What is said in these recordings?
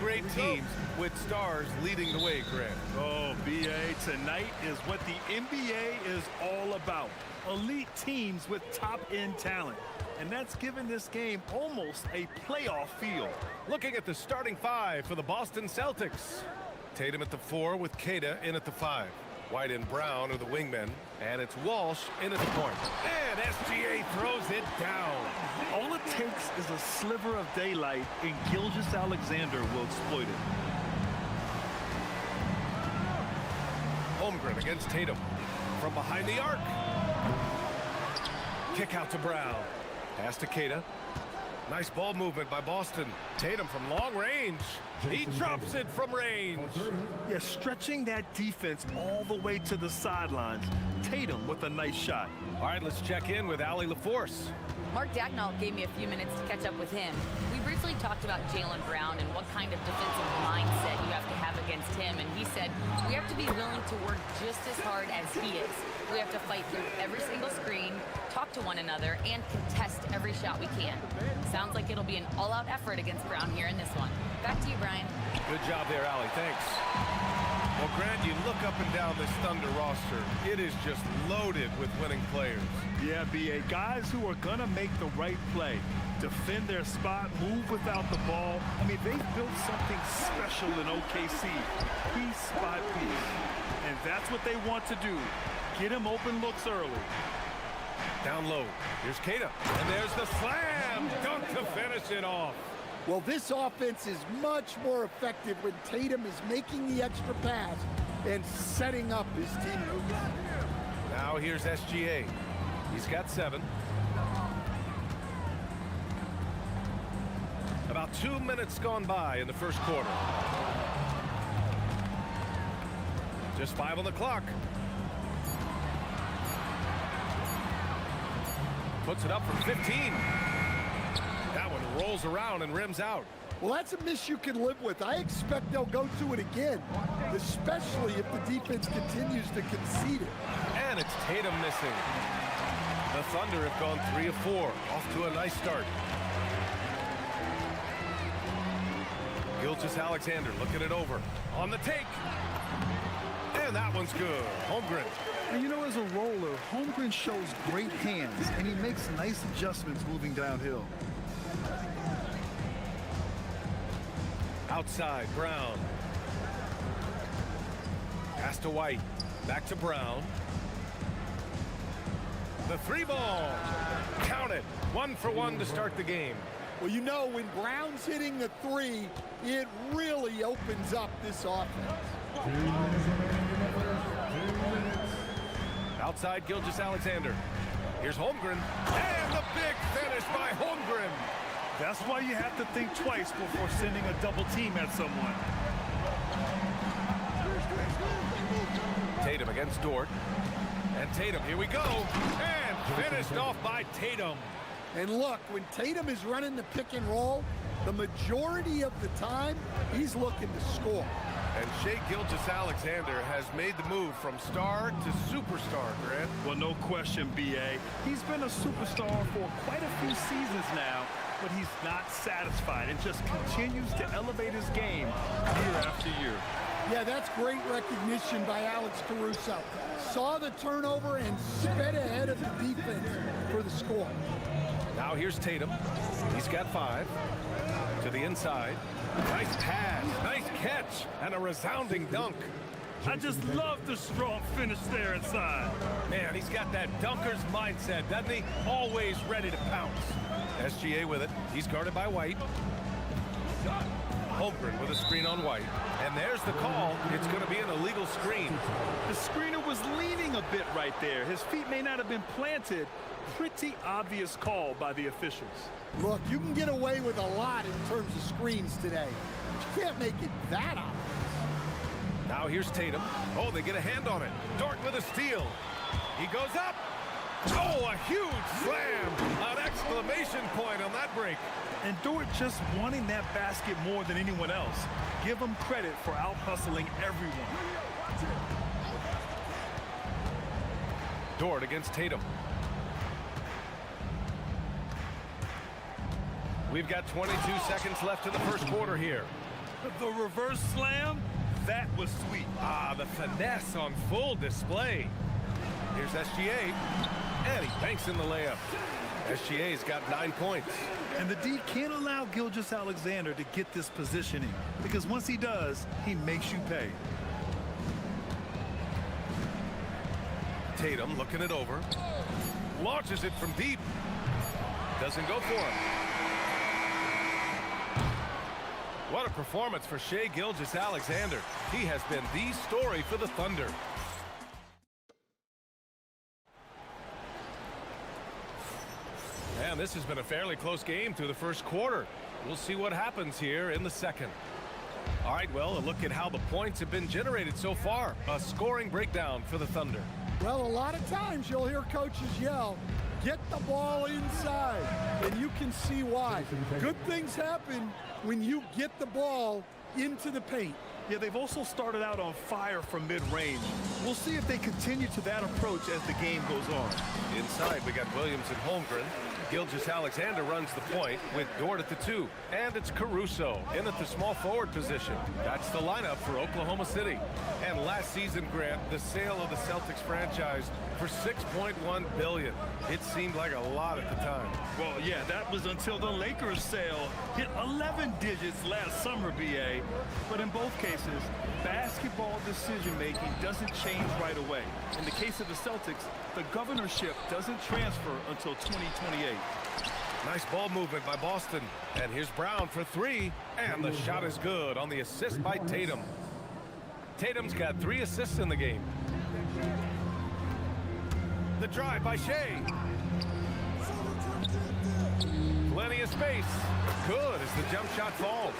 great teams with stars leading the way, Grant. Oh, BA, tonight is what the NBA is all about. Elite teams with top-end talent. And that's given this game almost a playoff feel. Looking at the starting five for the Boston Celtics. Tatum at the 4 with Keita in at the 5. White and Brown are the wingmen, and it's Walsh in at the point. And SGA throws it down. All it takes is a sliver of daylight, and Gilgeous-Alexander will exploit it. Holmgren against Tatum. From behind the arc. Kick out to Brown. Pass to Keita. Nice ball movement by Boston. Tatum from long range. He drops it from range. Yeah, stretching that defense all the way to the sidelines. Tatum with a nice shot. All right, let's check in with Allie LaForce. Mark Dagnall gave me a few minutes to catch up with him. We briefly talked about Jaylen Brown and what kind of defensive mindset you have to have against him, and he said we have to be willing to work just as hard as he is. We have to fight through every single screen, talk to one another, and contest every shot we can. Sounds like it'll be an all-out effort against Brown here in this one. Back to you, Brian. Good job there, Allie. Thanks. Well, Grant, you look up and down this Thunder roster. It is just loaded with winning players. Yeah, BA, guys who are going to make the right play, defend their spot, move without the ball. I mean, they've built something special in OKC. Piece by piece. And that's what they want to do. Get him open looks early. Down low. Here's Keita. And there's the slam. Dunk to finish it off. Well, this offense is much more effective when Tatum is making the extra pass and setting up his teammates. Now here's SGA. He's got 7. About 2 minutes gone by in the first quarter. Just 5 on the clock. Puts it up from 15. That one rolls around and rims out. Well, that's a miss you can live with. I expect they'll go to it again, especially if the defense continues to concede it. And it's Tatum missing. The Thunder have gone 3 of 4. Off to a nice start. Gilgeous-Alexander looking it over. On the take. And that one's good. Holmgren. And you know, as a roller, Holmgren shows great hands, and he makes nice adjustments moving downhill. Outside, Brown. Pass to White. Back to Brown. The 3 ball. Count it. 1 for 1 to start the game. Well, you know, when Brown's hitting the 3, it really opens up this offense. Outside, Gilgeous-Alexander. Here's Holmgren. And the big finish by Holmgren. That's why you have to think twice before sending a double team at someone. Tatum against Dort. And Tatum, here we go. And finished off by Tatum. And look, when Tatum is running the pick and roll, the majority of the time, he's looking to score. And Shai Gilgeous-Alexander has made the move from star to superstar, Grant. Well, no question, BA. He's been a superstar for quite a few seasons now, but he's not satisfied and just continues to elevate his game year after year. Yeah, that's great recognition by Alex Caruso. Saw the turnover and sped ahead of the defense for the score. Now here's Tatum. He's got 5. To the inside. Nice pass, nice catch, and a resounding dunk. I just love the strong finish there inside. Man, he's got that dunker's mindset, doesn't he? Always ready to pounce. SGA with it. He's guarded by White. Holmgren with a screen on White. And there's the call. It's going to be an illegal screen. The screener was leaning a bit right there. His feet may not have been planted. Pretty obvious call by the officials. Look, you can get away with a lot in terms of screens today. But you can't make it that obvious. Now here's Tatum. Oh, they get a hand on it. Dort with a steal. He goes up. Oh, a huge slam. An exclamation point on that break. And Dort just wanting that basket more than anyone else. Give him credit for out-hustling everyone. Dort against Tatum. We've got 22 seconds left in the first quarter here. The reverse slam, that was sweet. Ah, the finesse on full display. Here's SGA, and he banks in the layup. SGA's got 9 points. And the D can't allow Gilgeous-Alexander to get this positioning, because once he does, he makes you pay. Tatum looking it over. Launches it from deep. Doesn't go for him. What a performance for Shai Gilgeous-Alexander. He has been the story for the Thunder. And this has been a fairly close game through the first quarter. We'll see what happens here in the second. All right, well, a look at how the points have been generated so far. A scoring breakdown for the Thunder. Well, a lot of times you'll hear coaches yell, get the ball inside, and you can see why. Good things happen when you get the ball into the paint. Yeah, they've also started out on fire from mid-range. We'll see if they continue to that approach as the game goes on. Inside, we got Williams and Holmgren. Gilgeous-Alexander runs the point with Dort at the 2. And it's Caruso in at the small forward position. That's the lineup for Oklahoma City. And last season, Grant, the sale of the Celtics franchise for $6.1 billion. It seemed like a lot at the time. Well, yeah, that was until the Lakers sale hit 11 digits last summer, BA. But in both cases, basketball decision-making doesn't change right away. In the case of the Celtics, the governorship doesn't transfer until 2028. Nice ball movement by Boston. And here's Brown for 3. And the shot is good on the assist by Tatum. Tatum's got 3 assists in the game. The drive by Shai. Plenty of space. Good as the jump shot falls.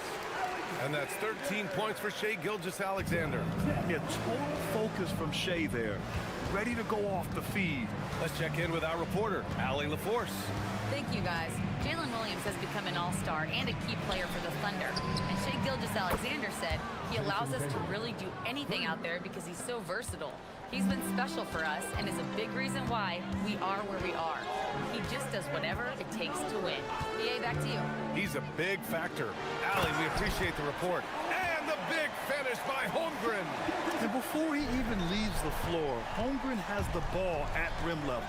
And that's 13 points for Shai Gilgeous-Alexander. Yeah, total focus from Shai there. Ready to go off the feed. Let's check in with our reporter, Allie LaForce. Thank you, guys. Jalen Williams has become an all-star and a key player for the Thunder. And Shai Gilgeous-Alexander said he allows us to really do anything out there because he's so versatile. He's been special for us and is a big reason why we are where we are. He just does whatever it takes to win. BA, back to you. He's a big factor. Allie, we appreciate the report. And the big finish by Holmgren. And before he even leaves the floor, Holmgren has the ball at rim level.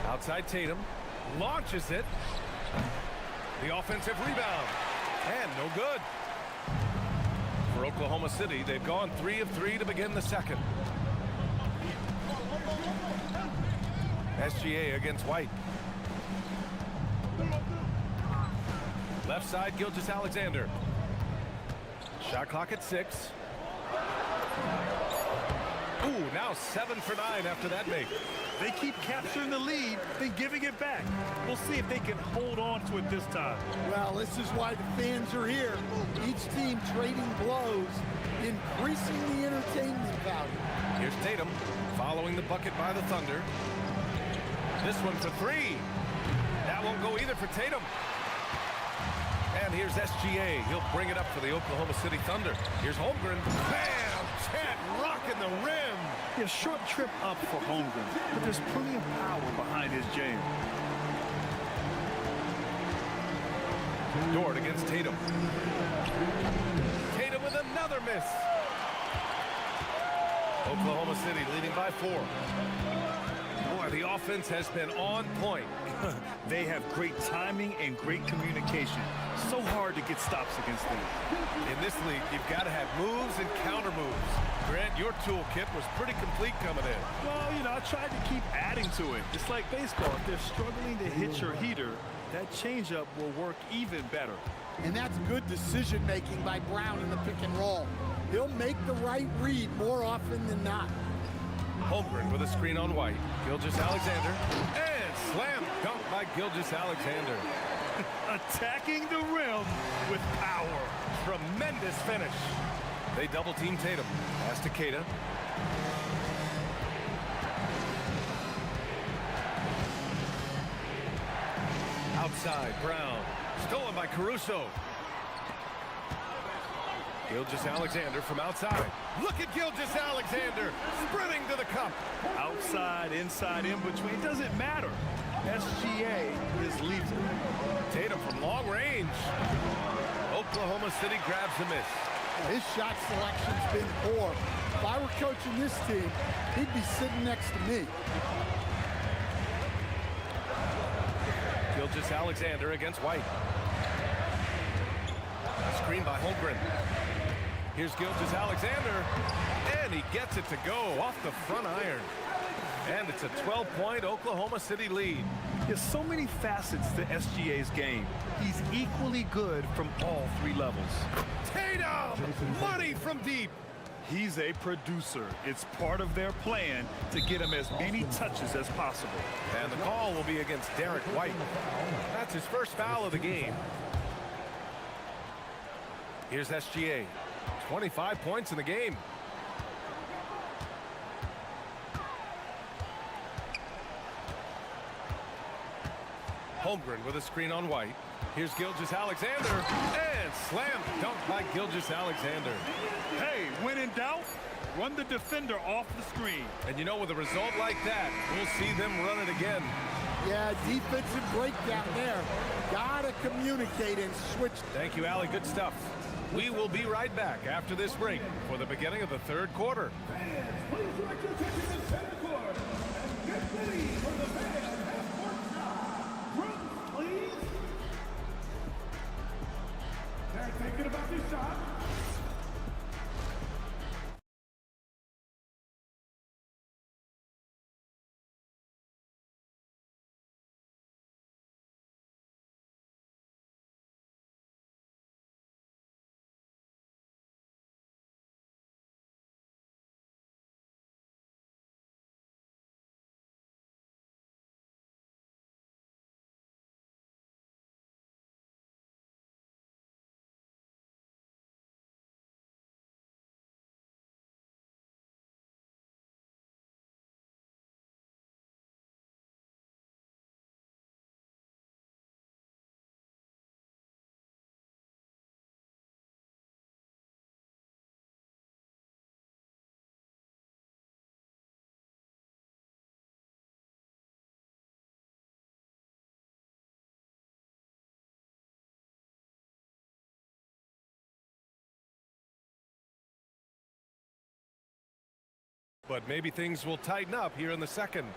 Outside Tatum. Launches it. The offensive rebound. And no good. For Oklahoma City, they've gone 3 of 3 to begin the second. SGA against White. Left side, Gilgeous-Alexander. Shot clock at 6. Ooh, now 7 for 9 after that make. They keep capturing the lead, then giving it back. We'll see if they can hold on to it this time. Well, this is why the fans are here. Each team trading blows, increasing the entertainment value. Here's Tatum following the bucket by the Thunder. This one for 3. That won't go either for Tatum. And here's SGA. He'll bring it up for the Oklahoma City Thunder. Here's Holmgren. Bam! Chet rocking the rim. A short trip up for Holmgren, but there's plenty of power behind his jam. Dort against Tatum. Tatum with another miss. Oklahoma City leading by 4. Boy, the offense has been on point. They have great timing and great communication. So hard to get stops against them. In this league, you've got to have moves and counter moves. Grant, your toolkit was pretty complete coming in. Well, you know, I tried to keep adding to it. It's like baseball. If they're struggling to hit your heater, that changeup will work even better. And that's good decision-making by Brown in the pick and roll. He'll make the right read more often than not. Holmgren with a screen on White. Gilgeous-Alexander. And slam dunk by Gilgeous-Alexander. Attacking the rim with power. Tremendous finish. They double team Tatum. Pass to Keita. Outside, Brown. Stolen by Caruso. Gilgeous-Alexander from outside. Look at Gilgeous-Alexander sprinting to the cup. Outside, inside, in between, it doesn't matter. SGA is leaves it. Tatum from long range. Oklahoma City grabs a miss. His shot selection's been poor. If I were coaching this team, he'd be sitting next to me. Gilgeous-Alexander against White. Screen by Holmgren. Here's Gilgeous-Alexander, and he gets it to go off the front iron. And it's a 12-point Oklahoma City lead. There's so many facets to SGA's game. He's equally good from all three levels. Tatum! Money from deep! He's a producer. It's part of their plan to get him as many touches as possible. And the call will be against Derek White. That's his first foul of the game. Here's SGA. 25 points in the game. Holmgren with a screen on White. Here's Gilgeous-Alexander, and slam dunk by Gilgeous-Alexander. Hey, when in doubt, run the defender off the screen. And you know, with a result like that, we'll see them run it again. Yeah, defensive breakdown there. Gotta communicate and switch. Thank you, Allie. Good stuff. We will be right back after this break for the beginning of the third quarter. Please direct your attention to the center court and get ready for the fans half-court shot. Drums, please. They're thinking about this shot. But maybe things will tighten up here in the second.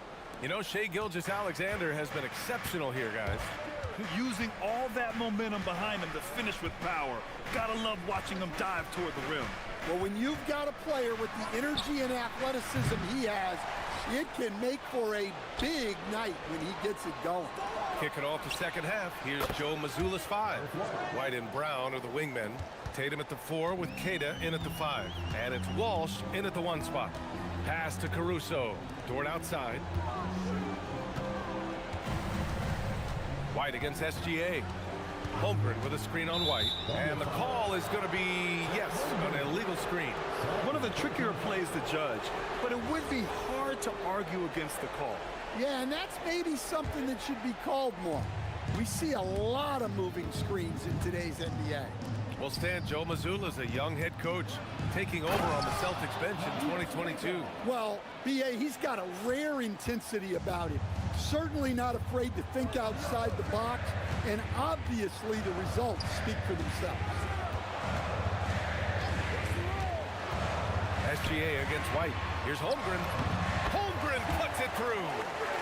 You know, Shai Gilgeous-Alexander has been exceptional here, guys. Using all that momentum behind him to finish with power. Gotta love watching him dive toward the rim. Well, when you've got a player with the energy and athleticism he has, it can make for a big night when he gets it going. Kicking off the second half, here's Joe Mazzulla's 5. White and Brown are the wingmen. Tatum at the 4 with Queta in at the 5. And it's Walsh in at the 1 spot. Pass to Caruso. Dort outside. White against SGA. Holmgren with a screen on White. And the call is going to be, yes, an illegal screen. One of the trickier plays to judge, but it would be hard to argue against the call. Yeah, and that's maybe something that should be called more. We see a lot of moving screens in today's NBA. Well, Stan, Joe Mazzulla's a young head coach taking over on the Celtics bench in 2022. Well, B.A., he's got a rare intensity about him. Certainly not afraid to think outside the box, and obviously the results speak for themselves. SGA against White. Here's Holmgren. Holmgren puts it through.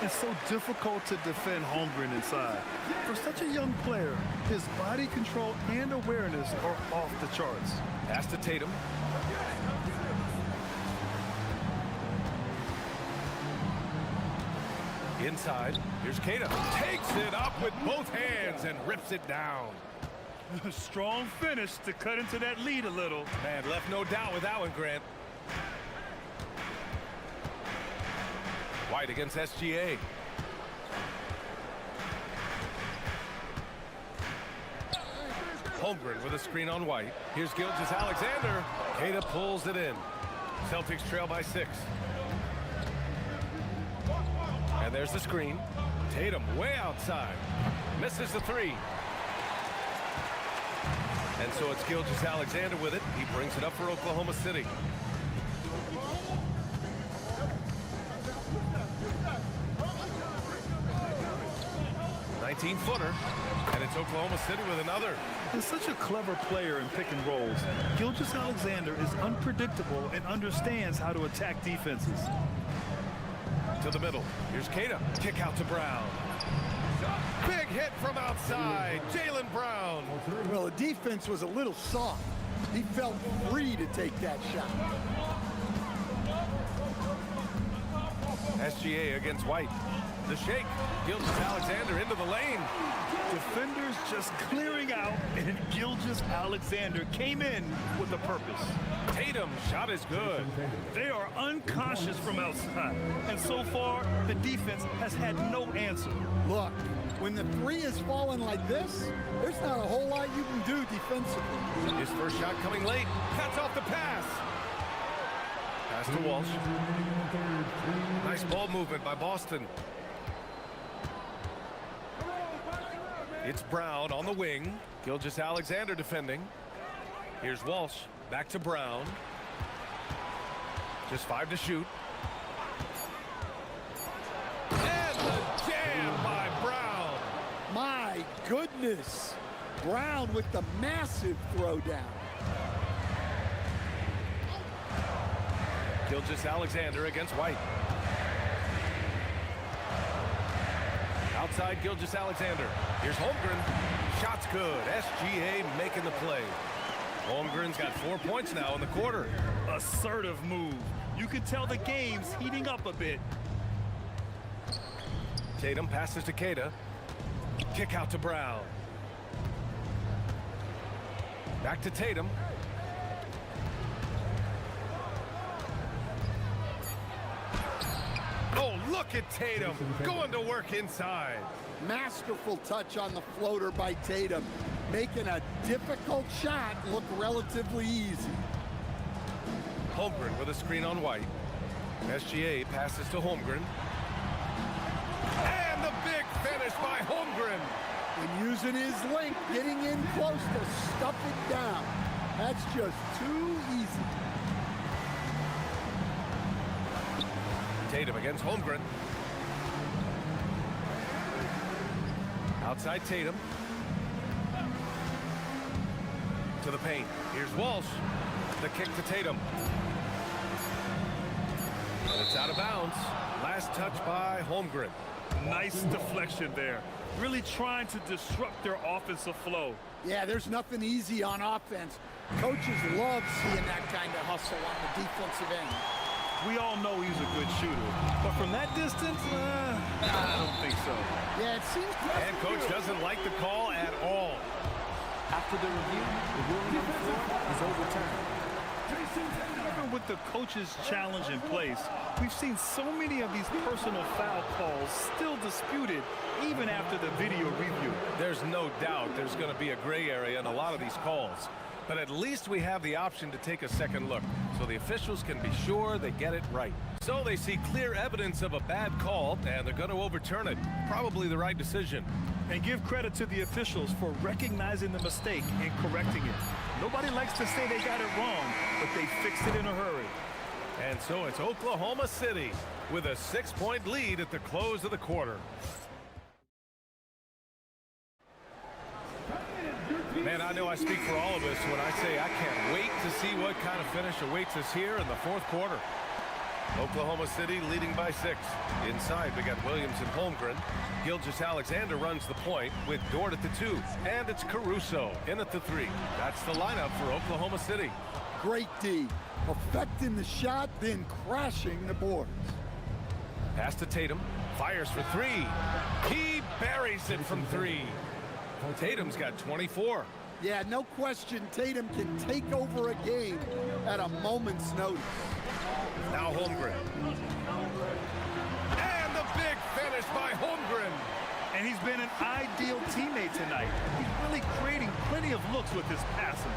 It's so difficult to defend Holmgren inside. For such a young player, his body control and awareness are off the charts. Pass to Tatum. Inside, here's Queta. Takes it up with both hands and rips it down. Strong finish to cut into that lead a little. Man, left no doubt with that one, Grant. White against SGA. Holmgren with a screen on White. Here's Gilgeous-Alexander. Queta pulls it in. Celtics trail by 6. And there's the screen. Tatum way outside. Misses the 3. And so it's Gilgeous-Alexander with it. He brings it up for Oklahoma City. 19-footer. And it's Oklahoma City with another. He's such a clever player in pick and rolls. Gilgeous-Alexander is unpredictable and understands how to attack defenses. To the middle. Here's Keita. Kick out to Brown. Big hit from outside. Jaylen Brown. Well, the defense was a little soft. He felt free to take that shot. SGA against White. The shake. Gilgeous-Alexander into the lane. Defenders just clearing out, and Gilgeous-Alexander came in with a purpose. Tatum shot is good. They are unconscious from outside, and so far, the defense has had no answer. Look, when the three is falling like this, there's not a whole lot you can do defensively. His first shot coming late. Cuts off the pass. Pass to Walsh. Nice ball movement by Boston. It's Brown on the wing. Gilgeous-Alexander defending. Here's Walsh. Back to Brown. Just 5 to shoot. And the jam by Brown. My goodness. Brown with the massive throwdown. Gilgeous-Alexander against White. Outside Gilgeous-Alexander. Here's Holmgren. Shot's good. SGA making the play. Holmgren's got 4 points now in the quarter. Assertive move. You can tell the game's heating up a bit. Tatum passes to Keita. Kick out to Brown. Back to Tatum. Oh, look at Tatum going to work inside. Masterful touch on the floater by Tatum, making a difficult shot look relatively easy. Holmgren with a screen on White. SGA passes to Holmgren. And the big finish by Holmgren. And using his length, getting in close to stuff it down. That's just too easy. Tatum against Holmgren. Outside Tatum. To the paint. Here's Walsh. The kick to Tatum. And it's out of bounds. Last touch by Holmgren. Nice deflection there. Really trying to disrupt their offensive flow. Yeah, there's nothing easy on offense. Coaches love seeing that kind of hustle on the defensive end. We all know he's a good shooter, but from that distance, I don't think so. Yeah, it seems to And coach doesn't like the call at all. After the review, the ruling on the floor is overturned. Even with the coach's challenge in place, we've seen so many of these personal foul calls still disputed even after the video review. There's no doubt there's going to be a gray area in a lot of these calls. But at least we have the option to take a second look, so the officials can be sure they get it right. So they see clear evidence of a bad call, and they're going to overturn it. Probably the right decision. And give credit to the officials for recognizing the mistake and correcting it. Nobody likes to say they got it wrong, but they fixed it in a hurry. And so it's Oklahoma City with a 6-point lead at the close of the quarter. Man, I know I speak for all of us when I say I can't wait to see what kind of finish awaits us here in the fourth quarter. Oklahoma City leading by 6. Inside, we got Williams and Holmgren. Gilgeous-Alexander runs the point with Dort at the 2. And it's Caruso in at the 3. That's the lineup for Oklahoma City. great D, affecting the shot, then crashing the boards. Pass to Tatum. Fires for 3. He buries it from 3. Tatum's got 24. Yeah, no question Tatum can take over a game at a moment's notice. Now Holmgren. And the big finish by Holmgren. And he's been an ideal teammate tonight. He's really creating plenty of looks with his passing.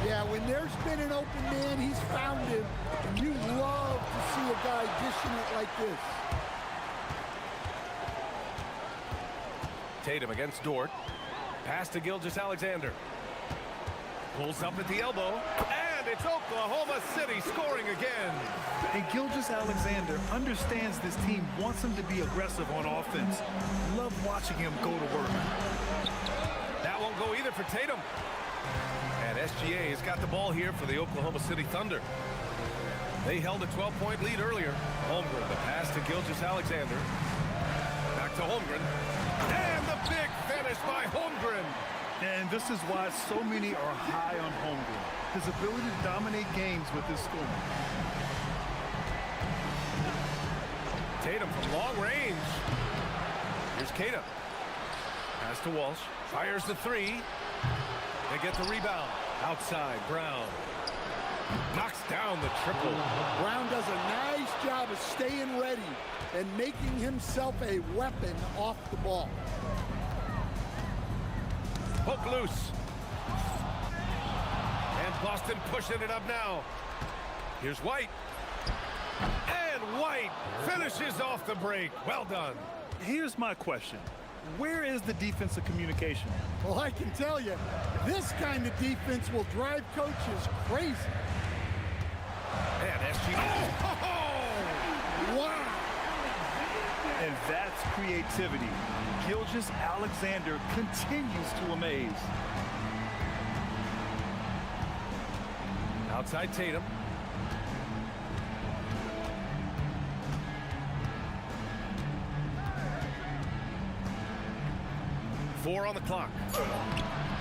Yeah, when there's been an open man, he's found him. And you love to see a guy dishing it like this. Tatum against Dort. Pass to Gilgeous-Alexander. Pulls up at the elbow. And it's Oklahoma City scoring again. And Gilgeous-Alexander understands this team wants him to be aggressive on offense. Love watching him go to work. That won't go either for Tatum. And SGA has got the ball here for the Oklahoma City Thunder. They held a 12-point lead earlier. Holmgren, the pass to Gilgeous-Alexander. Back to Holmgren. And the big finish by Holmgren. And this is why so many are high on Holmgren. His ability to dominate games with his scoring. Tatum from long range. Here's Kata. Pass to Walsh. Fires the three. They get the rebound. Outside, Brown. Knocks down the triple. Brown does a nice job of staying ready and making himself a weapon off the ball. Poke loose. And Boston pushing it up now. Here's White. And White finishes off the break. Well done. Here's my question. Where is the defensive communication? Well, I can tell you, this kind of defense will drive coaches crazy. And SGA. Oh! Wow! And that's creativity. Gilgeous-Alexander continues to amaze. Outside Tatum. Four on the clock.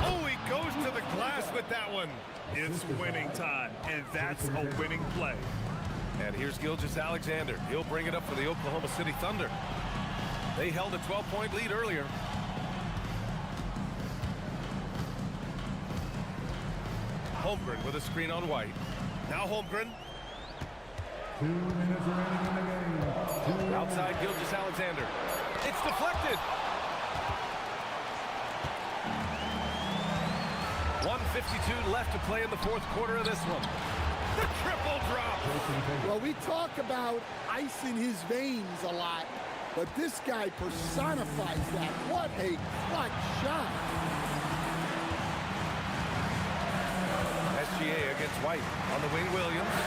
Oh, he goes to the glass with that one. It's winning time, and that's a winning play. And here's Gilgeous-Alexander. He'll bring it up for the Oklahoma City Thunder. They held a 12-point lead earlier. Holmgren with a screen on White. Now Holmgren. 2 minutes remaining in the game. Outside Gilgeous-Alexander. It's deflected. 1:52 left to play in the fourth quarter of this one. The triple drop. Well, we talk about ice in his veins a lot, but this guy personifies that. What a clutch shot. SGA against White on the wing. Williams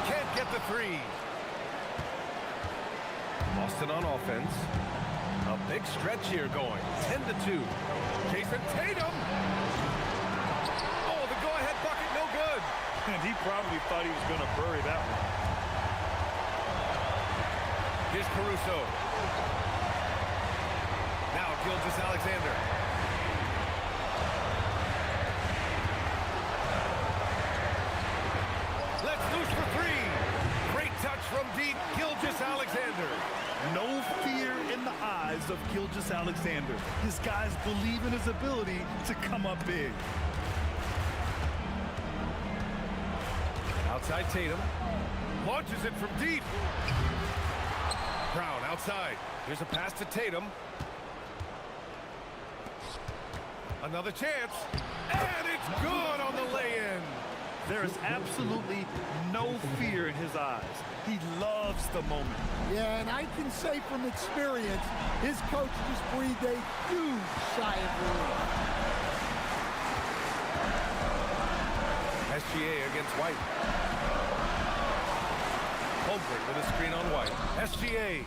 can't get the three. Boston on offense. A big stretch here going. 10-2. Jason Tatum. Oh, the go-ahead bucket, no good. And he probably thought he was going to bury that one. Here's Caruso. Now Gilgeous-Alexander. Let's loose for three. Great touch from deep, Gilgeous-Alexander. No fear in the eyes of Gilgeous-Alexander. His guys believe in his ability to come up big. Outside Tatum. Launches it from deep. Brown outside. Here's a pass to Tatum. Another chance. And it's good on the lay-in. There is absolutely no fear in his eyes. He loves the moment. Yeah, and I can say from experience, his coach just breathed a huge sigh of relief. SGA against White. Holmgren with a screen on White. SGA.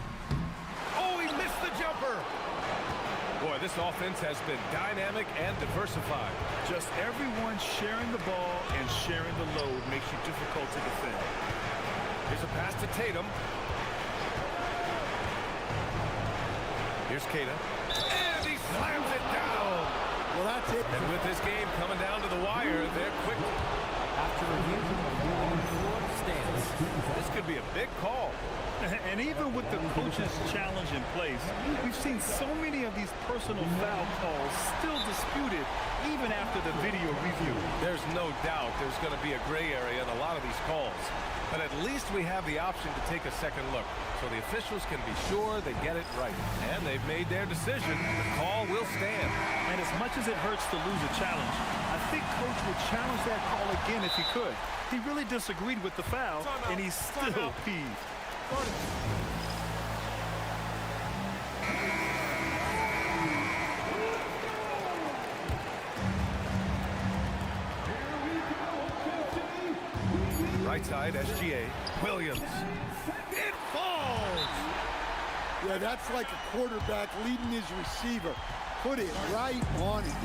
Oh, he missed the jumper. Boy, this offense has been dynamic and diversified. Just everyone sharing the ball and sharing the load makes you difficult to defend. Here's a pass to Tatum. Here's Kata. And he slams it down. Well, that's it. And with this game coming down to the wire, they're quick. After review, on the floor stands. This could be a big call. And even with the coach's challenge in place, we've seen so many of these personal foul calls still disputed even after the video review. There's no doubt there's going to be a gray area in a lot of these calls. But at least we have the option to take a second look, so the officials can be sure they get it right. And they've made their decision. The call will stand. And as much as it hurts to lose a challenge, I think Coach would challenge that call again if he could. He really disagreed with the foul, and he's still peeved. Right side, SGA. Williams. It falls! Yeah, that's like a quarterback leading his receiver. Put it right on him.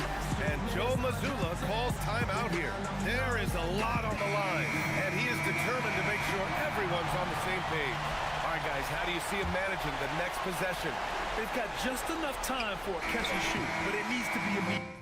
And Joe Mazzulla calls timeout here. There is a lot on the line, and he is determined to make sure everyone's on the same page. All right, guys, how do you see him managing the next possession? They've got just enough time for a catch and shoot, but it needs to be immediate.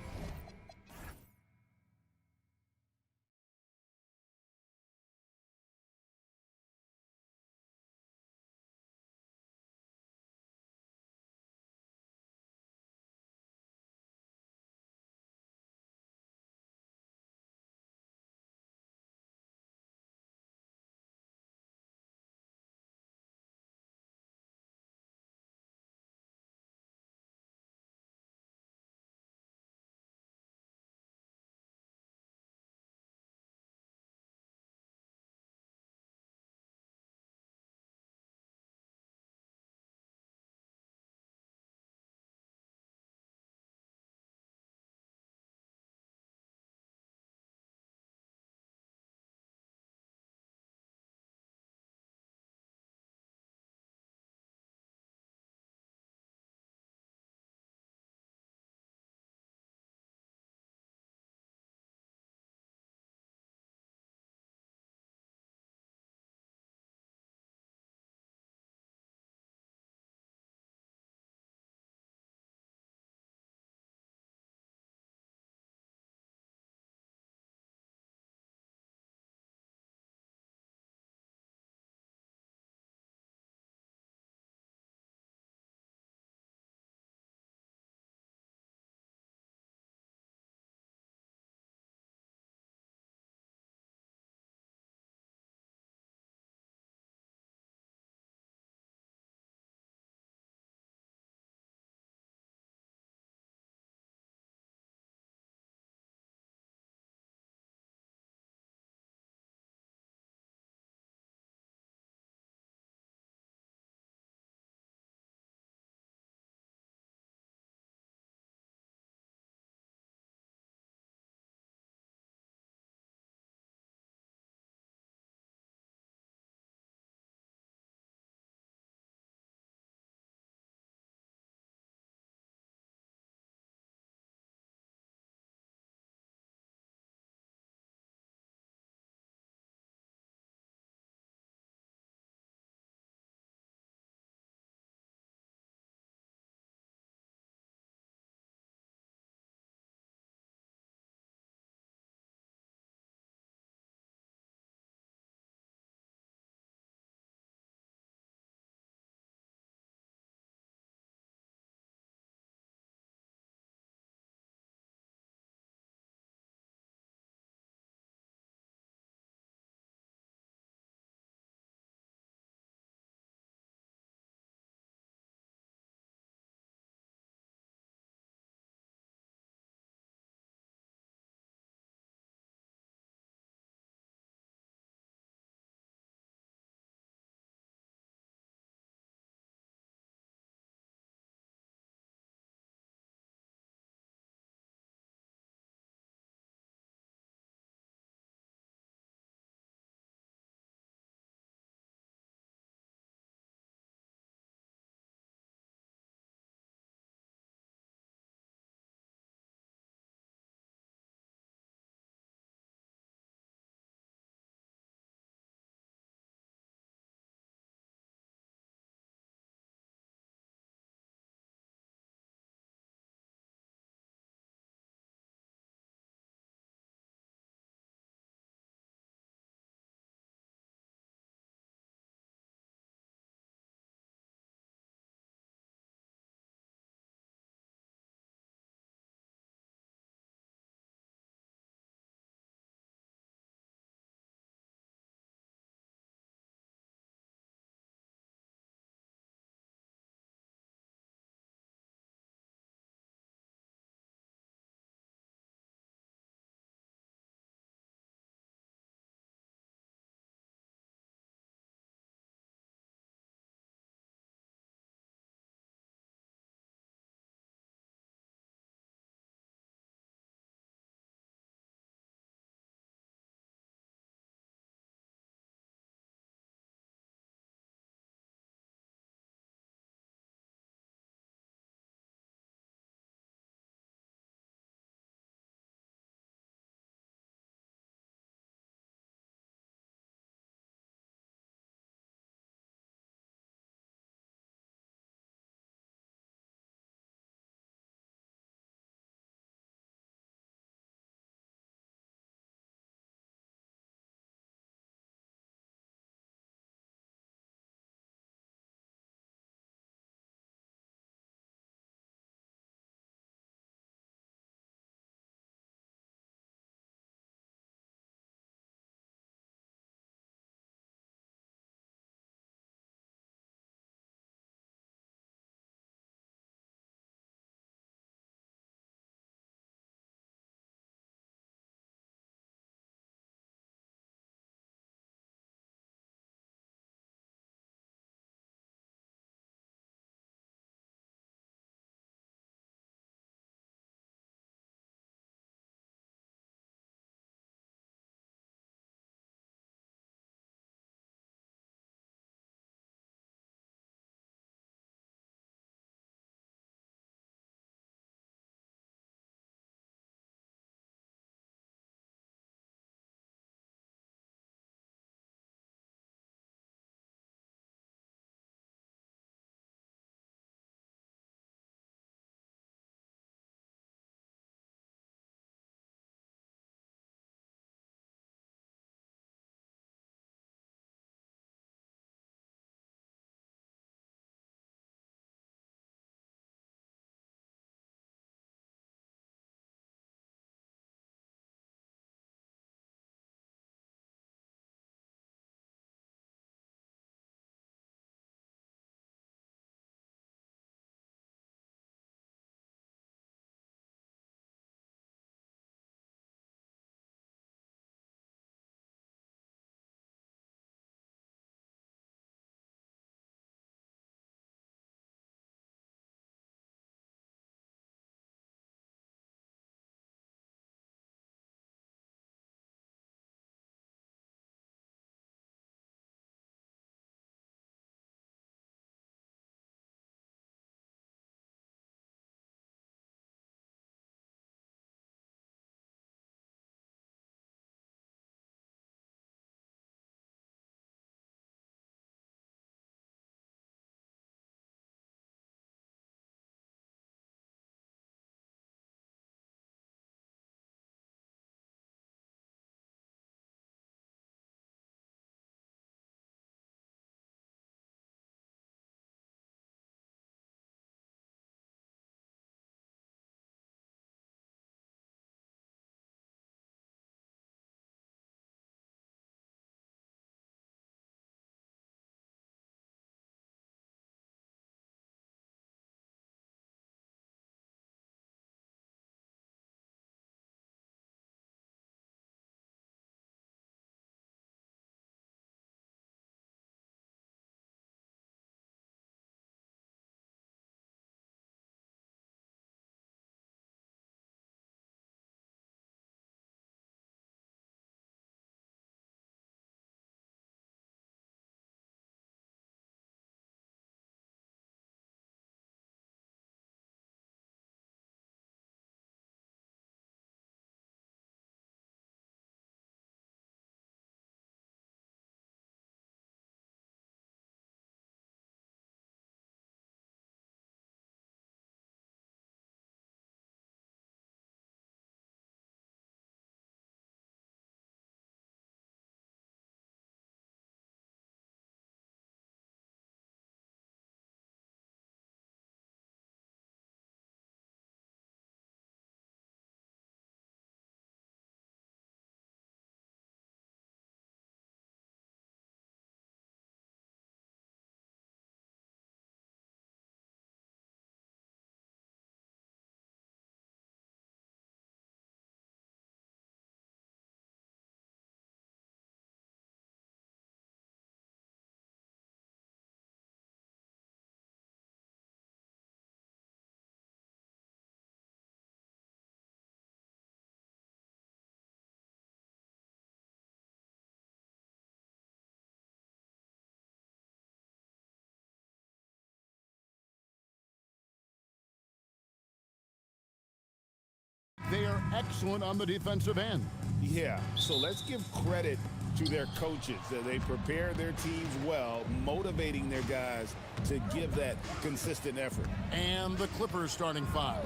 excellent on the defensive end. Yeah, so let's give credit to their coaches that they prepare their teams well, motivating their guys to give that consistent effort. And the Clippers starting five.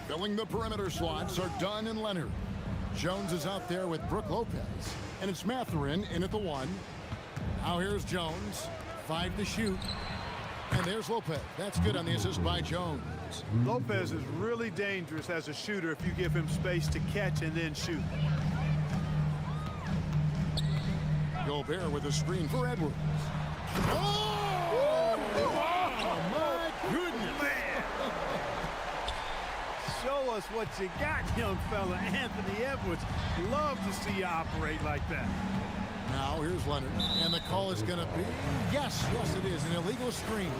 Filling the perimeter slots are Dunn and Leonard. Jones is out there with Brook Lopez. And it's Mathurin in at the one. Now here's Jones. 5 to shoot. And there's Lopez. That's good on the assist by Jones. Lopez is really dangerous as a shooter if you give him space to catch and then shoot. Gobert with a screen for Edwards. Oh! My goodness! Man! Show us what you got, young fella. Anthony Edwards. Love to see you operate like that. Now here's Leonard, and the call is going to be, yes, it is, an illegal screen.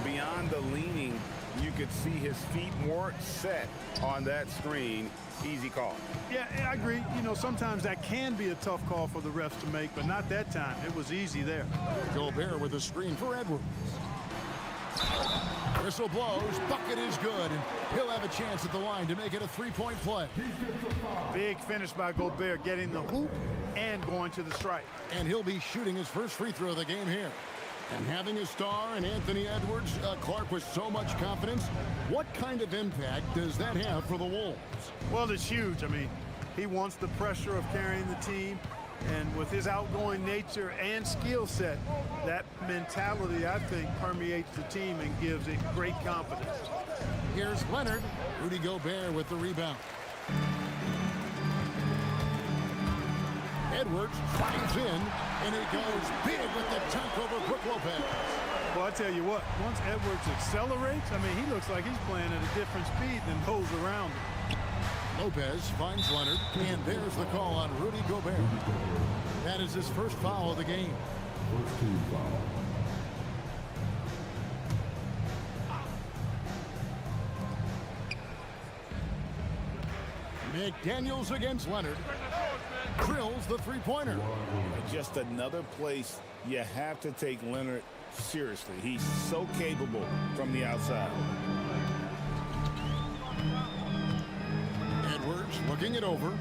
Beyond the leaning, you could see his feet weren't set on that screen. Easy call. Yeah, I agree. You know, sometimes that can be a tough call for the refs to make, but not that time. It was easy there. Gobert with a screen for Edwards. Whistle blows, bucket is good, and he'll have a chance at the line to make it a three-point play. Big finish by Gobert, getting the hoop and going to the strike. And he'll be shooting his first free throw of the game here. And having a star in Anthony Edwards, Clark, with so much confidence, what kind of impact does that have for the Wolves? Well, it's huge. I mean, he wants the pressure of carrying the team, and with his outgoing nature and skill set, that mentality, I think, permeates the team and gives it great confidence. Here's Leonard. Rudy Gobert with the rebound. Edwards finds in, and he goes big with the dunk over Brook Lopez. Well, I tell you what, once Edwards accelerates, I mean, he looks like he's playing at a different speed than those around him. Lopez finds Leonard, and there's the call on Rudy Gobert. That is his first foul of the game. First team foul. McDaniels against Leonard. Drills the three-pointer. Just another place you have to take Leonard seriously. He's so capable from the outside. Edwards looking it over.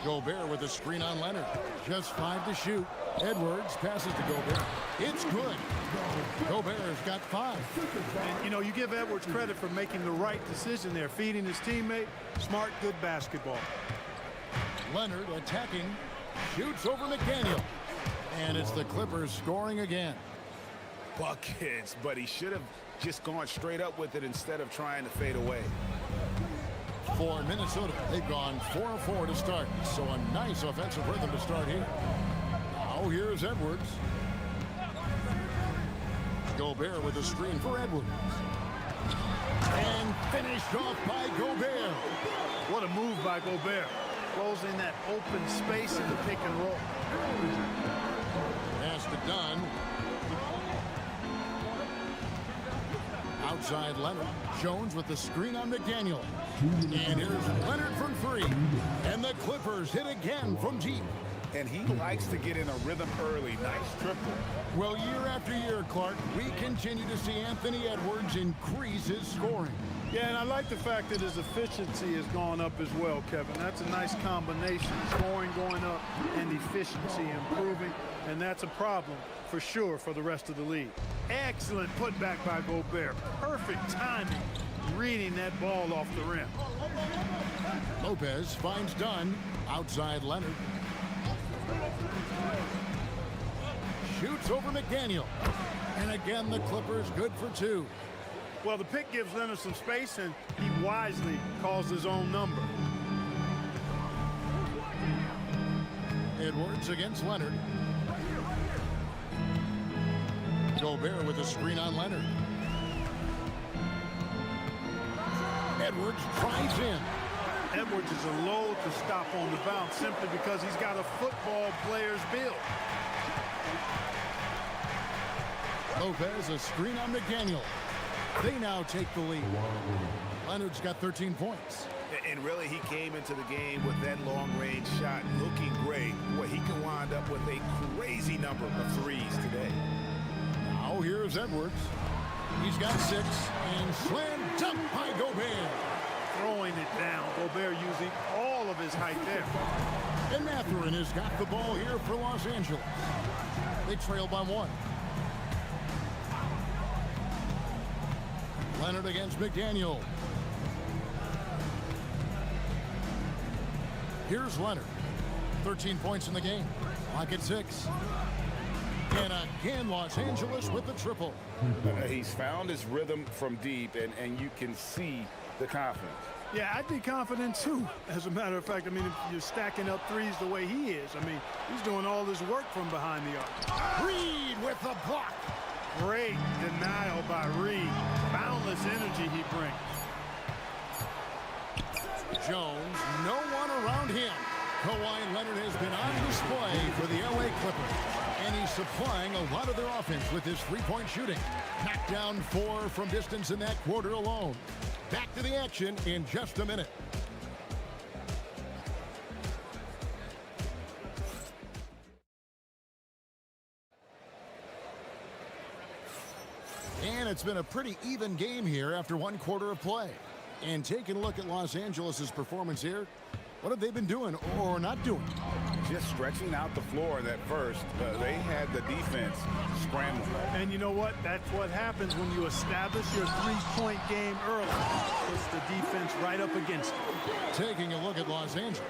Gobert with a screen on Leonard. Just 5 to shoot. Edwards passes to Gobert. It's good. Gobert's got 5. And, you know, you give Edwards credit for making the right decision there, feeding his teammate. Smart, good basketball. Leonard attacking. Shoots over McDaniel. And it's the Clippers scoring again. Buckets, but he should have just gone straight up with it instead of trying to fade away. For Minnesota, they've gone 4-4 to start. So a nice offensive rhythm to start here. Now here's Edwards. Gobert with a screen for Edwards. And finished off by Gobert. What a move by Gobert. Closing that open space in the pick and roll. Pass to Dunn. Outside Leonard. Jones with the screen on McDaniel. And here's Leonard from 3. And the Clippers hit again from deep. And he likes to get in a rhythm early. Nice triple. Well, year after year, Clark, we continue to see Anthony Edwards increase his scoring. Yeah, and I like the fact that his efficiency has gone up as well, Kevin. That's a nice combination. Scoring going up and efficiency improving. And that's a problem for sure for the rest of the league. Excellent putback by Gobert. Perfect timing, reading that ball off the rim. Lopez finds Dunn. Outside Leonard. Shoots over McDaniel. And again, the Clippers good for 2. Well, the pick gives Leonard some space, and he wisely calls his own number. Edwards against Leonard. Gobert with a screen on Leonard. Edwards drives in. Edwards is a load to stop on the bounce simply because he's got a football player's build. Lopez a screen on McDaniel. They now take the lead. Leonard's got 13 points. And really, he came into the game with that long-range shot looking great. Boy, he can wind up with a crazy number of threes today. Now Now here's Edwards. He's got 6 and slam dunk by Gobert. Throwing it down. Gobert using all of his height there. And Mathurin has got the ball here for Los Angeles. They trail by 1. Leonard against McDaniel. Here's Leonard. 13 points in the game. Lock at 6. And again, Los Angeles with the triple. He's found his rhythm from deep, and you can see the confidence. Yeah, I'd be confident too. As a matter of fact, I mean, if you're stacking up threes the way he is, I mean, he's doing all this work from behind the arc. Reed with the block. Great denial by Reed. Boundless energy he brings. Jones, no one around him. Kawhi Leonard has been on display for the LA Clippers, and he's supplying a lot of their offense with his three-point shooting. Knocked down 4 from distance in that quarter alone. Back to the action in just a minute. And it's been a pretty even game here after 1 quarter of play. And taking a look at Los Angeles' performance here, what have they been doing or not doing? Just stretching out the floor that first. They had the defense scrambling. And you know what? That's what happens when you establish your three-point game early. Puts the defense right up against it. Taking a look at Los Angeles.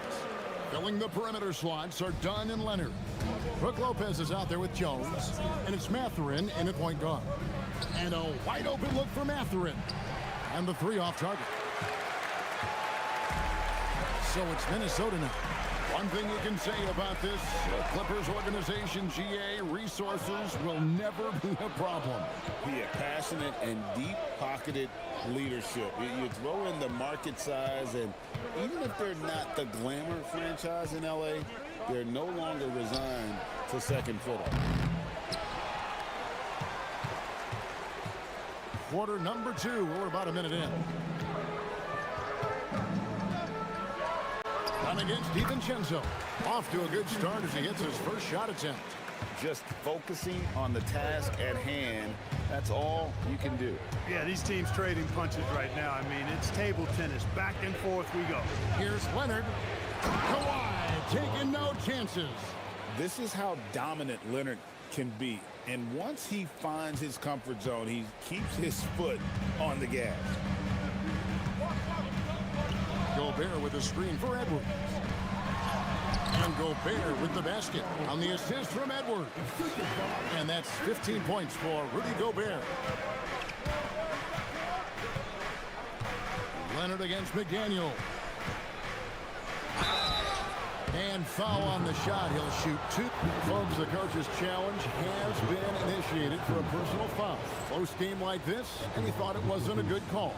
Filling the perimeter slots are Dunn and Leonard. Brook Lopez is out there with Jones. And it's Mathurin in at point guard. And a wide open look for Mathurin. And the 3 off target. So it's Minnesota now. One thing you can say about this Clippers organization, GA, resources will never be a problem. Yeah, passionate and deep-pocketed leadership. You throw in the market size, and even if they're not the glamour franchise in LA, they're no longer resigned to second fiddle. Quarter number 2. We're about a minute in. Done against DiVincenzo. Off to a good start as he hits his first shot attempt. Just focusing on the task at hand, that's all you can do. Yeah, these teams trading punches right now. I mean, it's table tennis. Back and forth we go. Here's Leonard. Kawhi taking no chances. This is how dominant Leonard can be. And once he finds his comfort zone, he keeps his foot on the gas. Gobert with a screen for Edwards. And Gobert with the basket on the assist from Edwards. And that's 15 points for Rudy Gobert. Leonard against McDaniel. And foul on the shot. He'll shoot 2. Folks, the coach's challenge has been initiated for a personal foul. Close game like this, and he thought it wasn't a good call.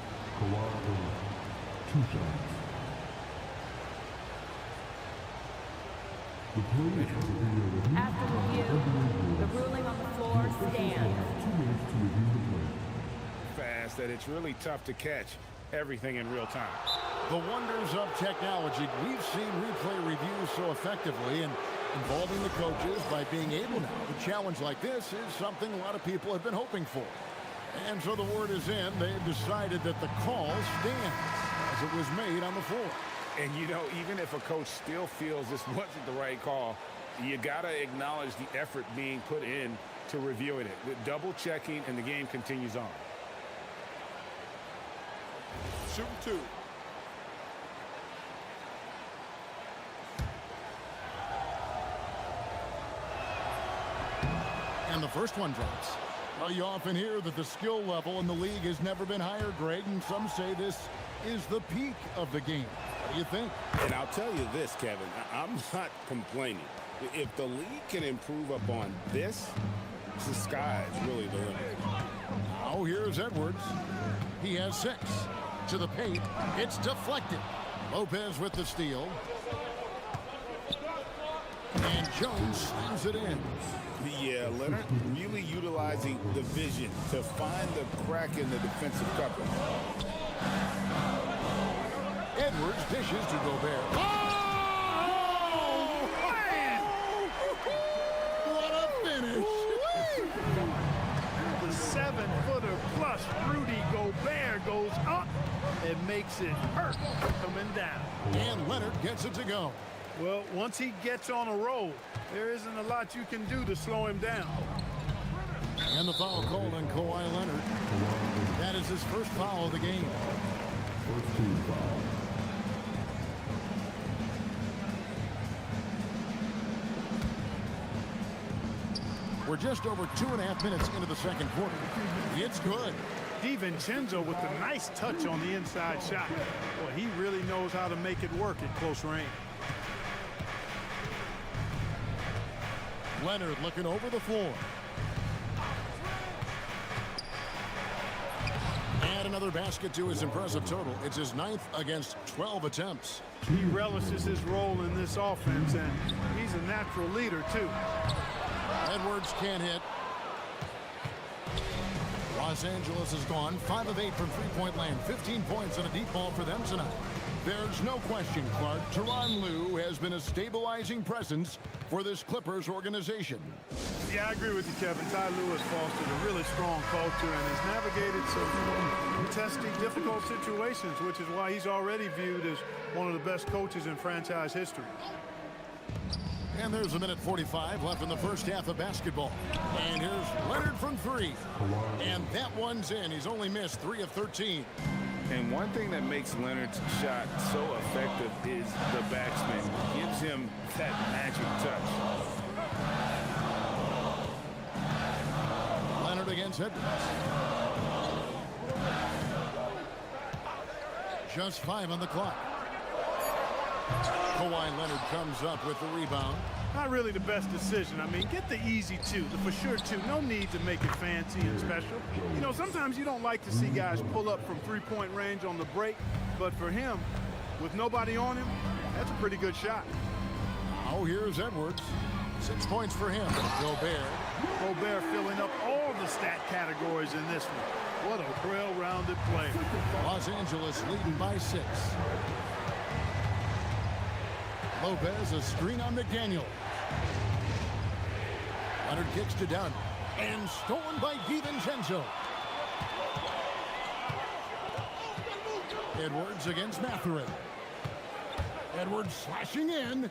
2 shots. After review, the ruling on the floor stands. Fast that it's really tough to catch everything in real time. The wonders of technology. We've seen replay reviews so effectively and involving the coaches by being able now. A challenge like this is something a lot of people have been hoping for. And so the word is in. They've decided that the call stands as it was made on the floor. And, you know, even if a coach still feels this wasn't the right call, you got to acknowledge the effort being put in to reviewing it. The double checking, and the game continues on. Shoot 2. And the first one drops. Well, you often hear that the skill level in the league has never been higher, Greg, and some say this is the peak of the game. What do you think? And I'll tell you this, Kevin, I'm not complaining. If the league can improve upon this, the sky is really the limit. Now here's Edwards. He has 6. To the paint. It's deflected. Lopez with the steal. And Jones slams it in. Yeah, Leonard really utilizing the vision to find the crack in the defensive coverage. Edwards dishes to Gobert. Oh! Man! What a finish! The it makes it hurt coming down. And Leonard gets it to go. Well, once he gets on a roll, there isn't a lot you can do to slow him down. And the foul called on Kawhi Leonard. That is his first foul of the game. We're just over 2.5 minutes into the second quarter. It's good. DiVincenzo with a nice touch on the inside shot. Well, he really knows how to make it work at close range. Leonard looking over the floor. And another basket to his impressive total. It's his 9th against 12 attempts. He relishes his role in this offense, and he's a natural leader, too. Edwards can't hit. Los Angeles is gone 5 of 8 from three-point land. 15 points and a deep ball for them tonight. There's no question, Clark, Tyronn Lue has been a stabilizing presence for this Clippers organization. Yeah, I agree with you, Kevin. Ty Lue has fostered a really strong culture and has navigated some testing, difficult situations, which is why he's already viewed as one of the best coaches in franchise history. And there's a minute 45 left in the first half of basketball. And here's Leonard from 3. And that one's in. He's only missed 3 of 13. And one thing that makes Leonard's shot so effective is the backspin. It gives him that magic touch. Leonard against Edwards. Just 5 on the clock. Kawhi Leonard comes up with the rebound. Not really the best decision. I mean, get the easy 2, the for sure 2. No need to make it fancy and special. You know, sometimes you don't like to see guys pull up from three-point range on the break, but for him, with nobody on him, that's a pretty good shot. Oh, here's Edwards. 6 points for him. Gobert filling up all the stat categories in this one. What a well-rounded player. Los Angeles leading by 6. Lopez, a screen on McDaniel. Leonard kicks to Dunn. And stolen by DiVincenzo. Edwards against Mathurin. Edwards slashing in.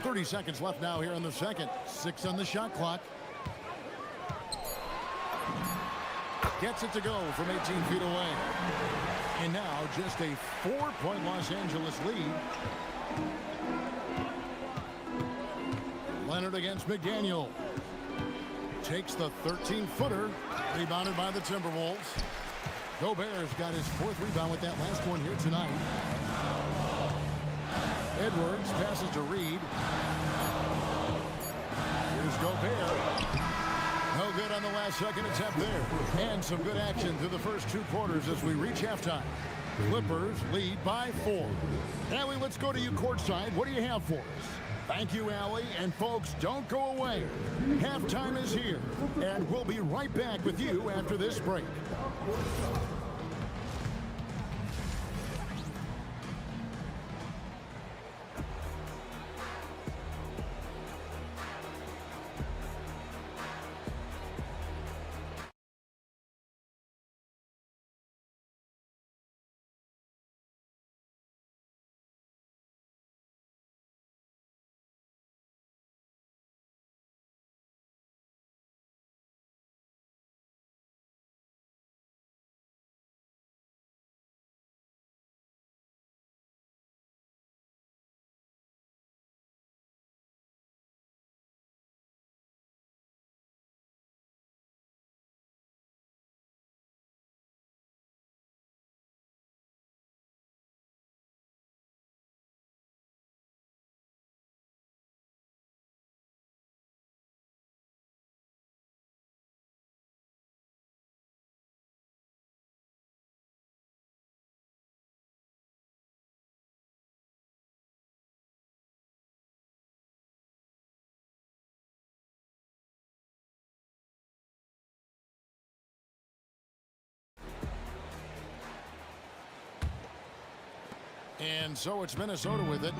30 seconds left now here in the second. 6 on the shot clock. Gets it to go from 18 feet away. And now just a 4-point Los Angeles lead. Leonard against McDaniel. Takes the 13-footer. Rebounded by the Timberwolves. Gobert's got his 4th rebound with that last one here tonight. Edwards passes to Reed. Here's Gobert. No good on the last second attempt there. And some good action through the first 2 quarters as we reach halftime. Clippers lead by 4. Allie, let's go to you courtside. What do you have for us? Thank you, Allie. And folks, don't go away. Halftime is here. And we'll be right back with you after this break. And so it's Minnesota with it.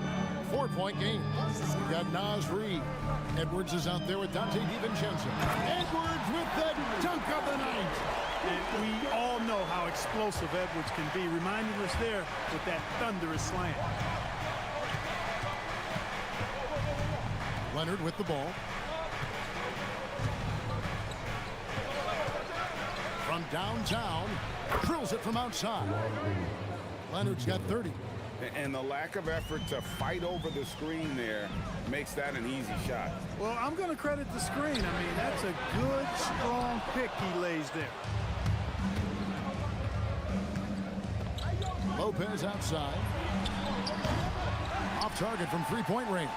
4-point game. We've got Naz Reid. Edwards is out there with Dante DiVincenzo. Edwards with the dunk of the night. And we all know how explosive Edwards can be, reminding us there with that thunderous slam. Leonard with the ball. From downtown, drills it from outside. Leonard's got 30. And the lack of effort to fight over the screen there makes that an easy shot. Well, I'm going to credit the screen. I mean, that's a good, strong pick he lays there. Lopez outside. Off target from three-point range.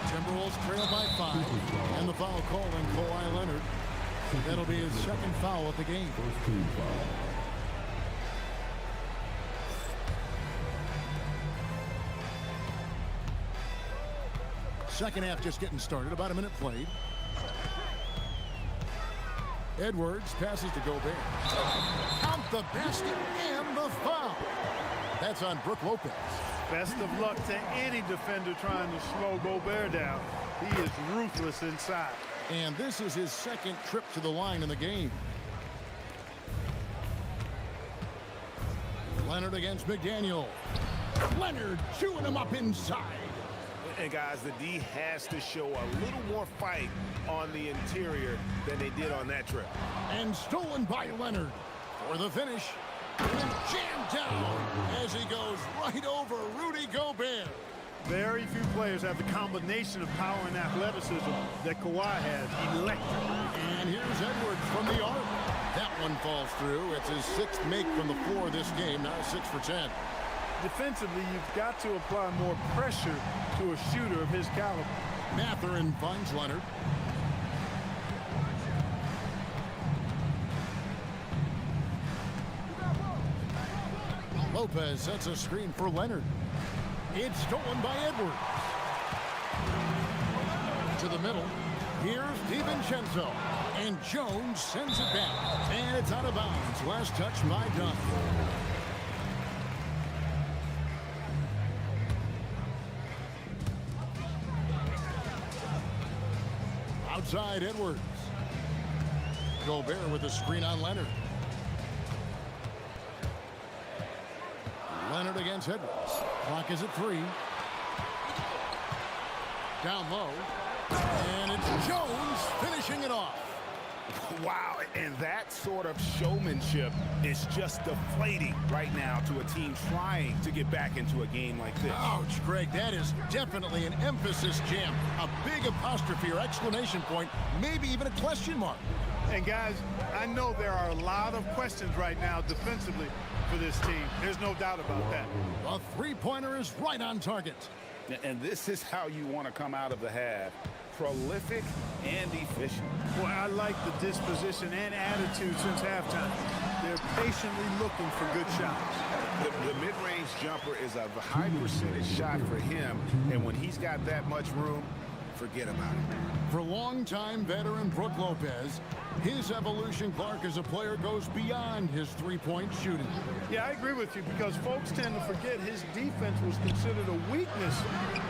Timberwolves trail by 5. And the foul call on Kawhi Leonard. That'll be his second foul of the game. Second half just getting started. About a minute played. Edwards passes to Gobert. Count the basket and the foul. That's on Brook Lopez. Best of luck to any defender trying to slow Gobert down. He is ruthless inside. And this is his second trip to the line in the game. Leonard against McDaniel. Leonard chewing him up inside. And guys, the D has to show a little more fight on the interior than they did on that trip. And stolen by Leonard for the finish. And jammed down as he goes right over Rudy Gobert. Very few players have the combination of power and athleticism that Kawhi has. Electric. And here's Edwards from the arc. That one falls through. It's his 6th make from the floor this game, now 6 for 10. Defensively, you've got to apply more pressure to a shooter of his caliber. Mathurin finds Leonard. Lopez sets a screen for Leonard. It's stolen by Edwards. To the middle. Here's DiVincenzo. And Jones sends it back. And it's out of bounds. Last touch by Dunn. Outside Edwards. Gobert with a screen on Leonard. Leonard against Edwards. Clock is at 3. Down low. And it's Jones finishing it off. Wow, and that sort of showmanship is just deflating right now to a team trying to get back into a game like this. Ouch, Greg, that is definitely an emphasis jam. A big apostrophe or exclamation point, maybe even a question mark. And guys, I know there are a lot of questions right now defensively for this team. There's no doubt about that. A three-pointer is right on target. And this is how you want to come out of the half. Prolific and efficient. Boy, I like the disposition and attitude since halftime. They're patiently looking for good shots. The mid-range jumper is a high percentage shot for him, and when he's got that much room, forget about it. For longtime veteran Brook Lopez, his evolution, Clark, as a player goes beyond his three-point shooting. Yeah, I agree with you because folks tend to forget his defense was considered a weakness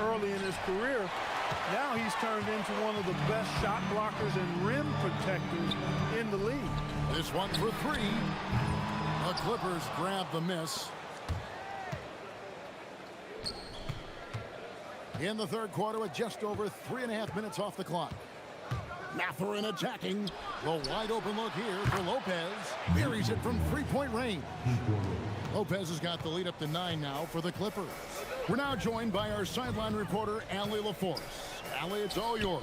early in his career. Now he's turned into one of the best shot blockers and rim protectors in the league. This one for 3. The Clippers grab the miss. In the third quarter with just over 3.5 minutes off the clock. Mathurin attacking. The wide open look here for Lopez. Buries it from three-point range. Lopez has got the lead up to 9 now for the Clippers. We're now joined by our sideline reporter, Allie LaForce. Allie, it's all yours.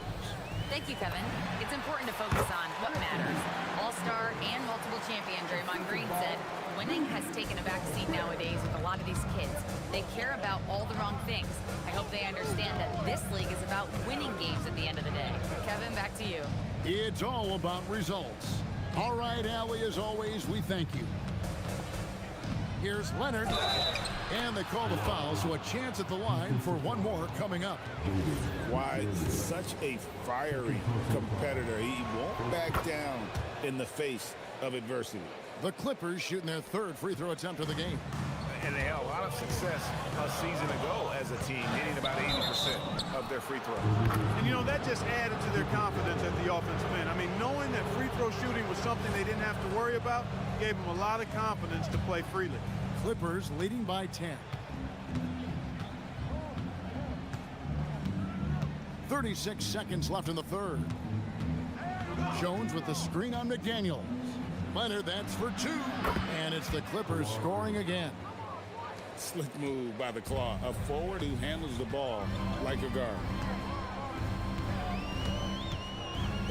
Thank you, Kevin. It's important to focus on what matters. All-star and multiple champion Draymond Green said, winning has taken a backseat nowadays with a lot of these kids. They care about all the wrong things. I hope they understand that this league is about winning games at the end of the day. Kevin, back to you. It's all about results. All right, Allie, as always, we thank you. Here's Leonard. And they call the foul, so a chance at the line for one more coming up. Why, such a fiery competitor. He won't back down in the face of adversity. The Clippers shooting their third free throw attempt of the game. And they had a lot of success a season ago as a team, hitting about 80% of their free throw. And, you know, that just added to their confidence at the offensive end. I mean, knowing that free throw shooting was something they didn't have to worry about gave them a lot of confidence to play freely. Clippers leading by 10. 36 seconds left in the third. Jones with the screen on McDaniels. Leonard, that's for two. And it's the Clippers scoring again. Slick move by the Claw. A forward who handles the ball like a guard.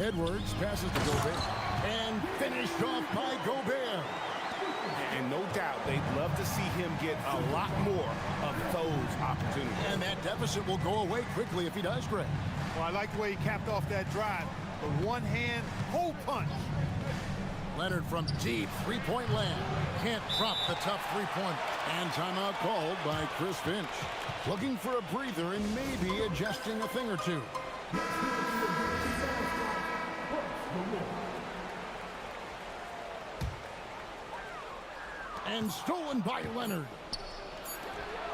Edwards passes to Gobert. And finished off by Gobert. And no doubt they'd love to see him get a lot more of those opportunities. And that deficit will go away quickly if he does, Greg. Well, I like the way he capped off that drive. The one-hand hole punch. Leonard from deep three-point land. Can't drop the tough three-point. And timeout called by Chris Finch. Looking for a breather and maybe adjusting a thing or two. And stolen by Leonard.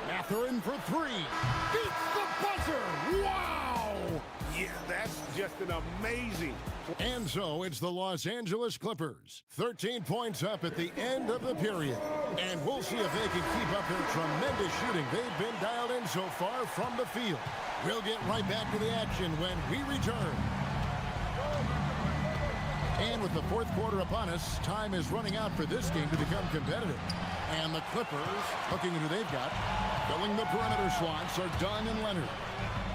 Mathurin for three. Beats the buzzer. Wow! Yeah, that's just an amazing. And so it's the Los Angeles Clippers. 13 points up at the end of the period. And we'll see if they can keep up their tremendous shooting they've been dialed in so far from the field. We'll get right back to the action when we return. And with the fourth quarter upon us, time is running out for this game to become competitive. And the Clippers, looking at who they've got, filling the perimeter slots are Dunn and Leonard.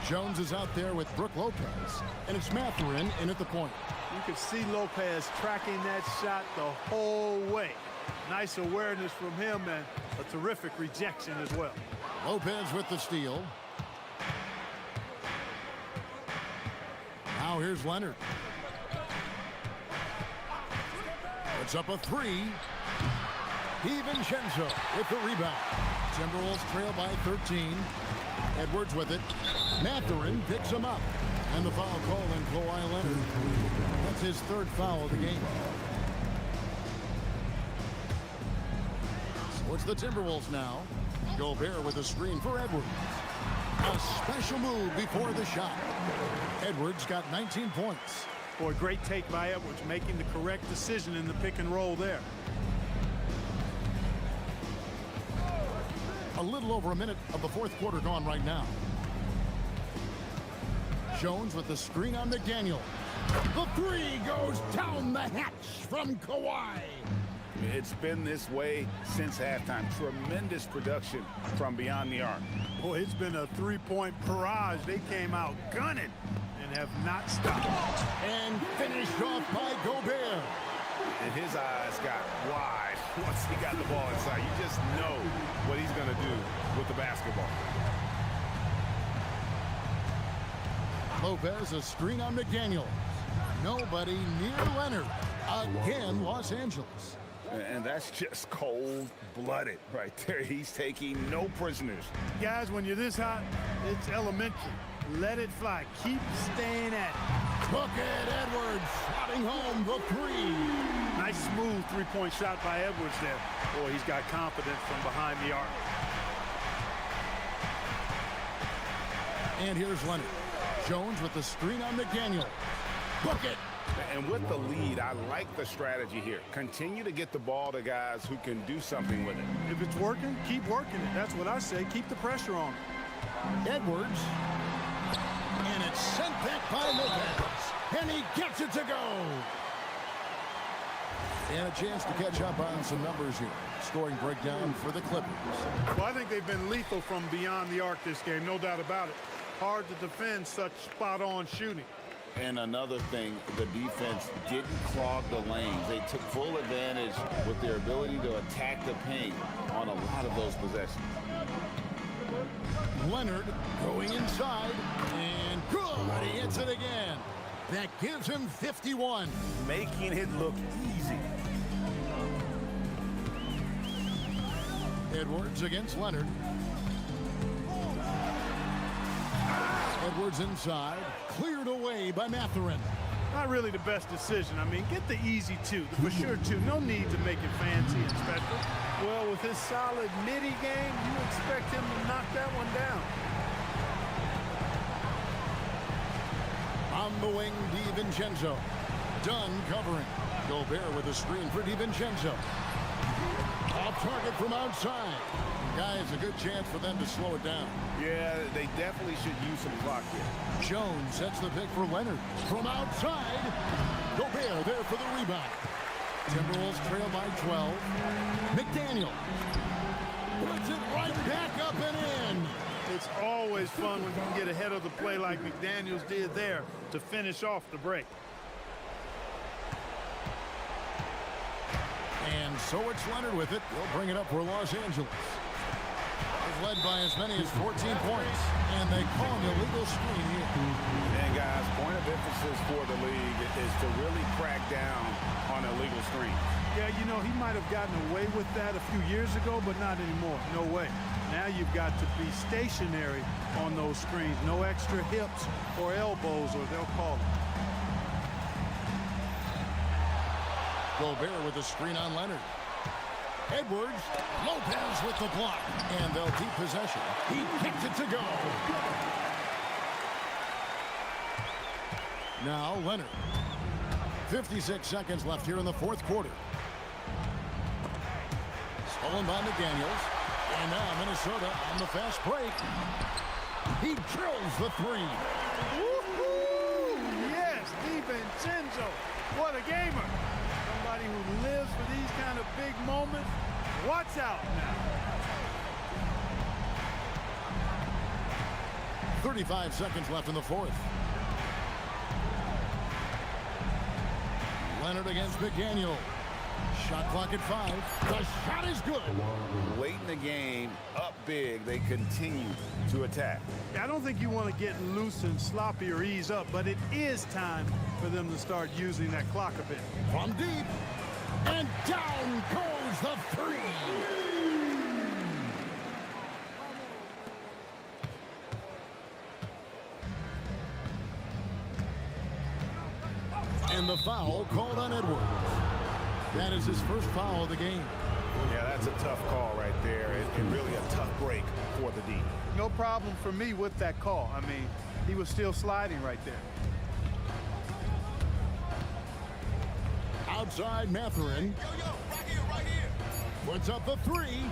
Jones is out there with Brook Lopez, and it's Mathurin in at the point. You could see Lopez tracking that shot the whole way. Nice awareness from him and a terrific rejection as well. Lopez with the steal. Now here's Leonard. It's up a three. DiVincenzo with the rebound. Timberwolves trail by 13. Edwards with it. Mathurin picks him up. And the foul call in Kawhi Leonard. That's his third foul of the game. So it's the Timberwolves now. Gobert with a screen for Edwards. A special move before the shot. Edwards got 19 points. Boy, great take by Edwards, making the correct decision in the pick and roll there. A little over a minute of the fourth quarter gone right now. Jones with the screen on McDaniel. The three goes down the hatch from Kawhi. It's been this way since halftime. Tremendous production from beyond the arc. Boy, it's been a three-point barrage. They came out gunning and have not stopped. And finished off by Gobert. And his eyes got wide once he got the ball inside. You just know what he's going to do with the basketball. Lopez, a screen on McDaniels. Nobody near Leonard. Again, Los Angeles. And that's just cold-blooded right there. He's taking no prisoners. Guys, when you're this hot, it's elementary. Let it fly. Keep staying at it. Look at Edwards slotting home the three. Nice smooth three-point shot by Edwards there. Boy, he's got confidence from behind the arc. And here's Leonard. Jones with the screen on McDaniel. Book it. And with the lead, I like the strategy here. Continue to get the ball to guys who can do something with it. If it's working, keep working it. That's what I say. Keep the pressure on it. Edwards. And it's sent back by Lopez. And he gets it to go. And a chance to catch up on some numbers here. Scoring breakdown for the Clippers. Well, I think they've been lethal from beyond the arc this game, no doubt about it. Hard to defend such spot-on shooting. And another thing, the defense didn't clog the lanes. They took full advantage with their ability to attack the paint on a lot of those possessions. Leonard going inside, and good, he hits it again. That gives him 51. Making it look easy. Edwards against Leonard. Edwards inside, cleared away by Mathurin. Not really the best decision. I mean, get the easy two, the for sure two. No need to make it fancy and special. Well, with his solid midi game, you expect him to knock that one down. On the wing, DiVincenzo. Dunn covering. Gobert with a screen for DiVincenzo. Off target from outside. Guys, a good chance for them to slow it down. Yeah, they definitely should use some clock here. Jones sets the pick for Leonard. From outside, Gobert there for the rebound. Timberwolves trail by 12. McDaniel puts it right back up and in. It's always fun when you can get ahead of the play like McDaniels did there to finish off the break. And so it's Leonard with it. They'll bring it up for Los Angeles. They've led by as many as 14 points, and they call an illegal screen here. And guys, point of emphasis for the league is to really crack down on illegal screens. Yeah, you know, he might have gotten away with that a few years ago, but not anymore. No way. Now you've got to be stationary on those screens. No extra hips or elbows, or they'll call it. Gobert with the screen on Leonard. Edwards, Lopez with the block, and they'll keep possession. He kicked it to go. Now Leonard. 56 seconds left here in the fourth quarter. Stolen by McDaniels. And now Minnesota on the fast break. He drills the three. Woo-hoo! Yes, DiVincenzo. What a gamer. Somebody who lives for these kind of big moments. Watch out now. 35 seconds left in the fourth. Leonard against McDaniel. Shot clock at 5. The shot is good. Late in the game, up big, they continue to attack. I don't think you want to get loose and sloppy or ease up, but it is time for them to start using that clock a bit. From deep, and down goes the three. And the foul called on Edwards. That is his first foul of the game. Yeah, that's a tough call right there, and really a tough break for the D. No problem for me with that call. I mean, he was still sliding right there. Outside Mathurin. Right here. Puts up the three.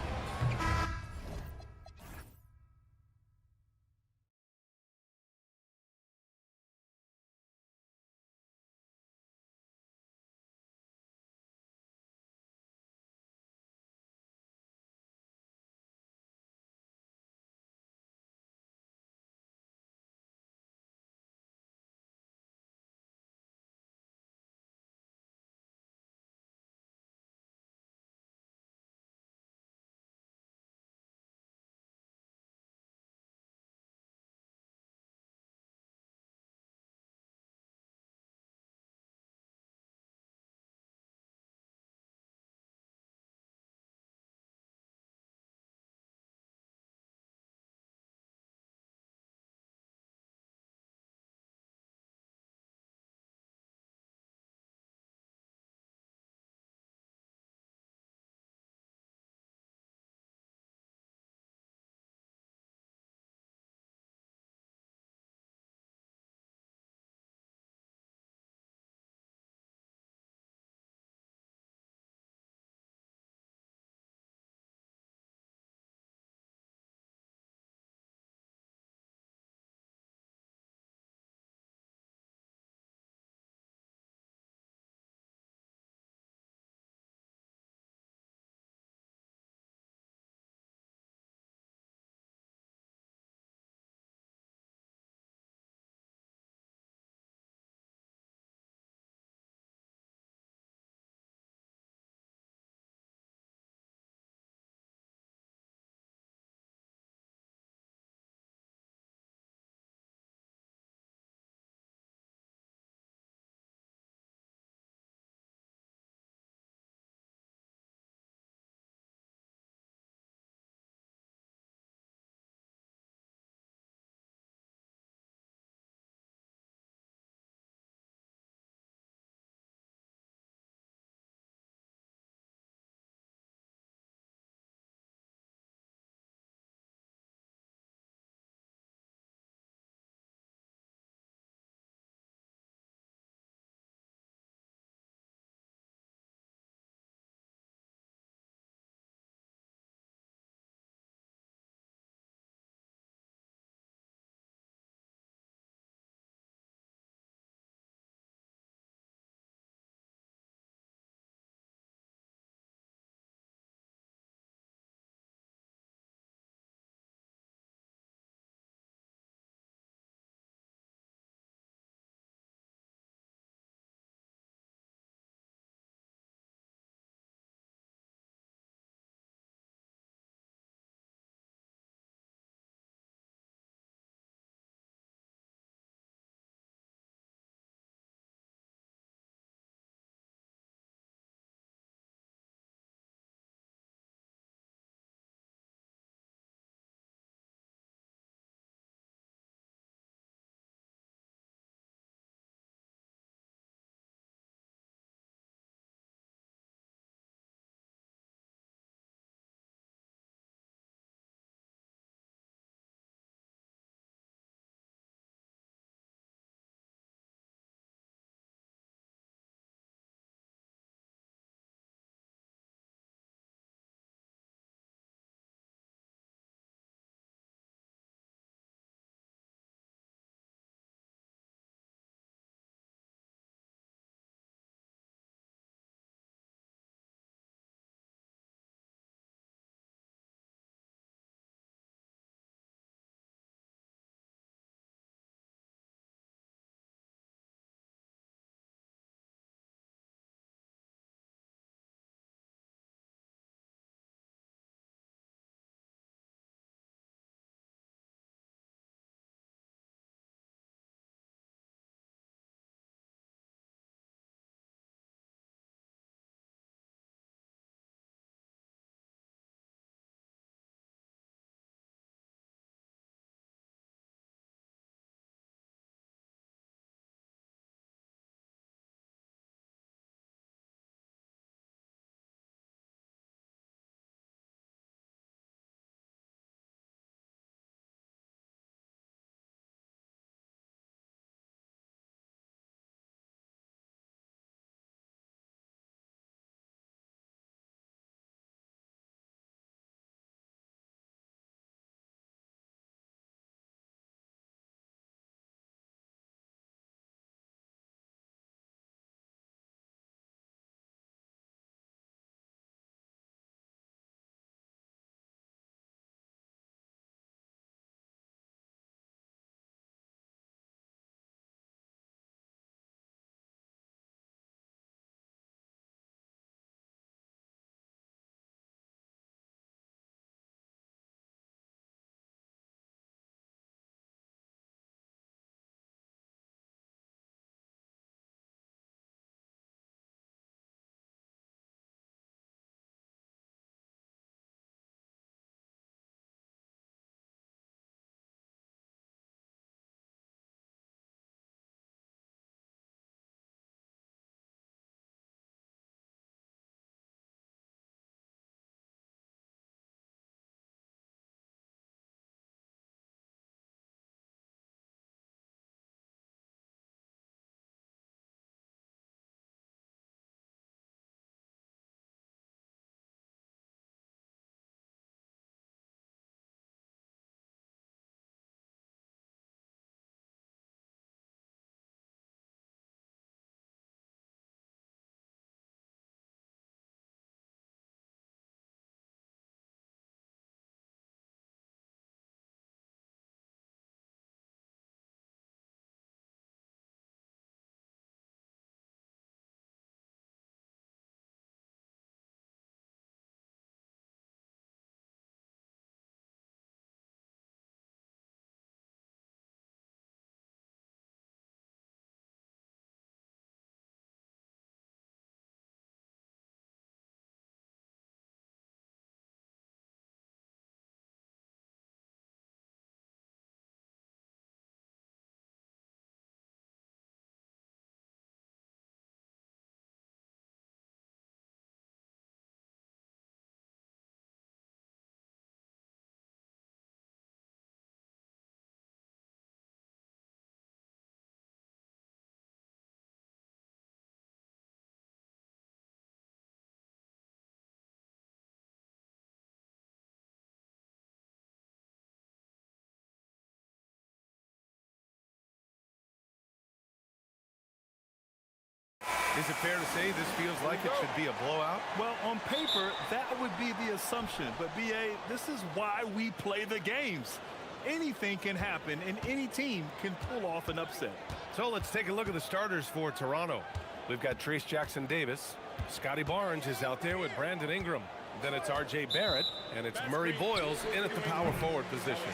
Is it fair to say this feels like it should be a blowout? Well, on paper, that would be the assumption. But, B.A., this is why we play the games. Anything can happen, and any team can pull off an upset. So let's take a look at the starters for Toronto. We've got Trace Jackson-Davis. Scotty Barnes is out there with Brandon Ingram. Then it's R.J. Barrett, and it's Murray Boyles in at the power forward position.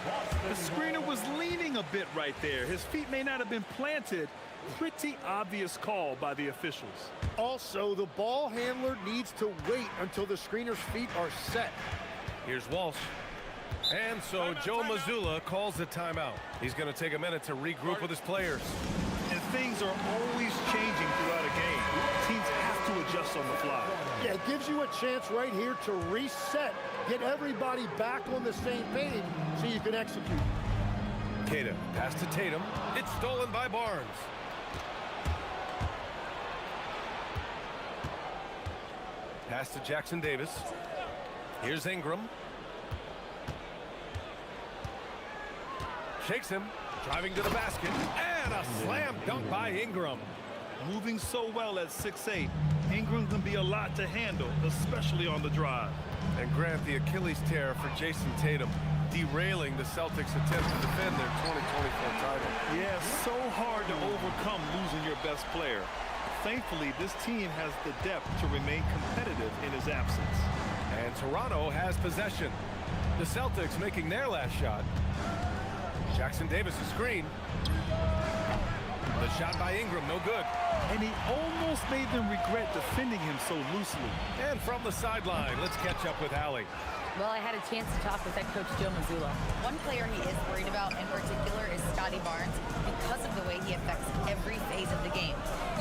The screener was leaning a bit right there. His feet may not have been planted. Pretty obvious call by the officials. Also, the ball handler needs to wait until the screener's feet are set. Here's Walsh. And so Joe Mazzulla calls the timeout. He's going to take a minute to regroup with his players. And things are always changing throughout a game. Teams have to adjust on the fly. Yeah, it gives you a chance right here to reset, get everybody back on the same page so you can execute. Keita, pass to Tatum. It's stolen by Barnes. Pass to Jackson-Davis. Here's Ingram. Shakes him, driving to the basket, and a slam dunk by Ingram. Moving so well at 6'8", Ingram can be a lot to handle, especially on the drive. And Grant, the Achilles tear for Jason Tatum, derailing the Celtics' attempt to defend their 2024 title. Yeah, so hard to overcome losing your best player. Thankfully, this team has the depth to remain competitive in his absence. And Toronto has possession. The Celtics making their last shot. Jackson-Davis' screen. The shot by Ingram, no good. And he almost made them regret defending him so loosely. And from the sideline, let's catch up with Allie. Well, I had a chance to talk with head coach Joe Mazzulla. One player he is worried about in particular is Scotty Barnes because of the way he affects every phase of the game.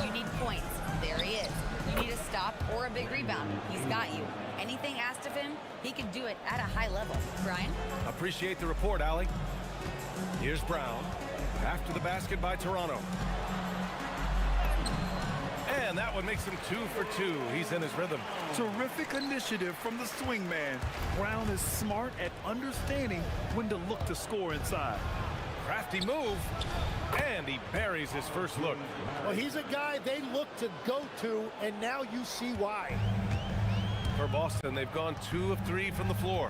You need points. There he is. You need a stop or a big rebound. He's got you. Anything asked of him, he can do it at a high level. Brian? Appreciate the report, Allie. Here's Brown. After the basket by Toronto. And that one makes him 2 for 2. He's in his rhythm. Terrific initiative from the swing man. Brown is smart at understanding when to look to score inside. Crafty move. And he buries his first look. Well, he's a guy they look to go to, and now you see why. For Boston, they've gone 2 of 3 from the floor.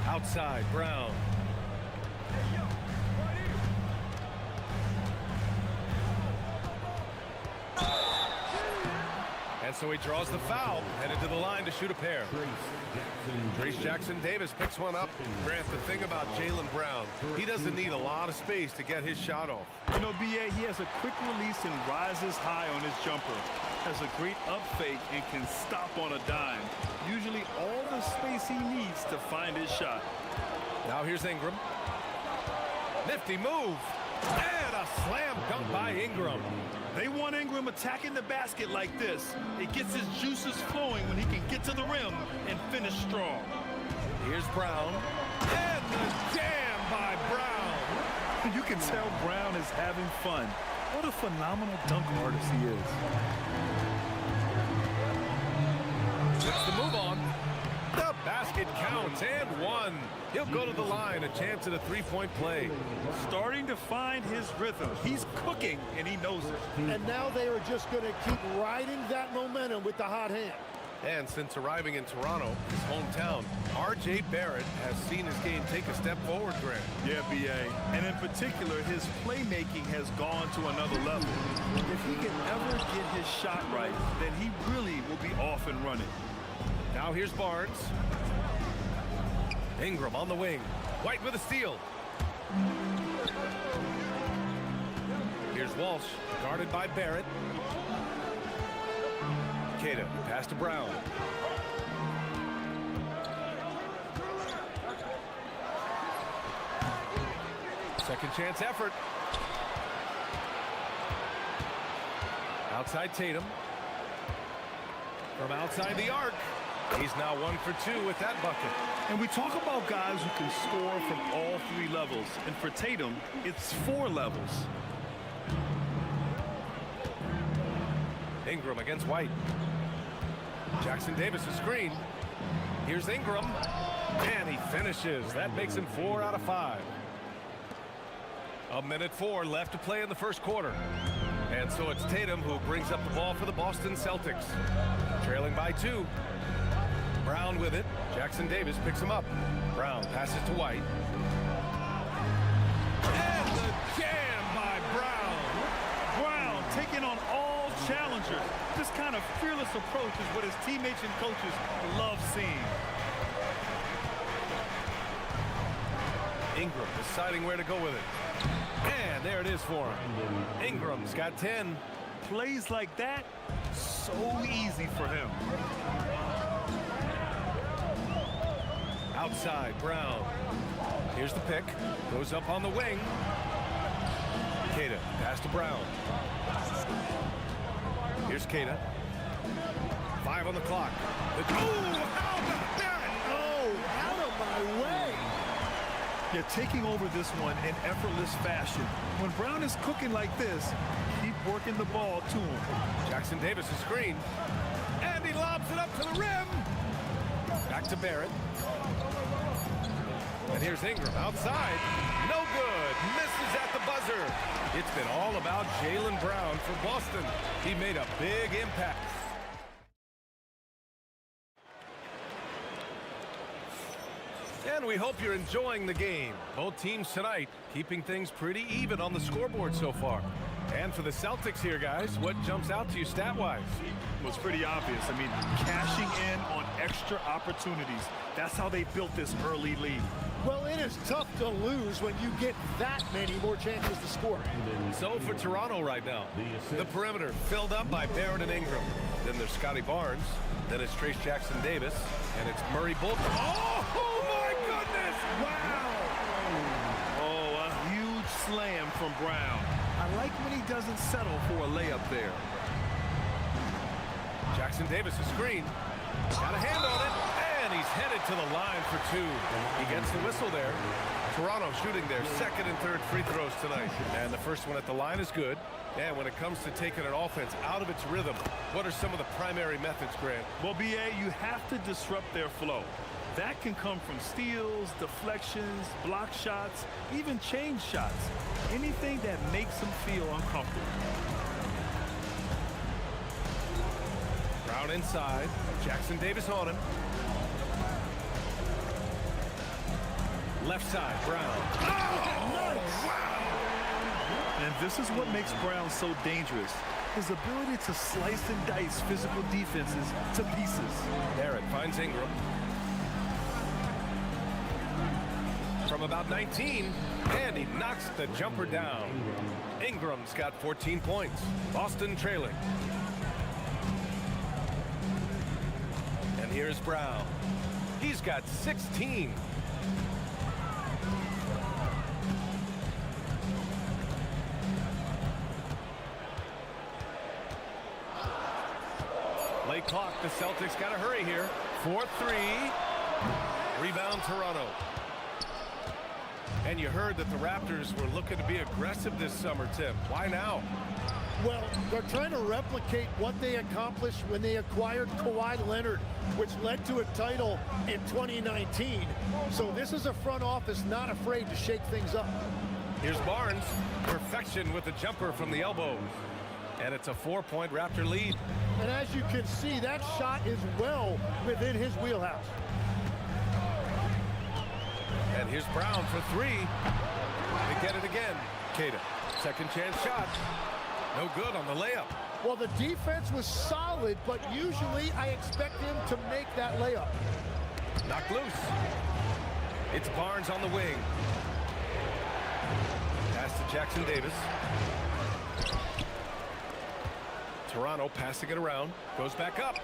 Outside, Brown. And so he draws the foul, headed to the line to shoot a pair. Trace Jackson-Davis picks one up. Grant, the thing about Jaylen Brown, he doesn't need a lot of space to get his shot off. You know, B.A., he has a quick release and rises high on his jumper. Has a great up fake and can stop on a dime. Usually all the space he needs to find his shot. Now here's Ingram. Nifty move. And a slam dunk by Ingram. They want Ingram attacking the basket like this. It gets his juices flowing when he can get to the rim and finish strong. Here's Brown. And the jam by Brown. You can tell Brown is having fun. What a phenomenal dunk artist he is. Gets the move on. The basket counts and one. He'll go to the line, a chance at a three-point play. Starting to find his rhythm. He's cooking, and he knows it. And now they are just going to keep riding that momentum with the hot hand. And since arriving in Toronto, his hometown, R.J. Barrett has seen his game take a step forward, Grant. Yeah, B.A. And in particular, his playmaking has gone to another level. If he can ever get his shot right, then he really will be off and running. Now here's Barnes. Ingram on the wing. White with a steal. Here's Walsh, guarded by Barrett. Keita, pass to Brown. Second chance effort. Outside Tatum. From outside the arc. He's now 1 for 2 with that bucket. And we talk about guys who can score from all 3 levels. And for Tatum, it's 4 levels. Ingram against White. Jackson-Davis a screen. Here's Ingram. And he finishes. That makes him 4 out of 5. 1:04 left to play in the first quarter. And so it's Tatum who brings up the ball for the Boston Celtics. Trailing by 2. Brown with it. Jackson Davis picks him up. Brown passes to White. And the jam by Brown. Brown taking on all challengers. This kind of fearless approach is what his teammates and coaches love seeing. Ingram deciding where to go with it. And there it is for him. Ingram's got 10. Plays like that, so easy for him. Outside, Brown. Here's the pick. Goes up on the wing. Queta, pass to Brown. Here's Queta. 5 on the clock. Oh, how about that? Oh, out of my way. Yeah, taking over this one in effortless fashion. When Brown is cooking like this, keep working the ball to him. Jackson Davis is screened. And he lobs it up to the rim. Back to Barrett. And here's Ingram outside. No good. Misses at the buzzer. It's been all about Jaylen Brown for Boston. He made a big impact. And we hope you're enjoying the game. Both teams tonight keeping things pretty even on the scoreboard so far. And for the Celtics here, guys, what jumps out to you stat-wise? Well, it's pretty obvious. I mean, cashing in on extra opportunities. That's how they built this early lead. Well, it is tough to lose when you get that many more chances to score. So for Toronto right now, the perimeter filled up by Barrett and Ingram. Then there's Scotty Barnes. Then it's Trace Jackson Davis. And it's Murray Bolton. Oh my goodness! Wow! Oh, a huge slam from Brown. I like when he doesn't settle for a layup there. Jackson Davis is screened. Got a hand on it. And he's headed to the line for 2. He gets the whistle there. Toronto shooting their second and third free throws tonight. And the first one at the line is good. And when it comes to taking an offense out of its rhythm, what are some of the primary methods, Grant? Well, BA, you have to disrupt their flow. That can come from steals, deflections, block shots, even change shots. Anything that makes them feel uncomfortable. Brown inside. Jackson Davis on him. Left side, Brown. Oh, nice! Wow! And this is what makes Brown so dangerous. His ability to slice and dice physical defenses to pieces. Barrett finds Ingram. From about 19, and he knocks the jumper down. Ingram's got 14 points. Boston trailing. And here's Brown. He's got 16. Late clock, the Celtics got to hurry here. 4-3. Rebound Toronto. And you heard that the Raptors were looking to be aggressive this summer, Tim. Why now? Well, they're trying to replicate what they accomplished when they acquired Kawhi Leonard, which led to a title in 2019. So this is a front office not afraid to shake things up. Here's Barnes. Perfection with the jumper from the elbow. And it's a 4-point Raptor lead. And as you can see, that shot is well within his wheelhouse. And here's Brown for 3. They get it again. Queta, second chance shot. No good on the layup. Well, the defense was solid, but usually I expect him to make that layup. Knocked loose. It's Barnes on the wing. Pass to Jackson Davis. Toronto passing it around. Goes back up.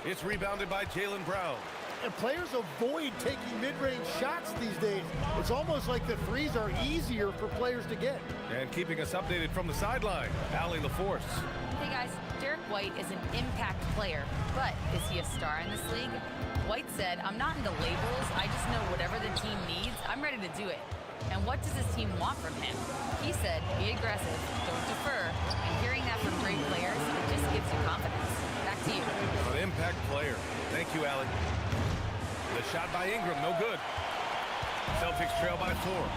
It's rebounded by Jaylen Brown. And players avoid taking mid-range shots these days. It's almost like the threes are easier for players to get. And keeping us updated from the sideline, Allie LaForce. Hey guys, Derek White is an impact player, but is he a star in this league? White said, "I'm not into labels, I just know whatever the team needs, I'm ready to do it." And what does his team want from him? He said, be aggressive, don't defer, and hearing that from great players, it just gives you confidence. Back to you. An impact player. Thank you, Allie. The shot by Ingram, no good. Celtics trail by 4.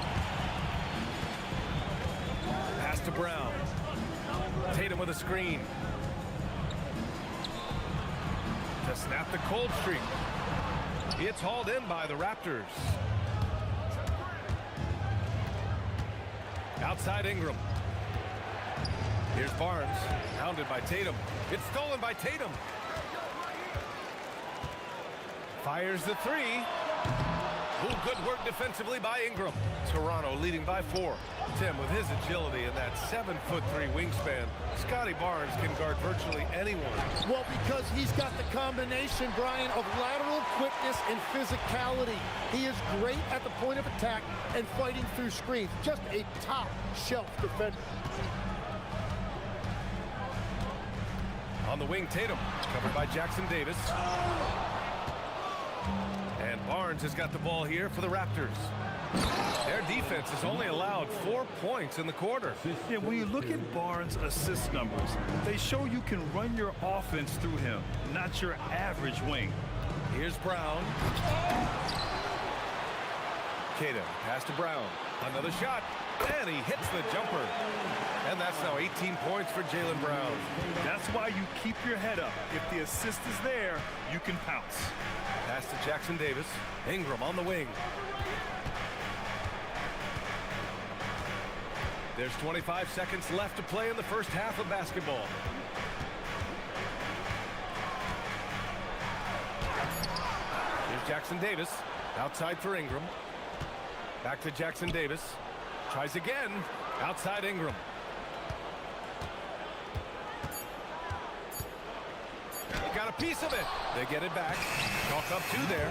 Pass to Brown. Tatum with a screen. To snap the cold streak. It's hauled in by the Raptors. Outside Ingram. Here's Barnes, hounded by Tatum. It's stolen by Tatum. Fires the three. Ooh, good work defensively by Ingram. Toronto leading by 4. Tim, with his agility and that 7'3" wingspan, Scotty Barnes can guard virtually anyone. Well, because he's got the combination, Brian, of lateral quickness and physicality. He is great at the point of attack and fighting through screens. Just a top-shelf defender. On the wing, Tatum, covered by Jackson Davis. And Barnes has got the ball here for the Raptors. Their defense has only allowed 4 points in the quarter. Yeah, when you look at Barnes' assist numbers, they show you can run your offense through him, not your average wing. Here's Brown. Kata, pass to Brown. Another shot, and he hits the jumper. And that's now 18 points for Jaylen Brown. That's why you keep your head up. If the assist is there, you can pounce. Pass to Jackson Davis. Ingram on the wing. There's 25 seconds left to play in the first half of basketball. Here's Jackson Davis. Outside for Ingram. Back to Jackson Davis. Tries again. Outside Ingram. He got a piece of it. They get it back. Chalk up 2 there.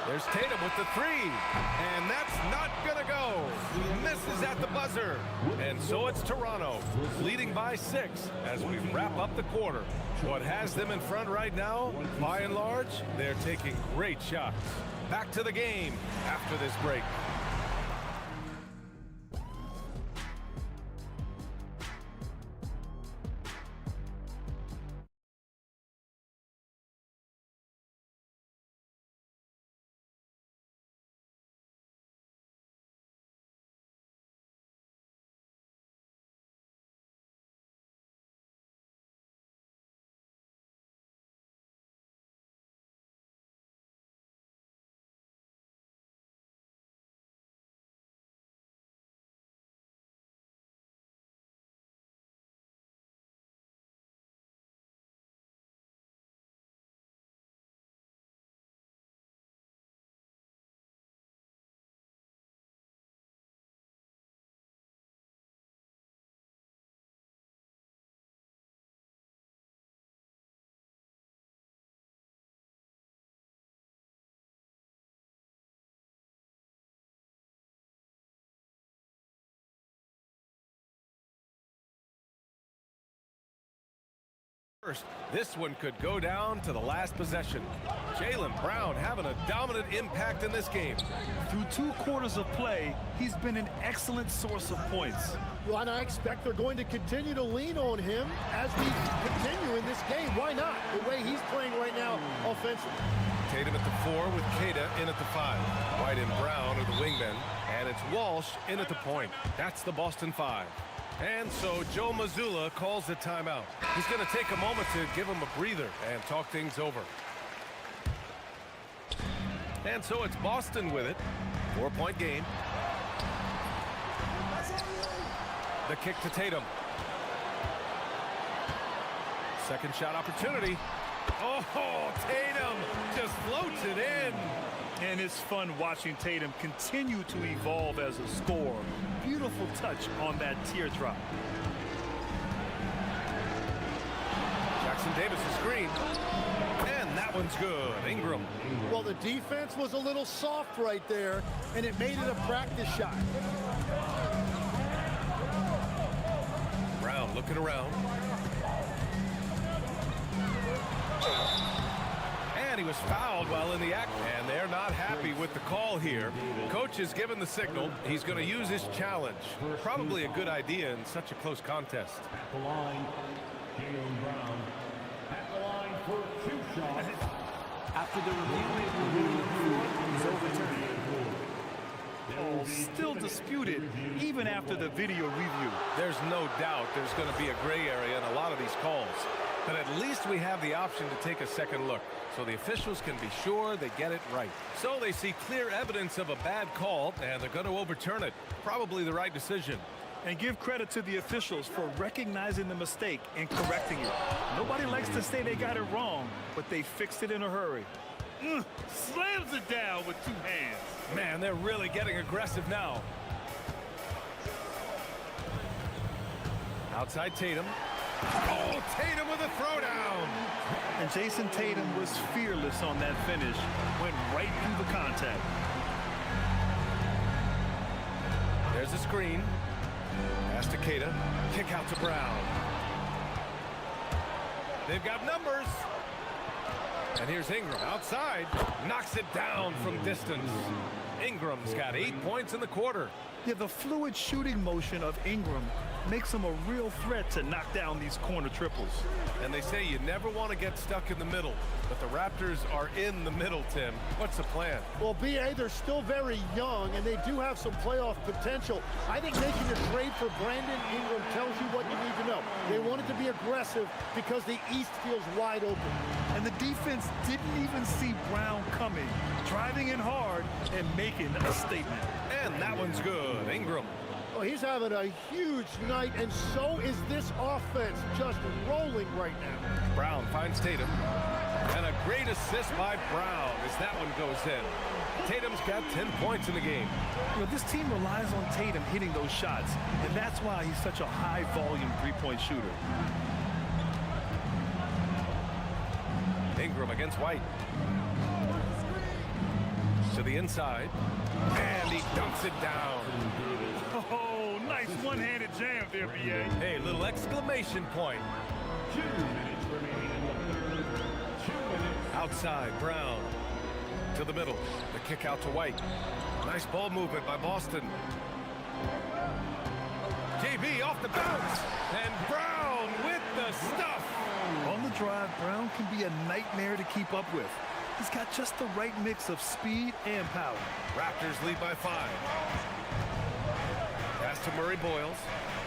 There's Tatum with the 3. And that's not gonna go. Misses at the buzzer. And so it's Toronto leading by 6 as we wrap up the quarter. What has them in front right now, by and large, they're taking great shots. Back to the game after this break. First, this one could go down to the last possession. Jaylen Brown having a dominant impact in this game. Through 2 quarters of play, he's been an excellent source of points. Well, and I expect they're going to continue to lean on him as we continue in this game. Why not? The way he's playing right now offensively. Tatum at the 4 with Kata in at the 5. White and Brown are the wingmen, and it's Walsh in at the point. That's the Boston 5. And so Joe Mazzulla calls the timeout. He's going to take a moment to give him a breather and talk things over. And so it's Boston with it. 4-point game. The kick to Tatum. Second shot opportunity. Oh, Tatum just floats it in. And it's fun watching Tatum continue to evolve as a scorer. Beautiful touch on that teardrop. Jackson Davis is screen. And that one's good. Ingram. Well, the defense was a little soft right there, and it made it a practice shot. Brown looking around. And he was fouled while in the act, and they're not happy with the call here. Coach has given the signal. He's going to use his challenge. Probably a good idea in such a close contest. At the line, Jaylen Brown. At the line for 2 shots. After the review, the ruling is overturned. call still disputed even after the video review. There's no doubt there's going to be a gray area in a lot of these calls. But at least we have the option to take a second look, so the officials can be sure they get it right. So they see clear evidence of a bad call, and they're going to overturn it. Probably the right decision. And give credit to the officials for recognizing the mistake and correcting it. Nobody likes to say they got it wrong, but they fixed it in a hurry. Slams it down with two hands. Man, they're really getting aggressive now. Outside Tatum. Oh, Tatum with a throwdown. And Jason Tatum was fearless on that finish. Went right through the contact. There's a screen. Pass to Keita. Kick out to Brown. They've got numbers. And here's Ingram outside. Knocks it down from distance. Ingram's got 8 points in the quarter. Yeah, the fluid shooting motion of Ingram makes him a real threat to knock down these corner triples. And they say you never want to get stuck in the middle. But the Raptors are in the middle, Tim. What's the plan? Well, B.A., they're still very young, and they do have some playoff potential. I think making a trade for Brandon Ingram tells you what you need to know. They wanted to be aggressive because the East feels wide open. And the defense didn't even see Brown coming, driving in hard and making a statement. And that one's good. Ingram. Oh, he's having a huge night, and so is this offense, just rolling right now. Brown finds Tatum. And a great assist by Brown as that one goes in. Tatum's got 10 points in the game. You know, this team relies on Tatum hitting those shots, and that's why he's such a high-volume three-point shooter. Ingram against White. To the inside. And he dunks it down. Oh, nice one-handed jam there, B.A. Hey, little exclamation point. 2 minutes remaining in the third. 2 minutes. Outside, Brown. To the middle. The kick out to White. Nice ball movement by Boston. JB off the bounce. And Brown with the stuff. On the drive, Brown can be a nightmare to keep up with. He's got just the right mix of speed and power. Raptors lead by 5. Pass to Murray Boyles.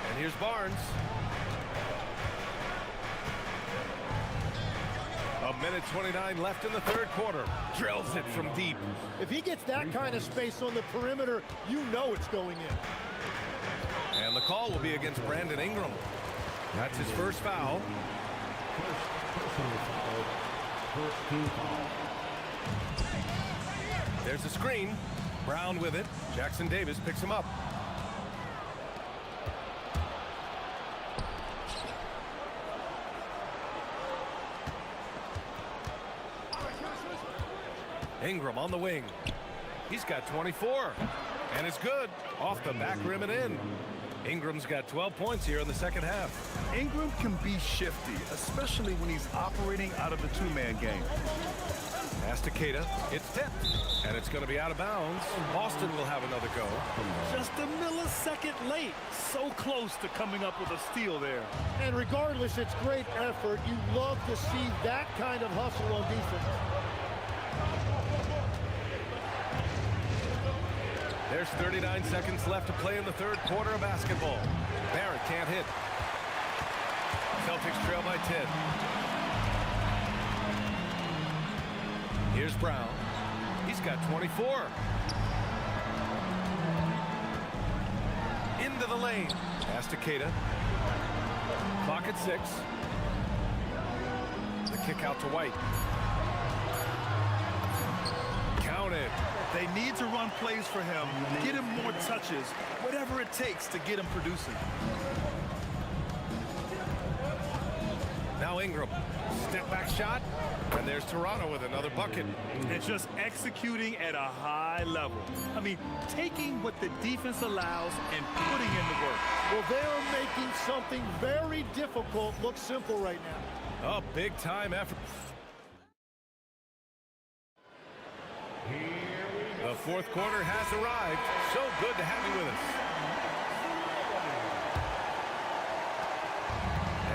And here's Barnes. A minute 29 left in the third quarter. Drills it from deep. If he gets that kind of space on the perimeter, you know it's going in. And the call will be against Brandon Ingram. That's his first foul. There's a screen. Brown with it. Jackson Davis picks him up. Ingram on the wing. He's got 24. And it's good. Off the back rim and in. Ingram's got 12 points here in the second half. Ingram can be shifty, especially when he's operating out of the two-man game. Pass to Keita. It's tipped. And it's going to be out of bounds. Boston will have another go. Just a millisecond late. So close to coming up with a steal there. And regardless, it's great effort. You love to see that kind of hustle on defense. There's 39 seconds left to play in the third quarter of basketball. Barrett can't hit. Celtics trail by 10. Here's Brown. He's got 24. Into the lane. Pass to Keita. Clock at 6. The kick out to White. Count it. They need to run plays for him, get him more touches, whatever it takes to get him producing. Now Ingram. Step back shot. And there's Toronto with another bucket. And just executing at a high level. I mean, taking what the defense allows and putting in the work. Well, they're making something very difficult look simple right now. A big time effort. The fourth quarter has arrived. So good to have you with us.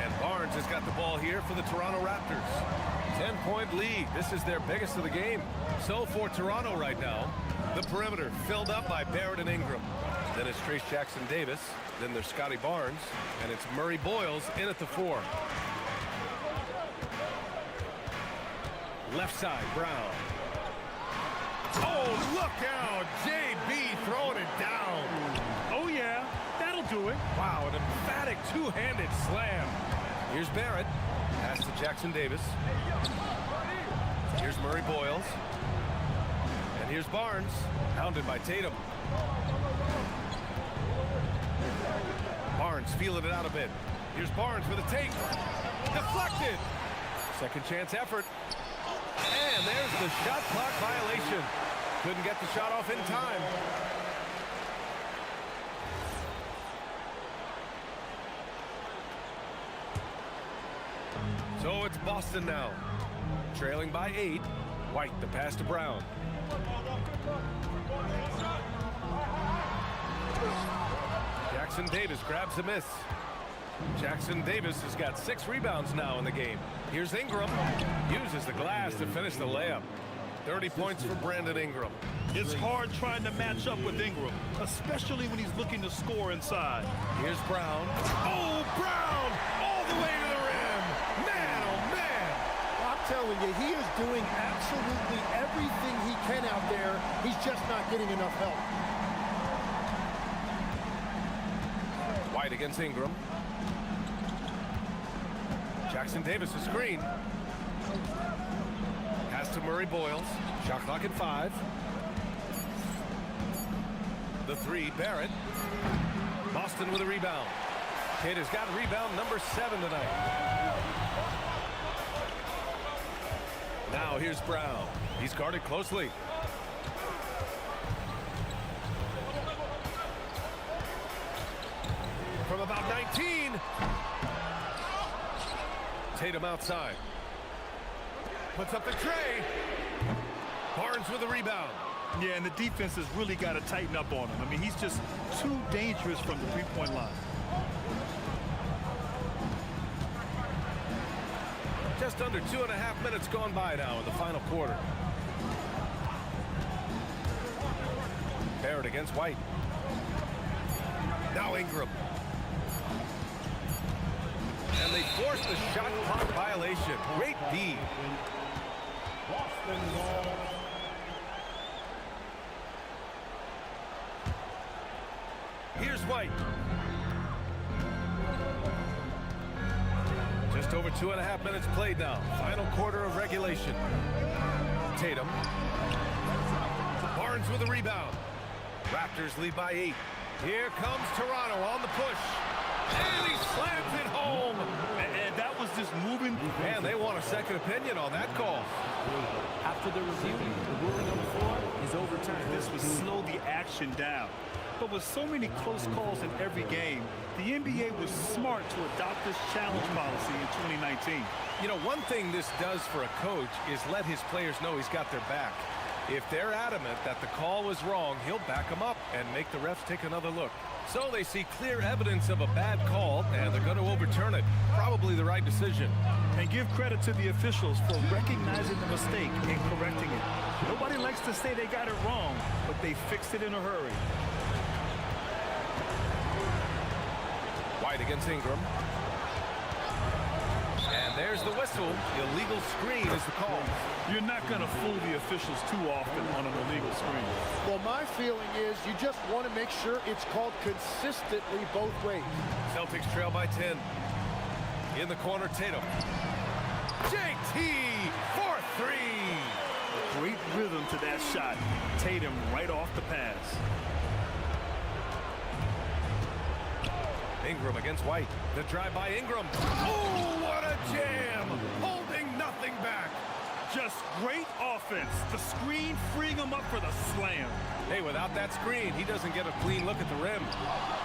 And Barnes has got the ball here for the Toronto Raptors. 10-point lead. This is their biggest of the game. So for Toronto right now, the perimeter filled up by Barrett and Ingram. Then it's Trace Jackson-Davis. Then there's Scotty Barnes. And it's Murray Boyles in at the 4. Left side, Brown. Oh, look out! JB throwing it down. Oh, yeah. That'll do it. Wow, an emphatic two-handed slam. Here's Barrett. Pass to Jackson-Davis. Here's Murray Boyles. And here's Barnes, hounded by Tatum. Barnes feeling it out a bit. Here's Barnes with a take. Deflected. Second chance effort. And there's the shot clock violation. Couldn't get the shot off in time. So it's Boston now. Trailing by 8. White, the pass to Brown. Jackson-Davis grabs a miss. Jackson-Davis has got 6 rebounds now in the game. Here's Ingram. Uses the glass to finish the layup. 30 points for Brandon Ingram. It's hard trying to match up with Ingram, especially when he's looking to score inside. Here's Brown. Oh, Brown! All the way to the rim! Man, oh man! I'm telling you, he is doing absolutely everything he can out there. He's just not getting enough help. White against Ingram. Jackson-Davis a screen. Pass to Murray Boyles. Shot clock at 5. The 3, Barrett. Boston with a rebound. Kid has got rebound number 7 tonight. Now here's Brown. He's guarded closely. From about 19. Tatum outside. Puts up the tray. Barnes with a rebound. Yeah, and the defense has really got to tighten up on him. I mean, he's just too dangerous from the three-point line. Just under 2.5 minutes gone by now in the final quarter. Barrett against White. Now Ingram. And they force the shot clock violation. Great D. Here's White. Just over 2.5 minutes played now. Final quarter of regulation. Tatum. Barnes with a rebound. Raptors lead by 8. Here comes Toronto on the push. And he slams it home. And that was just moving. Man, they want a second opinion on that call. After the review, the ruling on the floor is overturned. This would slow the action down. But with so many close calls in every game, the NBA was smart to adopt this challenge policy in 2019. You know, one thing this does for a coach is let his players know he's got their back. If they're adamant that the call was wrong, he'll back them up and make the refs take another look. So they see clear evidence of a bad call, and they're going to overturn it. Probably the right decision. And give credit to the officials for recognizing the mistake and correcting it. Nobody likes to say they got it wrong, but they fixed it in a hurry. White against Ingram. And there's the whistle. Illegal screen is the call. You're not going to fool the officials too often on an illegal screen. Well, my feeling is you just want to make sure it's called consistently both ways. Celtics trail by 10. In the corner, Tatum. JT for 3. Great rhythm to that shot. Tatum right off the pass. Ingram against White. The drive by Ingram. Oh, what a jam! Holding nothing back. Just great offense. The screen freeing him up for the slam. Hey, without that screen, he doesn't get a clean look at the rim.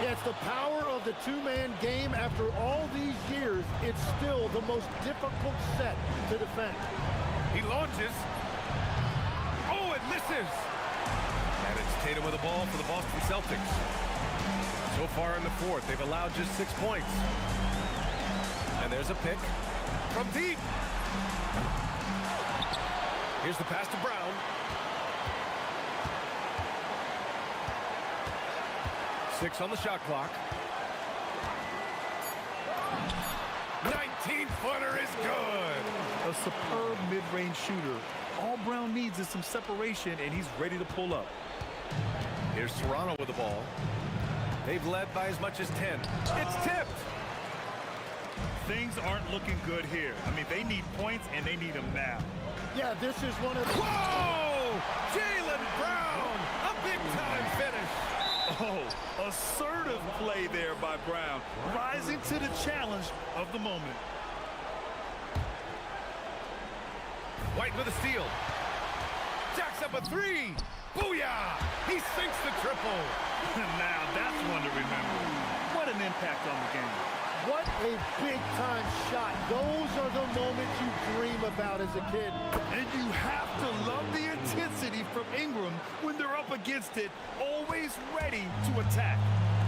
Yeah, it's the power of the two-man game. After all these years, it's still the most difficult set to defend. He launches. Oh, it misses. And it's Tatum with the ball for the Boston Celtics. So far in the fourth, they've allowed just 6 points. And there's a pick from deep. Here's the pass to Brown. Six on the shot clock. 19-footer is good. A superb mid-range shooter. All Brown needs is some separation, and he's ready to pull up. Here's Toronto with the ball. They've led by as much as 10. It's tipped. Things aren't looking good here. I mean, they need points, and they need them now. Yeah, this is one of the... Whoa! Jaylen Brown! A big-time finish. Oh, assertive play there by Brown, rising to the challenge of the moment. White with a steal. Jacks up a three. Booyah! He sinks the triple. Now that's one to remember. What an impact on the game. What a big-time shot. Those are the moments you dream about as a kid. And you have to love the intensity from Ingram when they're up against it, always ready to attack.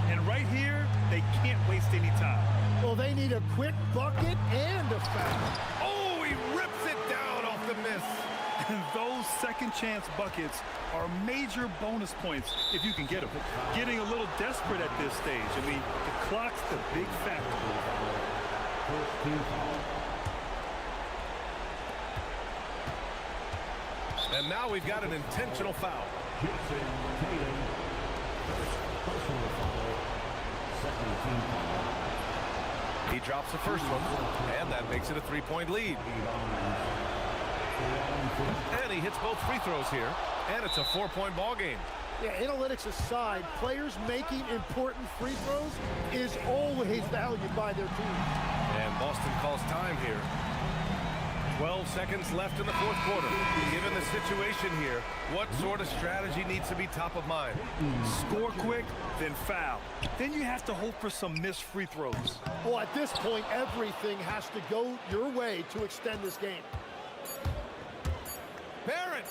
And right here, they can't waste any time. Well, they need a quick bucket and a foul. Oh, he rips it down off the miss. And those second-chance buckets are major bonus points if you can get them. Getting a little desperate at this stage. I mean, the clock's the big factor. And now we've got an intentional foul. He drops the first one, and that makes it a three-point lead. And he hits both free throws here, and it's a four-point ball game. Yeah, analytics aside, players making important free throws is always valued by their team. And Boston calls time here. 12 seconds left in the fourth quarter. Given the situation here, what sort of strategy needs to be top of mind? Score quick, then foul. Then you have to hope for some missed free throws. Well, at this point, everything has to go your way to extend this game. Barrett!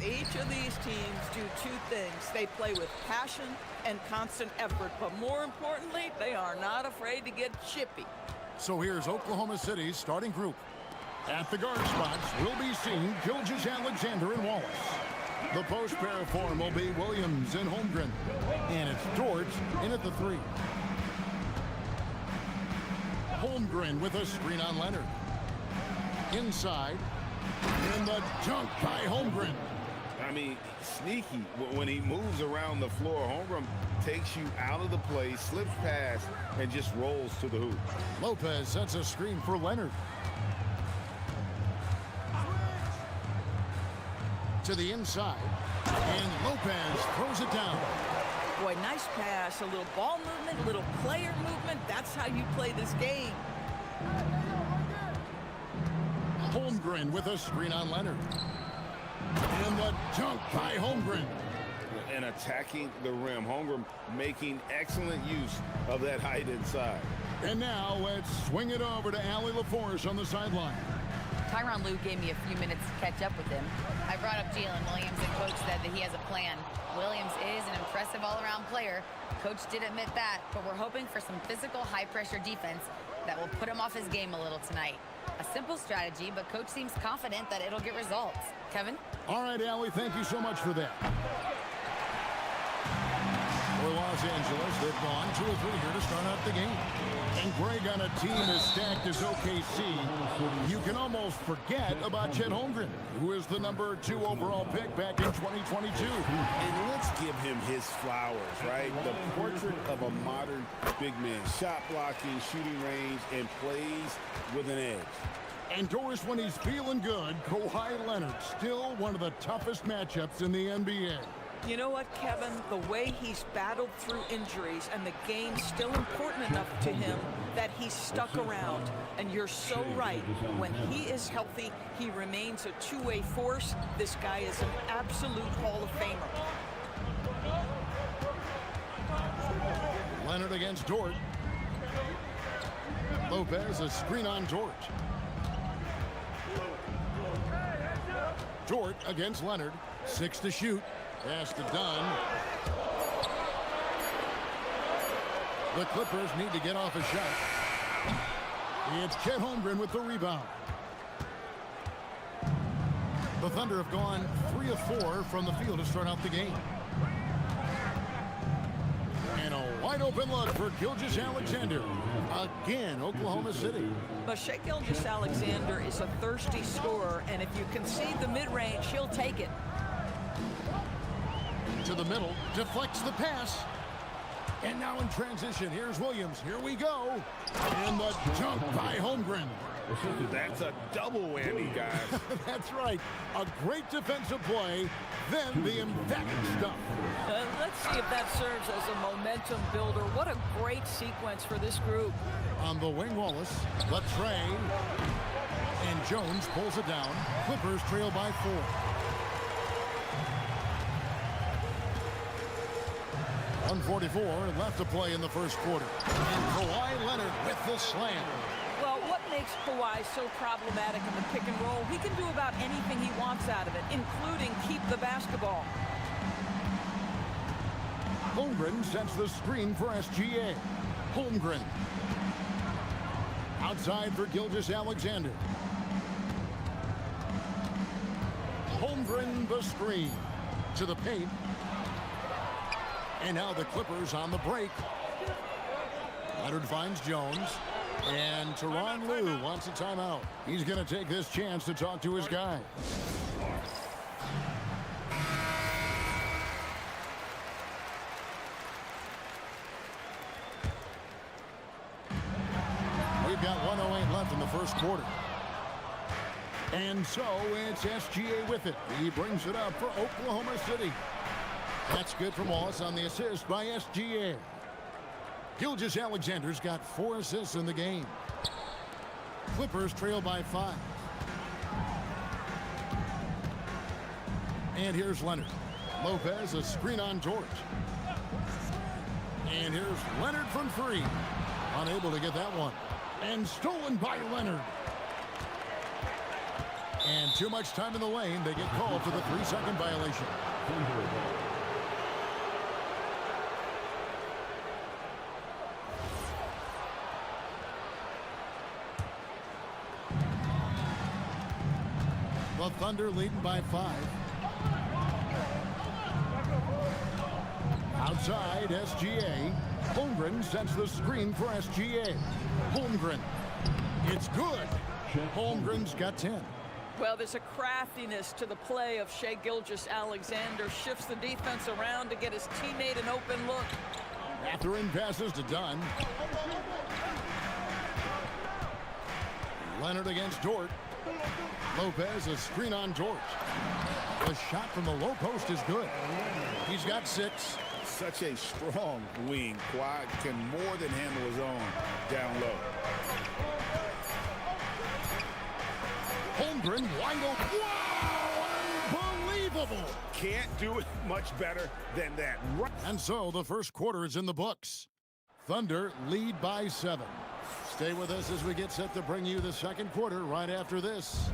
Each of these teams do two things. They play with passion and constant effort, but more importantly, they are not afraid to get chippy. So here's Oklahoma City's starting group. At the guard spots, we'll be seeing Gilgeous-Alexander and Wallace. The post pair form will be Williams and Holmgren. And it's George in at the 3. Holmgren with a screen on Leonard. Inside. And the dunk by Holmgren. I mean, sneaky. When he moves around the floor, Holmgren takes you out of the play, slips past, and just rolls to the hoop. Lopez sets a screen for Leonard. To the inside. And Lopez throws it down. Boy, nice pass, a little ball movement, a little player movement. That's how you play this game. Holmgren with a screen on Leonard. And the dunk by Holmgren. And attacking the rim. Holmgren making excellent use of that height inside. And now let's swing it over to Allie LaForce on the sideline. Tyronn Lue gave me a few minutes to catch up with him. I brought up Jalen Williams, and Coach said that he has a plan. Williams is an impressive all-around player. Coach did admit that, but we're hoping for some physical, high-pressure defense that will put him off his game a little tonight. A simple strategy, but Coach seems confident that it'll get results. Kevin? All right, Allie, thank you so much for that. For Los Angeles, they've gone 2 of 3 here to start out the game. And Greg, on a team as stacked as OKC, you can almost forget about Chet Holmgren, who is the number 2 overall pick back in 2022. And let's give him his flowers, right? The portrait of a modern big man. Shot blocking, shooting range, and plays with an edge. And Doris, when he's feeling good, Kawhi Leonard, still one of the toughest matchups in the NBA. You know what, Kevin? The way he's battled through injuries and the game's still important enough to him that he's stuck around. And you're so right. When he is healthy, he remains a two-way force. This guy is an absolute Hall of Famer. Leonard against Dort. Lopez, a screen on Dort. Dort against Leonard. 6 to shoot. Pass to Dunn. The Clippers need to get off a shot. It's Chet Holmgren with the rebound. The Thunder have gone 3 of 4 from the field to start out the game. And a wide open look for Gilgeous-Alexander. Again, Oklahoma City. But Shai Gilgeous-Alexander is a thirsty scorer, and if you concede the mid-range, he'll take it. To the middle, deflects the pass. And now in transition, here's Williams. Here we go. And the dunk by Holmgren. That's a double whammy, guys. That's right. A great defensive play, then the emphatic stuff. Let's see if that serves as a momentum builder. What a great sequence for this group. On the wing, Wallace. Latre. And Jones pulls it down. Clippers trail by 4. .144 left to play in the first quarter. And Kawhi Leonard with the slam. Well, what makes Kawhi so problematic in the pick and roll? He can do about anything he wants out of it, including keep the basketball. Holmgren sets the screen for SGA. Holmgren. Outside for Gilgeous-Alexander. Holmgren the screen. To the paint. And now the Clippers on the break. Leonard finds Jones. And Tyronn Lue wants a timeout. He's going to take this chance to talk to his guy. We've got 1:08 left in the first quarter. And so it's SGA with it. He brings it up for Oklahoma City. That's good from Wallace on the assist by SGA. Gilgeous-Alexander's got 4 assists in the game. Clippers trail by 5. And here's Leonard. Lopez, a screen on George. And here's Leonard from 3. Unable to get that one. And stolen by Leonard. And too much time in the lane. They get called for the 3-second violation. The Thunder leading by 5. Outside, SGA. Holmgren sets the screen for SGA. Holmgren. It's good. Holmgren's got 10. Well, there's a craftiness to the play of Shai Gilgeous-Alexander. Shifts the defense around to get his teammate an open look. Mathurin passes to Dunn. Leonard against Dort. Lopez, a screen on Dort. The shot from the low post is good. He's got 6. Such a strong wing. Kawhi can more than handle his own down low. Holmgren wide open. Wow! Unbelievable! Can't do it much better than that. And so the first quarter is in the books. Thunder lead by 7. Stay with us as we get set to bring you the second quarter right after this.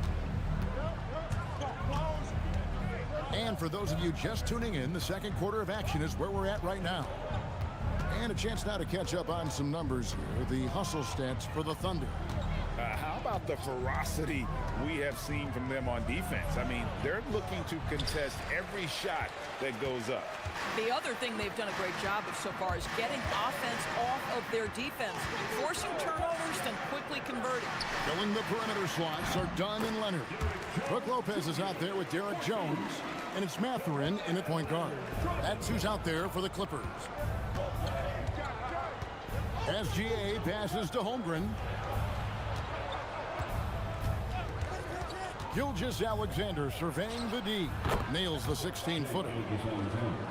And for those of you just tuning in, the second quarter of action is where we're at right now. And a chance now to catch up on some numbers here. The hustle stats for the Thunder. How about the ferocity we have seen from them on defense? I mean, they're looking to contest every shot that goes up. The other thing they've done a great job of so far is getting offense off of their defense, forcing turnovers, then quickly converting. Filling the perimeter slots are Dunn and Leonard. Brook Lopez is out there with Derek Jones, and it's Mathurin in at point guard. That's who's out there for the Clippers. SGA passes to Holmgren. Gilgeous-Alexander surveying the D. Nails the 16-footer.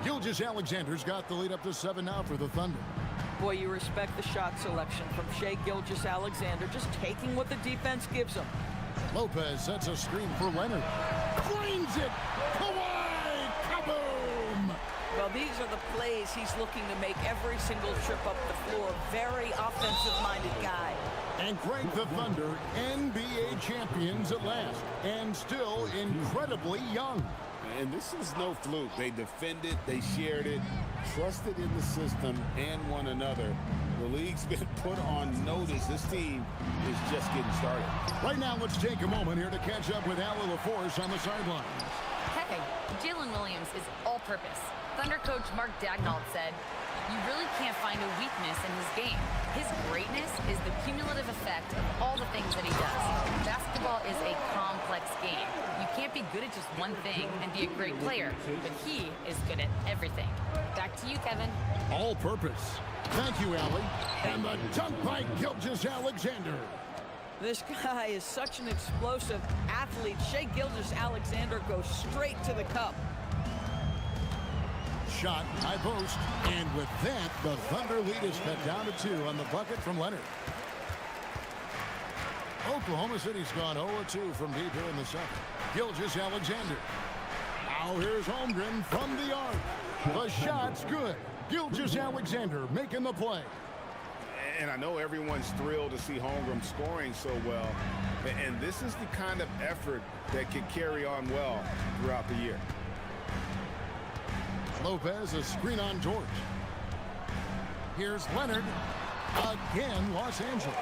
Gilgeous-Alexander's got the lead up to 7 now for the Thunder. Boy, you respect the shot selection from Shai Gilgeous-Alexander, just taking what the defense gives him. Lopez sets a screen for Leonard. Frames it! Kawhi! Kaboom! Well, these are the plays he's looking to make every single trip up the floor. Very offensive-minded guy. And Greg, the Thunder, NBA champions at last, and still incredibly young. And this is no fluke. They defended, they shared it, trusted in the system and one another. The league's been put on notice. This team is just getting started. Right now, let's take a moment here to catch up with Allie LaForce on the sidelines. Hey, Jalen Williams is all-purpose. Thunder coach Mark Dagnall said, "You really can't find a weakness in his game. His greatness is the cumulative effect of all the things that he does. Basketball is a complex game. You can't be good at just one thing and be a great player, but he is good at everything." Back to you, Kevin. All purpose. Thank you, Allie. And the dunk by Gilgeous-Alexander. This guy is such an explosive athlete. Shai Gilgeous-Alexander goes straight to the cup. Shot, high post, and with that, the Thunder lead is cut down to 2 on the bucket from Leonard. Oklahoma City's gone 0-2 from deep here in the second. Gilgeous-Alexander. Now here's Holmgren from the arc. The shot's good. Gilgeous-Alexander making the play. And I know everyone's thrilled to see Holmgren scoring so well. And this is the kind of effort that can carry on well throughout the year. Lopez, a screen on George. Here's Leonard. Again, Los Angeles.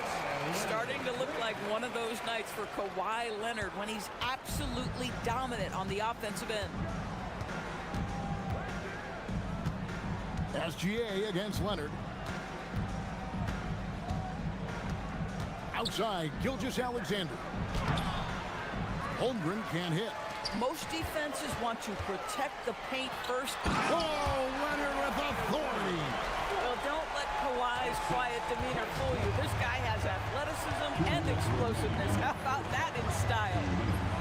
Starting to look like one of those nights for Kawhi Leonard when he's absolutely dominant on the offensive end. SGA against Leonard. Outside, Gilgeous-Alexander. Holmgren can't hit. Most defenses want to protect the paint first. Oh, Leonard with authority. Well, don't let Kawhi's quiet demeanor fool you. This guy has athleticism and explosiveness. How about that in style?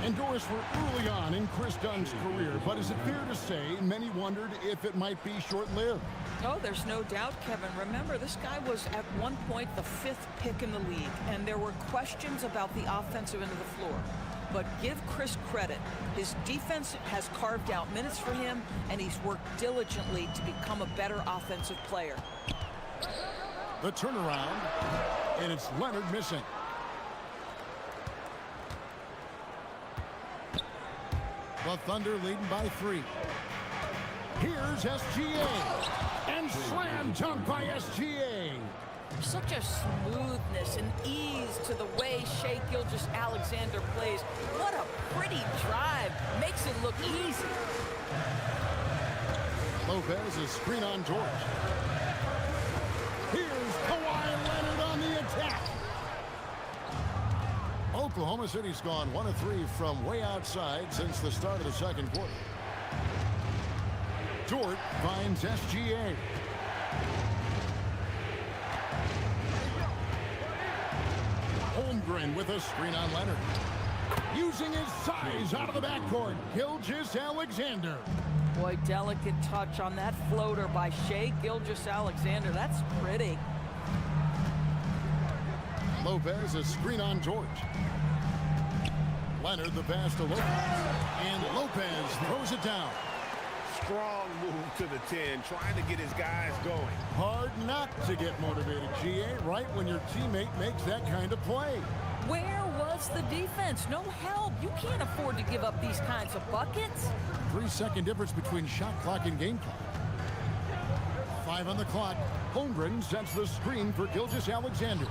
And Doris, we're early on in Chris Dunn's career, but is it fair to say many wondered if it might be short-lived? Oh, there's no doubt, Kevin. Remember, this guy was at one point the 5th pick in the league, and there were questions about the offensive end of the floor. But give Chris credit. His defense has carved out minutes for him, and he's worked diligently to become a better offensive player. The turnaround, and it's Leonard missing. The Thunder leading by 3. Here's SGA. And slam dunk by SGA. Such a smoothness and ease to the way Shai Gilgeous-Alexander plays. What a pretty drive. Makes it look easy. Lopez is screen on George. Here's Kawhi Leonard on the attack. Oklahoma City's gone 1 of 3 from way outside since the start of the second quarter. Dort finds SGA. Holmgren with a screen on Leonard. Using his size out of the backcourt, Gilgeous-Alexander. Boy, delicate touch on that floater by Shai Gilgeous-Alexander. That's pretty. Lopez a screen on George. Leonard the pass to Lopez. And Lopez throws it down. Strong move to the 10, trying to get his guys going. Hard not to get motivated, GA, right when your teammate makes that kind of play. Where was the defense? No help. You can't afford to give up these kinds of buckets. 3-second difference between shot clock and game clock. 5 on the clock. Holmgren sets the screen for Gilgeous-Alexander.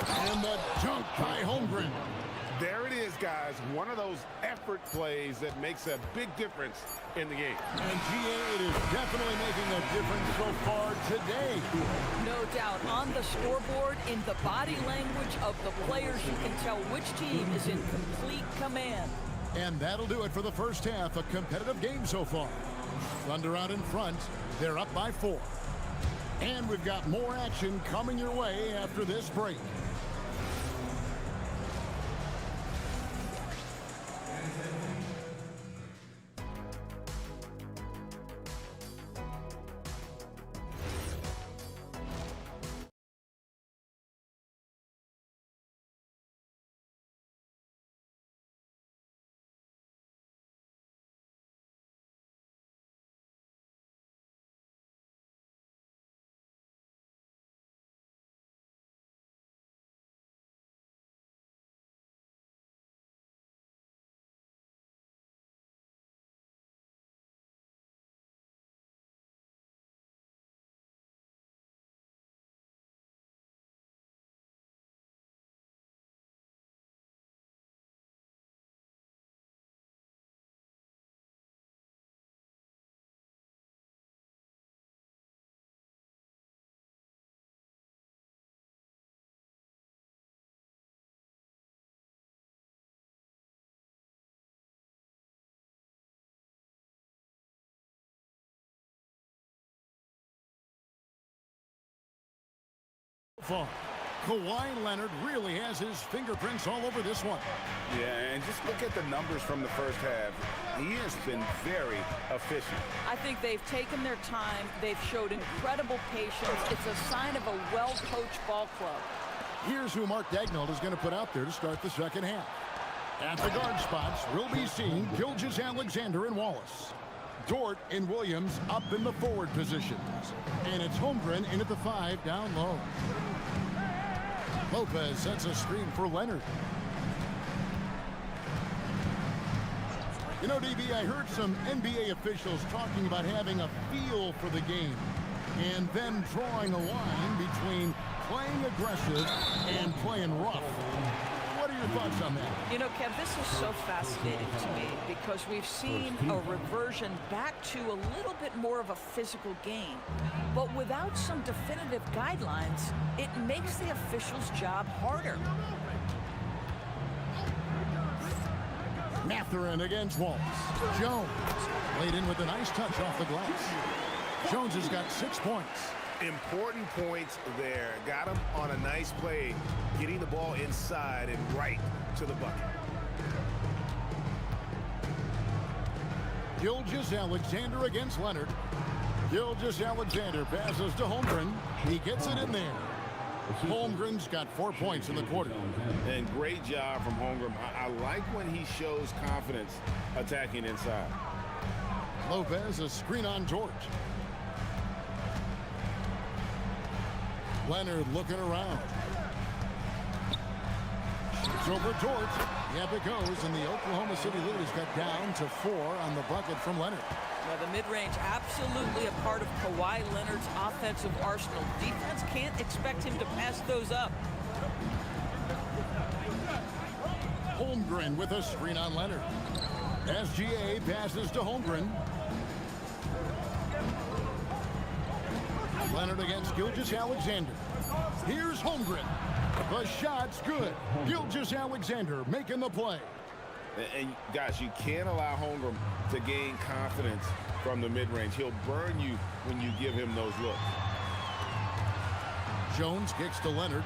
And the dunk by Holmgren. There it is, guys. One of those effort plays that makes a big difference in the game. And GA, it is definitely making a difference so far today. No doubt. On the scoreboard, in the body language of the players, you can tell which team is in complete command. And that'll do it for the first half. A competitive game so far. Thunder out in front. They're up by 4. And we've got more action coming your way after this break. Far. Kawhi Leonard really has his fingerprints all over this one. Yeah, and just look at the numbers from the first half. He has been very efficient. I think they've taken their time. They've showed incredible patience. It's a sign of a well-coached ball club. Here's who Mark Daigneault is going to put out there to start the second half. At the guard spots, we'll be seeing Gilgeous-Alexander and Wallace. Dort and Williams up in the forward positions. And it's Holmgren in at the 5 down low. Lopez sets a screen for Leonard. You know, DB, I heard some NBA officials talking about having a feel for the game and then drawing a line between playing aggressive and playing rough. What are your thoughts on that? You know, Kev, this is so fascinating to me because we've seen a reversion back to a little bit more of a physical game. But without some definitive guidelines, it makes the officials' job harder. Mathurin against Wallace. Jones laid in with a nice touch off the glass. Jones has got 6 points. Important points there. Got him on a nice play, getting the ball inside and right to the bucket. Gilgeous-Alexander against Leonard. Gilgeous-Alexander passes to Holmgren. He gets it in there. Holmgren's got 4 points in the quarter. And great job from Holmgren. I like when he shows confidence attacking inside. Lopez a screen on George. Leonard looking around. Shoots over George. Yep, it goes, and the Oklahoma City lead is cut down to 4 on the bucket from Leonard. Now, the mid-range, absolutely a part of Kawhi Leonard's offensive arsenal. Defense can't expect him to pass those up. Holmgren with a screen on Leonard. SGA passes to Holmgren. Leonard against Gilgeous-Alexander. Here's Holmgren. The shot's good. Gilgeous-Alexander making the play. And guys, you can't allow Holmgren to gain confidence from the mid-range. He'll burn you when you give him those looks. Jones kicks to Leonard.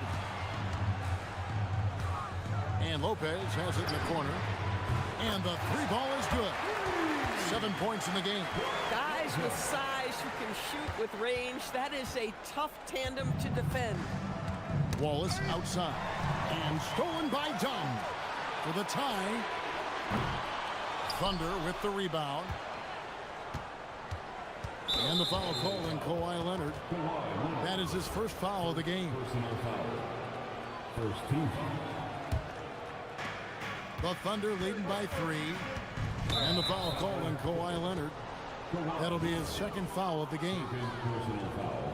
And Lopez has it in the corner. And the three ball is good. 7 points in the game. Guys with size who can shoot with range, that is a tough tandem to defend. Wallace outside. And stolen by Dunn. For the tie. Thunder with the rebound. And the foul call in Kawhi Leonard. That is his first foul of the game. First team. The Thunder leading by 3. And the foul call in Kawhi Leonard. That'll be his second foul of the game. Personal foul.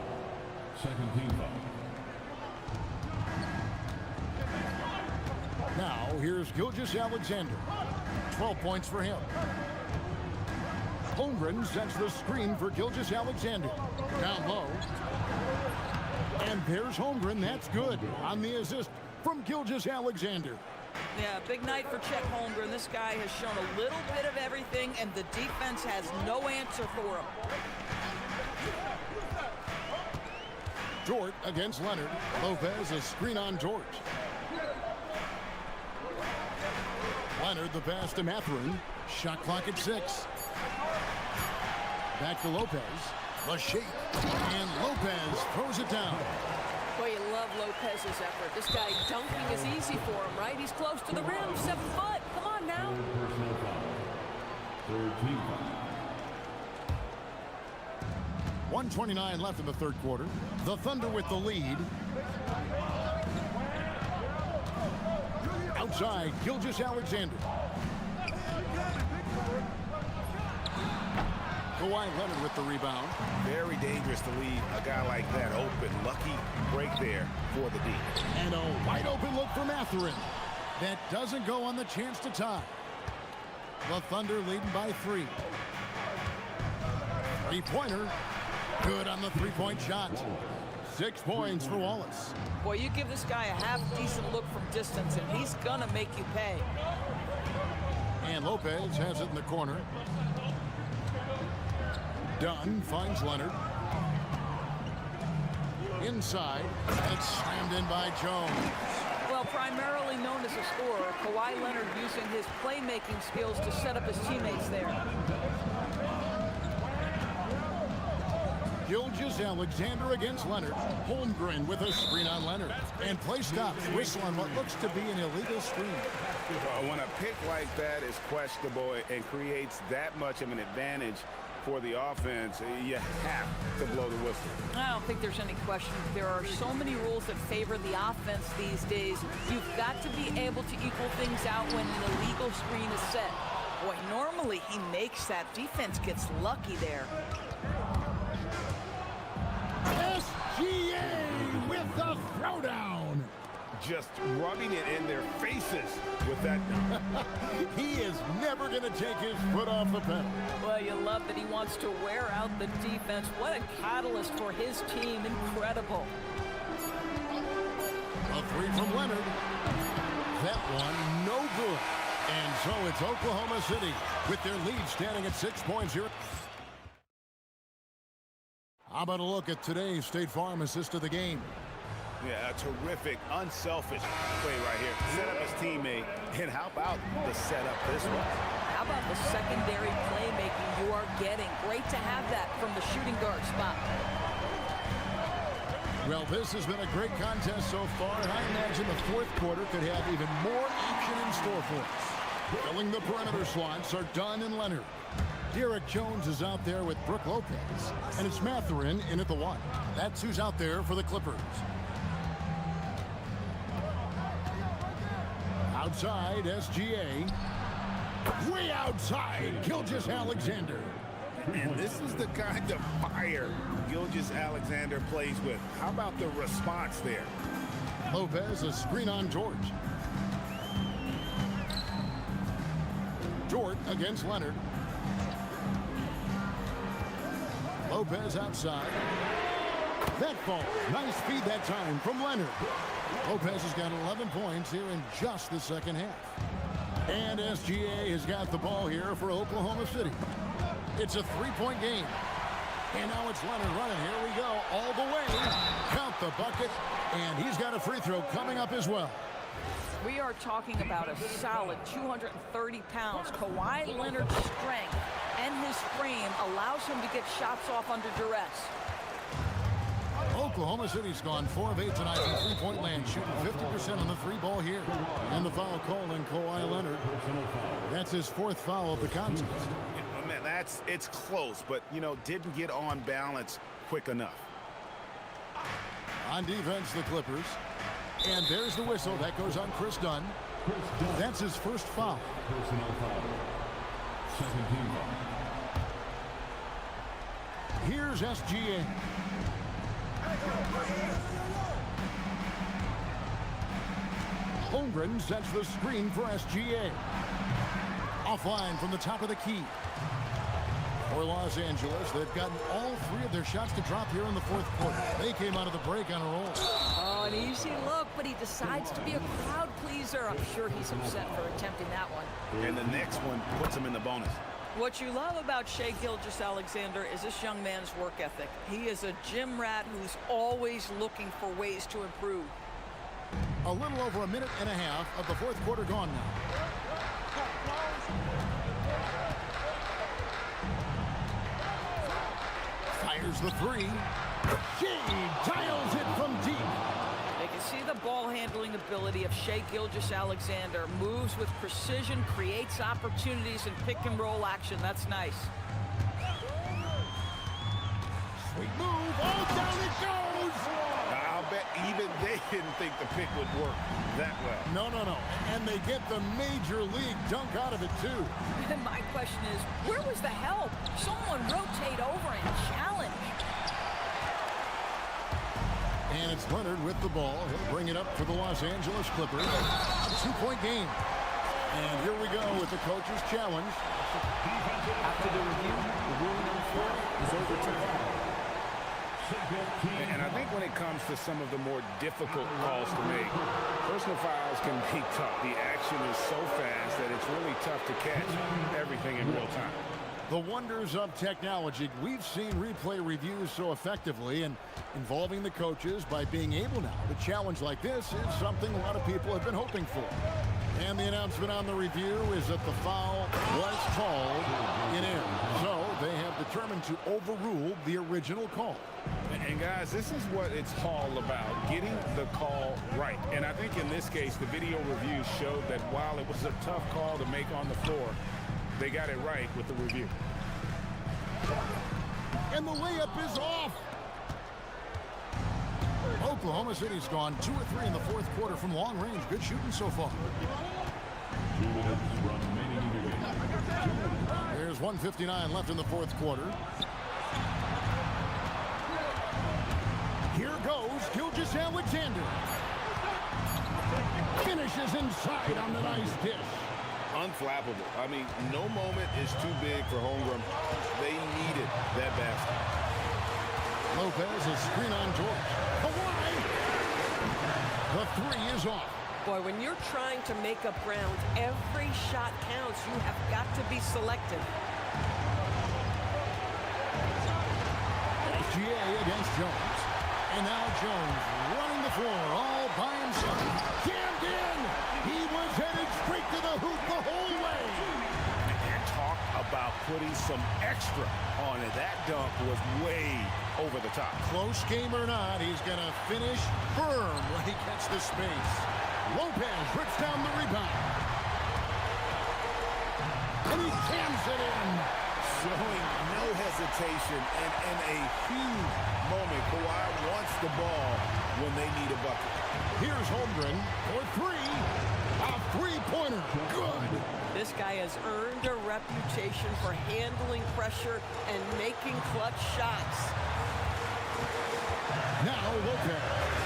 Second team foul. Now, here's Gilgeous-Alexander. 12 points for him. Holmgren sets the screen for Gilgeous-Alexander. Down low. And there's Holmgren. That's good on the assist from Gilgeous-Alexander. Yeah, big night for Chet Holmgren. This guy has shown a little bit of everything, and the defense has no answer for him. Dort against Leonard. Lopez, a screen on Dort. Leonard, the pass to Mathurin. Shot clock at 6. Back to Lopez. The shake. And Lopez throws it down. Boy, you love Lopez's effort. This guy dunking is easy for him, right? He's close to the rim, 7 foot. Come on now. Personal foul. Third team foul. 1:29 left in the third quarter. The Thunder with the lead. Outside, Gilgeous-Alexander. Kawhi Leonard with the rebound. Very dangerous to leave a guy like that open. Lucky break there for the D. And a wide open look for Mathurin. That doesn't go on the chance to tie. The Thunder leading by 3. Three-pointer. Good on the three-point shot. 6 points for Wallace. Boy, you give this guy a half-decent look from distance, and he's gonna make you pay. And Lopez has it in the corner. Dunn finds Leonard. Inside. It's slammed in by Jones. Well, primarily known as a scorer, Kawhi Leonard using his playmaking skills to set up his teammates there. Gilgeous-Alexander against Leonard. Holmgren with a screen on Leonard. And play stops. Whistle on what looks to be an illegal screen. When a pick like that is questionable and creates that much of an advantage for the offense, you have to blow the whistle. I don't think there's any question. There are so many rules that favor the offense these days. You've got to be able to equal things out when an illegal screen is set. Boy, normally he makes that. Defense gets lucky there. SGA with the throwdown. Just rubbing it in their faces with that. He is never going to take his foot off the pedal. Well, you love that he wants to wear out the defense. What a catalyst for his team. Incredible. A three from Leonard. That one, no good. And so it's Oklahoma City with their lead standing at 6 points here. How about a look at today's State Farm assist of the game? Yeah, a terrific, unselfish play right here. Set up his teammate, and how about the setup this one? How about the secondary playmaking you are getting? Great to have that from the shooting guard spot. Well, this has been a great contest so far, and I imagine the fourth quarter could have even more action in store for us. Filling the perimeter slots are Dunn and Leonard. Derek Jones is out there with Brook Lopez, and it's Mathurin in at the 1. That's who's out there for the Clippers. Outside, SGA. Way outside, Gilgeous-Alexander. And this is the kind of fire Gilgeous-Alexander plays with. How about the response there? Lopez, a screen on George. George against Leonard. Lopez outside. That ball. Nice feed that time from Leonard. Lopez has got 11 points here in just the second half. And SGA has got the ball here for Oklahoma City. It's a three-point game. And now it's Leonard running. Here we go. All the way. Count the bucket. And he's got a free throw coming up as well. We are talking about a solid 230 pounds. Kawhi Leonard's strength and his frame allows him to get shots off under duress. Oklahoma City's gone 4 of 8 tonight from three-point land, shooting 50% on the three ball here. And the foul called on Kawhi Leonard. That's his fourth foul of the contest. Man, it's close, but, you know, didn't get on balance quick enough. On defense, the Clippers. And there's the whistle. That goes on Chris Dunn. That's his first foul. Here's SGA. Holmgren sets the screen for SGA. Offline from the top of the key. For Los Angeles, they've gotten all three of their shots to drop here in the fourth quarter. They came out of the break on a roll. Oh, an easy look, but he decides to be a crowd pleaser. I'm sure he's upset for attempting that one. And the next one puts him in the bonus. What you love about Shai Gilgeous-Alexander is this young man's work ethic. He is a gym rat who's always looking for ways to improve. A little over a minute and a half of the fourth quarter gone now. Fires the three. Shai dials it from deep. They can see the ball handling ability of Shai Gilgeous-Alexander. Moves with precision, creates opportunities in pick and roll action. That's nice. Sweet move. Oh, down it goes. I'll bet even they didn't think the pick would work that well. No. And they get the major league dunk out of it, too. And my question is, where was the help? Someone rotate over and challenge. And it's Leonard with the ball. He'll bring it up for the Los Angeles Clippers. A two-point game. And here we go with the coach's challenge. After the review, the ruling on the floor is overturned. And I think when it comes to some of the more difficult calls to make, personal fouls can be tough. The action is so fast that it's really tough to catch everything in real time. The wonders of technology. We've seen replay reviews so effectively, and involving the coaches by being able now to challenge like this is something a lot of people have been hoping for. And the announcement on the review is that the foul was called in error. So they have determined to overrule the original call. And guys, this is what it's all about, getting the call right. And I think in this case, the video review showed that while it was a tough call to make on the floor, they got it right with the review. And the layup is off. Oklahoma City's gone 2 or 3 in the fourth quarter from long range. Good shooting so far. There's 1:59 left in the fourth quarter. Here goes Gilgeous-Alexander. Finishes inside on the nice dish. Unflappable. I mean, no moment is too big for Holmgren. They needed that basket. Lopez is screen on George. Kawhi! The three is off. Boy, when you're trying to make up ground, every shot counts. You have got to be selective. SGA against Jones. And now Jones running the floor all by himself. Jammed in! He was headed straight to the hoop the whole way. And talk about putting some extra on it. That dunk was way over the top. Close game or not, he's going to finish firm when he gets the space. Lopez rips down the rebound. And he jams it in. Showing no hesitation and in a huge moment. Kawhi wants the ball when they need a bucket. Here's Holmgren for three. A three-pointer. Good. This guy has earned a reputation for handling pressure and making clutch shots. Now Lopez.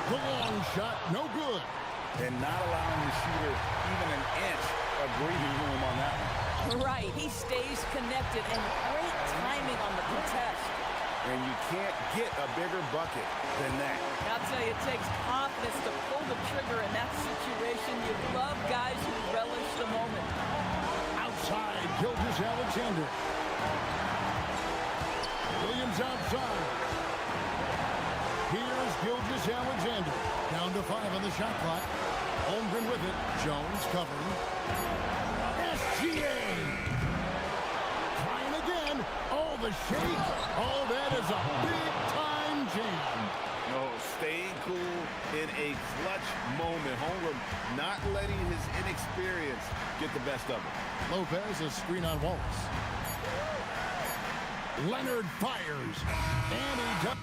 The long shot, no good. And not allowing the shooter even an inch of breathing room on that one. Right, he stays connected and great timing on the contest. And you can't get a bigger bucket than that. I'll tell you, it takes confidence to pull the trigger in that situation. You love guys who relish the moment. Outside, Gilgeous-Alexander. Williams outside. Here's Gilgeous-Alexander. Down to 5 on the shot clock. Holmgren with it. Jones covering. SGA! Trying again. Oh, the shake. Oh, that is a big-time jam. No, staying cool in a clutch moment. Holmgren not letting his inexperience get the best of him. Lopez, a screen on Wallace. Leonard fires. And he does.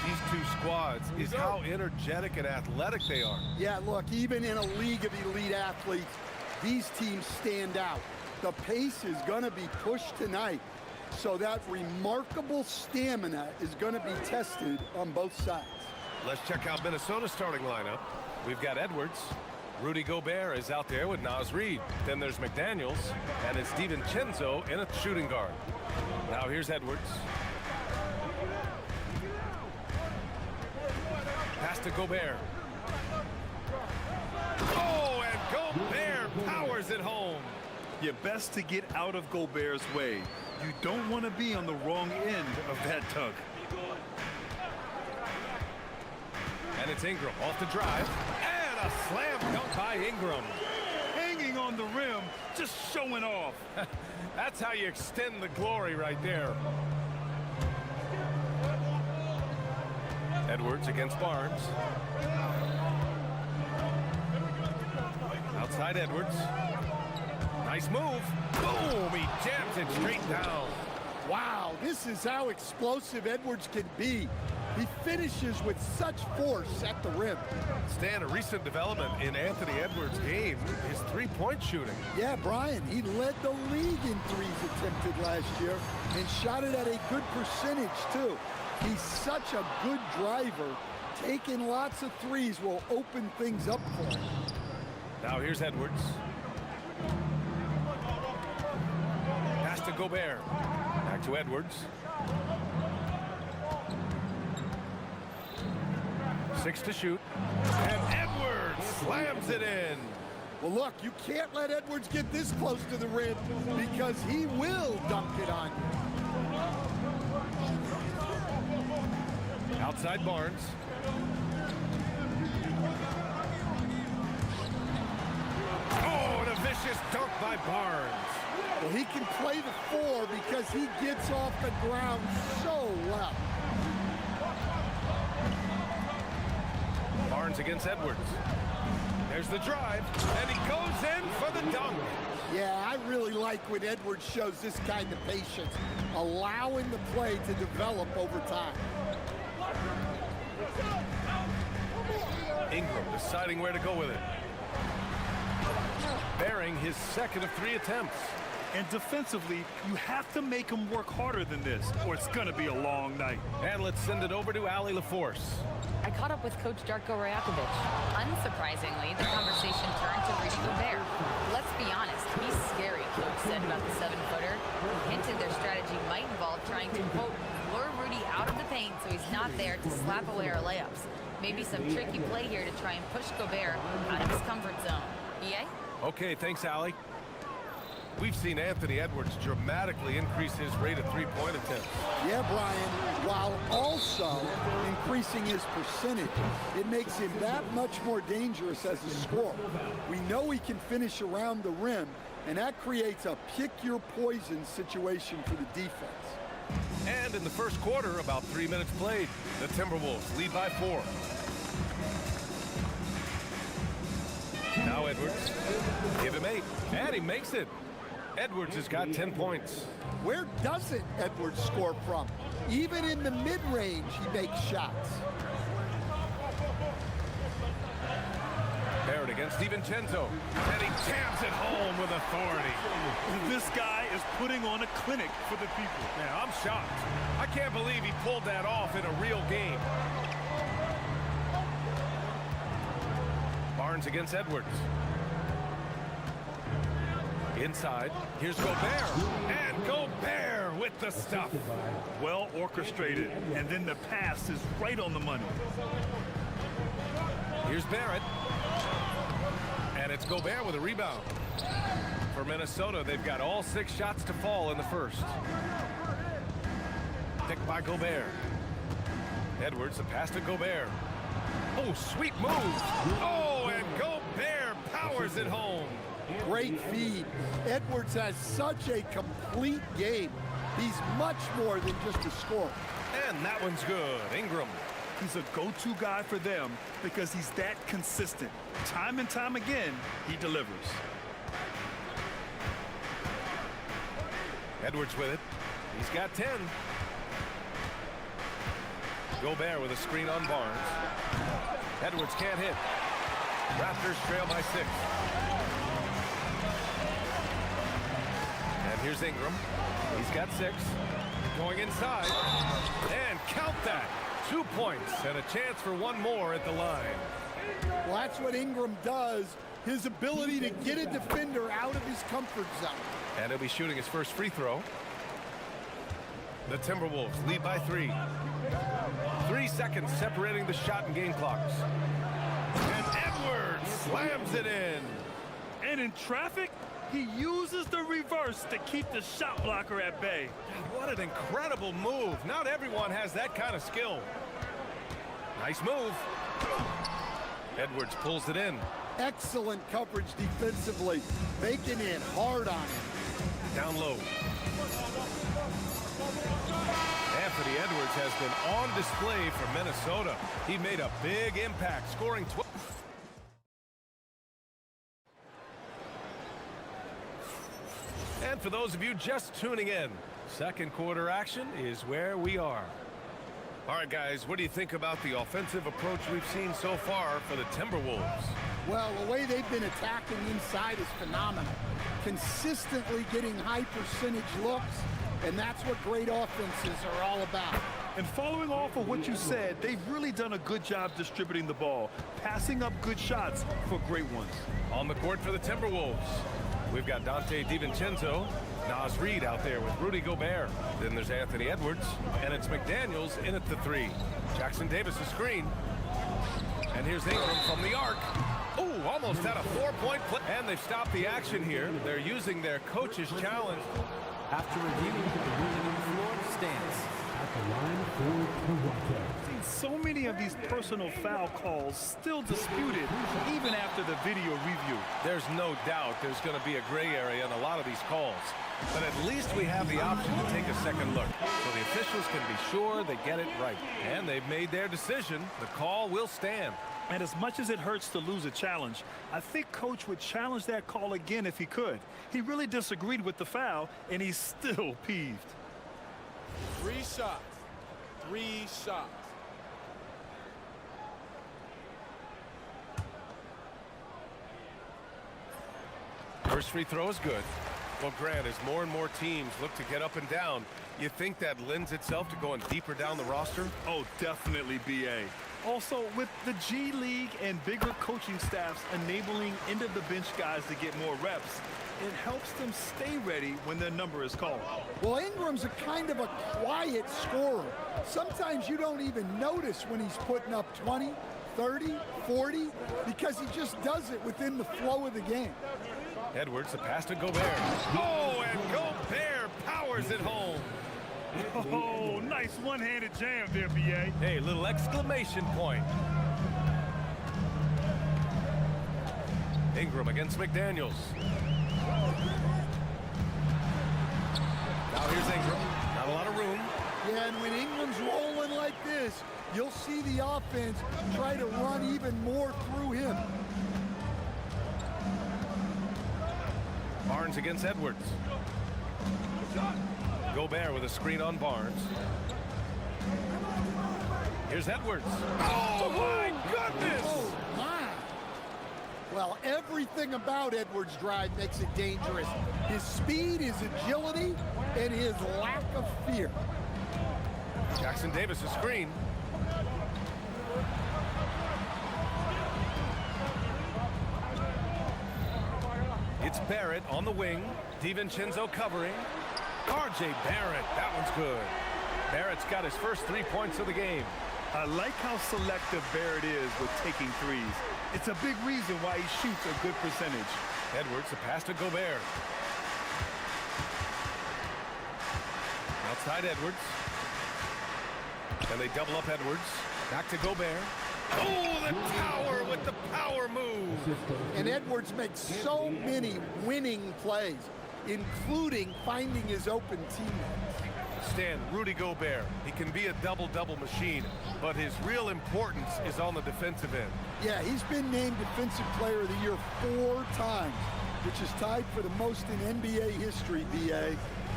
these two squads is how energetic and athletic they are. Yeah, look, even in a league of elite athletes, these teams stand out. The pace is going to be pushed tonight, so that remarkable stamina is going to be tested on both sides. Let's check out Minnesota's starting lineup. We've got Edwards. Rudy Gobert is out there with Naz Reid. Then there's McDaniels, and it's DiVincenzo in a shooting guard. Now here's Edwards. Pass to Gobert. Oh, and Gobert powers it home. You're best to get out of Gobert's way. You don't want to be on the wrong end of that tug. And it's Ingram off the drive. And a slam dunk by Ingram. Hanging on the rim, just showing off. That's how you extend the glory right there. Edwards against Barnes. Outside Edwards. Nice move. Boom! He jams it straight down. Wow, this is how explosive Edwards can be. He finishes with such force at the rim. Stan, a recent development in Anthony Edwards' game is three-point shooting. Yeah, Brian, he led the league in threes attempted last year and shot it at a good percentage, too. He's such a good driver. Taking lots of threes will open things up for him. Now here's Edwards. Pass to Gobert. Back to Edwards. 6 to shoot. And Edwards slams it in. Well, look, you can't let Edwards get this close to the rim because he will dunk it on you. Outside Barnes. Oh, and a vicious dunk by Barnes. Well, he can play the 4 because he gets off the ground so well. Barnes against Edwards. There's the drive, and he goes in for the dunk. Yeah, I really like when Edwards shows this kind of patience, allowing the play to develop over time. Ingram deciding where to go with it. Bearing his second of 3 attempts. And defensively, you have to make him work harder than this, or it's going to be a long night. And let's send it over to Allie LaForce. I caught up with Coach Darko Rajakovic. Unsurprisingly, the conversation turned to Rudy Gobert. Let's be honest, he's scary, Coach said about the 7-footer. He hinted their strategy might involve trying to, quote, lure Rudy out of the paint so he's not there to slap away our layups. Maybe some tricky play here to try and push Gobert out of his comfort zone. EA? Okay, thanks, Allie. We've seen Anthony Edwards dramatically increase his rate of 3-point attempts. Yeah, Brian, while also increasing his percentage, it makes him that much more dangerous as a scorer. We know he can finish around the rim, and that creates a pick-your-poison situation for the defense. And in the first quarter, about 3 minutes played, the Timberwolves lead by 4. Now Edwards, give him 8, and he makes it. Edwards has got 10 points. Where doesn't Edwards score from? Even in the mid-range, he makes shots. Barrett against DiVincenzo, and he jams it home with authority. This guy is putting on a clinic for the people. Yeah, I'm shocked. I can't believe he pulled that off in a real game. Barnes against Edwards. Inside, here's Gobert, and Gobert with the stuff. Well orchestrated, and then the pass is right on the money. Here's Barrett, and it's Gobert with a rebound. For Minnesota, they've got all 6 shots to fall in the first. Picked by Gobert. Edwards, a pass to Gobert. Oh, sweet move. Oh, and Gobert powers it home. Great feed. Edwards has such a complete game. He's much more than just a scorer. And that one's good. Ingram. He's a go-to guy for them because he's that consistent. Time and time again, he delivers. Edwards with it. He's got 10. Gobert with a screen on Barnes. Edwards can't hit. Raptors trail by 6. And here's Ingram. He's got 6. Going inside. And count that. 2 points and a chance for one more at the line. Well, that's what Ingram does. His ability to get a defender out of his comfort zone. And he'll be shooting his first free throw. The Timberwolves lead by 3. 3 seconds separating the shot and game clocks. And Edwards slams it in. And in traffic, he uses the reverse to keep the shot blocker at bay. What an incredible move. Not everyone has that kind of skill. Nice move. Edwards pulls it in. Excellent coverage defensively. Making it hard on him. Down low. Anthony Edwards has been on display for Minnesota. He made a big impact, scoring 12. And for those of you just tuning in, second quarter action is where we are. All right, guys, what do you think about the offensive approach we've seen so far for the Timberwolves? Well, the way they've been attacking inside is phenomenal. Consistently getting high percentage looks, and that's what great offenses are all about. And following off of what you said, they've really done a good job distributing the ball, passing up good shots for great ones. On the court for the Timberwolves, we've got Dante DiVincenzo, Naz Reid out there with Rudy Gobert. Then there's Anthony Edwards, and it's McDaniels in at the 3. Jackson Davis a screen. And here's Ingram from the arc. Ooh, almost had a 4-point play. And they've stopped the action here. They're using their coach's challenge. After review, the ruling on the floor stands. At the line for Toronto. So many of these personal foul calls still disputed even after the video review. There's no doubt there's going to be a gray area in a lot of these calls. But at least we have the option to take a second look. So the officials can be sure they get it right. And they've made their decision. The call will stand. And as much as it hurts to lose a challenge, I think Coach would challenge that call again if he could. He really disagreed with the foul, and he's still peeved. 3 shots. 3 shots. First free throw is good. Well, Grant, as more and more teams look to get up and down, you think that lends itself to going deeper down the roster? Oh, definitely, B.A. Also, with the G League and bigger coaching staffs enabling end-of-the-bench guys to get more reps, it helps them stay ready when their number is called. Well, Ingram's a kind of a quiet scorer. Sometimes you don't even notice when he's putting up 20, 30, 40, because he just does it within the flow of the game. Edwards, the pass to Gobert. Oh, and Gobert powers it home. Oh, nice one-handed jam there, B.A. Hey, little exclamation point. Ingram against McDaniels. Now here's Ingram. Not a lot of room. Yeah, and when Ingram's rolling like this, you'll see the offense try to run even more through him. Barnes against Edwards. Gobert with a screen on Barnes. Here's Edwards. Oh, my goodness! Oh, my. Well, everything about Edwards' drive makes it dangerous. His speed, his agility, and his lack of fear. Jackson Davis a screen. It's Barrett on the wing. DiVincenzo covering. R.J. Barrett, that one's good. Barrett's got his first 3 points of the game. I like how selective Barrett is with taking threes. It's a big reason why he shoots a good percentage. Edwards, the pass to Gobert. Outside Edwards. And they double up Edwards. Back to Gobert. Oh, the tower with the power move. And Edwards makes so many winning plays, including finding his open teammates. Stan, Rudy Gobert, he can be a double-double machine, but his real importance is on the defensive end. Yeah, he's been named Defensive Player of the Year 4 times, which is tied for the most in NBA history, BA.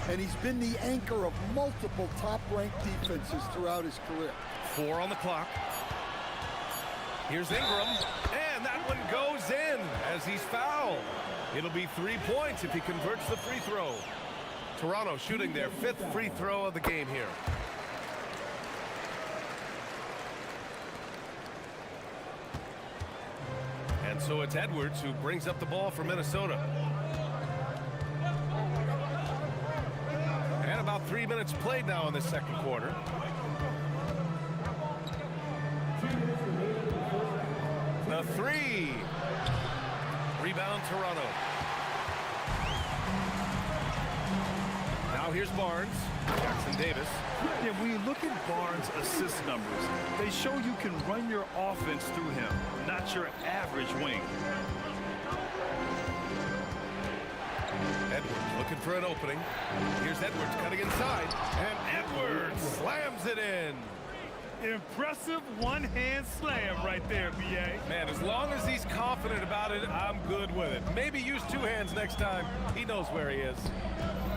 And he's been the anchor of multiple top-ranked defenses throughout his career. 4 on the clock. Here's Ingram, and that one goes in as he's fouled. It'll be 3 points if he converts the free throw. Toronto shooting their 5th free throw of the game here. And so it's Edwards who brings up the ball for Minnesota. And about 3 minutes played now in the second quarter. The 3. Rebound Toronto. Now here's Barnes. Jackson Davis. Yeah, when you look at Barnes' assist numbers, they show you can run your offense through him, not your average wing. Edwards looking for an opening. Here's Edwards cutting inside, and Edwards slams it in. Impressive one-hand slam right there, B.A. Man, as long as he's confident about it, I'm good with it. Maybe use 2 hands next time. He knows where he is.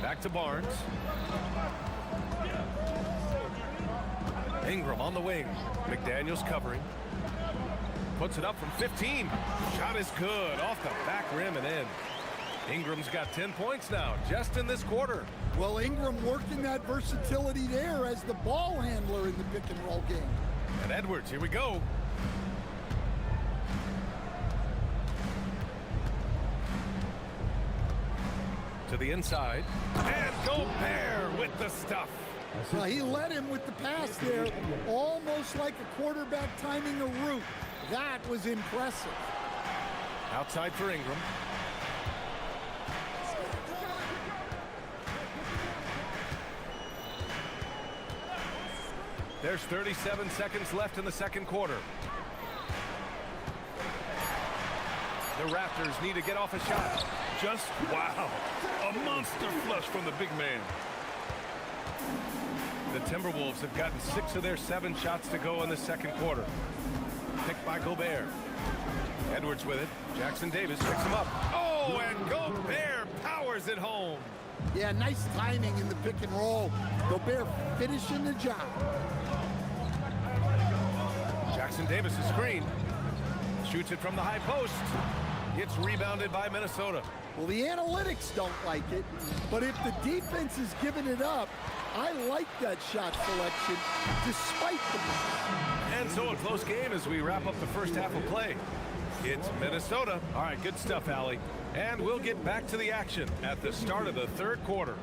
Back to Barnes. Ingram on the wing. McDaniels covering. Puts it up from 15. Shot is good. Off the back rim and in. Ingram's got 10 points now, just in this quarter. Well, Ingram working that versatility there as the ball handler in the pick and roll game. And Edwards, here we go. To the inside. And Gobert with the stuff. Well, he led him with the pass there, almost like a quarterback timing a route. That was impressive. Outside for Ingram. There's 37 seconds left in the second quarter. The Raptors need to get off a shot. Just wow. A monster flush from the big man. The Timberwolves have gotten 6 of their 7 shots to go in the second quarter. Picked by Gobert. Edwards with it. Jackson Davis picks him up. Oh, and Gobert powers it home. Yeah, nice timing in the pick and roll. Gobert finishing the job. Jackson Davis is screen. Shoots it from the high post. It's rebounded by Minnesota. Well, the analytics don't like it, but if the defense is giving it up, I like that shot selection despite the miss. And so a close game as we wrap up the first half of play. It's Minnesota. All right, good stuff, Allie. And we'll get back to the action at the start of the third quarter.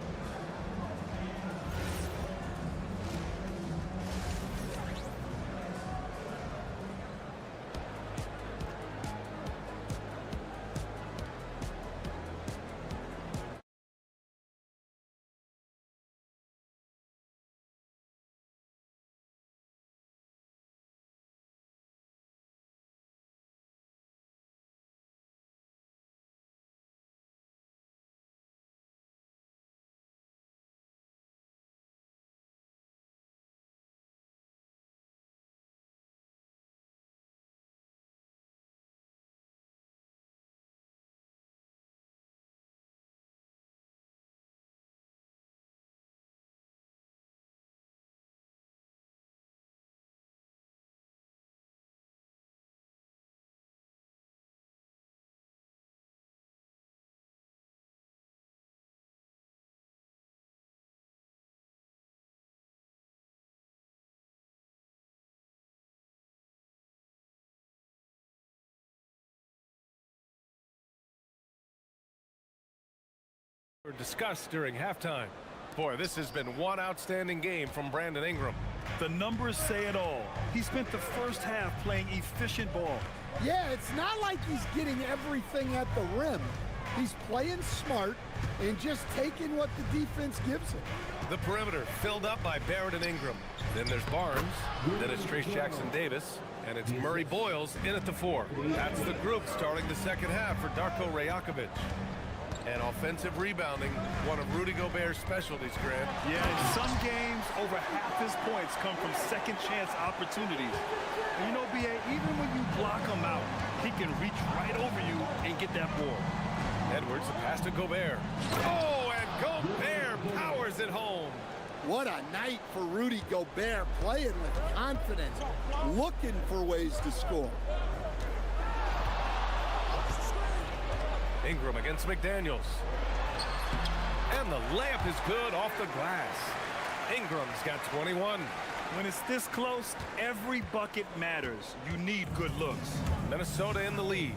Discussed during halftime. Boy, this has been one outstanding game from Brandon Ingram. The numbers say it all. He spent the first half playing efficient ball. Yeah, it's not like he's getting everything at the rim. He's playing smart and just taking what the defense gives him. The perimeter filled up by Barrett and Ingram. Then there's Barnes. Then it's Trace Jackson Davis. And it's Murray Boyles in at the 4. That's the group starting the second half for Darko Rajakovic. And offensive rebounding, one of Rudy Gobert's specialties, Grant. Yeah, in some games, over half his points come from second chance opportunities. And you know, B.A., even when you block him out, he can reach right over you and get that ball. Edwards, the pass to Gobert. Oh, and Gobert powers it home. What a night for Rudy Gobert, playing with confidence, looking for ways to score. Ingram against McDaniels. And the layup is good off the glass. Ingram's got 21. When it's this close, every bucket matters. You need good looks. Minnesota in the lead.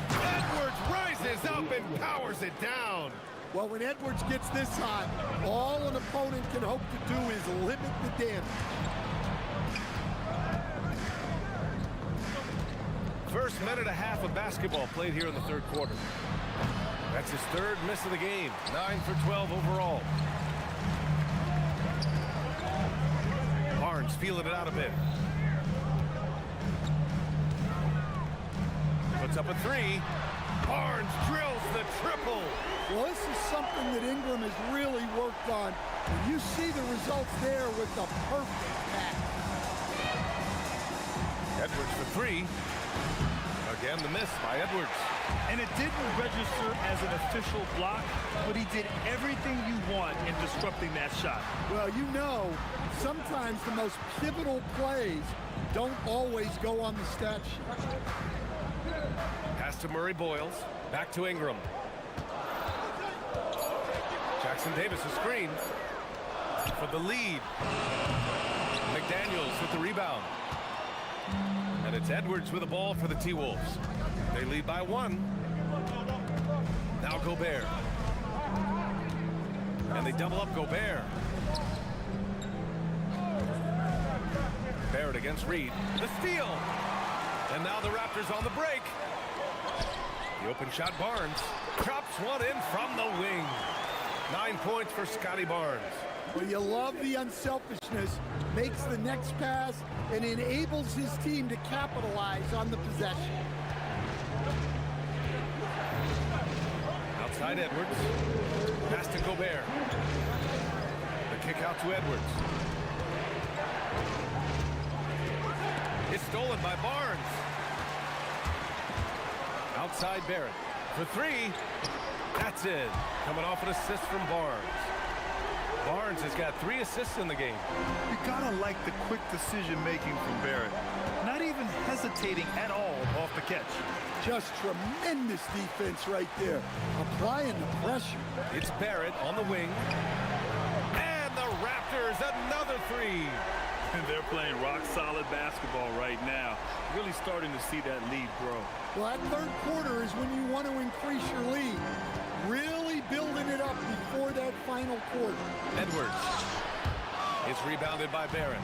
Edwards rises up and powers it down. Well, when Edwards gets this hot, all an opponent can hope to do is limit the damage. First minute and a half of basketball played here in the third quarter. That's his third miss of the game. 9 for 12 overall. Barnes feeling it out a bit. Puts up a three. Barnes drills the triple. Well, this is something that Ingram has really worked on. And you see the results there with the perfect pass. Edwards for three. Again, the miss by Edwards. And it didn't register as an official block, but he did everything you want in disrupting that shot. Well, you know, sometimes the most pivotal plays don't always go on the stat sheet. Pass to Murray Boyles. Back to Ingram. Jackson Davis a screen for the lead. McDaniels with the rebound. And it's Edwards with the ball for the T-Wolves. They lead by 1. Now Gobert. And they double up Gobert. Barrett against Reed. The steal. And now the Raptors on the break. The open shot, Barnes. Drops one in from the wing. 9 points for Scotty Barnes. Well, you love the unselfishness, makes the next pass, and enables his team to capitalize on the possession. Outside Edwards. Pass to Gobert. The kick out to Edwards. It's stolen by Barnes. Outside Barrett. For three. That's it. Coming off an assist from Barnes. Barnes has got 3 assists in the game. You gotta like the quick decision-making from Barrett. Not even hesitating at all off the catch. Just tremendous defense right there. Applying the pressure. It's Barrett on the wing. And the Raptors, another 3. And they're playing rock-solid basketball right now. Really starting to see that lead grow. Well, that third quarter is when you want to increase your lead. Really building it up before that final quarter. Edwards. It's rebounded by Barrett.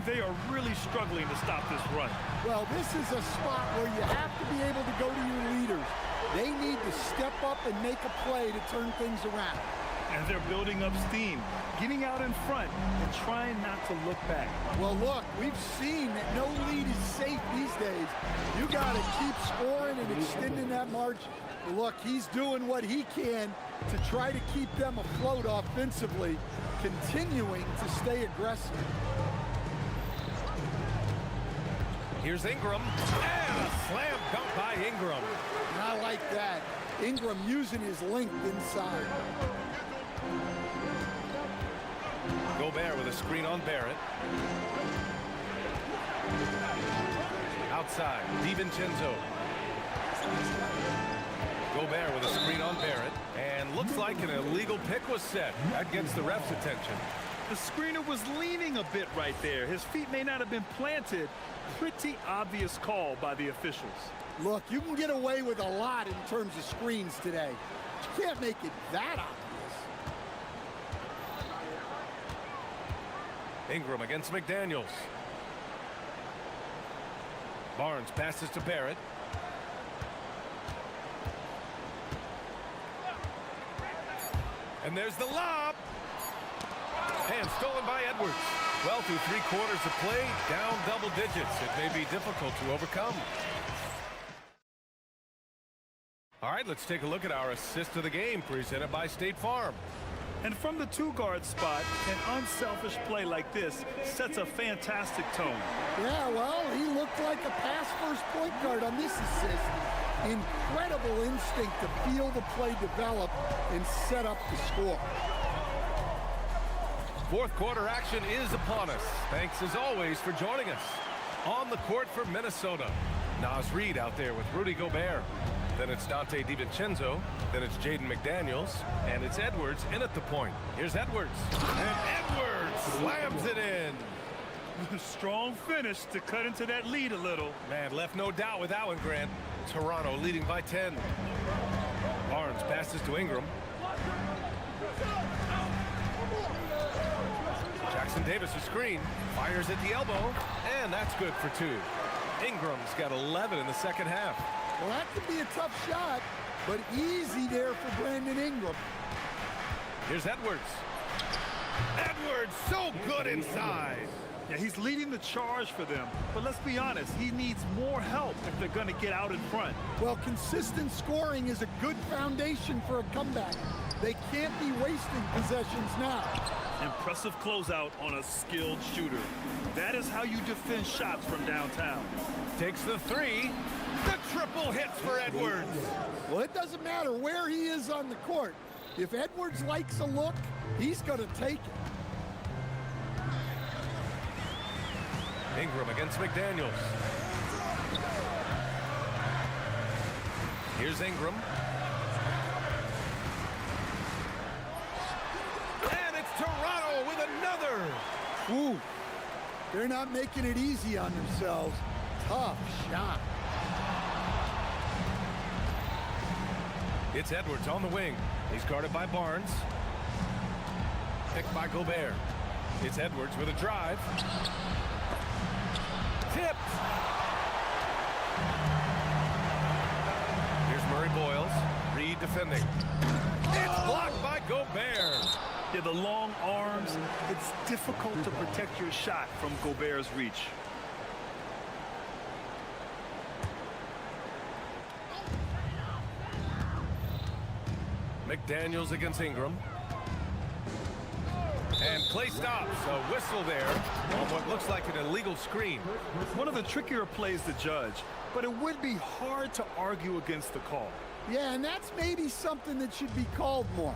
They are really struggling to stop this run. Well, this is a spot where you have to be able to go to your leaders. They need to step up and make a play to turn things around. And they're building up steam, getting out in front and trying not to look back. Well, look, we've seen that no lead is safe these days. You got to keep scoring and extending that margin. Look, he's doing what he can to try to keep them afloat offensively, continuing to stay aggressive. Here's Ingram. And a slam dunk by Ingram. And I like that. Ingram using his length inside. Gobert with a screen on Barrett. Outside, DiVincenzo. Gobert with a screen on Barrett. And looks like an illegal pick was set. That gets the ref's attention. The screener was leaning a bit right there. His feet may not have been planted. Pretty obvious call by the officials. Look, you can get away with a lot in terms of screens today. You can't make it that obvious. Ingram against McDaniels. Barnes passes to Barrett. And there's the lob. And stolen by Edwards. Well, through 3 quarters of play, down double digits. It may be difficult to overcome. All right, let's take a look at our assist of the game presented by State Farm. And from the 2-guard spot, an unselfish play like this sets a fantastic tone. Yeah, well, he looked like a pass-first point guard on this assist. Incredible instinct to feel the play develop and set up the score. Fourth quarter action is upon us. Thanks as always for joining us. On the court for Minnesota, Naz Reid out there with Rudy Gobert. Then it's Dante DiVincenzo. Then it's Jaden McDaniels. And it's Edwards in at the point. Here's Edwards. And Edwards slams it in. Strong finish to cut into that lead a little. Man, left no doubt with that one, Grant. Toronto leading by 10. Barnes passes to Ingram. Jackson Davis a screen. Fires at the elbow. And that's good for 2. Ingram's got 11 in the second half. Well, that could be a tough shot, but easy there for Brandon Ingram. Here's Edwards. Edwards, so good inside. Yeah, he's leading the charge for them. But let's be honest, he needs more help if they're going to get out in front. Well, consistent scoring is a good foundation for a comeback. They can't be wasting possessions now. Impressive closeout on a skilled shooter. That is how you defend shots from downtown. Takes the 3. The triple hits for Edwards. Well, it doesn't matter where he is on the court. If Edwards likes a look, he's going to take it. Ingram against McDaniels. Here's Ingram. And it's Toronto with another. Ooh, they're not making it easy on themselves. Tough shot. It's Edwards on the wing. He's guarded by Barnes. Picked by Gobert. It's Edwards with a drive. Tipped. Here's Murray Boyles. Reid defending. It's blocked by Gobert. Yeah, the long arms. It's difficult to protect your shot from Gobert's reach. McDaniels against Ingram. And play stops. A whistle there on what looks like an illegal screen. One of the trickier plays to judge, but it would be hard to argue against the call. Yeah, and that's maybe something that should be called more.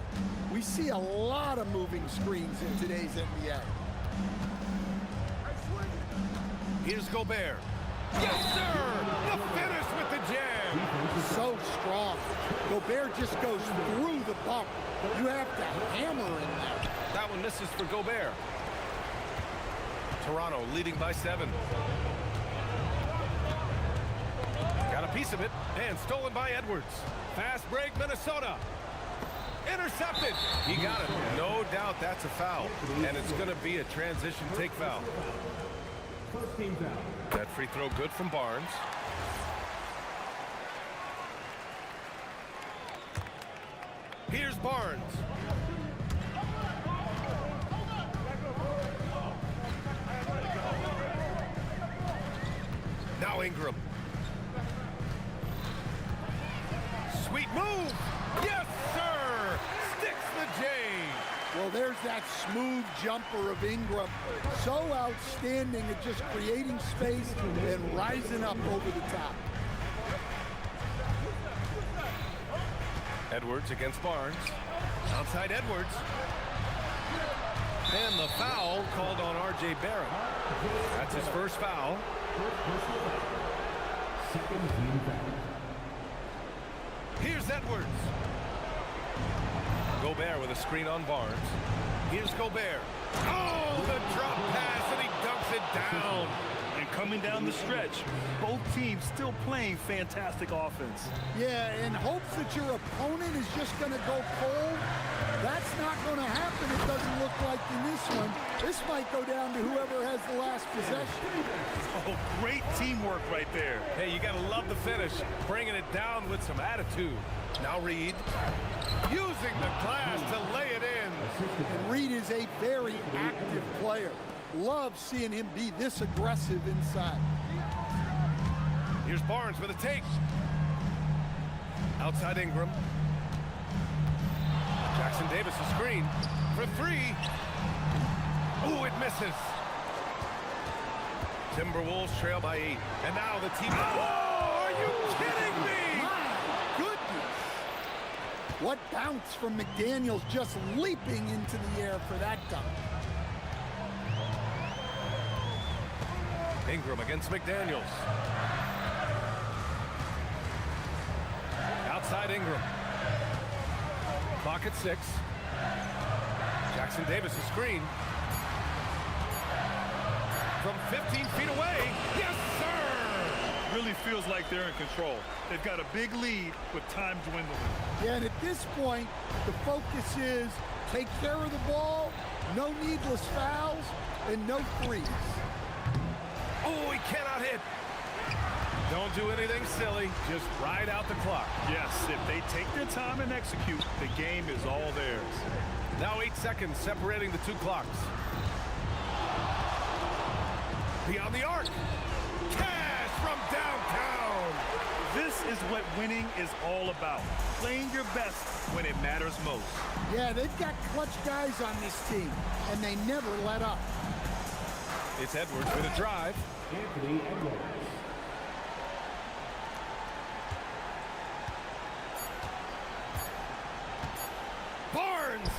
We see a lot of moving screens in today's NBA. Here's Gobert. Yes, sir! The finish with the jam. So strong. Gobert just goes through the bump. You have to hammer in there. That one misses for Gobert. Toronto leading by 7. Got a piece of it, and stolen by Edwards. Fast break, Minnesota. Intercepted. He got it. No doubt that's a foul, and it's going to be a transition take foul. That free throw good from Barnes. Here's Barnes. Now Ingram. Sweet move. Yes, sir. Sticks the J. Well, there's that smooth jumper of Ingram. So outstanding at just creating space and rising up over the top. Edwards against Barnes. Outside Edwards. And the foul called on R.J. Barrett. That's his first foul. Here's Edwards. Gobert with a screen on Barnes. Here's Gobert. Oh, the drop pass, and he dunks it down. And coming down the stretch, both teams still playing fantastic offense. Yeah, and hopes that your opponent is just going to go cold. That's not going to happen, it doesn't look like in this one. This might go down to whoever has the last possession. Oh, great teamwork right there. Hey, you got to love the finish. Bringing it down with some attitude. Now Reid. Using the glass to lay it in. And Reid is a very active player. Love seeing him be this aggressive inside. Here's Barnes with a take. Outside Ingram. Jackson Davis a screen for 3. Ooh, it misses. Timberwolves trail by 8. And now the team. Oh, are you kidding me? What bounce from McDaniels, just leaping into the air for that dunk. Ingram against McDaniels. Outside Ingram. Clock at 6. Jackson Davis, a screen. From 15 feet away. Yes, sir! Really feels like they're in control. They've got a big lead with time dwindling. Yeah, and at this point, the focus is take care of the ball, no needless fouls, and no threes. Oh, he cannot hit. Don't do anything silly. Just ride out the clock. Yes, if they take their time and execute, the game is all theirs. Now 8 seconds separating the two clocks. Beyond the arc. Cash from downtown. This is what winning is all about. Playing your best when it matters most. Yeah, they've got clutch guys on this team, and they never let up. It's Edwards with a drive. Anthony Edwards. Barnes!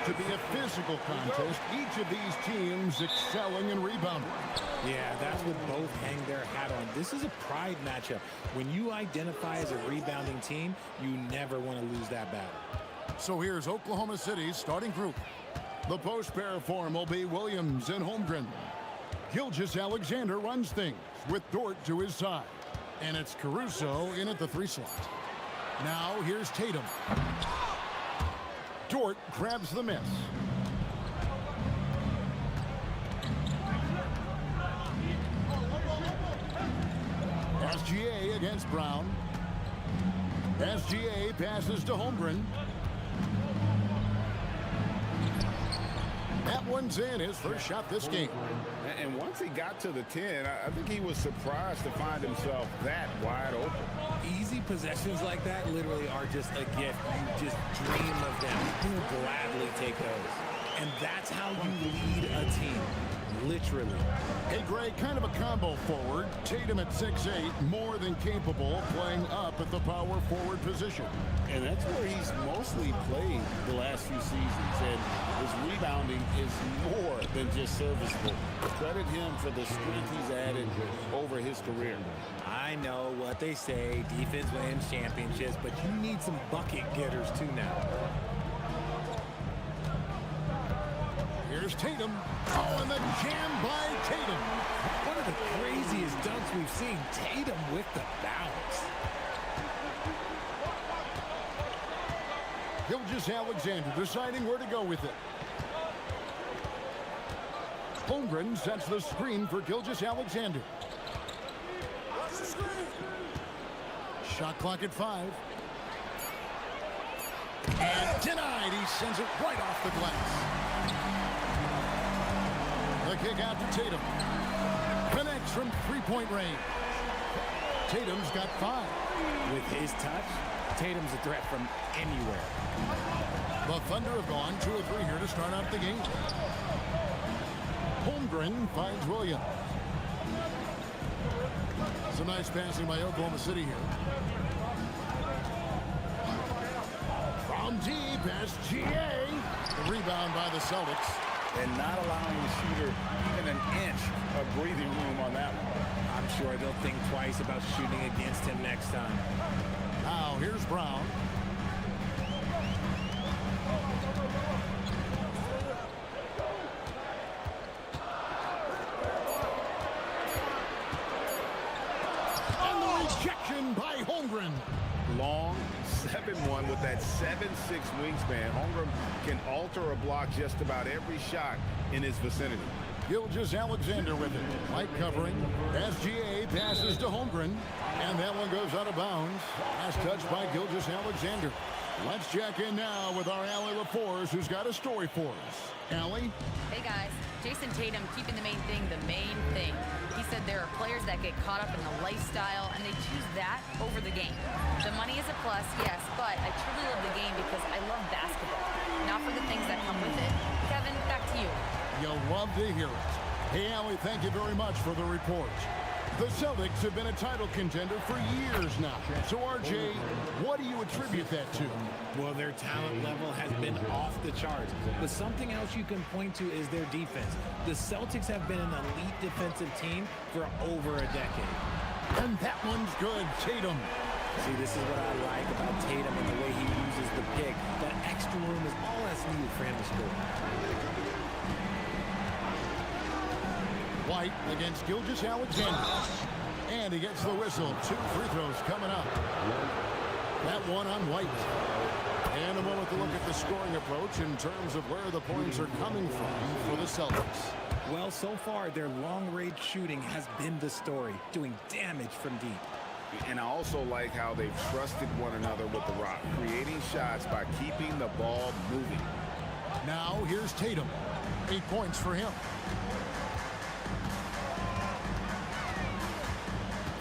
to be a physical contest, each of these teams excelling in rebounding. Yeah, that's what both hang their hat on. This is a pride matchup. When you identify as a rebounding team, you never want to lose that battle. So here's Oklahoma City's starting group. The post pair form will be Williams and Holmgren. Gilgeous-Alexander runs things with Dort to his side. And it's Caruso in at the 3 slot. Now here's Tatum. Dort grabs the miss. SGA against Brown. SGA passes to Holmgren. That one's in, his first shot this game. And once he got to the 10, I think he was surprised to find himself that wide open. Easy possessions like that literally are just a gift. You just dream of them. You will gladly take those. And that's how you lead a team. Literally. Hey, Greg, kind of a combo forward. Tatum at 6'8", more than capable, playing up at the power forward position. And that's where he's mostly played the last few seasons. And his rebounding is more than just serviceable. Credit him for the strength he's added over his career. I know what they say, defense wins championships, but you need some bucket getters too now. Here's Tatum. Oh, and the jam by Tatum. One of the craziest dunks we've seen. Tatum with the bounce. Gilgeous-Alexander deciding where to go with it. Holmgren sets the screen for Gilgeous-Alexander. Shot clock at 5. And denied. He sends it right off the glass. The kick out to Tatum. Connects from three-point range. Tatum's got 5. With his touch, Tatum's a threat from anywhere. The Thunder have gone 2 of 3 here to start out the game. Holmgren finds Williams. Some nice passing by Oklahoma City here. From deep, SGA. The rebound by the Celtics. And not allowing the shooter even an inch of breathing room on that one. I'm sure they'll think twice about shooting against him next time. Now here's Brown. And the rejection by Holmgren. Long 7-1 with that 7'6" wingspan. Holmgren can alter a block just about every shot in his vicinity. Gilgeous-Alexander with it. Light covering. SGA passes to Holmgren. And that one goes out of bounds. Last touch by Gilgeous-Alexander. Let's check in now with our Allie LaForce, who's got a story for us. Allie? Hey guys, Jason Tatum keeping the main thing. He said there are players that get caught up in the lifestyle and they choose that over the game. The money is a plus, yes, but I truly love the game because I love basketball, not for the things that come with it. Kevin, back to you. You'll love to hear it. Hey, Allie, thank you very much for the report. The Celtics have been a title contender for years now. So, RJ, what do you attribute that to? Well, their talent level has been off the charts. But something else you can point to is their defense. The Celtics have been an elite defensive team for over a decade. And that one's good, Tatum. See, this is what I like about Tatum and the way he uses the pick. That extra room is all that's needed for him to score. White against Gilgeous-Alexander. And he gets the whistle. 2 free throws coming up. That one on White. And a moment to look at the scoring approach in terms of where the points are coming from for the Celtics. Well, so far, their long-range shooting has been the story, doing damage from deep. And I also like how they've trusted one another with the rock, creating shots by keeping the ball moving. Now here's Tatum. 8 points for him.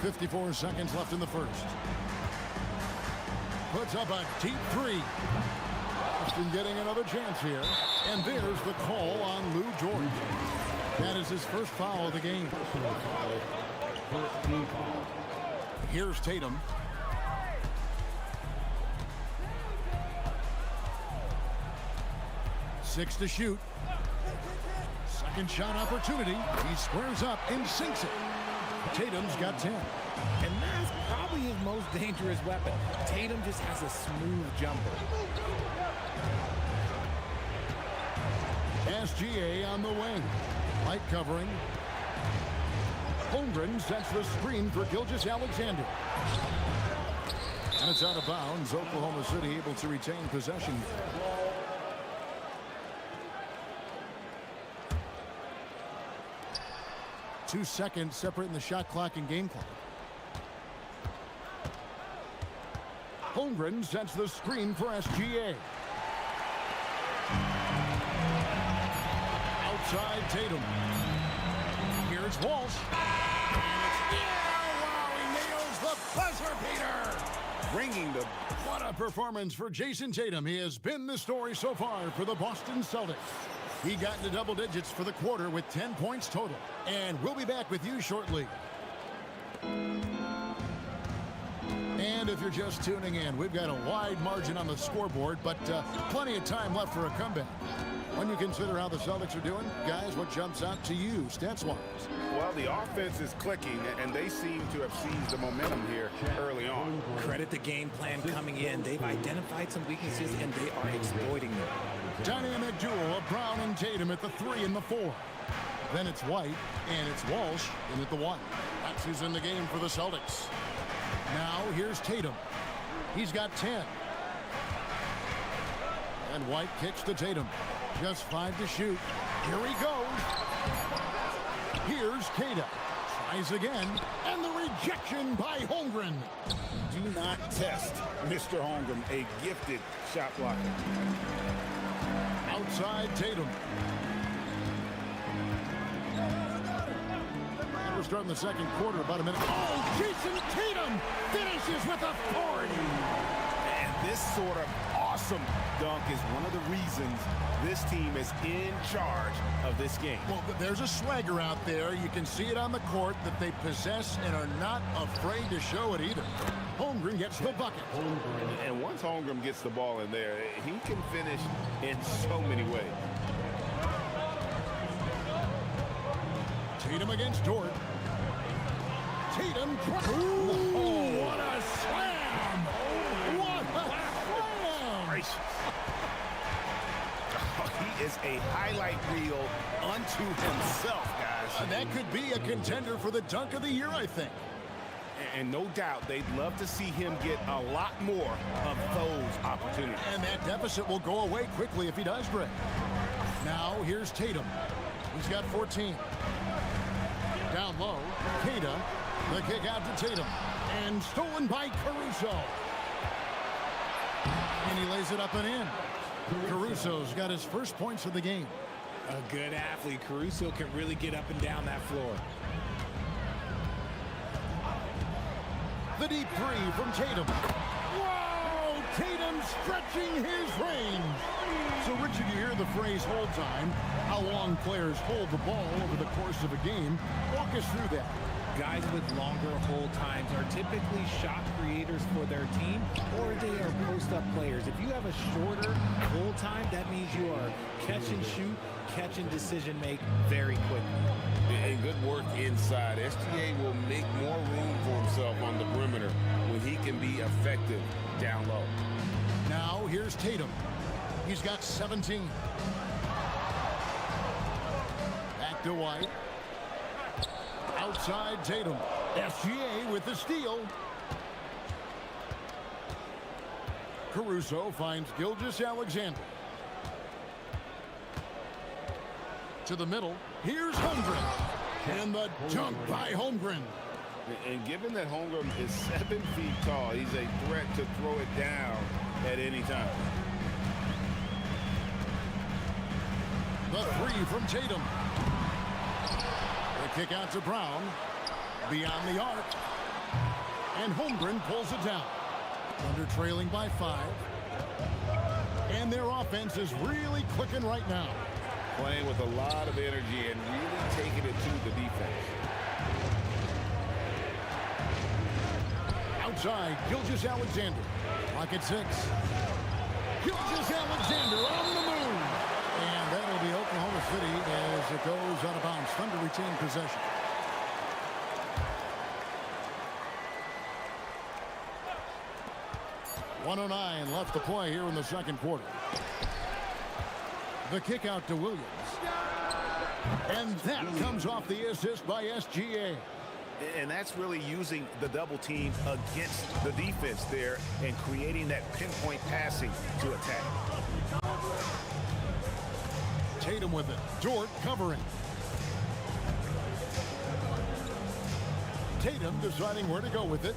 54 seconds left in the first. Puts up a deep 3. Boston getting another chance here. And there's the call on Lou Dort. That is his first foul of the game. Here's Tatum. 6 to shoot. Second shot opportunity. He squares up and sinks it. Tatum's got 10. And that's probably his most dangerous weapon. Tatum just has a smooth jumper. SGA on the wing. Light covering. Holmgren sets the screen for Gilgeous-Alexander. And it's out of bounds. Oklahoma City able to retain possession. 2 seconds separating the shot clock and game clock. Holmgren sets the screen for SGA. Outside Tatum. Here it's Walsh. And it's, wow, he nails the buzzer beater. Bringing the... What a performance for Jason Tatum. He has been the story so far for the Boston Celtics. He got into double digits for the quarter with 10 points total. And we'll be back with you shortly. And if you're just tuning in, we've got a wide margin on the scoreboard, but plenty of time left for a comeback. When you consider how the Celtics are doing, guys, what jumps out to you, stats-wise? Well, the offense is clicking, and they seem to have seized the momentum here early on. Credit the game plan coming in. They've identified some weaknesses, and they are exploiting them. Dynamic duo of Brown and Tatum at the 3 and the 4. Then it's White, and it's Walsh in at the 1. That's who's in the game for the Celtics. Now, here's Tatum. He's got 10. And White kicks to Tatum. Just 5 to shoot. Here he goes. Here's Kata. Tries again. And the rejection by Holmgren. Do not test Mr. Holmgren, a gifted shot blocker. Outside Tatum. And we're starting the second quarter, about a minute. Oh, Jason Tatum finishes with authority. And this sort of awesome dunk is one of the reasons this team is in charge of this game. Well, there's a swagger out there. You can see it on the court that they possess and are not afraid to show it either. Holmgren gets the bucket. And once Holmgren gets the ball in there, he can finish in so many ways. Tatum against Dort. Tatum. Ooh, what a slam! What a slam! He is a highlight reel unto himself, guys. That could be a contender for the dunk of the year, I think. And no doubt they'd love to see him get a lot more of those opportunities. And that deficit will go away quickly if he does, Greg. Now, here's Tatum. He's got 14. Down low, Kata. The kick out to Tatum. And stolen by Caruso. And he lays it up and in. Caruso's got his first points of the game. A good athlete. Caruso can really get up and down that floor. The deep three from Tatum. Whoa! Tatum stretching his range. So, Richard, you hear the phrase hold time. How long players hold the ball over the course of a game. Walk us through that. Guys with longer hold times are typically shot creators for their team, or they are post-up players. If you have a shorter hold time, that means you are catch and shoot, catch and decision make very quickly. And good work inside. SGA will make more room for himself on the perimeter when he can be effective down low. Now here's Tatum. He's got 17. Back to White. Outside Tatum. SGA with the steal. Caruso finds Gilgeous-Alexander. To the middle. Here's Holmgren. And the dunk by Holmgren. And given that Holmgren is 7 feet tall, he's a threat to throw it down at any time. The three from Tatum. The kick out to Brown. Beyond the arc. And Holmgren pulls it down. Under trailing by 5. And their offense is really clicking right now. Playing with a lot of energy and really taking it to the defense. Outside, Gilgeous-Alexander. Clock at 6. Gilgeous-Alexander on the move. retain possession. .109 left to play here in the second quarter. The kick out to Williams. And that comes off the assist by SGA. And that's really using the double team against the defense there and creating that pinpoint passing to attack. Tatum with it. Dort covering. Tatum deciding where to go with it.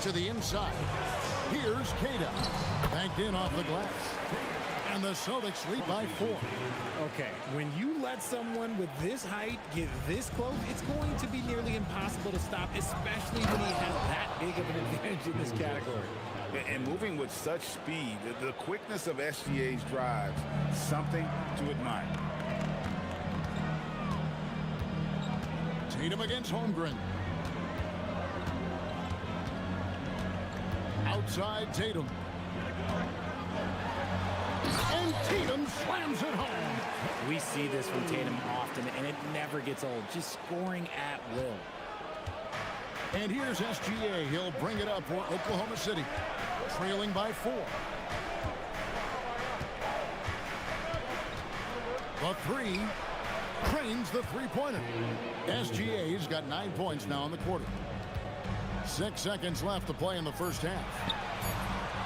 To the inside. Here's Kata. Banked in off the glass. And the Celtics lead by 4. Okay, when you let someone with this height get this close, it's going to be nearly impossible to stop, especially when he has that big of an advantage in this category. And moving with such speed, the quickness of SGA's drives, something to admire. Tatum against Holmgren. Outside Tatum. And Tatum slams it home. We see this from Tatum often, and it never gets old. Just scoring at will. And here's SGA. He'll bring it up for Oklahoma City. Trailing by 4. The 3. Cranes the three-pointer. SGA's got 9 points now in the quarter. 6 seconds left to play in the first half.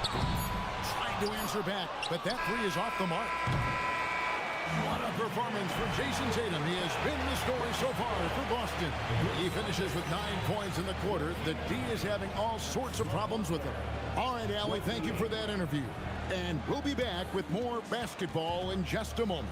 Trying to answer back, but that 3 is off the mark. What a performance for Jason Tatum. He has been the story so far for Boston. He finishes with 9 points in the quarter. The D is having all sorts of problems with him. All right, Allie, thank you for that interview. And we'll be back with more basketball in just a moment.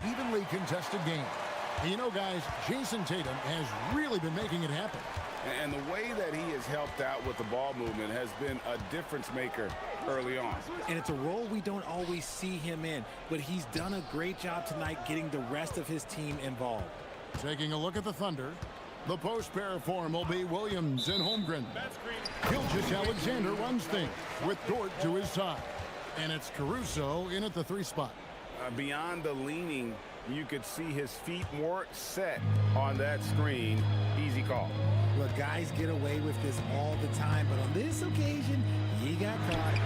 Evenly contested game. You know, guys, Jason Tatum has really been making it happen. And the way that he has helped out with the ball movement has been a difference maker early on. And it's a role we don't always see him in, but he's done a great job tonight getting the rest of his team involved. Taking a look at the Thunder. The post pair form will be Williams and Holmgren. Gilgeous Alexander runs things with Dort to his side. And it's Caruso in at the 3 spot. Beyond the leaning, you could see his feet more set on that screen. Easy call. Look, guys get away with this all the time, but on this occasion, he got caught.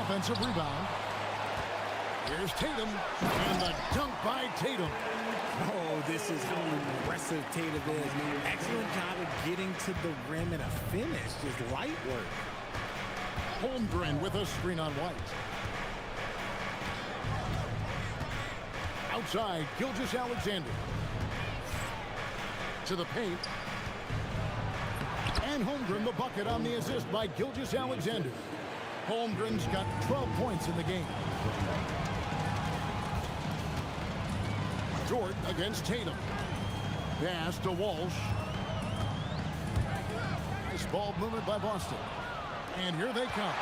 Offensive rebound. Here's Tatum, and the dunk by Tatum. Oh, this is how impressive Tatum is. Excellent job of getting to the rim and a finish. Just light work. Holmgren with a screen on White. Outside, Gilgeous Alexander. To the paint. And Holmgren the bucket on the assist by Gilgeous Alexander. Holmgren's got 12 points in the game. Dort against Tatum. Pass to Walsh. Nice ball movement by Boston. And here they come.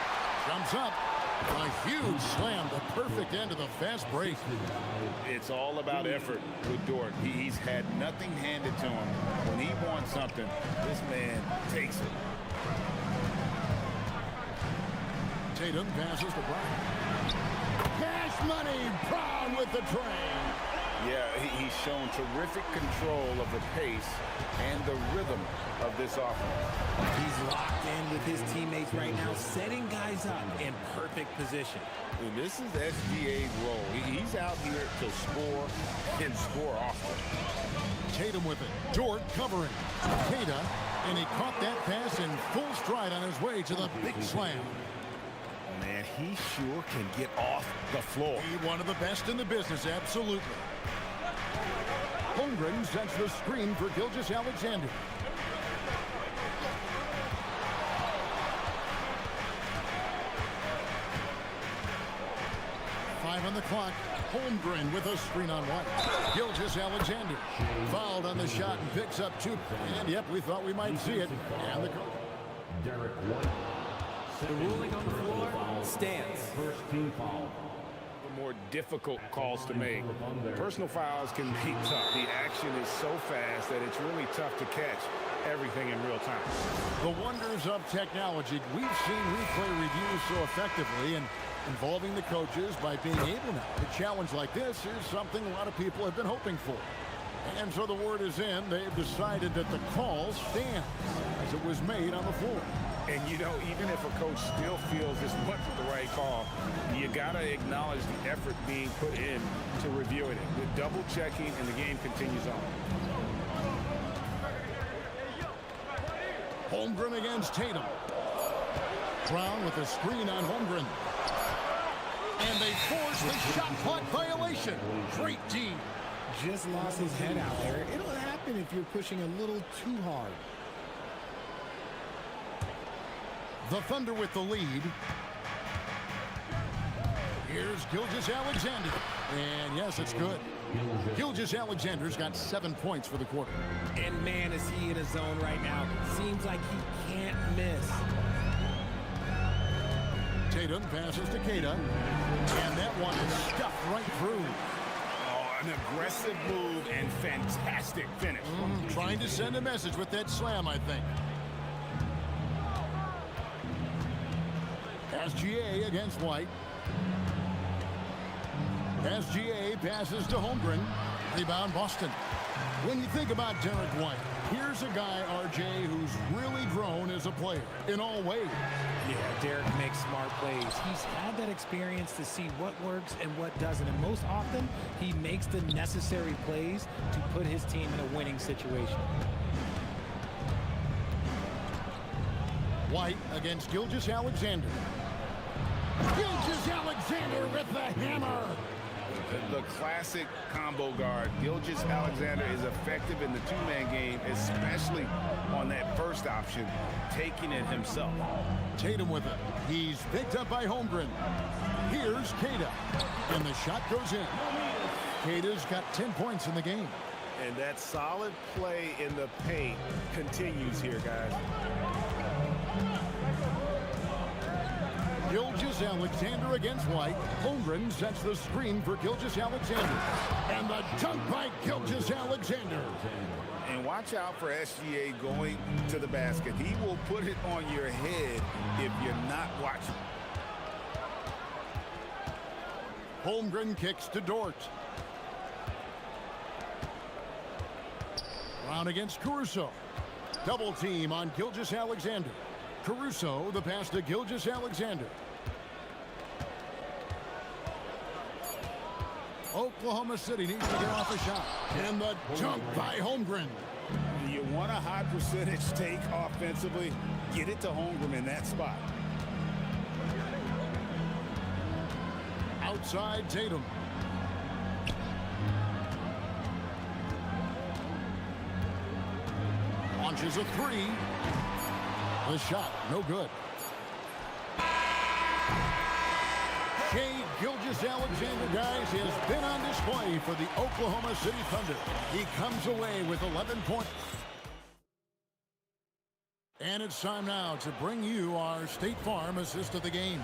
Jumps up. A huge slam, the perfect end of the fast break. It's all about effort with Dort. He's had nothing handed to him. When he wants something, this man takes it. Tatum passes to Brown. Cash money, Brown with the train. Yeah, he's shown terrific control of the pace and the rhythm of this offense. He's locked in with his teammates right now, setting guys up in perfect position. And this is SGA's role. He's out here to score and score often. Tatum with it. Dort covering. Queta, and he caught that pass in full stride on his way to the big slam. Man, he sure can get off the floor. One of the best in the business, absolutely. Holmgren sends the screen for Gilgeous-Alexander. Five on the clock. Holmgren with a screen on White. Gilgeous-Alexander fouled on the shot and picks up two. And yep, we thought we might see it. And the Derek White. The ruling on the floor stands. First team foul. The more difficult calls to make. Personal fouls can be tough. The action is so fast that it's really tough to catch everything in real time. The wonders of technology. We've seen replay reviews so effectively and involving the coaches by being able now. A challenge like this is something a lot of people have been hoping for. And so the word is in. They've decided that the call stands as it was made on the floor. And, you know, even if a coach still feels this wasn't the right call, you got to acknowledge the effort being put in to reviewing it. With double checking, and the game continues on. Holmgren against Tatum. Brown with a screen on Holmgren. And they force the shot clock violation. Great D. Just lost his head out there. It'll happen if you're pushing a little too hard. The Thunder with the lead. Here's Gilgeous-Alexander. And yes, it's good. Gilgeous-Alexander's got 7 points for the quarter. And man, is he in a zone right now. Seems like he can't miss. Tatum passes to Queta. And that one is stuffed right through. Oh, an aggressive move and fantastic finish. Trying to send a message with that slam, I think. SGA against White. SGA passes to Holmgren. Rebound Boston. When you think about Derek White, here's a guy, RJ, who's really grown as a player in all ways. Yeah, Derek makes smart plays. He's had that experience to see what works and what doesn't. And most often, he makes the necessary plays to put his team in a winning situation. White against Gilgeous-Alexander. Gilgeous-Alexander with the hammer. The classic combo guard. Gilgeous-Alexander is effective in the two-man game, especially on that first option, taking it himself. Tatum with it. He's picked up by Holmgren. Here's Queta. And the shot goes in. Queta's got 10 points in the game. And that solid play in the paint continues here, guys. Gilgeous-Alexander against White. Holmgren sets the screen for Gilgeous-Alexander. And the dunk by Gilgeous-Alexander. And watch out for SGA going to the basket. He will put it on your head if you're not watching. Holmgren kicks to Dort. Brown against Caruso. Double team on Gilgeous-Alexander. Caruso, the pass to Gilgeous-Alexander. Oklahoma City needs to get off a shot. And the dunk by Holmgren. You want a high percentage take offensively, get it to Holmgren in that spot. Outside Tatum. Launches a three. The shot, no good. Shai Gilgeous-Alexander, guys, has been on display for the Oklahoma City Thunder. He comes away with 11 points. And it's time now to bring you our State Farm assist of the game.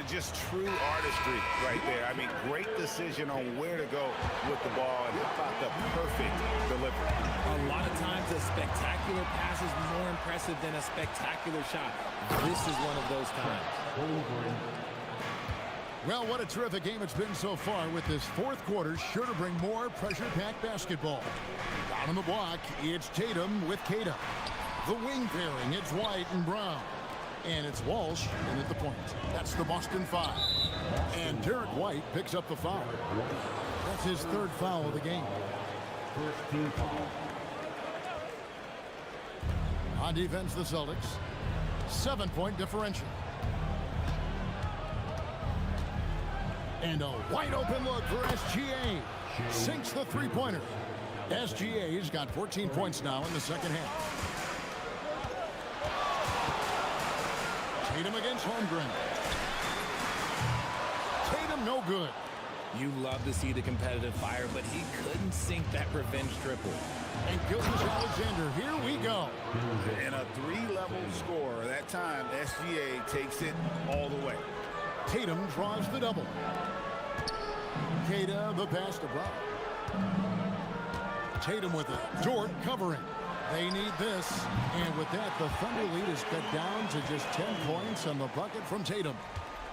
Just true artistry right there. I mean, great decision on where to go with the ball, and how about the perfect delivery. A lot of times a spectacular pass is more impressive than a spectacular shot. This is one of those times. Well, what a terrific game it's been so far, with this fourth quarter sure to bring more pressure-packed basketball. Down on the block, it's Tatum with Keita. The wing pairing, it's White and Brown. And it's Walsh in at the point. That's the Boston 5. And Derek White picks up the foul. That's his third foul of the game. First team foul. On defense, the Celtics. 7-point differential. And a wide open look for SGA. Sinks the three-pointer. SGA's got 14 points now in the second half. Tatum against Holmgren. Tatum no good. You love to see the competitive fire, but he couldn't sink that revenge triple. And Gilgeous-Alexander, here we go. In a three-level score, that time SGA takes it all the way. Tatum draws the double. Keita the pass to Brown. Tatum with it. Dort covering. They need this. And with that, the Thunder lead is cut down to just 10 points on the bucket from Tatum.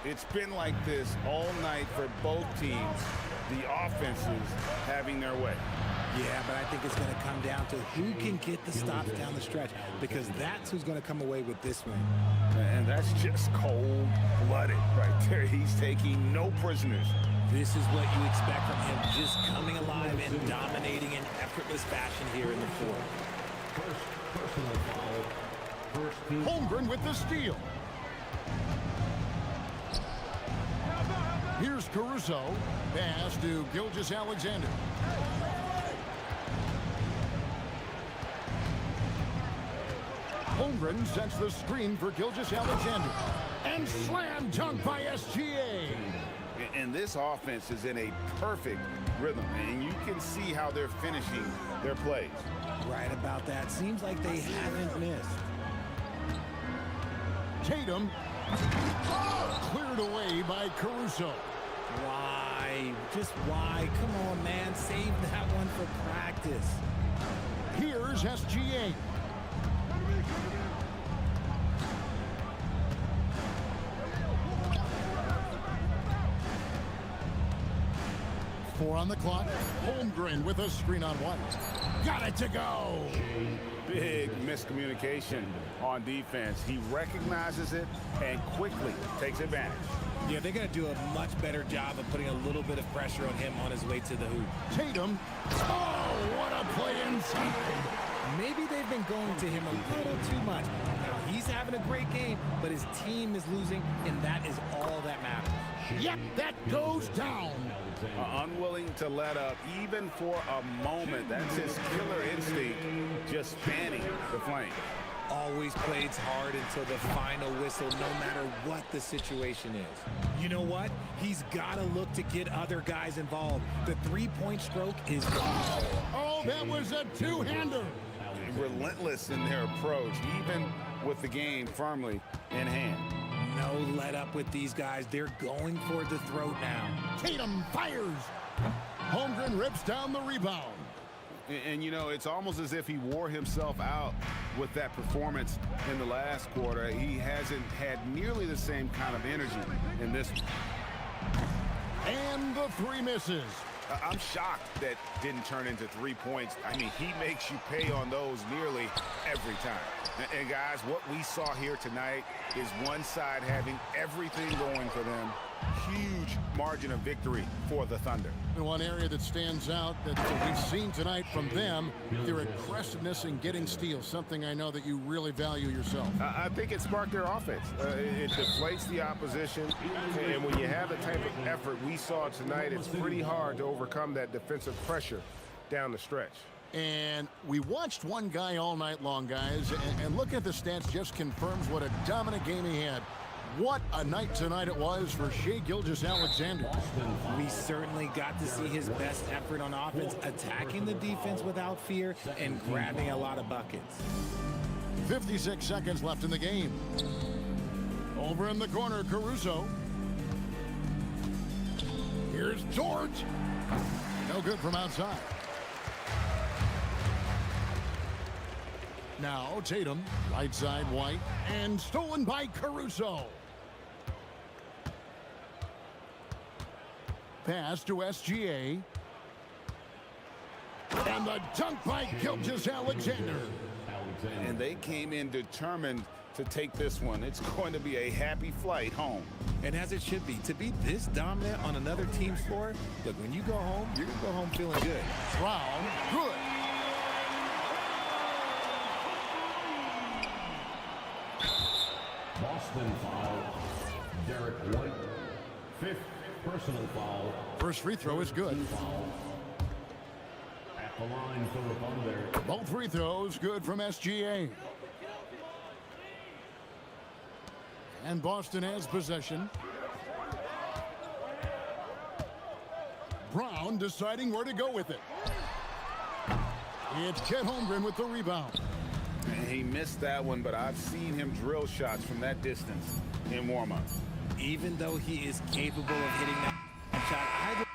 It's been like this all night for both teams. The offenses having their way. Yeah, but I think it's going to come down to who can get the stops down the stretch, because that's who's going to come away with this one. And that's just cold-blooded right there. He's taking no prisoners. This is what you expect from him, just coming alive and dominating in effortless fashion here in the fourth. First personal foul. First team. Holmgren with the steal. Here's Caruso. Pass to Gilgeous-Alexander. Holmgren sets the screen for Gilgeous-Alexander. And slam dunk by SGA. And this offense is in a perfect rhythm, and you can see how they're finishing their plays. Right about that. Seems like they haven't missed. Tatum cleared away by Caruso. Why? Just why? Come on, man. Save that one for practice. Here's SGA. Four on the clock. Holmgren with a screen on White. Got it to go. Big miscommunication on defense. He recognizes it and quickly takes advantage. Yeah, they're going to do a much better job of putting a little bit of pressure on him on his way to the hoop. Tatum. Oh, what a play inside. Maybe they've been going to him a little too much. Now, he's having a great game, but his team is losing, and that is all that matters. Yep, that goes down. Unwilling to let up even for a moment. That's his killer instinct, just fanning the flame. Always plays hard until the final whistle, no matter what the situation is. You know what? He's got to look to get other guys involved. The three-point stroke is gone. Oh, that was a two-hander. Relentless in their approach, even with the game firmly in hand. No let up with these guys. They're going for the throat now. Tatum fires. Holmgren rips down the rebound. And you know, it's almost as if he wore himself out with that performance in the last quarter. He hasn't had nearly the same kind of energy in this one. And the three misses. I'm shocked that didn't turn into 3 points. I mean, he makes you pay on those nearly every time. And guys, what we saw here tonight is one side having everything going for them. Huge margin of victory for the Thunder. And one area that stands out that we've seen tonight from them, their aggressiveness in getting steals, something I know that you really value yourself. I think it sparked their offense. It deflates the opposition, and when you have the type of effort we saw tonight, it's pretty hard to overcome that defensive pressure down the stretch. And we watched one guy all night long, guys, and look at the stats just confirms what a dominant game he had. What a night tonight it was for Shai Gilgeous-Alexander. We certainly got to see his best effort on offense, attacking the defense without fear and grabbing a lot of buckets. 56 seconds left in the game. Over in the corner, Caruso. Here's Dort. No good from outside. Now Tatum, right side White, and stolen by Caruso. Pass to SGA. And the dunk by Gilgeous-Alexander. And they came in determined to take this one. It's going to be a happy flight home. And as it should be, to be this dominant on another team's floor, look, when you go home, you're going to go home feeling good. Brown, good. Boston foul. Derek White. Fifth personal foul. First free throw is good. Foul. At the line for the Thunder. Both free throws good from SGA. And Boston has possession. Brown deciding where to go with it. It's Chet Holmgren with the rebound. And he missed that one, but I've seen him drill shots from that distance in warm-up. Even though he is capable of hitting that shot, I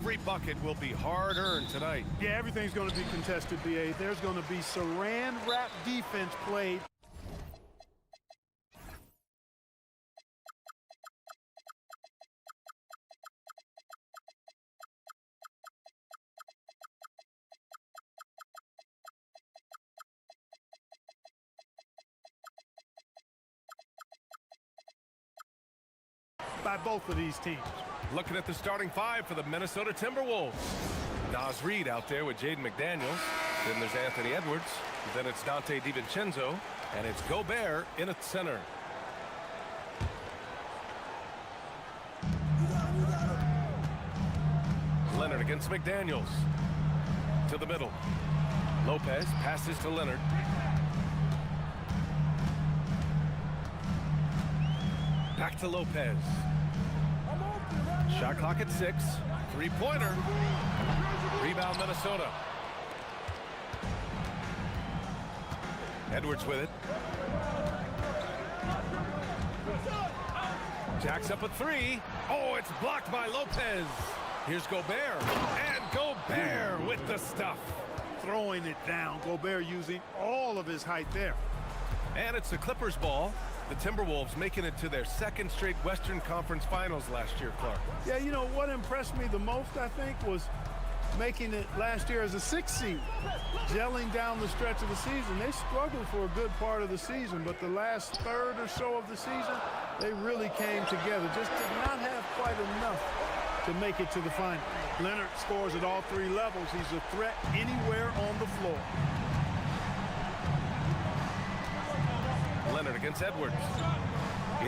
Every bucket will be hard-earned tonight. Yeah, everything's going to be contested, B.A. There's going to be saran wrap defense played. By both of these teams. Looking at the starting five for the Minnesota Timberwolves. Nas Reed out there with Jaden McDaniels. Then there's Anthony Edwards. Then it's Dante DiVincenzo. And it's Gobert in at center. Leonard against McDaniels. To the middle. Lopez passes to Leonard. Back to Lopez. Shot clock at 6. Three-pointer. Rebound Minnesota. Edwards with it. Jacks up a 3. Oh, it's blocked by Lopez. Here's Gobert. And Gobert with the stuff. Throwing it down. Gobert using all of his height there. And it's the Clippers' ball. The Timberwolves making it to their second straight Western Conference Finals last year, Clark. Yeah, you know, what impressed me the most, I think, was making it last year as a 6th seed. Gelling down the stretch of the season. They struggled for a good part of the season, but the last third or so of the season, they really came together. Just did not have quite enough to make it to the final. Leonard scores at all 3 levels. He's a threat anywhere on the floor. Leonard against Edwards.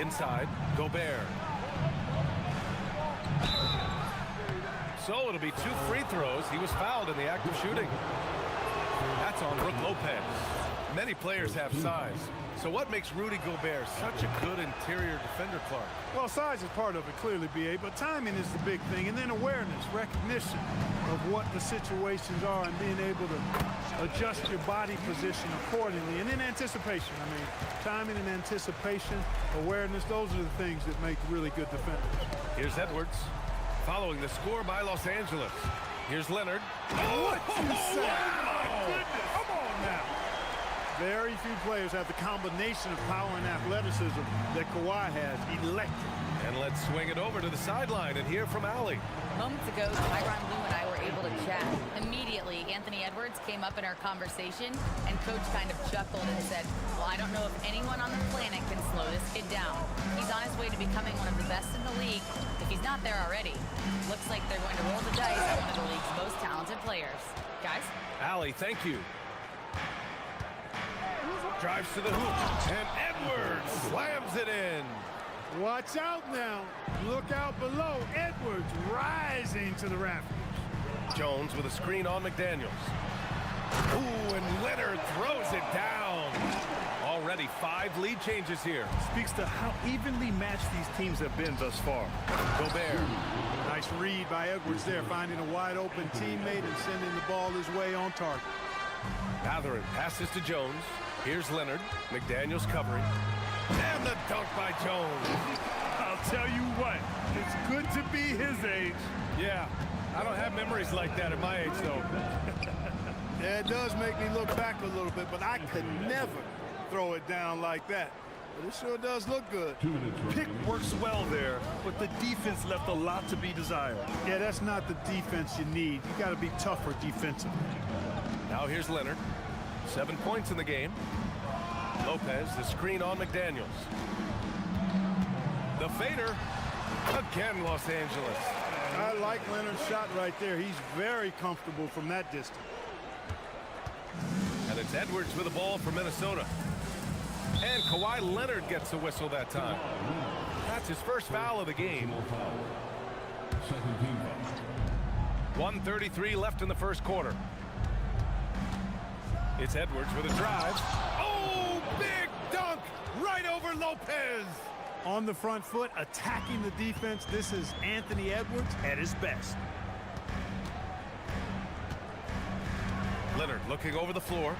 Inside, Gobert. So it'll be 2 free throws. He was fouled in the act of shooting. That's on Brook Lopez. Many players have size. So what makes Rudy Gobert such a good interior defender, Clark? Well, size is part of it, clearly, B.A., but timing is the big thing. And then awareness, recognition of what the situations are and being able to adjust your body position accordingly. And then anticipation. I mean, timing and anticipation, awareness, those are the things that make really good defenders. Here's Edwards, following the score by Los Angeles. Here's Leonard. What you say? Wow. Come on now. Very few players have the combination of power and athleticism that Kawhi has. Electric. And let's swing it over to the sideline and hear from Allie. Moments ago, Tyronn Lue and I were able to chat. Immediately, Anthony Edwards came up in our conversation, and Coach kind of chuckled and said, well, I don't know if anyone on the planet can slow this kid down. He's on his way to becoming one of the best in the league, if he's not there already. Looks like they're going to roll the dice on one of the league's most talented players. Guys? Allie, thank you. Drives to the hoop, and Edwards slams it in. Watch out now. Look out below. Edwards rising to the rafters. Jones with a screen on McDaniels. Ooh, and Leonard throws it down. Already 5 lead changes here. Speaks to how evenly matched these teams have been thus far. Gobert. Nice read by Edwards there, finding a wide-open teammate and sending the ball his way on target. Mathurin passes to Jones. Here's Leonard. McDaniels covering. And the dunk by Jones. I'll tell you what, it's good to be his age. Yeah, I don't have memories like that at my age, though. Yeah, it does make me look back a little bit, but I could never throw it down like that. But it sure does look good. Pick works well there, but the defense left a lot to be desired. Yeah, that's not the defense you need. You got to be tougher defensively. Now here's Leonard. 7 points in the game. Lopez, the screen on McDaniels. The fader. Again, Los Angeles. I like Leonard's shot right there. He's very comfortable from that distance. And it's Edwards with the ball for Minnesota. And Kawhi Leonard gets a whistle that time. That's his first foul of the game. 1:33 left in the first quarter. It's Edwards with a drive. Oh, big dunk right over Lopez. On the front foot, attacking the defense. This is Anthony Edwards at his best. Leonard looking over the floor.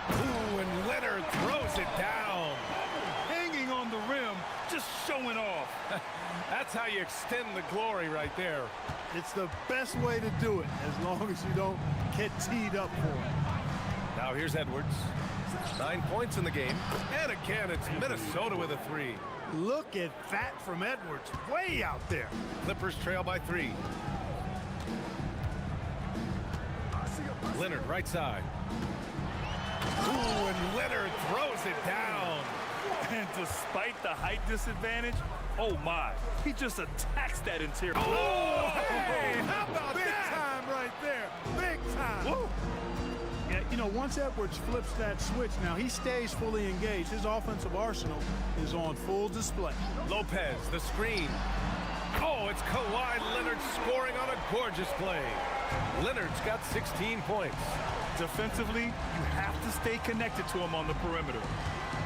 Ooh, and Leonard throws it down. Hanging on the rim, just showing off. That's That's how you extend the glory right there. It's the best way to do it, as long as you don't get teed up for it. Now here's Edwards. 9 points in the game. And again, it's Minnesota with a 3. Look at that from Edwards, way out there. Clippers trail by 3. Leonard, right side. Ooh, and Leonard throws it down. And despite the height disadvantage, oh my, he just attacks that interior. Oh, hey, how about big that? time right there, big time. Woo. Yeah, you know, once Edwards flips that switch, now he stays fully engaged. His offensive arsenal is on full display. Lopez, the screen. Oh, it's Kawhi Leonard scoring on a gorgeous play. Leonard's got 16 points. Defensively, you have to stay connected to him on the perimeter.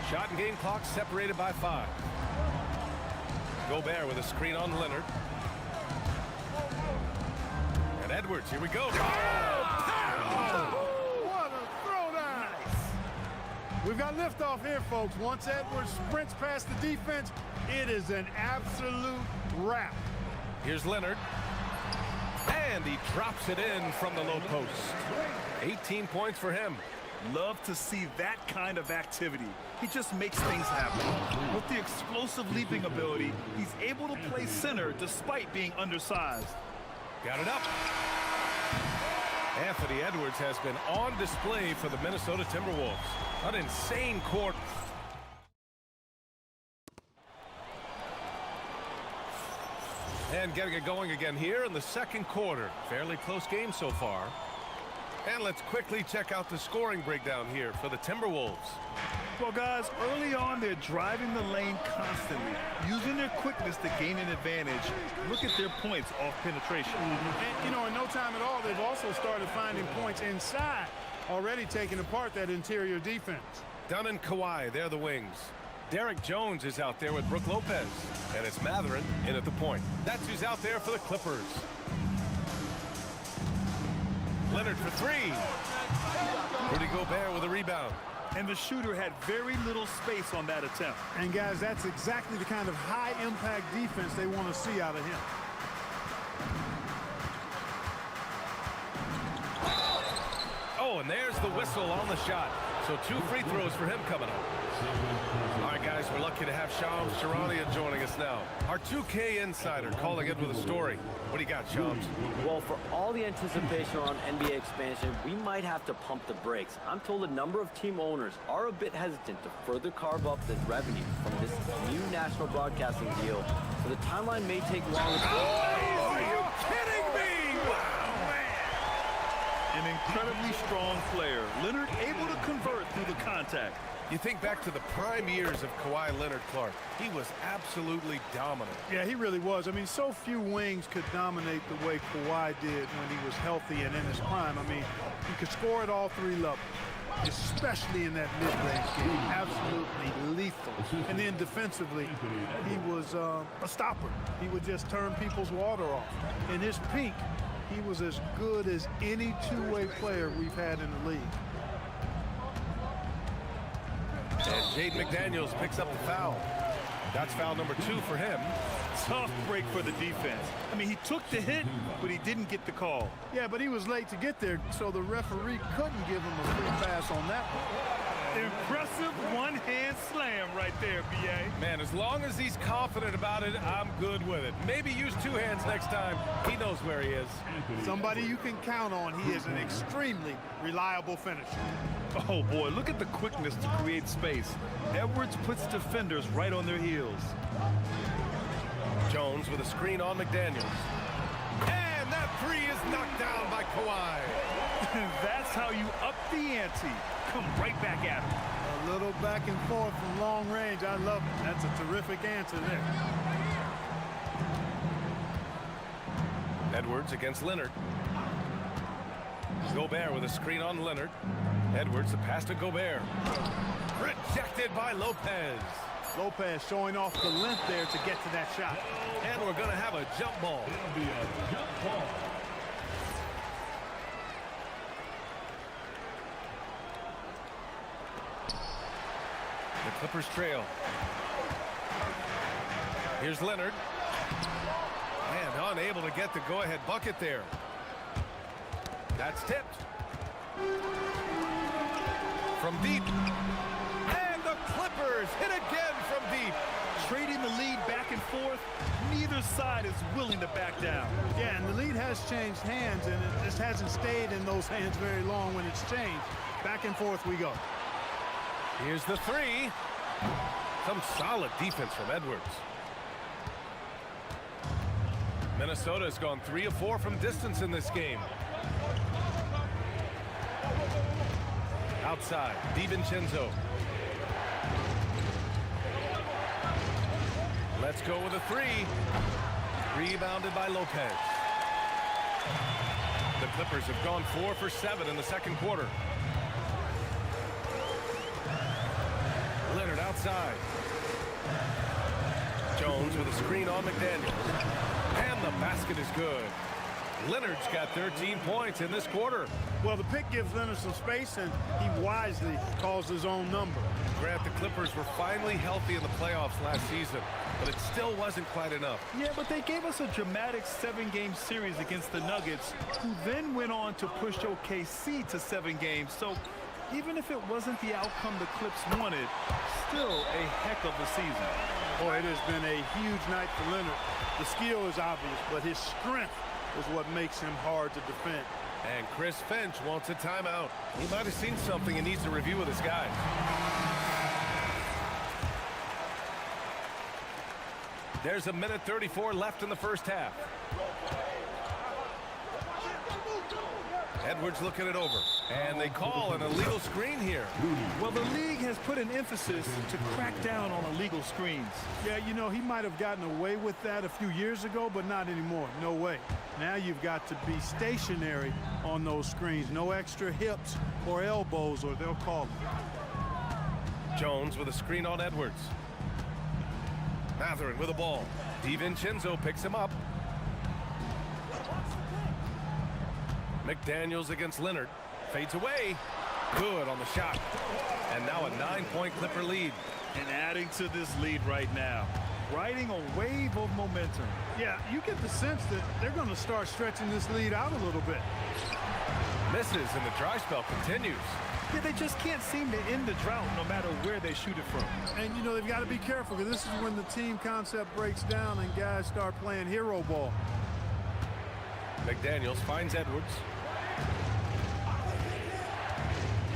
Shot and game clock separated by 5. Gobert with a screen on Leonard. And Edwards, here we go. What a throwdown! We've got liftoff here, folks. Once Edwards sprints past the defense, it is an absolute wrap. Here's Leonard. And he drops it in from the low post. 18 points for him. Love to see that kind of activity. He just makes things happen. With the explosive leaping ability, he's able to play center despite being undersized. Got it up. Anthony Edwards has been on display for the Minnesota Timberwolves. An insane court. And getting it going again here in the second quarter. Fairly close game so far. And let's quickly check out the scoring breakdown here for the Timberwolves. Well, guys, early on, they're driving the lane constantly, using their quickness to gain an advantage. Look at their points off penetration. And, you know, in no time at all, they've also started finding points inside, already taking apart that interior defense. Dunn and Kawhi, they're the wings. Derek Jones is out there with Brook Lopez. And it's Matherin in at the point. That's who's out there for the Clippers. Leonard for 3. Rudy Gobert with a rebound. And the shooter had very little space on that attempt. And, guys, that's exactly the kind of high-impact defense they want to see out of him. Oh, and there's the whistle on the shot. So 2 free throws for him coming up. All right, guys, we're lucky to have Shams Charania joining us now. Our 2K insider calling in with a story. What do you got, Shams? Well, for all the anticipation around NBA expansion, we might have to pump the brakes. I'm told a number of team owners are a bit hesitant to further carve up the revenue from this new national broadcasting deal, so the timeline may take longer. Oh, are you kidding me? Wow, man! An incredibly strong player. Leonard able to convert through the contact. You think back to the prime years of Kawhi Leonard, Clark. He was absolutely dominant. Yeah, he really was. I mean, so few wings could dominate the way Kawhi did when he was healthy and in his prime. I mean, he could score at all 3 levels, especially in that mid-range game. Absolutely lethal. And then defensively, he was a stopper. He would just turn people's water off. In his peak, he was as good as any two-way player we've had in the league. And Jaden McDaniels picks up the foul. That's foul number 2 for him. Tough break for the defense. I mean, he took the hit, but he didn't get the call. Yeah, but he was late to get there, so the referee couldn't give him a free pass on that one. Impressive one-hand slam right there, B.A. Man, as long as he's confident about it, I'm good with it. Maybe use 2 hands next time. He knows where he is. Somebody you can count on. He is an extremely reliable finisher. Oh, boy, look at the quickness to create space. Edwards puts defenders right on their heels. Jones with a screen on McDaniels. And that 3 is knocked down by Kawhi. That's how you up the ante. Come right back at him. A little back and forth from long range. I love it. That's a terrific answer there. Edwards against Leonard. Gobert with a screen on Leonard. Edwards, the pass to Gobert. Rejected by Lopez. Lopez showing off the length there to get to that shot. And we're going to have a jump ball. It'll be a jump ball. The Clippers trail. Here's Leonard. And unable to get the go-ahead bucket there. That's tipped. From deep. And the Clippers hit again from deep. Trading the lead back and forth, neither side is willing to back down. Yeah, and the lead has changed hands, and it just hasn't stayed in those hands very long when it's changed. Back and forth we go. Here's the three. Some solid defense from Edwards. Minnesota has gone 3 of 4 from distance in this game. Outside, DiVincenzo. Let's go with a three. Rebounded by Lopez. The Clippers have gone 4 for 7 in the second quarter. Leonard outside. Jones with a screen on McDaniels. And the basket is good. Leonard's got 13 points in this quarter. Well, the pick gives Leonard some space, and he wisely calls his own number. Grant, the Clippers were finally healthy in the playoffs last season, but it still wasn't quite enough. Yeah, but they gave us a dramatic 7-game series against the Nuggets, who then went on to push OKC to 7 games. So even if it wasn't the outcome the Clips wanted, still a heck of a season. Boy, it has been a huge night for Leonard. The skill is obvious, but his strength is what makes him hard to defend. And Chris Finch wants a timeout. He might have seen something and needs to review with his guys. There's a minute 34 left in the first half. Edwards looking it over. And they call an illegal screen here. Well, the league has put an emphasis to crack down on illegal screens. Yeah, you know, he might have gotten away with that a few years ago, but not anymore. No way. Now you've got to be stationary on those screens. No extra hips or elbows, or they'll call them. Jones with a screen on Edwards. Mathurin with the ball. DiVincenzo picks him up. McDaniels against Leonard. Fades away. Good on the shot. And now a 9-point Clipper lead. And adding to this lead right now. Riding a wave of momentum. Yeah, you get the sense that they're going to start stretching this lead out a little bit. Misses and the dry spell continues. Yeah, they just can't seem to end the drought no matter where they shoot it from. And, you know, they've got to be careful because this is when the team concept breaks down and guys start playing hero ball. McDaniels finds Edwards.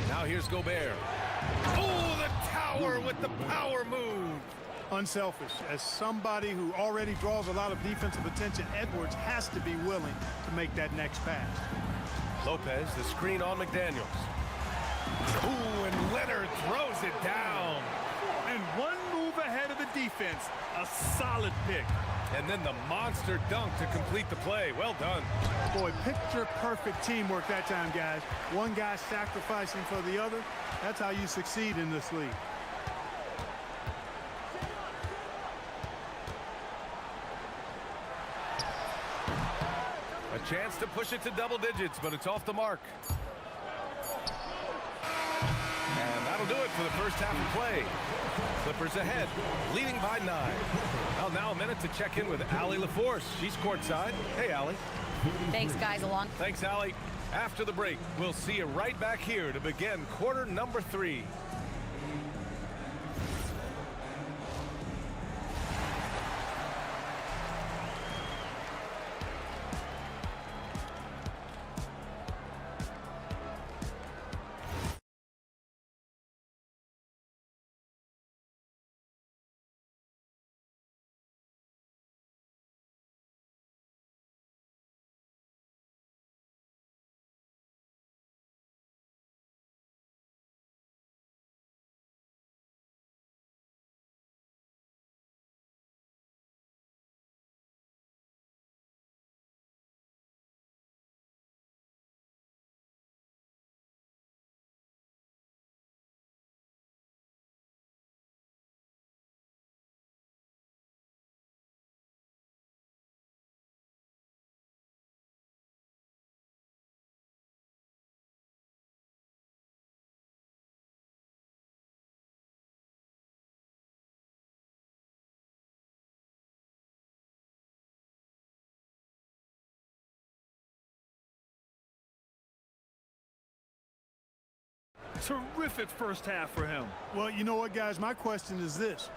Now here's Gobert. Oh, the tower with the power move. Unselfish. As somebody who already draws a lot of defensive attention, Edwards has to be willing to make that next pass. Lopez, the screen on McDaniels. Ooh, and Leonard throws it down. And one move ahead of the defense. A solid pick. And then the monster dunk to complete the play. Well done. Boy, picture perfect teamwork that time, guys. One guy sacrificing for the other. That's how you succeed in this league. A chance to push it to double digits, but it's off the mark. And that'll do it for the first half of play. Clippers ahead, leading by 9. Well, now a minute to check in with Allie LaForce. She's courtside. Hey, Allie. Thanks, guys. Along. Thanks, Allie. After the break, we'll see you right back here to begin quarter number 3. Terrific first half for him. Well, you know what, guys? My question is this.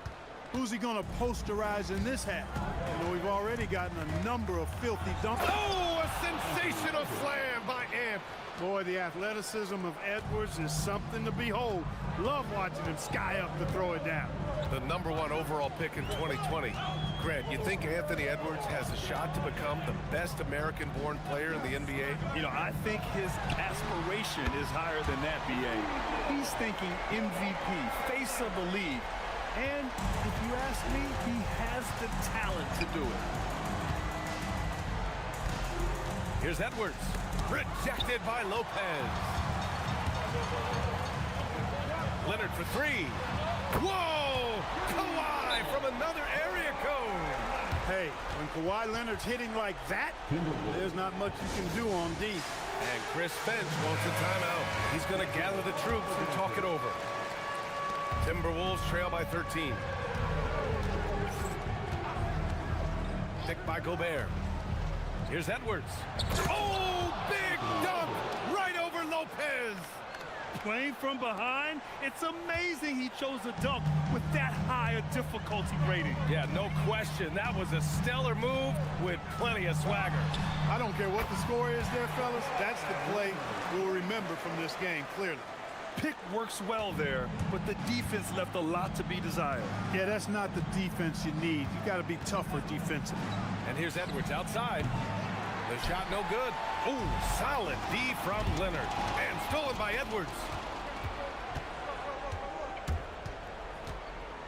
Who's he going to posterize in this half? You know, we've already gotten a number of filthy dunks. Oh, a sensational slam by Amp. Boy, the athleticism of Edwards is something to behold. Love watching him sky up to throw it down. The #1 overall pick in 2020. Grant, you think Anthony Edwards has a shot to become the best American-born player in the NBA? You know, I think his aspiration is higher than that, BA. He's thinking MVP, face of the league. And if you ask me, he has the talent to do it. Here's Edwards. Rejected by Lopez. Leonard for three. Whoa! Kawhi from another area code. Hey, when Kawhi Leonard's hitting like that, there's not much you can do on D. And Chris Finch wants a timeout. He's going to gather the troops and talk it over. Timberwolves trail by 13. Picked by Gobert. Here's Edwards. Oh, big dunk right over Lopez. Playing from behind, it's amazing he chose a dunk with that high a difficulty rating. Yeah, no question. That was a stellar move with plenty of swagger. I don't care what the score is there, fellas. That's the play we'll remember from this game, clearly. Pick works well there, but the defense left a lot to be desired. Yeah, that's not the defense you need. You got to be tougher defensively. And here's Edwards outside. The shot no good. Oh, solid D from Leonard. And stolen by Edwards.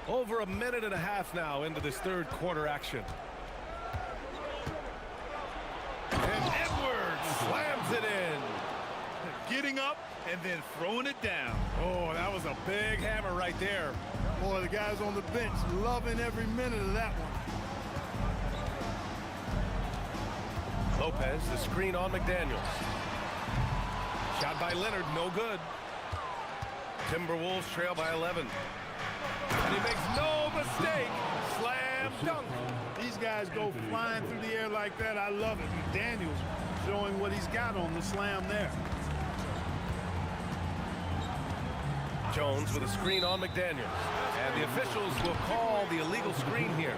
Over a minute and a half now into this third quarter action. And Edwards slams it in. Getting up and then throwing it down. Oh, that was a big hammer right there. Boy, the guys on the bench loving every minute of that one. Lopez, the screen on McDaniels. Shot by Leonard, no good. Timberwolves trail by 11. And he makes no mistake. Slam dunk. These guys go flying through the air like that. I love it. McDaniels showing what he's got on the slam there. Jones with a screen on McDaniels. And the officials will call the illegal screen here.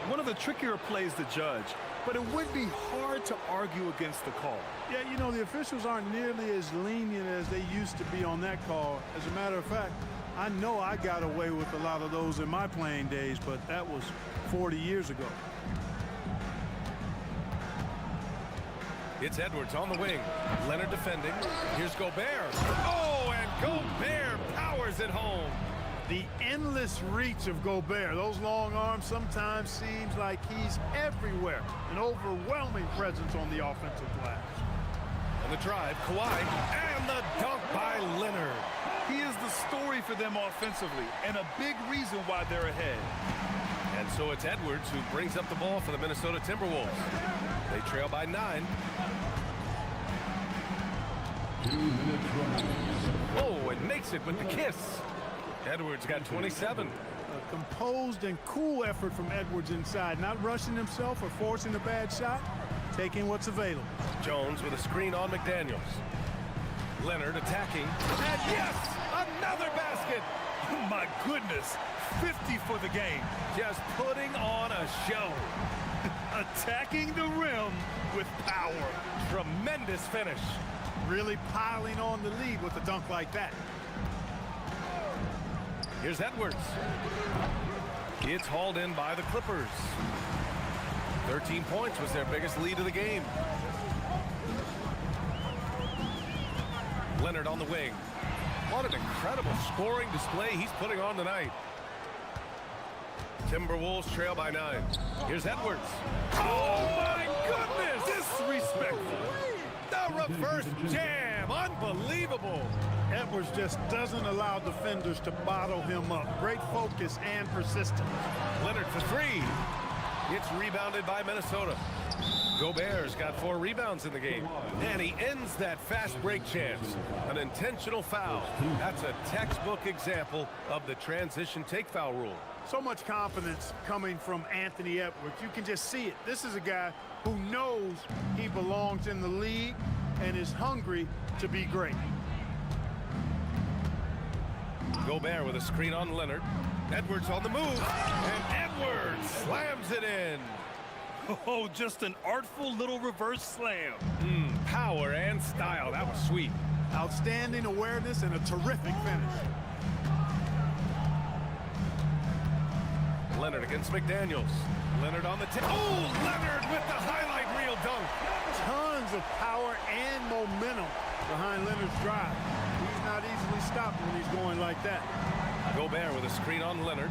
One of the trickier plays to judge, but it would be hard to argue against the call. Yeah, you know, the officials aren't nearly as lenient as they used to be on that call. As a matter of fact, I know I got away with a lot of those in my playing days, but that was 40 years ago. It's Edwards on the wing. Leonard defending. Here's Gobert. Oh, and Gobert powers it home. The endless reach of Gobert. Those long arms sometimes seems like he's everywhere. An overwhelming presence on the offensive glass. On the drive, Kawhi, and the dunk by Leonard. He is the story for them offensively, and a big reason why they're ahead. And so it's Edwards who brings up the ball for the Minnesota Timberwolves. They trail by 9. Oh, and makes it with the kiss. Edwards got 27. A composed and cool effort from Edwards inside, not rushing himself or forcing a bad shot, taking what's available. Jones with a screen on McDaniels. Leonard attacking. And yes, another basket. Oh my goodness, 50 for the game. Just putting on a show. Attacking the rim with power. Tremendous finish. Really piling on the lead with a dunk like that. Here's Edwards. It's hauled in by the Clippers. 13 points was their biggest lead of the game. Leonard on the wing. What an incredible scoring display he's putting on tonight. Timberwolves trail by 9. Here's Edwards. Oh my goodness! Disrespectful. The reverse jam. Unbelievable. Edwards just doesn't allow defenders to bottle him up. Great focus and persistence. Leonard for 3. It's rebounded by Minnesota. Gobert's got 4 rebounds in the game. And he ends that fast break chance. An intentional foul. That's a textbook example of the transition take foul rule. So much confidence coming from Anthony Edwards. You can just see it. This is a guy who knows he belongs in the league and is hungry to be great. Gobert with a screen on Leonard. Edwards on the move, and Edwards slams it in. Oh, just an artful little reverse slam. Power and style. That was sweet. Outstanding awareness and a terrific finish. Leonard against McDaniels. Leonard on the tip. Oh, Leonard with the highlight reel dunk. Tons of power and momentum behind Leonard's drive. He's not easily stopped when he's going like that. Gobert with a screen on Leonard.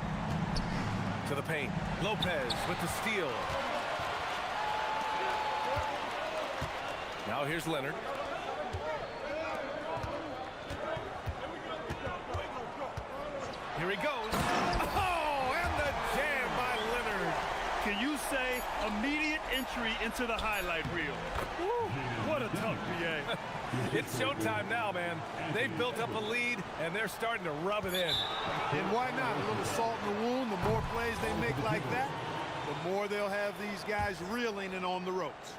To the paint. Lopez with the steal. Now here's Leonard. Here he goes. Oh, and the jam by Leonard. Can you say immediate entry into the highlight reel? Woo, what a tough BA. It's showtime now, man. They've built up a lead, and they're starting to rub it in. And why not? A little salt in the wound. The more plays they make like that, the more they'll have these guys reeling and on the ropes.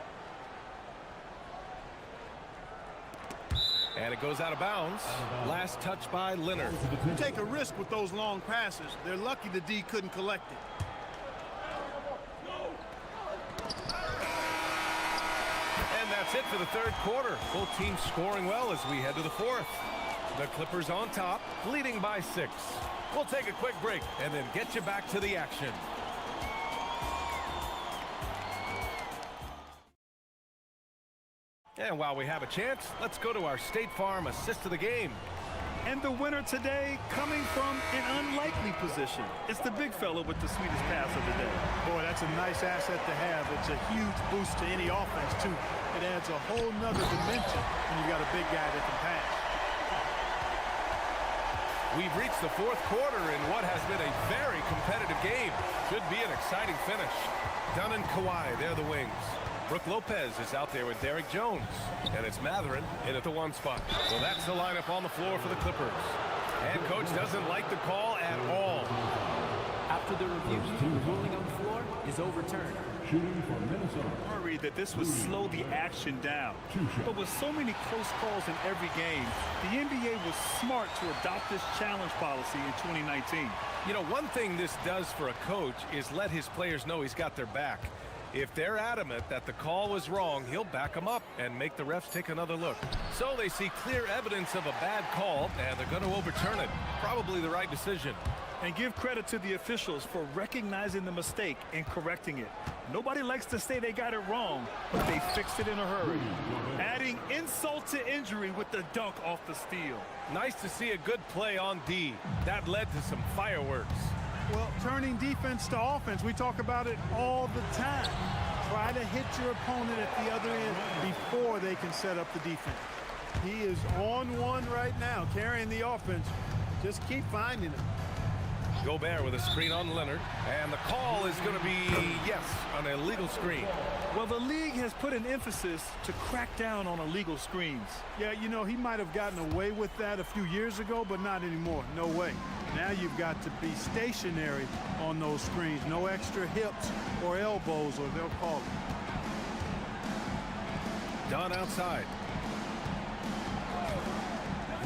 And it goes out of bounds. Last touch by Leonard. You take a risk with those long passes. They're lucky the D couldn't collect it. And that's it for the third quarter. Both teams scoring well as we head to the fourth. The Clippers on top, leading by 6. We'll take a quick break and then get you back to the action. And while we have a chance, let's go to our State Farm assist of the game. And the winner today coming from an unlikely position. It's the big fella with the sweetest pass of the day. Boy, that's a nice asset to have. It's a huge boost to any offense, too. It adds a whole nother dimension when you've got a big guy that can pass. We've reached the fourth quarter in what has been a very competitive game. Should be an exciting finish. Dunn and Kawhi, they're the wings. Brooke Lopez is out there with Derek Jones. And it's Matherin in at the 1 spot. So that's the lineup on the floor for the Clippers. And coach doesn't like the call at all. After the review, the ruling on the floor is overturned. Shooting for Minnesota. Worried that this would slow the action down. But with so many close calls in every game, the NBA was smart to adopt this challenge policy in 2019. You know, one thing this does for a coach is let his players know he's got their back. If they're adamant that the call was wrong, he'll back them up and make the refs take another look. So they see clear evidence of a bad call, and they're going to overturn it. Probably the right decision. And give credit to the officials for recognizing the mistake and correcting it. Nobody likes to say they got it wrong, but they fixed it in a hurry. Adding insult to injury with the dunk off the steal. Nice to see a good play on D. That led to some fireworks. Well, turning defense to offense, we talk about it all the time. Try to hit your opponent at the other end before they can set up the defense. He is on one right now, carrying the offense. Just keep finding him. Gobert with a screen on Leonard, and the call is going to be, yes, an illegal screen. Well, the league has put an emphasis to crack down on illegal screens. Yeah, you know, he might have gotten away with that a few years ago, but not anymore. No way. Now you've got to be stationary on those screens. No extra hips or elbows, or they'll call it. Dunn outside.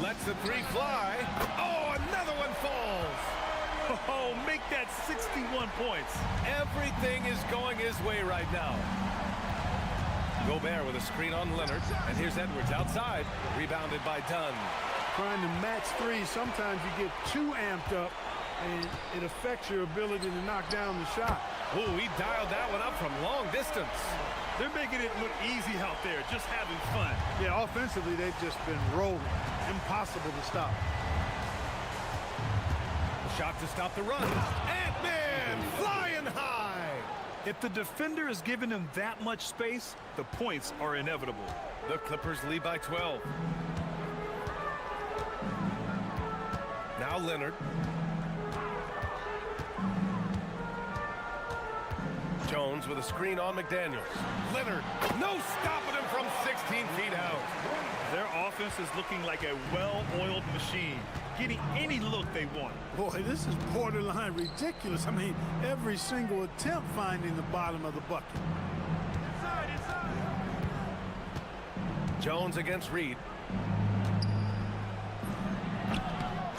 Lets the 3 fly. Oh, another one falls. Oh, make that 61 points. Everything is going his way right now. Gobert with a screen on Leonard. And here's Edwards outside. Rebounded by Dunn. Trying to match threes, sometimes you get too amped up, and it affects your ability to knock down the shot. Ooh, he dialed that one up from long distance. They're making it look easy out there, just having fun. Yeah, offensively, they've just been rolling. Impossible to stop. Shot to stop the run. Ant-Man flying high. If the defender is giving him that much space, the points are inevitable. The Clippers lead by 12. Now Leonard. Jones with a screen on McDaniels. Leonard, no stopping him from 16 feet out. Their offense is looking like a well-oiled machine, getting any look they want. Boy, this is borderline ridiculous. I mean, every single attempt finding the bottom of the bucket. Inside. Jones against Reed.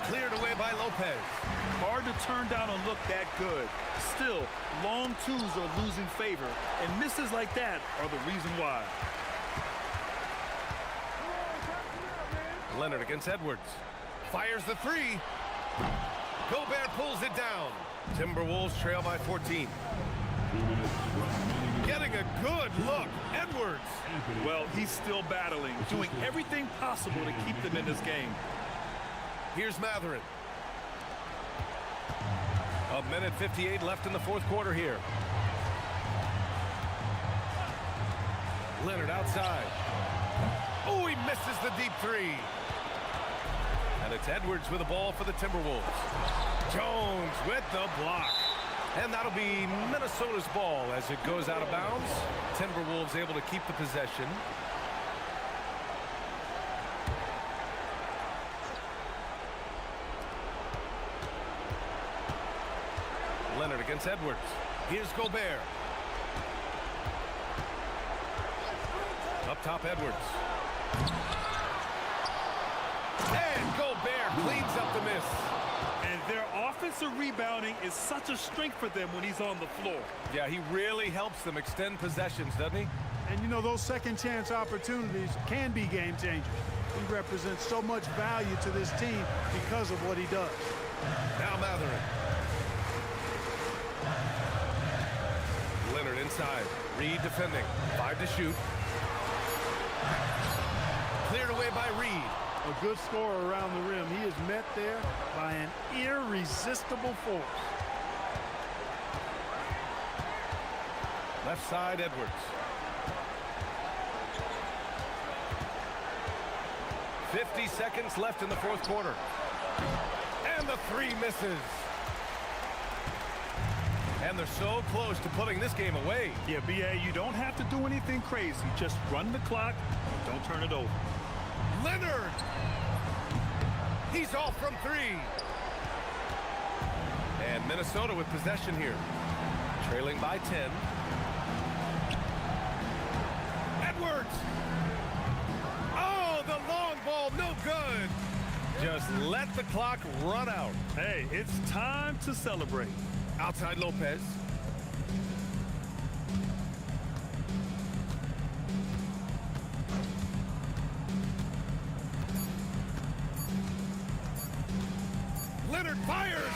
Cleared away by Lopez. Hard to turn down a look that good. Still, long twos are losing favor, and misses like that are the reason why. Leonard against Edwards. Fires the three. Gobert pulls it down. Timberwolves trail by 14. Getting a good look. Edwards. Well, he's still battling, doing everything possible to keep them in this game. Here's Matherin. A minute 58 left in the fourth quarter here. Leonard outside. Oh, he misses the deep three. And it's Edwards with the ball for the Timberwolves. Jones with the block. And that'll be Minnesota's ball as it goes out of bounds. Timberwolves able to keep the possession. Leonard against Edwards. Here's Gobert. Up top, Edwards. And Gobert cleans up the miss. And their offensive rebounding is such a strength for them when he's on the floor. Yeah, he really helps them extend possessions, doesn't he? And you know, those second chance opportunities can be game changers. He represents so much value to this team because of what he does. Now Matherin. Leonard inside. Reed defending. 5 to shoot. Cleared away by Reed. A good scorer around the rim. He is met there by an irresistible force. Left side, Edwards. .50 seconds left in the fourth quarter. And the three misses. And they're so close to putting this game away. Yeah, B.A., you don't have to do anything crazy. Just run the clock. Don't turn it over. Leonard. He's off from three. And Minnesota with possession here. Trailing by 10. Edwards. Oh, the long ball, no good. Just let the clock run out. Hey, it's time to celebrate. Outside Lopez. Leonard fires.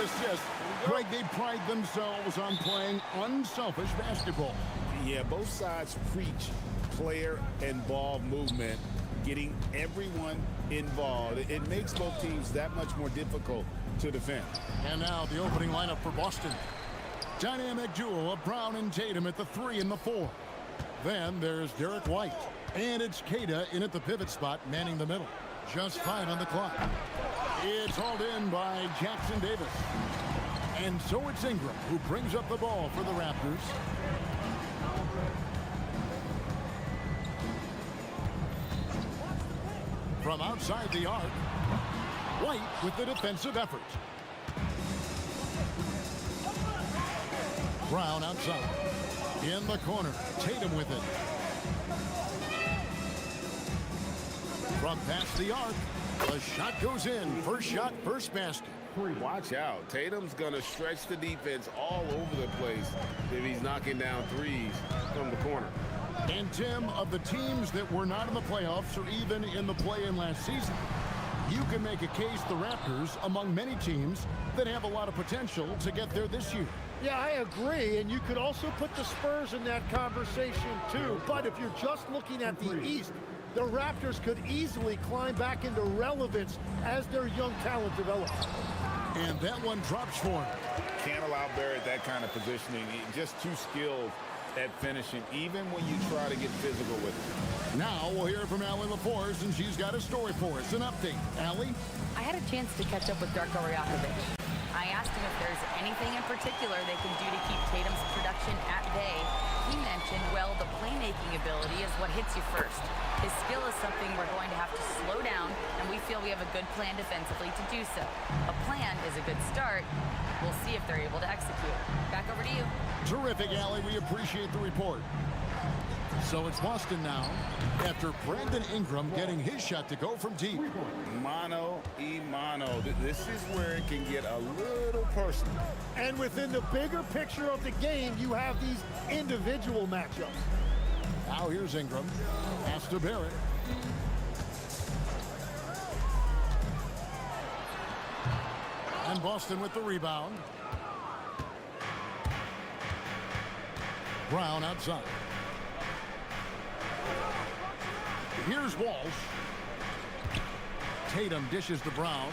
assists. Greg, they pride themselves on playing unselfish basketball. Yeah, both sides preach player and ball movement, getting everyone involved. It makes both teams that much more difficult to defend. And now the opening lineup for Boston. Dynamic duo of Brown and Tatum at the 3 and the 4. Then there's Derek White. And it's Keita in at the pivot spot, manning the middle. Just 5 on the clock. It's hauled in by Jackson Davis. And so it's Ingram who brings up the ball for the Raptors. From outside the arc, White with the defensive effort. Brown outside. In the corner, Tatum with it. From past the arc, the shot goes in. First shot, first basket. Watch out. Tatum's going to stretch the defense all over the place if he's knocking down threes from the corner. And Tim, of the teams that were not in the playoffs or even in the play-in last season, you can make a case the Raptors among many teams that have a lot of potential to get there this year. Yeah, I agree, and you could also put the Spurs in that conversation too. But if you're just looking at the East, the Raptors could easily climb back into relevance as their young talent develops. And that one drops for him. Can't allow Barrett that kind of positioning. He's just too skilled at finishing, even when you try to get physical with him. Now we'll hear from Allie LaForce, and she's got a story for us. An update. Allie? I had a chance to catch up with Darko Rajakovic. I asked him if there's anything in particular they can do to keep Tatum's production at bay. He mentioned, well, the playmaking ability is what hits you first. His skill is something we're going to have to slow down, and we feel we have a good plan defensively to do so. A plan is a good start. We'll see if they're able to execute. Back over to you. Terrific, Allie. We appreciate the report. So it's Boston now, after Brandon Ingram getting his shot to go from deep. Mano y mano. This is where it can get a little personal. And within the bigger picture of the game, you have these individual matchups. Now here's Ingram. Pass to Barrett. And Boston with the rebound. Brown outside. Here's Walsh. Tatum dishes to Brown.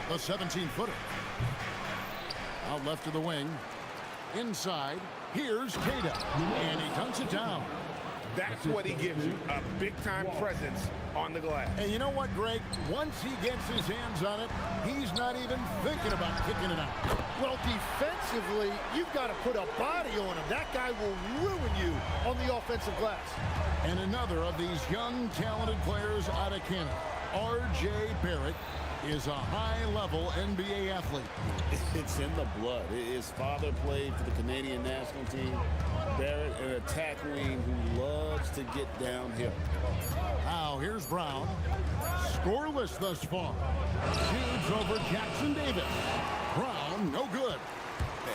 The 17-footer. Out left to the wing. Inside. Here's Keita. And he dunks it down. That's what he gives you, a big-time presence on the glass. And you know what, Greg? Once he gets his hands on it, he's not even thinking about kicking it out. Well, defensively, you've got to put a body on him. That guy will ruin you on the offensive glass. And another of these young, talented players out of Canada, R.J. Barrett, is a high-level NBA athlete. It's in the blood. His father played for the Canadian national team. Barrett, an attack wing who loves to get downhill. Now here's Brown. Scoreless thus far. Shoots over Jackson Davis. Brown, no good.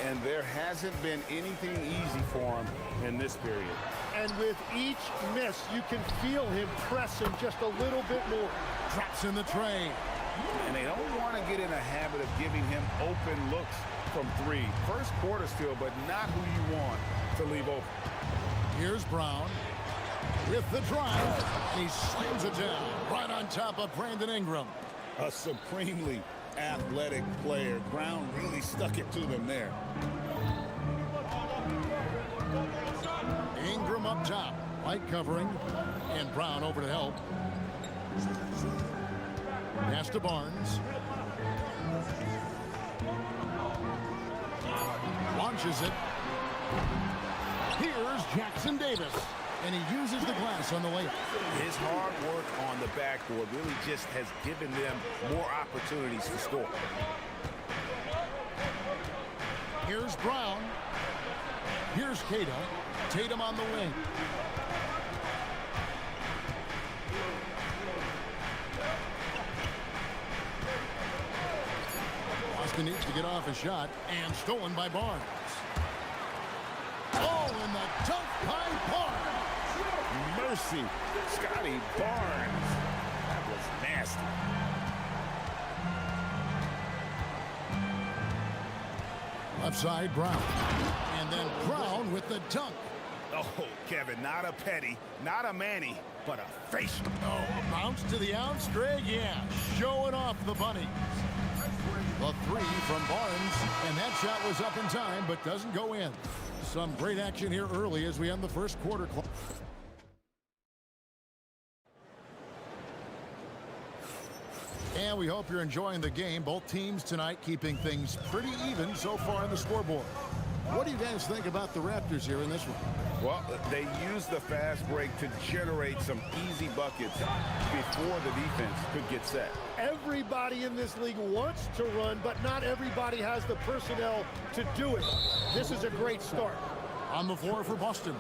And there hasn't been anything easy for him in this period. And with each miss, you can feel him pressing just a little bit more. Drops in the tray. And they don't want to get in a habit of giving him open looks from three. First quarter still, but not who you want to leave open. Here's Brown with the drive. He slams it down right on top of Brandon Ingram. A supremely athletic player. Brown really stuck it to them there. Ingram up top. White covering. And Brown over to help. Pass to Barnes. Launches it. Here's Jackson Davis. And he uses the glass on the layup. His hard work on the backboard really just has given them more opportunities to score. Here's Brown. Here's Keita. Tatum on the wing. Boston needs to get off a shot, and stolen by Barnes. Oh, and the dunk by Barnes. Mercy, Scotty Barnes. That was nasty. Left side, Brown. And then Brown with the dunk. Oh, Kevin, not a Petty, not a Manny, but a facial. Oh, a bounce to the outs, Greg, yeah. Showing off the bunnies. A three from Barnes, and that shot was up in time, but doesn't go in. Some great action here early as we end the first quarter. And we hope you're enjoying the game. Both teams tonight keeping things pretty even so far on the scoreboard. What do you guys think about the Raptors here in this one? Well, they use the fast break to generate some easy buckets before the defense could get set. Everybody in this league wants to run, but not everybody has the personnel to do it. This is a great start. On the floor for Boston,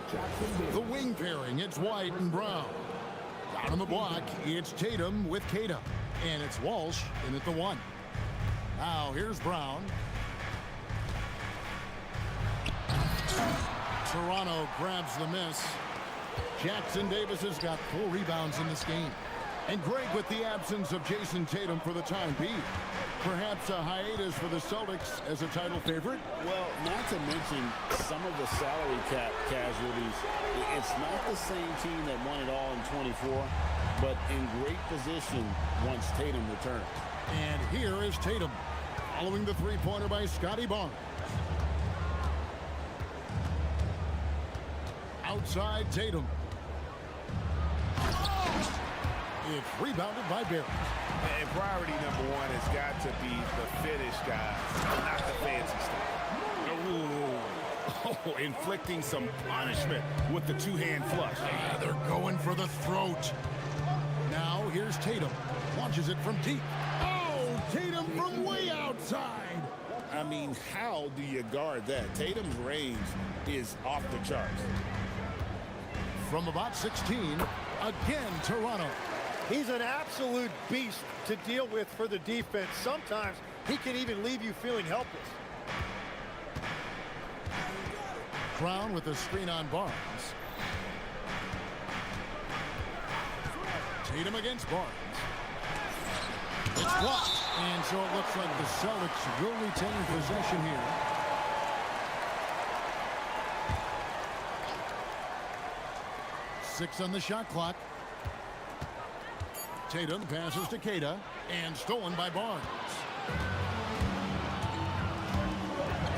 the wing pairing, it's White and Brown. Down on the block, it's Tatum with Queta. And it's Walsh in at the one. Now here's Brown. Toronto grabs the miss. Jackson Davis has got 4 rebounds in this game. And Greg, with the absence of Jason Tatum for the time being, perhaps a hiatus for the Celtics as a title favorite? Well, not to mention some of the salary cap casualties. It's not the same team that won it all in 24, but in great position once Tatum returns. And here is Tatum, following the three-pointer by Scotty Barnes. Outside Tatum. It's rebounded by Barrett. And priority number one has got to be the finish, guys, not the fancy stuff. Oh, inflicting some punishment with the two-hand flush. Yeah, they're going for the throat. Now here's Tatum. Launches it from deep. Oh, Tatum from way outside. I mean, how do you guard that? Tatum's range is off the charts. From about 16, again, Toronto. He's an absolute beast to deal with for the defense. Sometimes he can even leave you feeling helpless. Brown with a screen on Barnes. Tatum against Barnes. It's blocked. And so it looks like the Celtics will retain possession here. Six on the shot clock. Tatum passes to Queta and stolen by Barnes.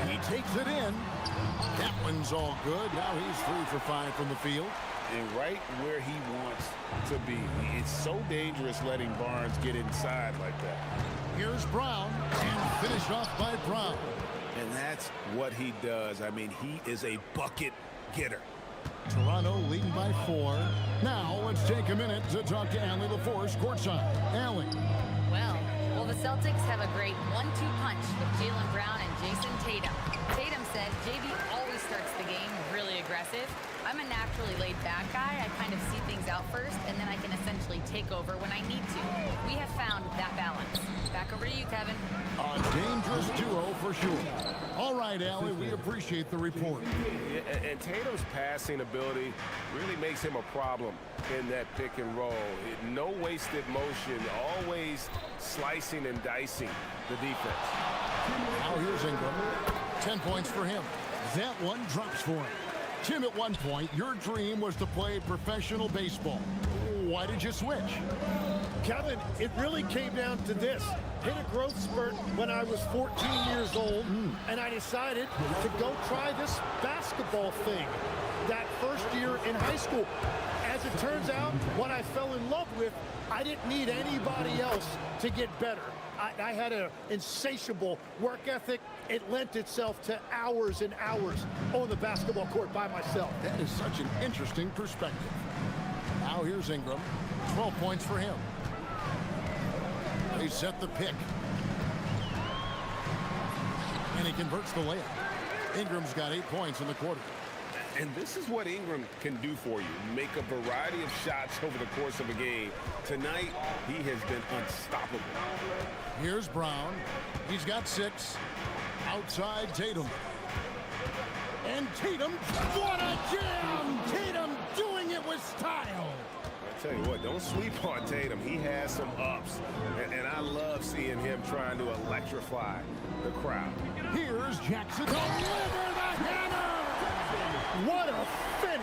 He takes it in. That one's all good. Now he's 3 for 5 from the field. And right where he wants to be. It's so dangerous letting Barnes get inside like that. Here's Brown, and finished off by Brown. And that's what he does. I mean, he is a bucket getter. Toronto leading by 4. Now let's take a minute to talk to Allie LaForce courtside. Allie. Well, the Celtics have a great 1-2 punch with Jaylen Brown and Jason Tatum. Tatum said JB always starts the game really aggressive. I'm a naturally laid-back guy. I kind of see things out first, and then I can essentially take over when I need to. We have found that balance. Back over to you, Kevin. A dangerous duo for sure. All right, Allie, we appreciate the report. Yeah, and Tatum's passing ability really makes him a problem in that pick and roll. No wasted motion, always slicing and dicing the defense. Now here's Ingram. 10 points for him. That one drops for him. Tim, at one point, your dream was to play professional baseball. Why did you switch? Kevin, it really came down to this. Hit a growth spurt when I was 14 years old, and I decided to go try this basketball thing that first year in high school. As it turns out, what I fell in love with, I didn't need anybody else to get better. I had an insatiable work ethic. It lent itself to hours and hours on the basketball court by myself. That is such an interesting perspective. Now here's Ingram. 12 points for him. They set the pick. And he converts the layup. Ingram's got 8 points in the quarter. And this is what Ingram can do for you. Make a variety of shots over the course of a game. Tonight, he has been unstoppable. Here's Brown. He's got 6. Outside Tatum. And Tatum, what a jam! Tatum doing it with style. I tell you what, don't sleep on Tatum. He has some ups, and I love seeing him trying to electrify the crowd. Here's Jackson. Deliver the hammer! What a finish!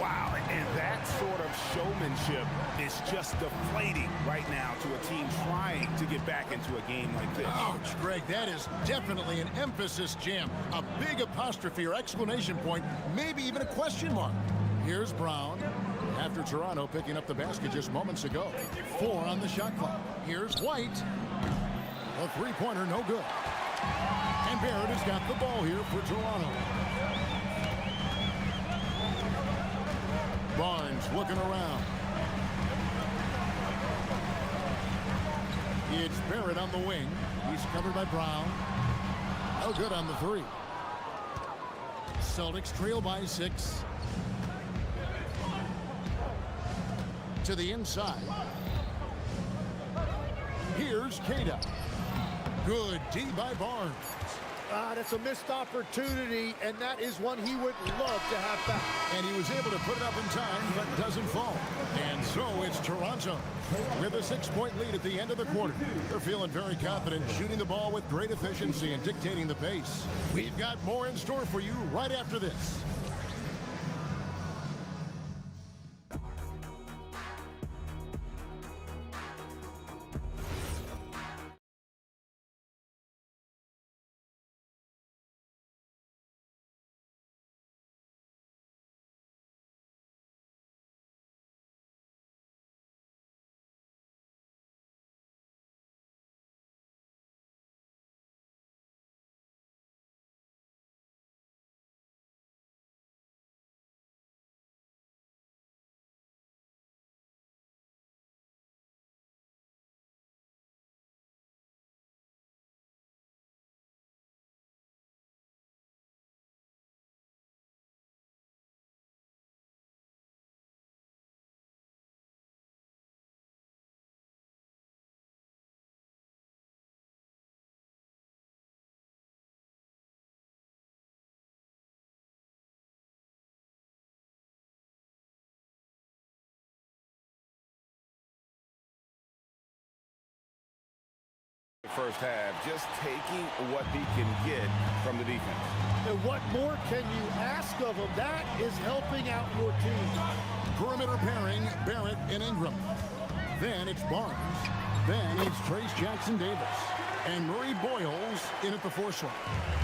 Wow, and that sort of showmanship is just deflating right now to a team trying to get back into a game like this. Ouch, Greg, that is definitely an emphasis jam. A big apostrophe or exclamation point, maybe even a question mark. Here's Brown. After Toronto picking up the basket just moments ago. 4 on the shot clock. Here's White. A three-pointer, no good. And Barrett has got the ball here for Toronto. Barnes looking around. It's Barrett on the wing. He's covered by Brown. No good on the three. Celtics trail by 6. To the inside. Here's Queta. Good D by Barnes. That's a missed opportunity, and that is one he would love to have back. And he was able to put it up in time, but doesn't fall. And so it's Toronto with a 6-point lead at the end of the quarter. They're feeling very confident, shooting the ball with great efficiency and dictating the pace. We've got more in store for you right after this. First half, just taking what he can get from the defense. And what more can you ask of him? That is helping out your team. Perimeter pairing, Barrett and Ingram. Then it's Barnes. Then it's Trace Jackson-Davis. And Murray Boyles in at the 4 slot.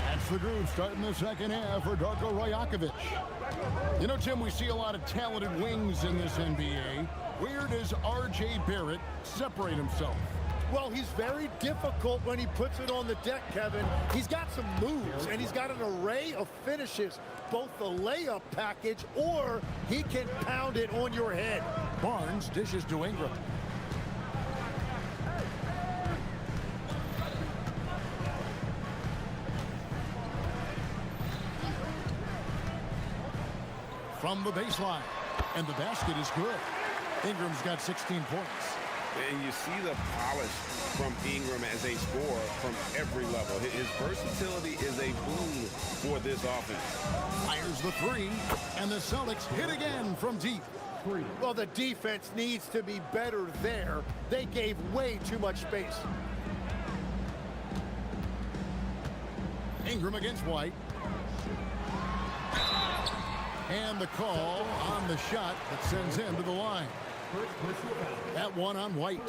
That's the group starting the second half for Darko Rajakovic. You know, Tim, we see a lot of talented wings in this NBA. Where does R.J. Barrett separate himself? Well, he's very difficult when he puts it on the deck, Kevin. He's got some moves, and he's got an array of finishes, both the layup package, or he can pound it on your head. Barnes dishes to Ingram. From the baseline, and the basket is good. Ingram's got 16 points. And you see the polish from Ingram as a scorer from every level. His versatility is a boon for this offense. Fires the 3, and the Celtics hit again from deep. Well, the defense needs to be better there. They gave way too much space. Ingram against White. And the call on the shot that sends him to the line. That one on White.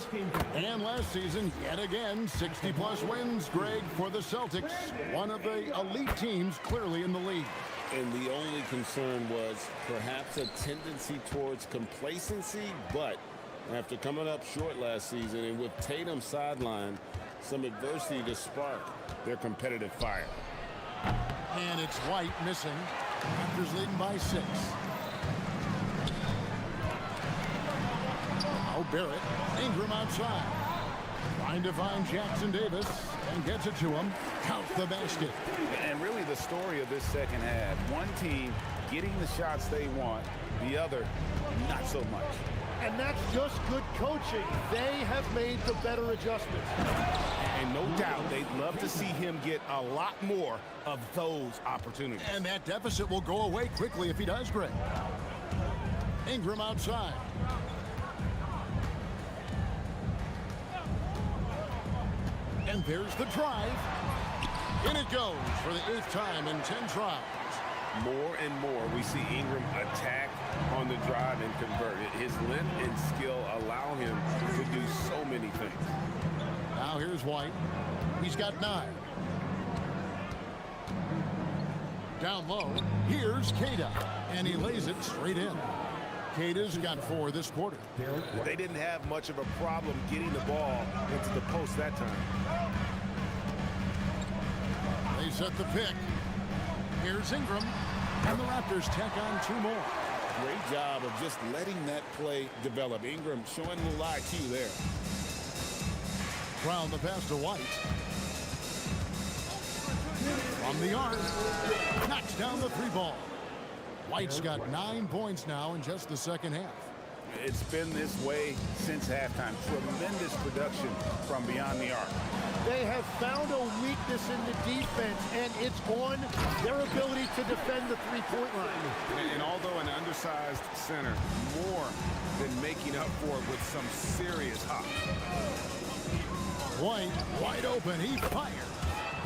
And last season, yet again, 60-plus wins, Greg, for the Celtics. One of the elite teams clearly in the league. And the only concern was perhaps a tendency towards complacency, but after coming up short last season and with Tatum sidelined, some adversity to spark their competitive fire. And it's White missing. Raptors leading by 6. Now Barrett, Ingram outside. Trying to find Jackson-Davis and gets it to him. Counts the basket. And really the story of this second half, one team getting the shots they want, the other not so much. And that's just good coaching. They have made the better adjustments. And no doubt they'd love to see him get a lot more of those opportunities. And that deficit will go away quickly if he does, Greg. Ingram outside. And there's the drive. In it goes for the 8th time in 10 tries. More and more we see Ingram attack on the drive and convert. His length and skill allow him to do so many things. Now here's White. He's got 9. Down low, here's Queta, and he lays it straight in. Queta's got 4 this quarter. They didn't have much of a problem getting the ball into the post that time. They set the pick. Here's Ingram, and the Raptors tack on 2 more. Great job of just letting that play develop. Ingram showing a little IQ there. Brown the pass to White. From the arc, knocks down the 3 ball. White's got 9 points now in just the second half. It's been this way since halftime. Tremendous production from beyond the arc. They have found a weakness in the defense, and it's on their ability to defend the three-point line. And although an undersized center, more than making up for it with some serious hop. White wide open, he fires.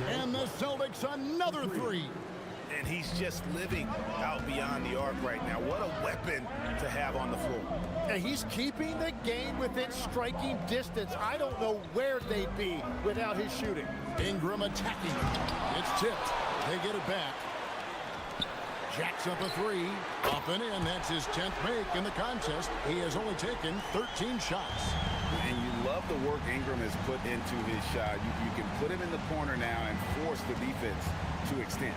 And the Celtics another 3. And he's just living out beyond the arc right now. What a weapon to have on the floor. And he's keeping the game within striking distance. I don't know where they'd be without his shooting. Ingram attacking. It's tipped. They get it back. Jacks up a 3. Up and in. That's his 10th make in the contest. He has only taken 13 shots. And you love the work Ingram has put into his shot. You can put him in the corner now and force the defense to extend.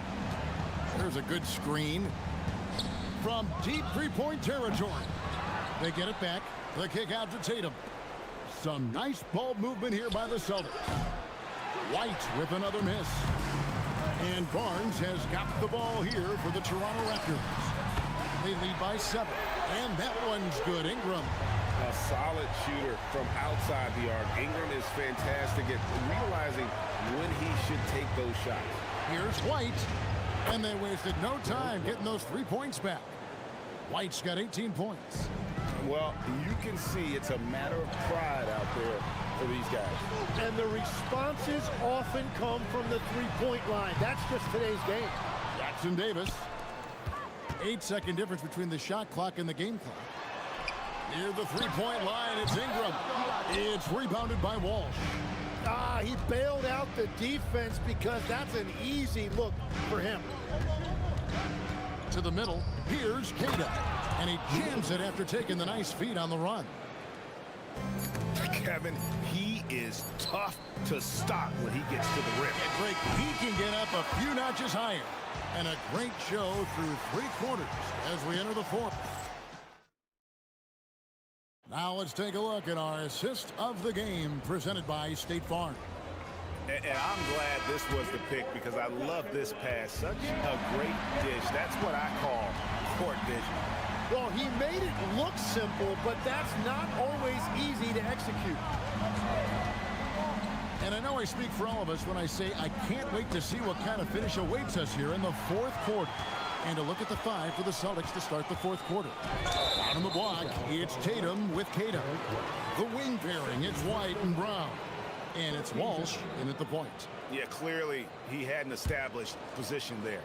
There's a good screen from deep three-point territory. They get it back. The kick out to Tatum. Some nice ball movement here by the Celtics. White with another miss. And Barnes has got the ball here for the Toronto Raptors. They lead by 7. And that one's good. Ingram. A solid shooter from outside the arc. Ingram is fantastic at realizing when he should take those shots. Here's White. And they wasted no time getting those 3 points back. White's got 18 points. Well, you can see it's a matter of pride out there for these guys. And the responses often come from the three-point line. That's just today's game. Jackson Davis. 8-second difference between the shot clock and the game clock. Near the 3-point line, it's Ingram. It's rebounded by Walsh. He bailed out the defense because that's an easy look for him. To the middle, here's Queta. And he jams it after taking the nice feed on the run. Kevin, he is tough to stop when he gets to the rim. Great, he can get up a few notches higher. And a great show through 3 quarters as we enter the 4th. Now let's take a look at our assist of the game presented by State Farm. And I'm glad this was the pick because I love this pass. Such a great dish. That's what I call court vision. Well, he made it look simple, but that's not always easy to execute. And I know I speak for all of us when I say I can't wait to see what kind of finish awaits us here in the 4th quarter. And a look at the 5 for the Celtics to start the 4th quarter. On the block, it's Tatum with Queta. The wing pairing, it's White and Brown. And it's Walsh in at the point. Yeah, clearly he had an established position there.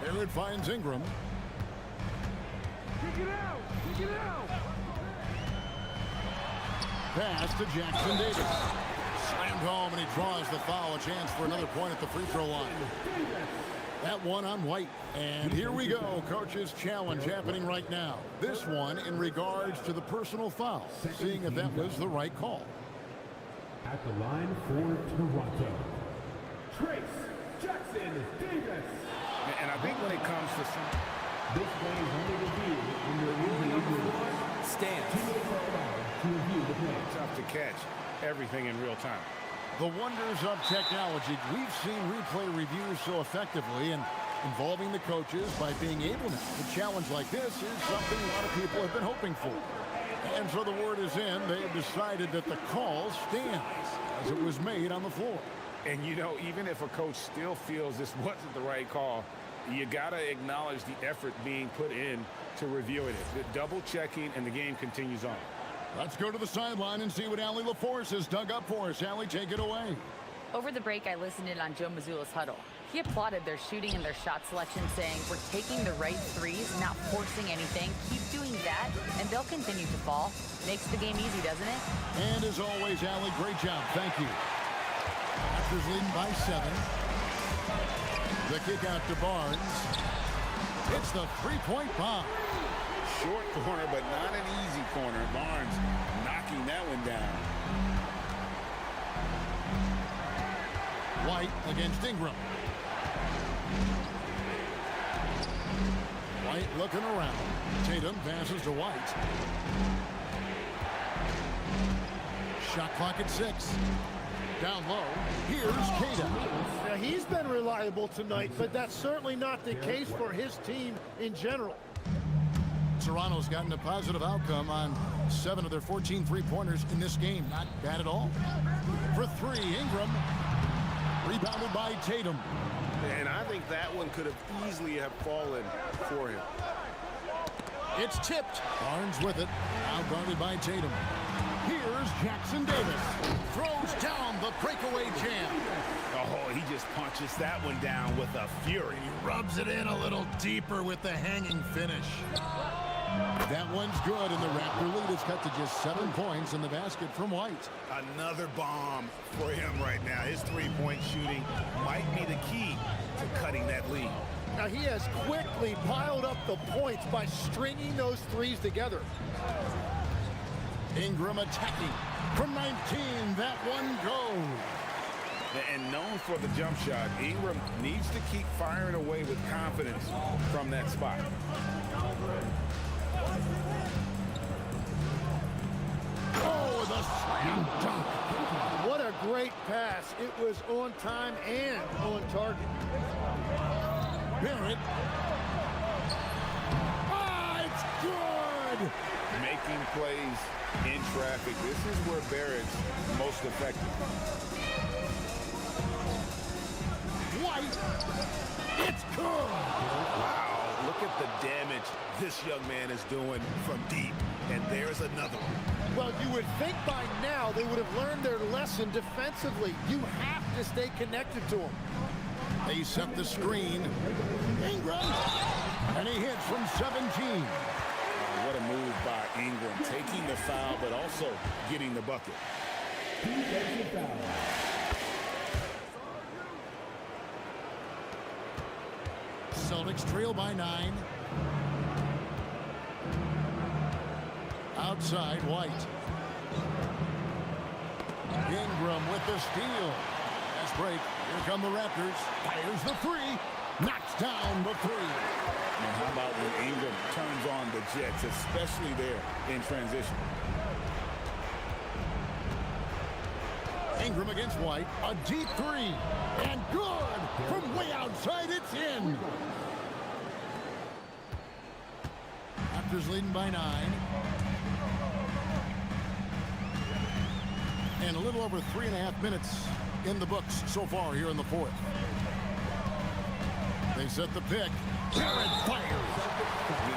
There it finds Ingram. Kick it out! Kick it out! Pass to Jackson Davis. Slammed home, and he draws the foul. A chance for another point at the free throw line. That one on White. And here we go. Coach's challenge happening right now. This one in regards to the personal foul. Seeing if that was the right call. At the line for Toronto, Trace Jackson Davis. And I think when it comes to some... This play is only reviewed when you're using the stance. To review the play. Tough to catch everything in real time. The wonders of technology. We've seen replay reviews so effectively and involving the coaches by being able to. A challenge like this is something a lot of people have been hoping for. And so the word is in. They have decided that the call stands as it was made on the floor. And, you know, even if a coach still feels this wasn't the right call, you got to acknowledge the effort being put in to reviewing it. The double checking, and the game continues on. Let's go to the sideline and see what Allie LaForce has dug up for us. Allie, take it away. Over the break, I listened in on Joe Mazzulla's huddle. He applauded their shooting and their shot selection, saying, "We're taking the right threes, not forcing anything. Keep doing that, and they'll continue to fall." Makes the game easy, doesn't it? And as always, Allie, great job. Thank you. Raptors leading by 7. The kick out to Barnes. It's the three-point bomb. Short corner, but not an easy corner. Barnes knocking that one down. White against Ingram. White looking around. Tatum passes to White. Shot clock at 6. Down low. Here's Kata. Now, he's been reliable tonight, but that's certainly not the case for his team in general. Toronto's gotten a positive outcome on 7 of their 14 three-pointers in this game. Not bad at all. For 3, Ingram. Rebounded by Tatum. And I think that one could have easily have fallen for him. It's tipped. Barnes with it. Now guarded by Tatum. Here's Jackson Davis. Throws down the breakaway jam. Oh, he just punches that one down with a fury. He rubs it in a little deeper with the hanging finish. That one's good, and the Raptor lead is cut to just 7 points in the basket from White. Another bomb for him right now. His three-point shooting might be the key to cutting that lead. Now, he has quickly piled up the points by stringing those threes together. Ingram attacking. From 19, that one goes. And known for the jump shot, Ingram needs to keep firing away with confidence from that spot. Oh, the slam dunk. What a great pass. It was on time and on target. Barrett. Ah, it's good. Making plays in traffic. This is where Barrett's most effective. White. It's good. Wow, look at the damage this young man is doing from deep. And there's another one. Well, you would think by now they would have learned their lesson defensively. You have to stay connected to him. They set the screen. Ingram. And he hits from 17. What a move by Ingram. Taking the foul, but also getting the bucket. Celtics trail by 9. Outside, White. Ingram with the steal. Fast break. Here come the Raptors. Fires the 3. Knocks down the 3. And how about when Ingram turns on the Jets, especially there in transition? Ingram against White. A deep 3. And good. From way outside, it's in. Raptors leading by 9. And a little over 3.5 minutes in the books so far here in the 4th. They set the pick. Barrett fires.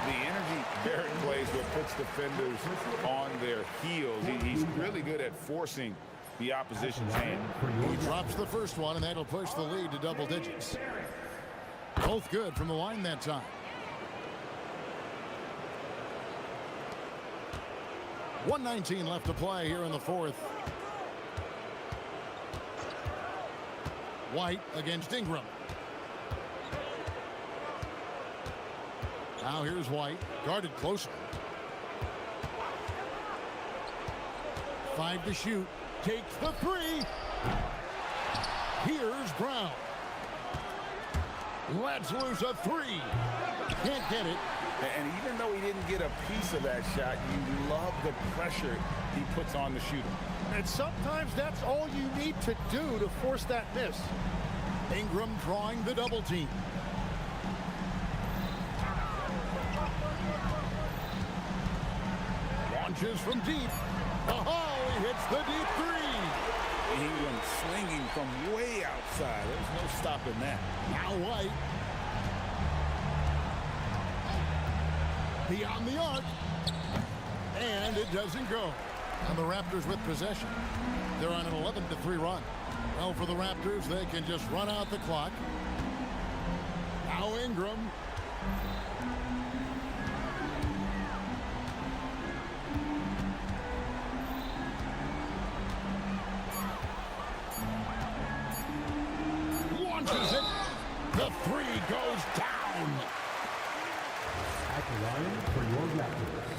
The energy Barrett plays what puts defenders on their heels. He's really good at forcing the opposition's hand. He drops the first one, and that'll push the lead to double digits. Both good from the line that time. .119 left to play here in the 4th. White against Ingram. Now here's White, guarded closer. 5 to shoot. Takes the 3. Here's Brown. Lets loose a 3. Can't get it. And even though he didn't get a piece of that shot, you love the pressure he puts on the shooter. And sometimes that's all you need to do to force that miss. Ingram drawing the double team. Launches from deep. Oh, he hits the deep 3. Ingram slinging from way outside. There's no stopping that. Now White. Beyond the arc. And it doesn't go. And the Raptors with possession. They're on an 11-3 run. Well, for the Raptors, they can just run out the clock. Now Ingram. Launches it. The three goes down. At the line for your Raptors.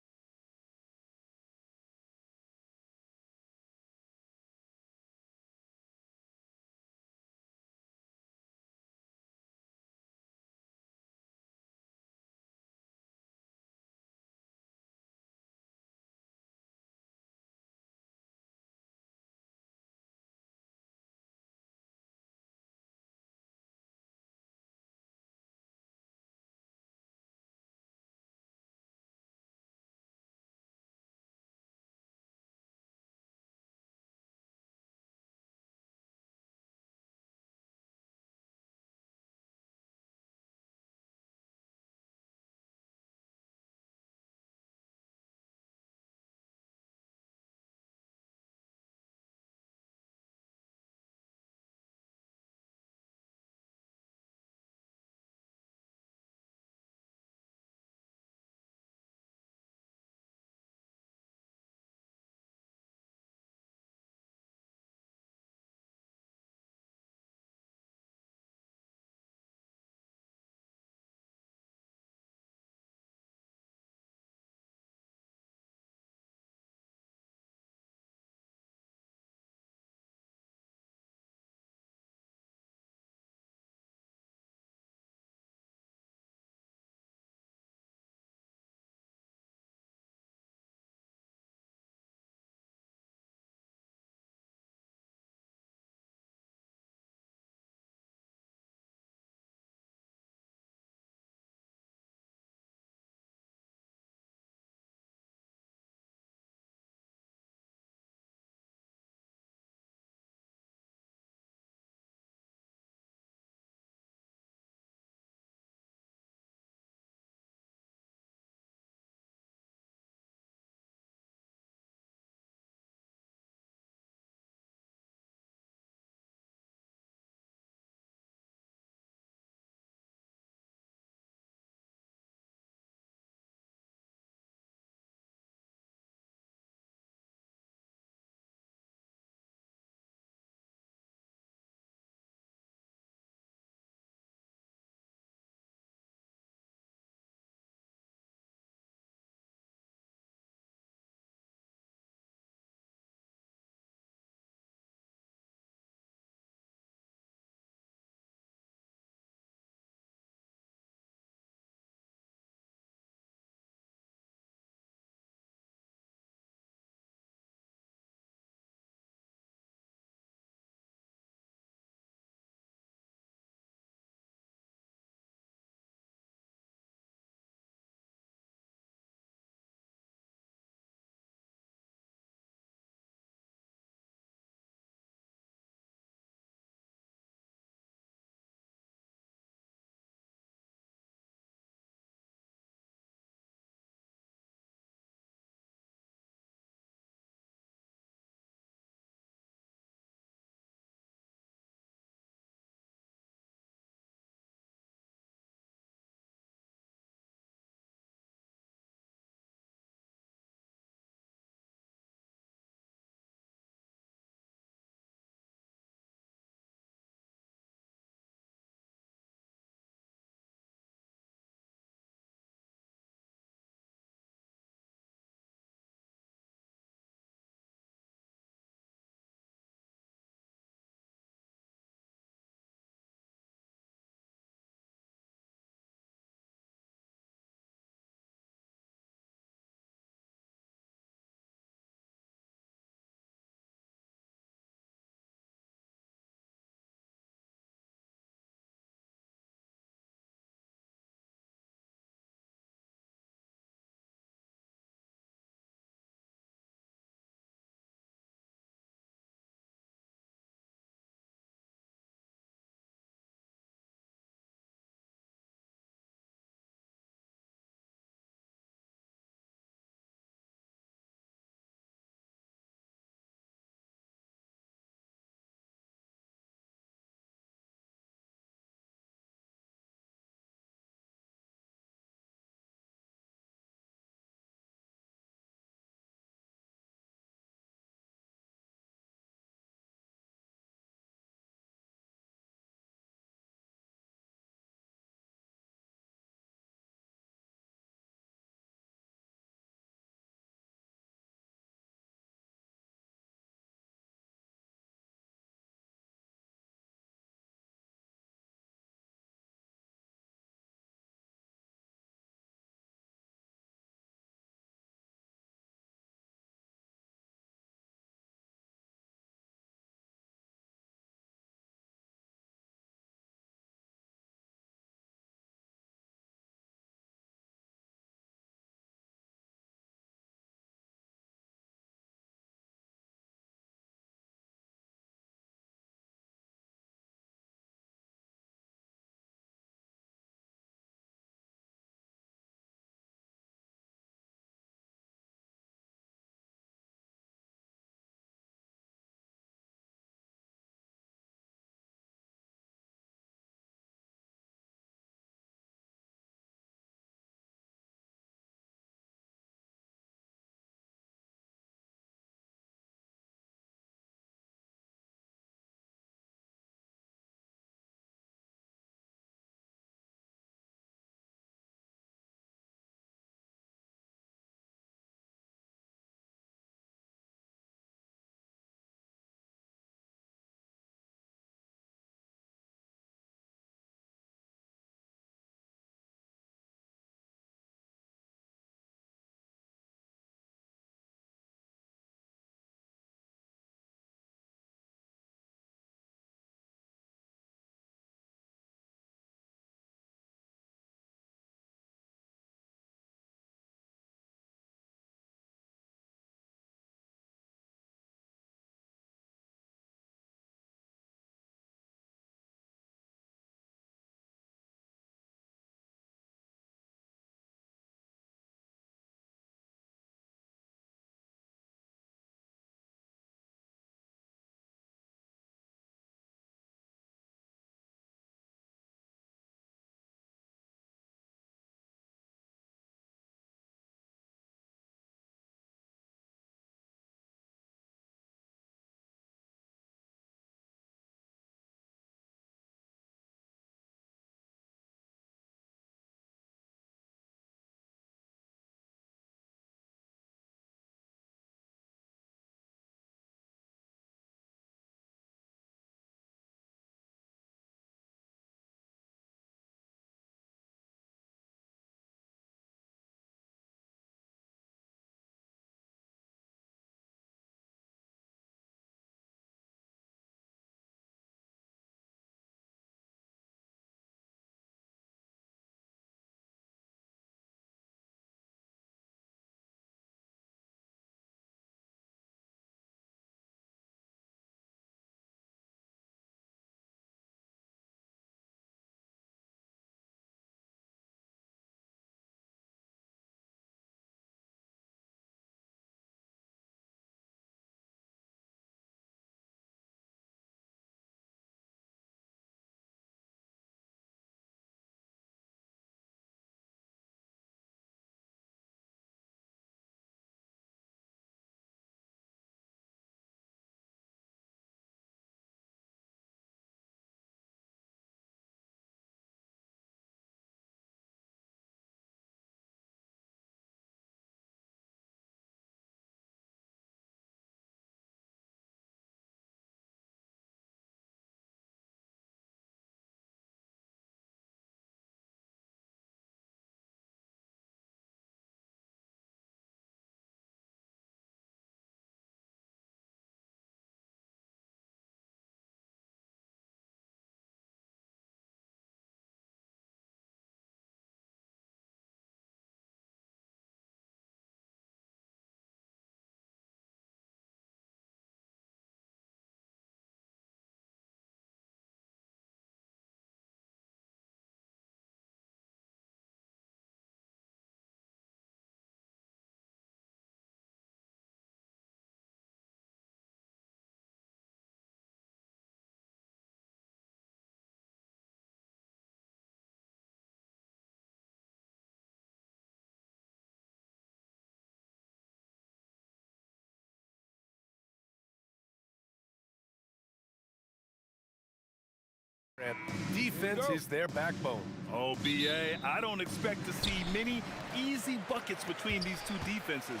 Defense is their backbone. Oh, BA, I don't expect to see many easy buckets between these two defenses.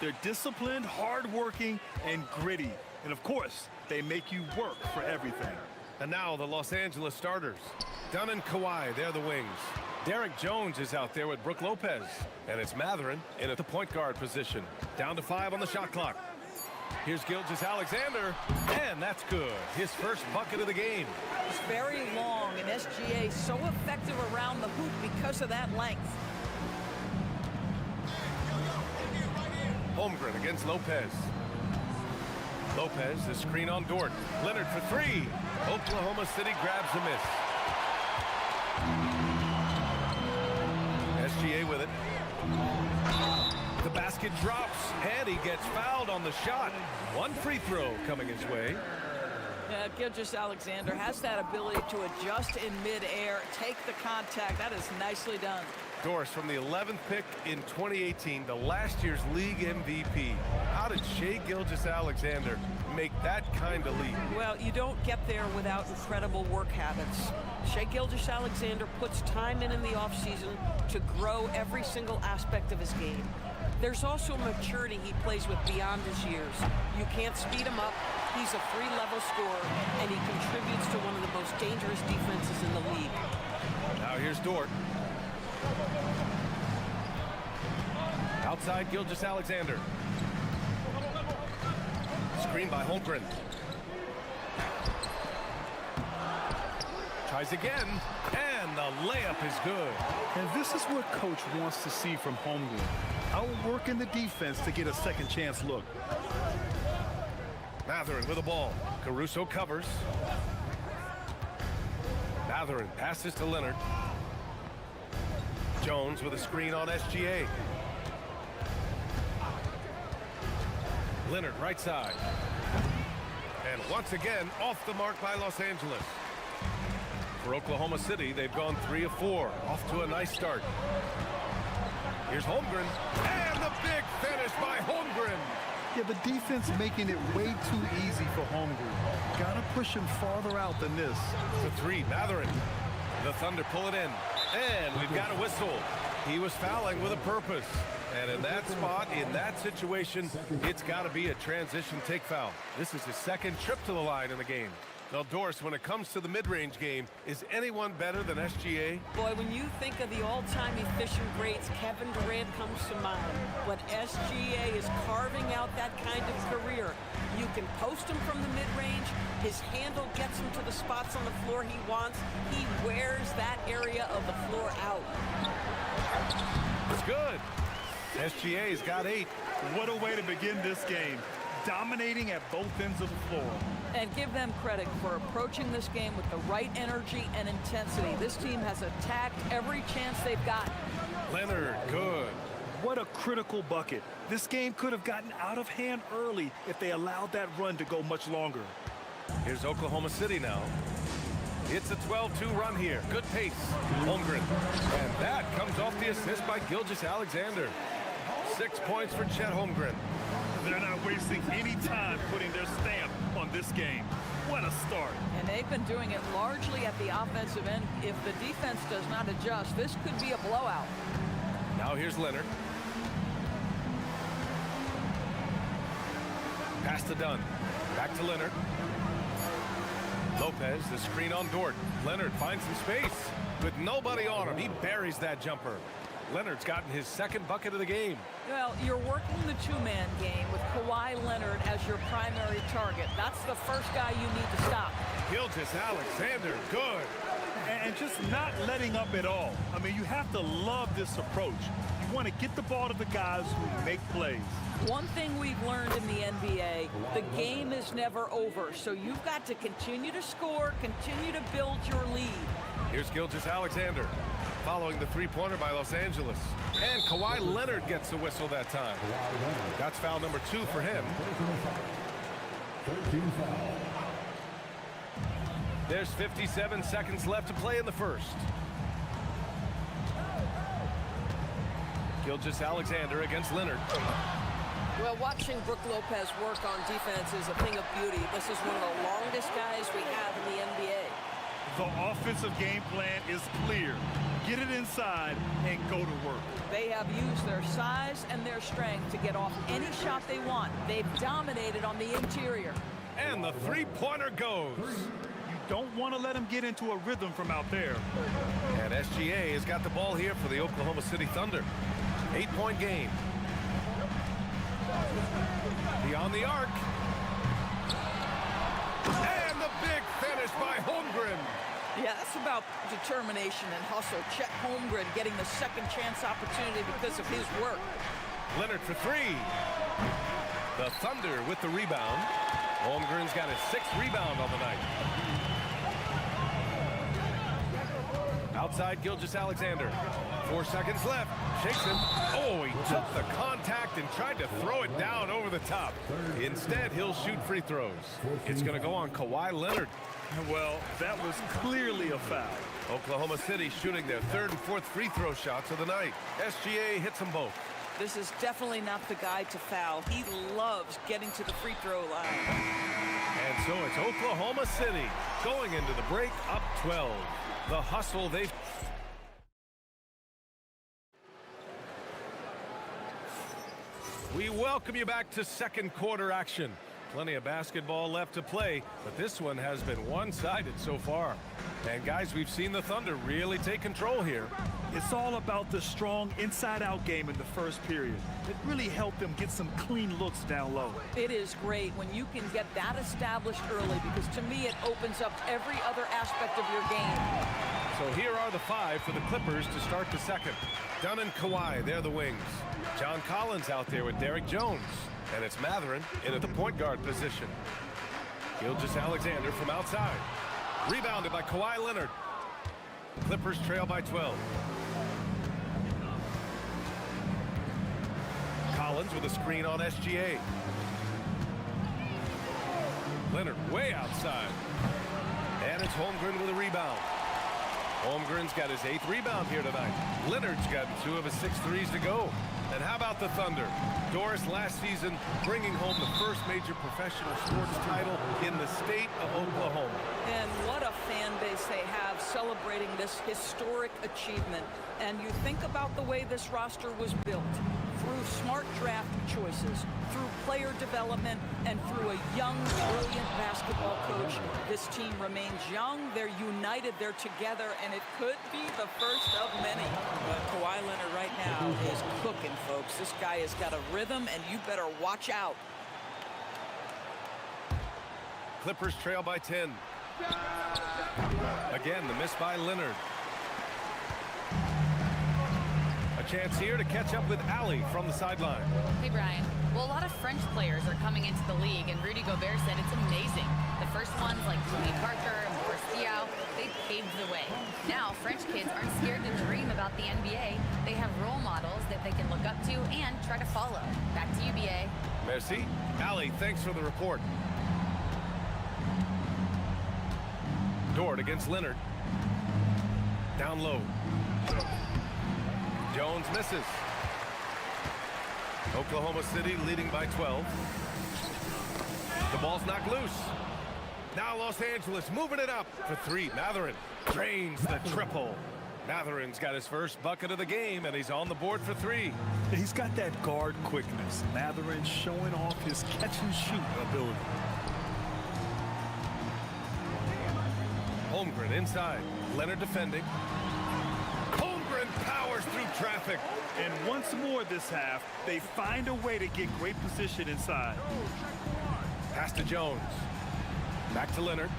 They're disciplined, hardworking, and gritty. And of course, they make you work for everything. And now the Los Angeles starters. Dunn and Kawhi, they're the wings. Derek Jones is out there with Brook Lopez. And it's Matherin in at the point guard position. Down to 5 on the shot clock. Here's Gilgeous-Alexander, and that's good. His first bucket of the game. It's very long, and SGA so effective around the hoop because of that length. Holmgren against Lopez. Lopez, the screen on Dort. Leonard for 3. Oklahoma City grabs a miss. SGA with it. The basket drops, and he gets fouled on the shot. One free throw coming his way. Yeah, Gilgeous-Alexander has that ability to adjust in midair, take the contact. That is nicely done. Doris from the 11th pick in 2018, the last year's league MVP. How did Shai Gilgeous-Alexander make that kind of leap? Well, you don't get there without incredible work habits. Shai Gilgeous-Alexander puts time in the offseason to grow every single aspect of his game. There's also maturity he plays with beyond his years. You can't speed him up. He's a 3-level scorer, and he contributes to one of the most dangerous defenses in the league. Now here's Dort. Outside Gilgeous-Alexander. Screen by Holmgren. Tries again, and the layup is good. And this is what coach wants to see from Holmgren. Outworking the defense to get a second chance look. Matherin with the ball. Caruso covers. Matherin passes to Leonard. Jones with a screen on SGA. Leonard right side. And once again, off the mark by Los Angeles. For Oklahoma City, they've gone 3 of 4. Off to a nice start. Here's Holmgren. And the big finish by Holmgren. Yeah, the defense making it way too easy for Holmgren. Gotta push him farther out than this. The 3, Matherin. The Thunder pull it in. And we've got a whistle. He was fouling with a purpose. And in that spot, in that situation, it's got to be a transition take foul. This is his second trip to the line in the game. Now, Doris, when it comes to the mid-range game, is anyone better than SGA? Boy, when you think of the all-time efficient greats, Kevin Durant comes to mind. But SGA is carving out that kind of career. You can post him from the mid-range. His handle gets him to the spots on the floor he wants. He wears that area of the floor out. It's good. SGA's got 8. What a way to begin this game. Dominating at both ends of the floor. And give them credit for approaching this game with the right energy and intensity. This team has attacked every chance they've got. Leonard, good. What a critical bucket. This game could have gotten out of hand early if they allowed that run to go much longer. Here's Oklahoma City now. It's a 12-2 run here. Good pace. Holmgren. And that comes off the assist by Gilgeous-Alexander. 6 points for Chet Holmgren. They're not wasting any time putting their stamp on this game. What a start. And they've been doing it largely at the offensive end. If the defense does not adjust, this could be a blowout. Now here's Leonard. Pass to Dunn. Back to Leonard. Lopez, the screen on Dort. Leonard finds some space. With nobody on him, he buries that jumper. Leonard's gotten his second bucket of the game. Well, you're working the two-man game with Kawhi Leonard as your primary target. That's the first guy you need to stop. Gilgeous-Alexander, good. And just not letting up at all. I mean, you have to love this approach. You want to get the ball to the guys who make plays. One thing we've learned in the NBA, the game is never over. So you've got to continue to score, continue to build your lead. Here's Gilgeous-Alexander. Following the three-pointer by Los Angeles. And Kawhi Leonard gets the whistle that time. That's foul number 2 for him. There's 57 seconds left to play in the first. Gilgeous-Alexander against Leonard. Well, watching Brook Lopez work on defense is a thing of beauty. This is one of the longest guys we have in the NBA. The offensive game plan is clear. Get it inside and go to work. They have used their size and their strength to get off any shot they want. They've dominated on the interior. And the three-pointer goes. You don't want to let them get into a rhythm from out there. And SGA has got the ball here for the Oklahoma City Thunder. 8-point game. Beyond the arc. And the big finish by Holmgren. Yeah, that's about determination and hustle. Chet Holmgren getting the second chance opportunity because of his work. Leonard for three. The Thunder with the rebound. Holmgren's got his 6th rebound on the night. Outside Gilgeous-Alexander. 4 seconds left. Shakes him. Oh, he took the contact and tried to throw it down over the top. Instead, he'll shoot free throws. It's going to go on Kawhi Leonard. Well, that was clearly a foul. Oklahoma City shooting their 3rd and 4th free throw shots of the night. SGA hits them both. This is definitely not the guy to foul. He loves getting to the free throw line. And so it's Oklahoma City going into the break up 12. The hustle they've... We welcome you back to second quarter action. Plenty of basketball left to play, but this one has been one-sided so far. And guys, we've seen the Thunder really take control here. It's all about the strong inside-out game in the first period. It really helped them get some clean looks down low. It is great when you can get that established early because to me it opens up every other aspect of your game. So here are the 5 for the Clippers to start the second. Dunn and Kawhi, they're the wings. John Collins out there with Derek Jones. And it's Mathurin in at the point guard position. Gilgeous-Alexander from outside. Rebounded by Kawhi Leonard. Clippers trail by 12. Collins with a screen on SGA. Leonard way outside. And it's Holmgren with a rebound. Holmgren's got his 8th rebound here tonight. Leonard's got 2 of his 6 threes to go. And how about the Thunder? Doris last season bringing home the first major professional sports title in the state of Oklahoma. And what a fan base they have celebrating this historic achievement. And you think about the way this roster was built. Through smart draft choices, through player development, and through a young, brilliant basketball coach. This team remains young, they're united, they're together, and it could be the first of many. But Kawhi Leonard right now is cooking, folks. This guy has got a rhythm, and you better watch out. Clippers trail by 10. Again, the miss by Leonard. Chance here to catch up with Ali from the sideline. Hey, Brian. Well, a lot of French players are coming into the league, and Rudy Gobert said it's amazing. The first ones like Tony Parker and Boris Diaw, they paved the way. Now, French kids aren't scared to dream about the NBA. They have role models that they can look up to and try to follow. Back to you, BA. Merci. Ali, thanks for the report. Dort against Leonard. Down low. Jones misses. Oklahoma City leading by 12. The ball's knocked loose. Now Los Angeles moving it up for 3. Mathurin drains the triple. Mathurin's got his first bucket of the game, and he's on the board for 3. He's got that guard quickness. Mathurin showing off his catch-and-shoot ability. Holmgren inside. Leonard defending. Powers through traffic. And once more this half, they find a way to get great position inside. Pass to Jones. Back to Leonard.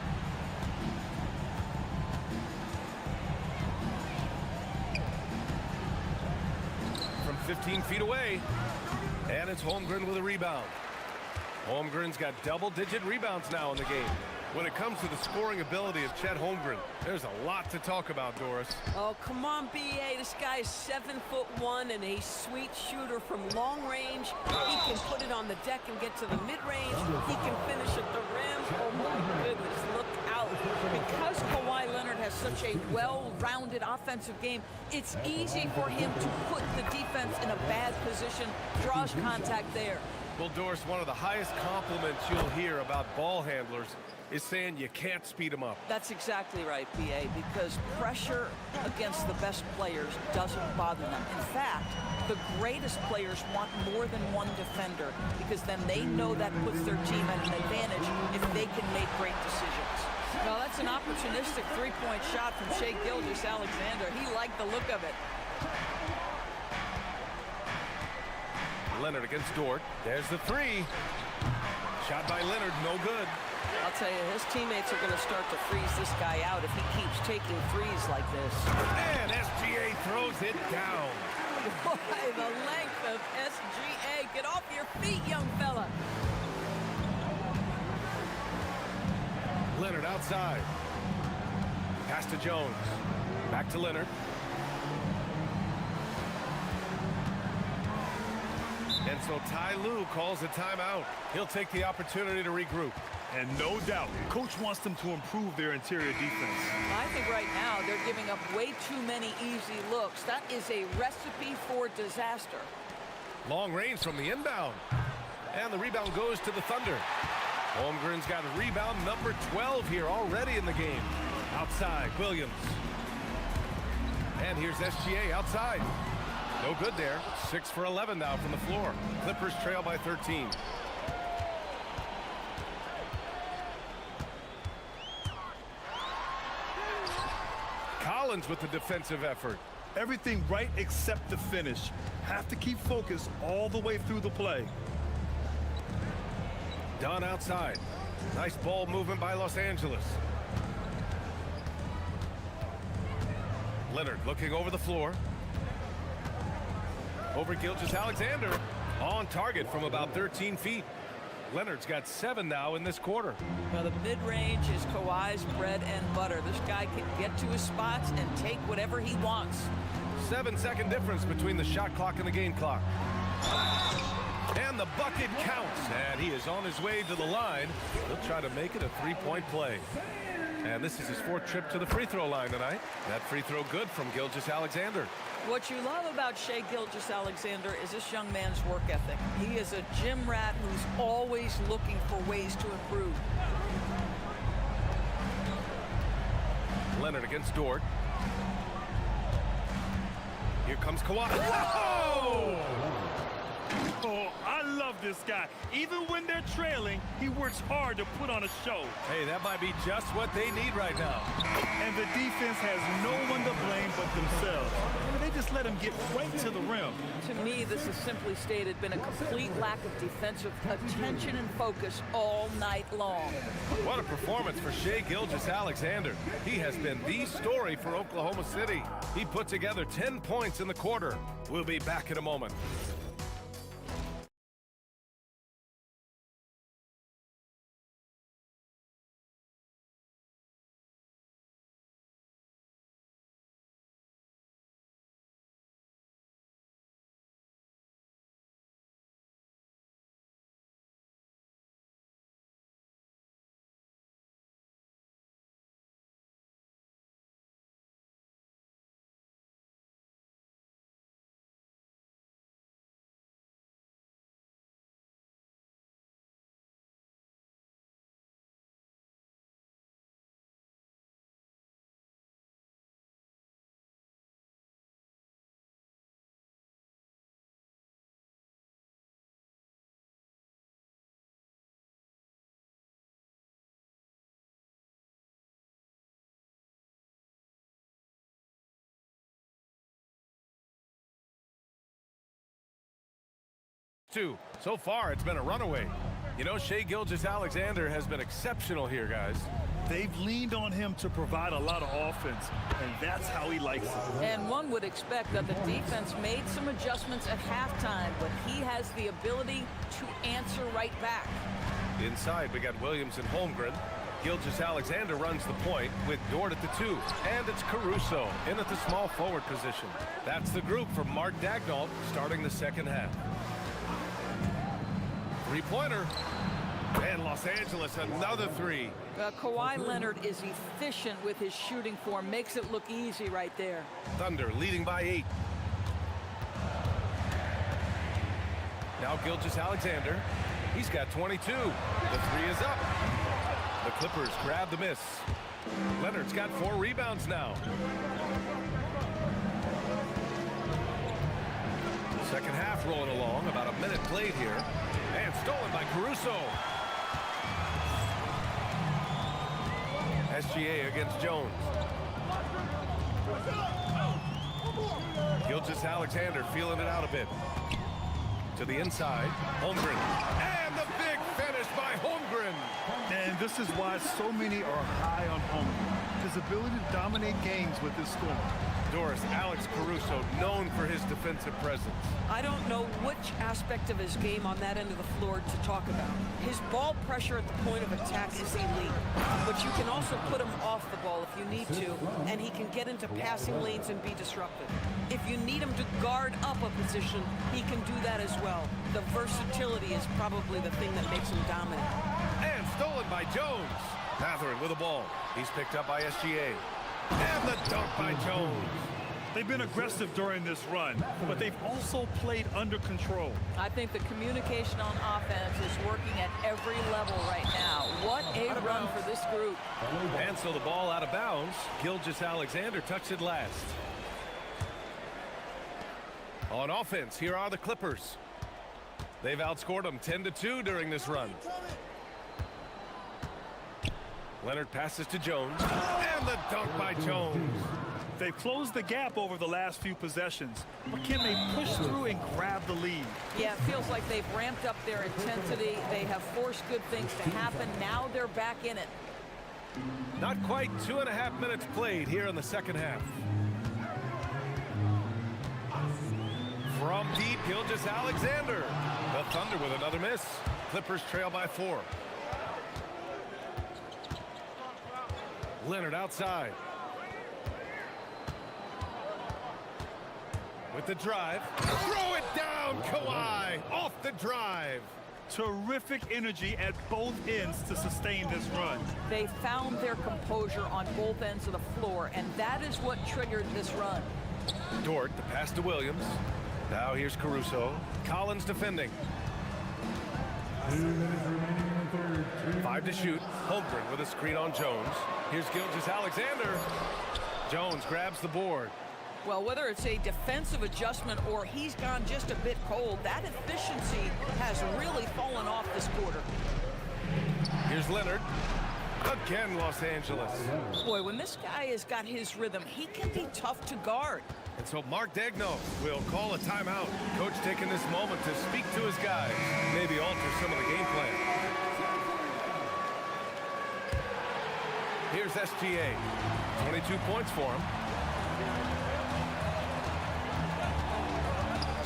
From 15 feet away. And it's Holmgren with a rebound. Holmgren's got double-digit rebounds now in the game. When it comes to the scoring ability of Chet Holmgren, there's a lot to talk about, Doris. Oh, come on, BA. This guy is 7'1" and a sweet shooter from long range. He can put it on the deck and get to the mid-range. He can finish at the rim. Oh, my goodness, look out. Because Kawhi Leonard has such a well-rounded offensive game, it's easy for him to put the defense in a bad position, draws contact there. Well, Doris, one of the highest compliments you'll hear about ball handlers is saying you can't speed them up. That's exactly right, BA, because pressure against the best players doesn't bother them. In fact, the greatest players want more than one defender because then they know that puts their team at an advantage if they can make great decisions. Now, that's an opportunistic three-point shot from Shai Gilgeous-Alexander. He liked the look of it. Leonard against Dort. There's the three. Shot by Leonard, no good. I'll tell you, his teammates are going to start to freeze this guy out if he keeps taking threes like this. And SGA throws it down. Boy, the length of SGA. Get off your feet, young fella. Leonard outside. Pass to Jones. Back to Leonard. And so Ty Lue calls a timeout. He'll take the opportunity to regroup. And no doubt, coach wants them to improve their interior defense. I think right now they're giving up way too many easy looks. That is a recipe for disaster. Long range from the inbound. And the rebound goes to the Thunder. Holmgren's got a rebound number 12 here already in the game. Outside, Williams. And here's SGA outside. No good there. 6 for 11 now from the floor. Clippers trail by 13. Collins with the defensive effort. Everything right except the finish. Have to keep focused all the way through the play. Dunn outside. Nice ball movement by Los Angeles. Leonard looking over the floor. Over Gilgeous-Alexander. On target from about 13 feet. Leonard's got 7 now in this quarter. Now the mid-range is Kawhi's bread and butter. This guy can get to his spots and take whatever he wants. 7-second difference between the shot clock and the game clock. And the bucket counts. And he is on his way to the line. He'll try to make it a three-point play. And this is his 4th trip to the free throw line tonight. That free throw good from Gilgeous-Alexander. What you love about Shai Gilgeous-Alexander is this young man's work ethic. He is a gym rat who's always looking for ways to improve. Leonard against Dort. Here comes Kawhi. Whoa! Oh, I love this guy. Even when they're trailing, he works hard to put on a show. Hey, that might be just what they need right now. And the defense has no one to blame but themselves. They just let him get right to the rim. To me, this has simply stated been a complete lack of defensive attention and focus all night long. What a performance for Shai Gilgeous-Alexander. He has been the story for Oklahoma City. He put together 10 points in the quarter. We'll be back in a moment. So far, it's been a runaway. You know, Shai Gilgeous-Alexander has been exceptional here, guys. They've leaned on him to provide a lot of offense, and that's how he likes it. And one would expect that the defense made some adjustments at halftime, but he has the ability to answer right back. Inside, we got Williams and Holmgren. Gilgeous-Alexander runs the point with Dort at the 2. And it's Caruso in at the small forward position. That's the group from Mark Daigneault starting the second half. Three-pointer. And Los Angeles, another 3. Kawhi Leonard is efficient with his shooting form. Makes it look easy right there. Thunder leading by 8. Now Gilgeous-Alexander. He's got 22. The three is up. The Clippers grab the miss. Leonard's got 4 rebounds now. Second half rolling along. About a minute played here. And stolen by Caruso. SGA against Jones. Gilgeous-Alexander feeling it out a bit. To the inside, Holmgren. And the big finish by Holmgren. And this is why so many are high on Holmgren. His ability to dominate games with his scoring. Doris, Alex Caruso, known for his defensive presence. I don't know which aspect of his game on that end of the floor to talk about. His ball pressure at the point of attack is elite, but you can also put him off the ball if you need to, and he can get into passing lanes and be disruptive. If you need him to guard up a position, he can do that as well. The versatility is probably the thing that makes him dominant. And stolen by Jones. Matherin with the ball. He's picked up by SGA. And the dunk by Jones. They've been aggressive during this run, but they've also played under control. I think the communication on offense is working at every level right now. What a run for this group. And so the ball out of bounds. Gilgeous-Alexander touched it last. On offense, here are the Clippers. They've outscored them 10-2 during this run. Leonard passes to Jones. And the dunk by Jones. They've closed the gap over the last few possessions, but can they push through and grab the lead? Yeah, it feels like they've ramped up their intensity. They have forced good things to happen. Now they're back in it. Not quite 2.5 minutes played here in the second half. From deep, Gilgeous-Alexander. The Thunder with another miss. Clippers trail by 4. Leonard outside. With the drive. Throw it down, Kawhi. Off the drive. Terrific energy at both ends to sustain this run. They found their composure on both ends of the floor, and that is what triggered this run. Dort, the pass to Williams. Now here's Caruso. Collins defending. 5 to shoot. Holmgren with a screen on Jones. Here's Gilgeous-Alexander. Jones grabs the board. Well, whether it's a defensive adjustment or he's gone just a bit cold, that efficiency has really fallen off this quarter. Here's Leonard. Again, Los Angeles. Boy, when this guy has got his rhythm, he can be tough to guard. And so Mark Daigneault will call a timeout. Coach taking this moment to speak to his guys, maybe alter some of the game plan. Here's SGA. 22 points for him.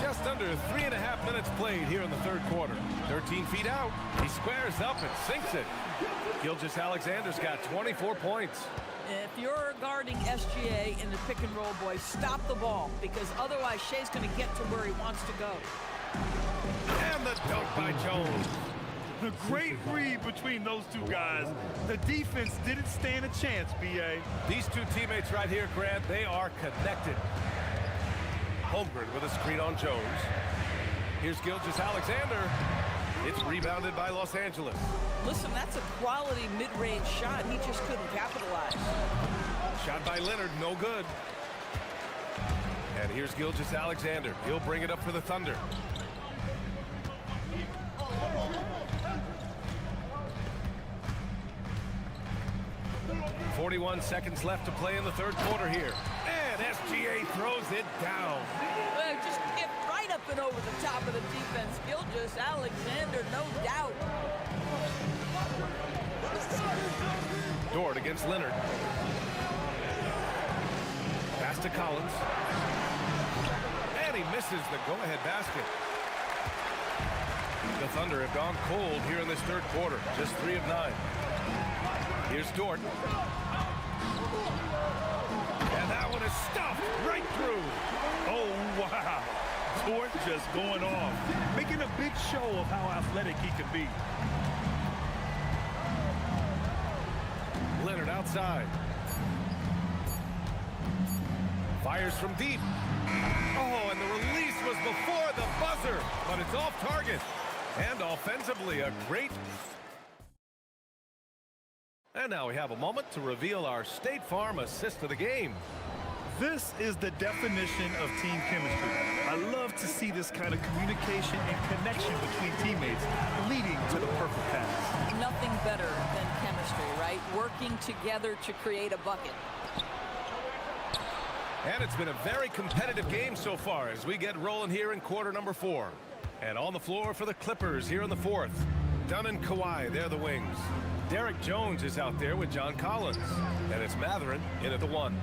Just under 3.5 minutes played here in the third quarter. 13 feet out. He squares up and sinks it. Gilgeous-Alexander's got 24 points. If you're guarding SGA in the pick and roll, boys, stop the ball, because otherwise Shea's going to get to where he wants to go. And the dunk by Jones. The great read between those two guys. The defense didn't stand a chance, B.A. These two teammates right here, Grant, they are connected. Holmgren with a screen on Jones. Here's Gilgeous-Alexander. It's rebounded by Los Angeles. Listen, that's a quality mid-range shot. He just couldn't capitalize. Shot by Leonard, no good. And here's Gilgeous-Alexander. He'll bring it up for the Thunder. .41 seconds left to play in the third quarter here. And SGA throws it down. Well, just get right up and over the top of the defense. Gilgeous-Alexander, no doubt. Dort against Leonard. Pass to Collins. And he misses the go-ahead basket. The Thunder have gone cold here in this third quarter. Just 3 of 9. Here's Dort. And that one is stuffed right through. Oh, wow. Dort just going off, making a big show of how athletic he can be. Leonard outside. Fires from deep. Oh, and the release was before the buzzer, but it's off target. And offensively, a great... And now we have a moment to reveal our State Farm assist of the game. This is the definition of team chemistry. I love to see this kind of communication and connection between teammates leading to the perfect pass. Nothing better than chemistry, right? Working together to create a bucket. And it's been a very competitive game so far as we get rolling here in quarter number 4. And on the floor for the Clippers here in the 4th. Dunn and Kawhi, they're the wings. Derek Jones is out there with John Collins. And it's Matherin in at the 1.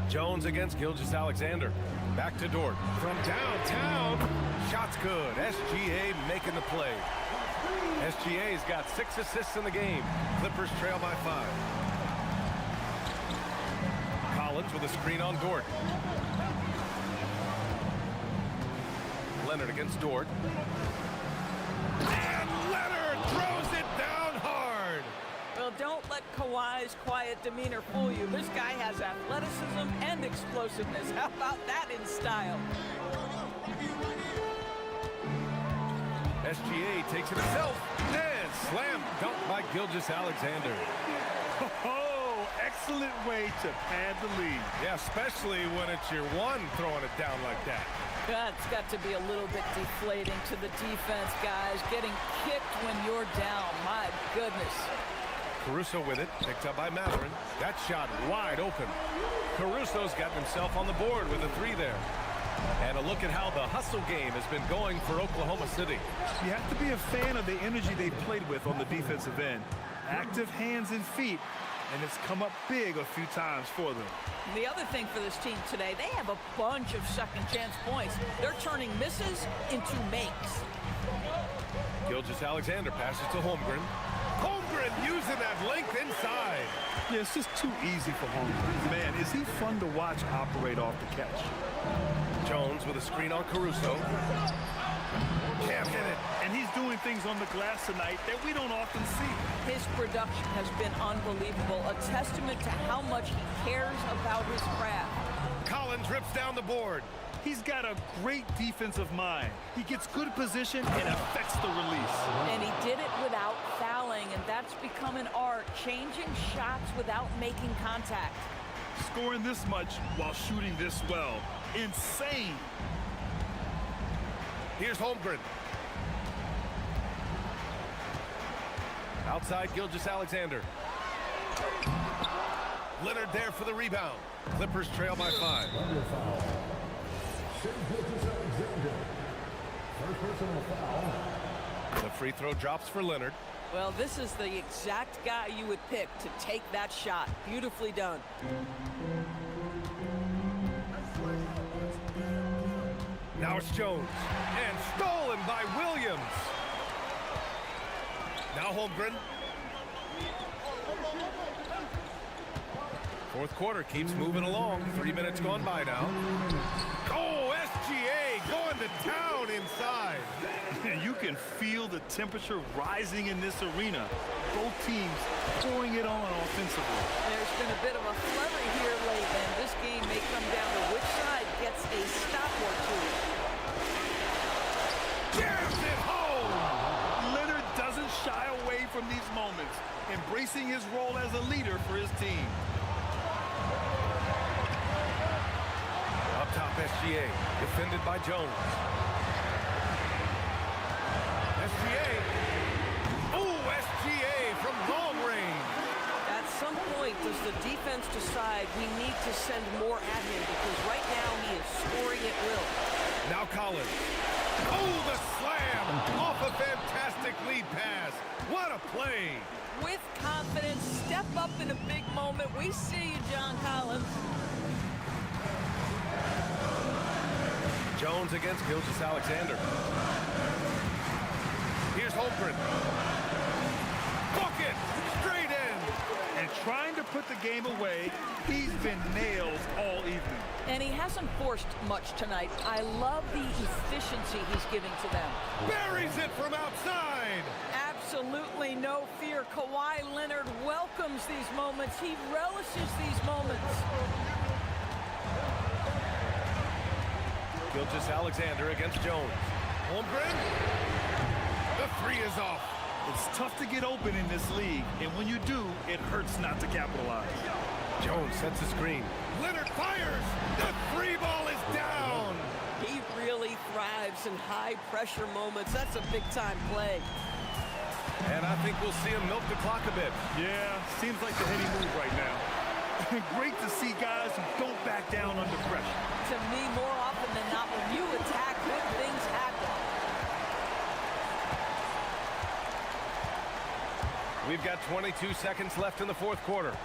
Jones against Gilgeous-Alexander. Back to Dort. From downtown. Shot's good. SGA making the play. SGA's got 6 assists in the game. Clippers trail by 5. Collins with a screen on Dort. Leonard against Dort. And Leonard throws it down hard. Well, don't let Kawhi's quiet demeanor fool you. This guy has athleticism and explosiveness. How about that in style? SGA takes it himself. And slam dunk by Gilgeous-Alexander. Oh, excellent way to pad the lead. Yeah, especially when it's your one throwing it down like that. That's got to be a little bit deflating to the defense, guys. Getting kicked when you're down. My goodness. Caruso with it, picked up by Matherin. That shot wide open. Caruso's got himself on the board with a 3 there. And a look at how the hustle game has been going for Oklahoma City. You have to be a fan of the energy they played with on the defensive end. Active hands and feet, and it's come up big a few times for them. The other thing for this team today, they have a bunch of second chance points. They're turning misses into makes. Gilgeous-Alexander passes to Holmgren. Holmgren using that length inside. Yeah, it's just too easy for Holmgren. Man, is he fun to watch operate off the catch. Jones with a screen on Caruso. Can't hit it. And he's doing things on the glass tonight that we don't often see. His production has been unbelievable, a testament to how much he cares about his craft. Collins rips down the board. He's got a great defensive mind. He gets good position and affects the release. And he did it without fouling, and that's become an art, changing shots without making contact. Scoring this much while shooting this well. Insane. Here's Holmgren. Outside Gilgeous-Alexander. Leonard there for the rebound. Clippers trail by 5. The free throw drops for Leonard. Well, this is the exact guy you would pick to take that shot. Beautifully done. Now it's Jones. And stolen by Williams. Now Holmgren. Fourth quarter keeps moving along. 3 minutes gone by now. Oh, SGA going to town inside. You can feel the temperature rising in this arena. Both teams pouring it on offensively. There's been a bit of a flurry here late, and this game may come down to which side gets a stop or two. Jams it home! Leonard doesn't shy away from these moments, embracing his role as a leader for his team. Up top, SGA, defended by Jones. SGA. Oh, SGA from long range. At some point, does the defense decide we need to send more at him? Because right now he is scoring at will. Now Collins. Oh, the slam off a fantastic lead pass. What a play. With confidence, step up in a big moment. We see you, John Collins. Jones against Gilgeous-Alexander. Here's Holmgren. Bucket! Straight in! And trying to put the game away, he's been nailed all evening. And he hasn't forced much tonight. I love the efficiency he's giving to them. Buries it from outside! Absolutely no fear. Kawhi Leonard welcomes these moments. He relishes these moments. Gilgeous-Alexander against Jones. Holmgren. The three is off. It's tough to get open in this league, and when you do, it hurts not to capitalize. Jones sets a screen. Leonard fires. The three ball is down. He really thrives in high-pressure moments. That's a big-time play. And I think we'll see him milk the clock a bit. Yeah, seems like the heady move right now. Great to see guys who don't back down under pressure. To me, more often than not, when you attack, good things happen. We've got 22 seconds left in the fourth quarter.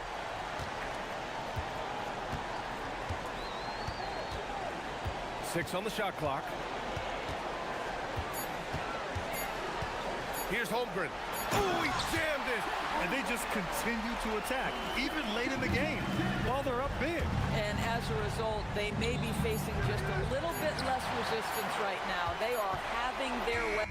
Six on the shot clock. Here's Holmgren. Oh, he jammed it! And they just continue to attack, even late in the game, while they're up big. And as a result, they may be facing just a little bit less resistance right now. They are having their way.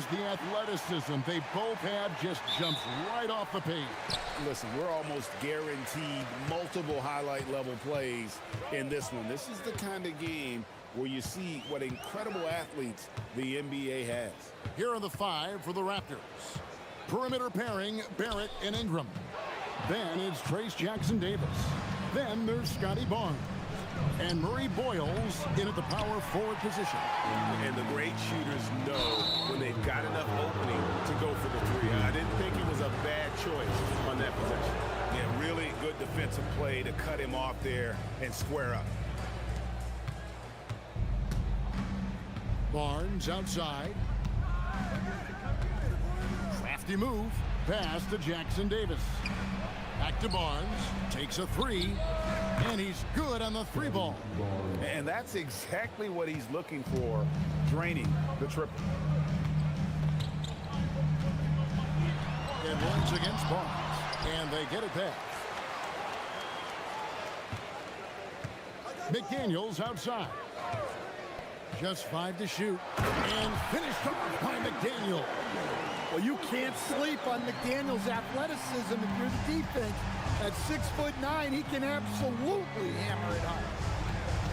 Jones, the athleticism. They both have just jumps right off the page. Listen, we're almost guaranteed multiple highlight level plays in this one. This is the kind of game where you see what incredible athletes the NBA has. Here are the 5 for the Raptors. Perimeter pairing, Barrett and Ingram. Then it's Trace Jackson-Davis. Then there's Scotty Barnes. And Murray Boyles in at the power forward position. And the great shooters know when they've got enough opening to go for the three. I didn't think it was a bad choice on that possession. Yeah, really good defensive play to cut him off there and square up. Barnes outside. Crafty move. Pass to Jackson-Davis. Back to Barnes. Takes a 3. And he's good on the 3 ball. And that's exactly what he's looking for, draining the triple. It runs against Barnes. And they get it back. McDaniels outside. Just 5 to shoot. And finished off by McDaniel. Well, you can't sleep on McDaniel's athleticism if you're the defense. At 6'9", he can absolutely hammer it home.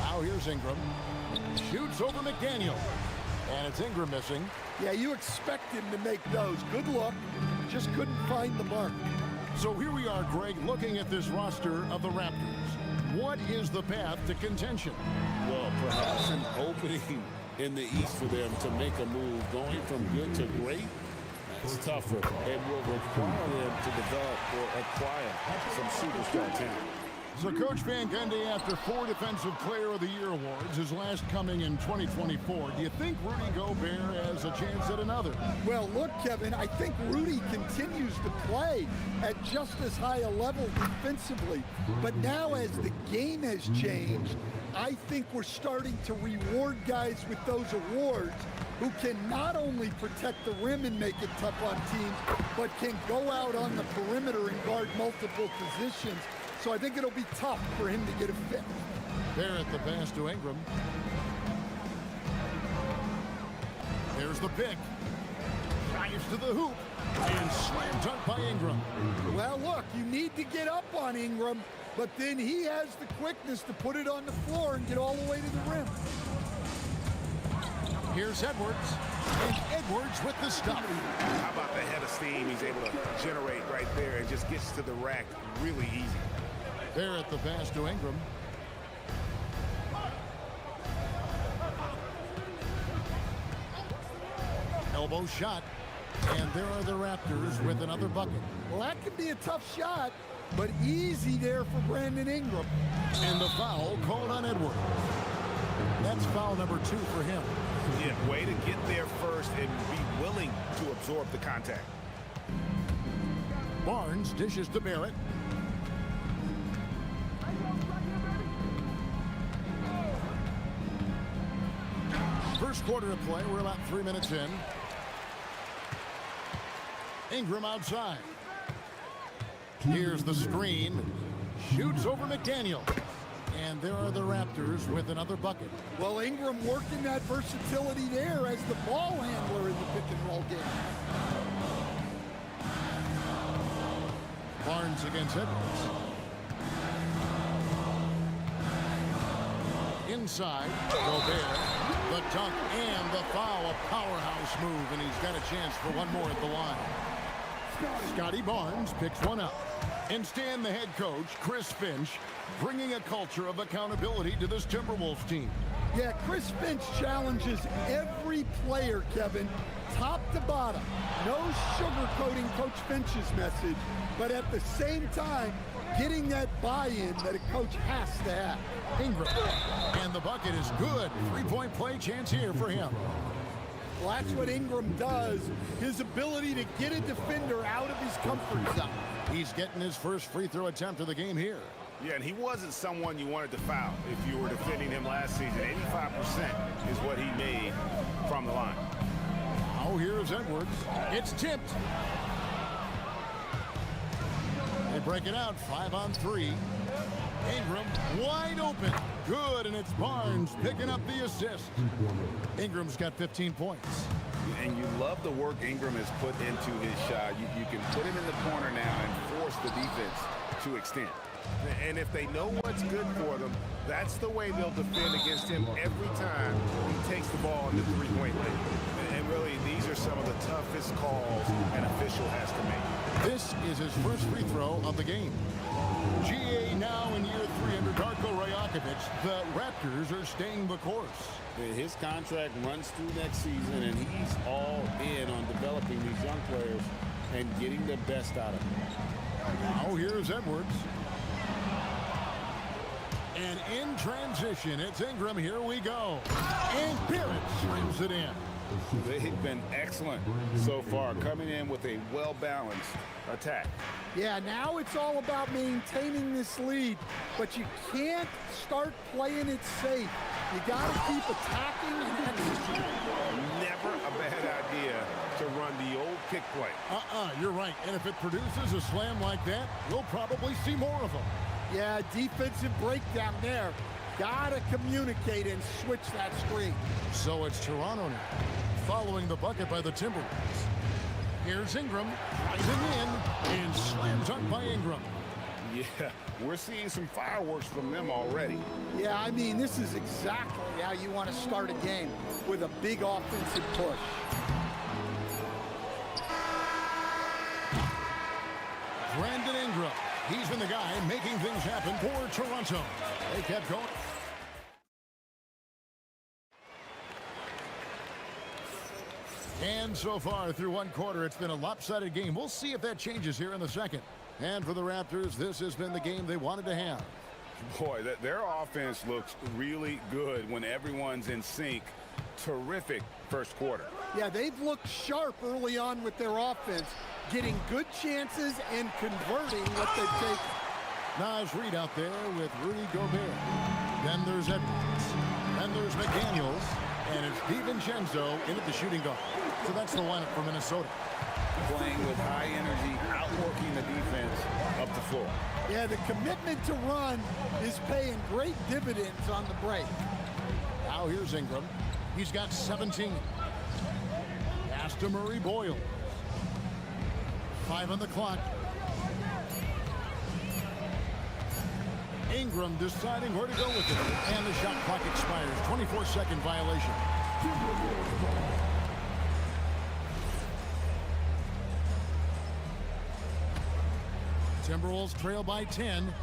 Now here's Ingram. Shoots over McDaniel. And it's Ingram missing. Yeah, you expect him to make those. Good luck. Just couldn't find the mark. So here we are, Greg, looking at this roster of the Raptors. What is the path to contention? Well, perhaps an opening in the East for them to make a move. Going from good to great, that's tougher and will require them to develop or acquire some superstar talent. So Coach Van Gundy, after 4 Defensive Player of the Year awards, his last coming in 2024, do you think Rudy Gobert has a chance at another? Well, look, Kevin, I think Rudy continues to play at just as high a level defensively. But now as the game has changed, I think we're starting to reward guys with those awards who can not only protect the rim and make it tough on teams, but can go out on the perimeter and guard multiple positions. So I think it'll be tough for him to get a fit. Barrett the pass to Ingram. There's the pick. Drives to the hoop. And slam dunk by Ingram. Well, look, you need to get up on Ingram, but then he has the quickness to put it on the floor and get all the way to the rim. Here's Edwards. And Edwards with the stop. How about the head of steam he's able to generate right there and just gets to the rack really easy. Barrett the pass to Ingram. Elbow shot. And there are the Raptors with another bucket. Well, that could be a tough shot, but easy there for Brandon Ingram. And the foul called on Edwards. That's foul number 2 for him. Yeah, way to get there first and be willing to absorb the contact. Barnes dishes to Barrett. First quarter of play, we're about 3 minutes in. Ingram outside. Here's the screen. Shoots over McDaniel. And there are the Raptors with another bucket. Well, Ingram working that versatility there as the ball handler in the pick-and-roll game. Barnes against Edwards. Inside, Gobert. The dunk and the foul, a powerhouse move, and he's got a chance for one more at the line. Scotty Barnes picks one up. Instead, the head coach, Chris Finch, bringing a culture of accountability to this Timberwolves team. Yeah, Chris Finch challenges every player, Kevin, top to bottom. No sugarcoating Coach Finch's message, but at the same time, getting that buy-in that a coach has to have. Ingram, and the bucket is good. 3-point play chance here for him. Well, that's what Ingram does, his ability to get a defender out of his comfort zone. He's getting his first free throw attempt of the game here. Yeah, and he wasn't someone you wanted to foul if you were defending him last season. 85% is what he made from the line. Now here's Edwards. It's tipped. They break it out, 5-on-3. Ingram wide open. Good, and it's Barnes picking up the assist. Ingram's got 15 points. And you love the work Ingram has put into his shot. You can put him in the corner now and force the defense to extend. And if they know what's good for them, that's the way they'll defend against him every time he takes the ball in the three-point line. And really, these are some of the toughest calls an official has to make. This is his first free throw of the game. GA now in year 3 under Darko Rajakovic. The Raptors are staying the course. His contract runs through next season, and he's all in on developing these young players and getting the best out of them. Now here's Edwards. And in transition, it's Ingram. Here we go. And Barrett slams it in. They've been excellent so far, coming in with a well-balanced attack. Yeah, now it's all about maintaining this lead, but you can't start playing it safe. You got to keep attacking and executing. Never a bad idea to run the old kick play. You're right. And if it produces a slam like that, we'll probably see more of them. Yeah, defensive breakdown there. Gotta communicate and switch that screen. So it's Toronto now, following the bucket by the Timberwolves. Here's Ingram, rising in, and slams up by Ingram. Yeah, we're seeing some fireworks from them already. Yeah, I mean, this is exactly how you want to start a game, with a big offensive push. Brandon Ingram. He's been the guy making things happen for Toronto. They kept going. And so far through one quarter, it's been a lopsided game. We'll see if that changes here in the second. And for the Raptors, this has been the game they wanted to have. Boy, their offense looks really good when everyone's in sync. Terrific first quarter. Yeah, they've looked sharp early on with their offense, getting good chances and converting what they've taken. Nice read out there with Rudy Gobert. Then there's Edwards. Then there's McDaniels. And it's DiVincenzo in at the shooting guard. So that's the lineup for Minnesota. Playing with high energy, outworking the defense up the floor. Yeah, the commitment to run is paying great dividends on the break. Now here's Ingram. He's got 17. Pass to Murray Boyle. 5 on the clock. Ingram deciding where to go with it. And the shot clock expires. 24-second violation. Timberwolves trail by 10.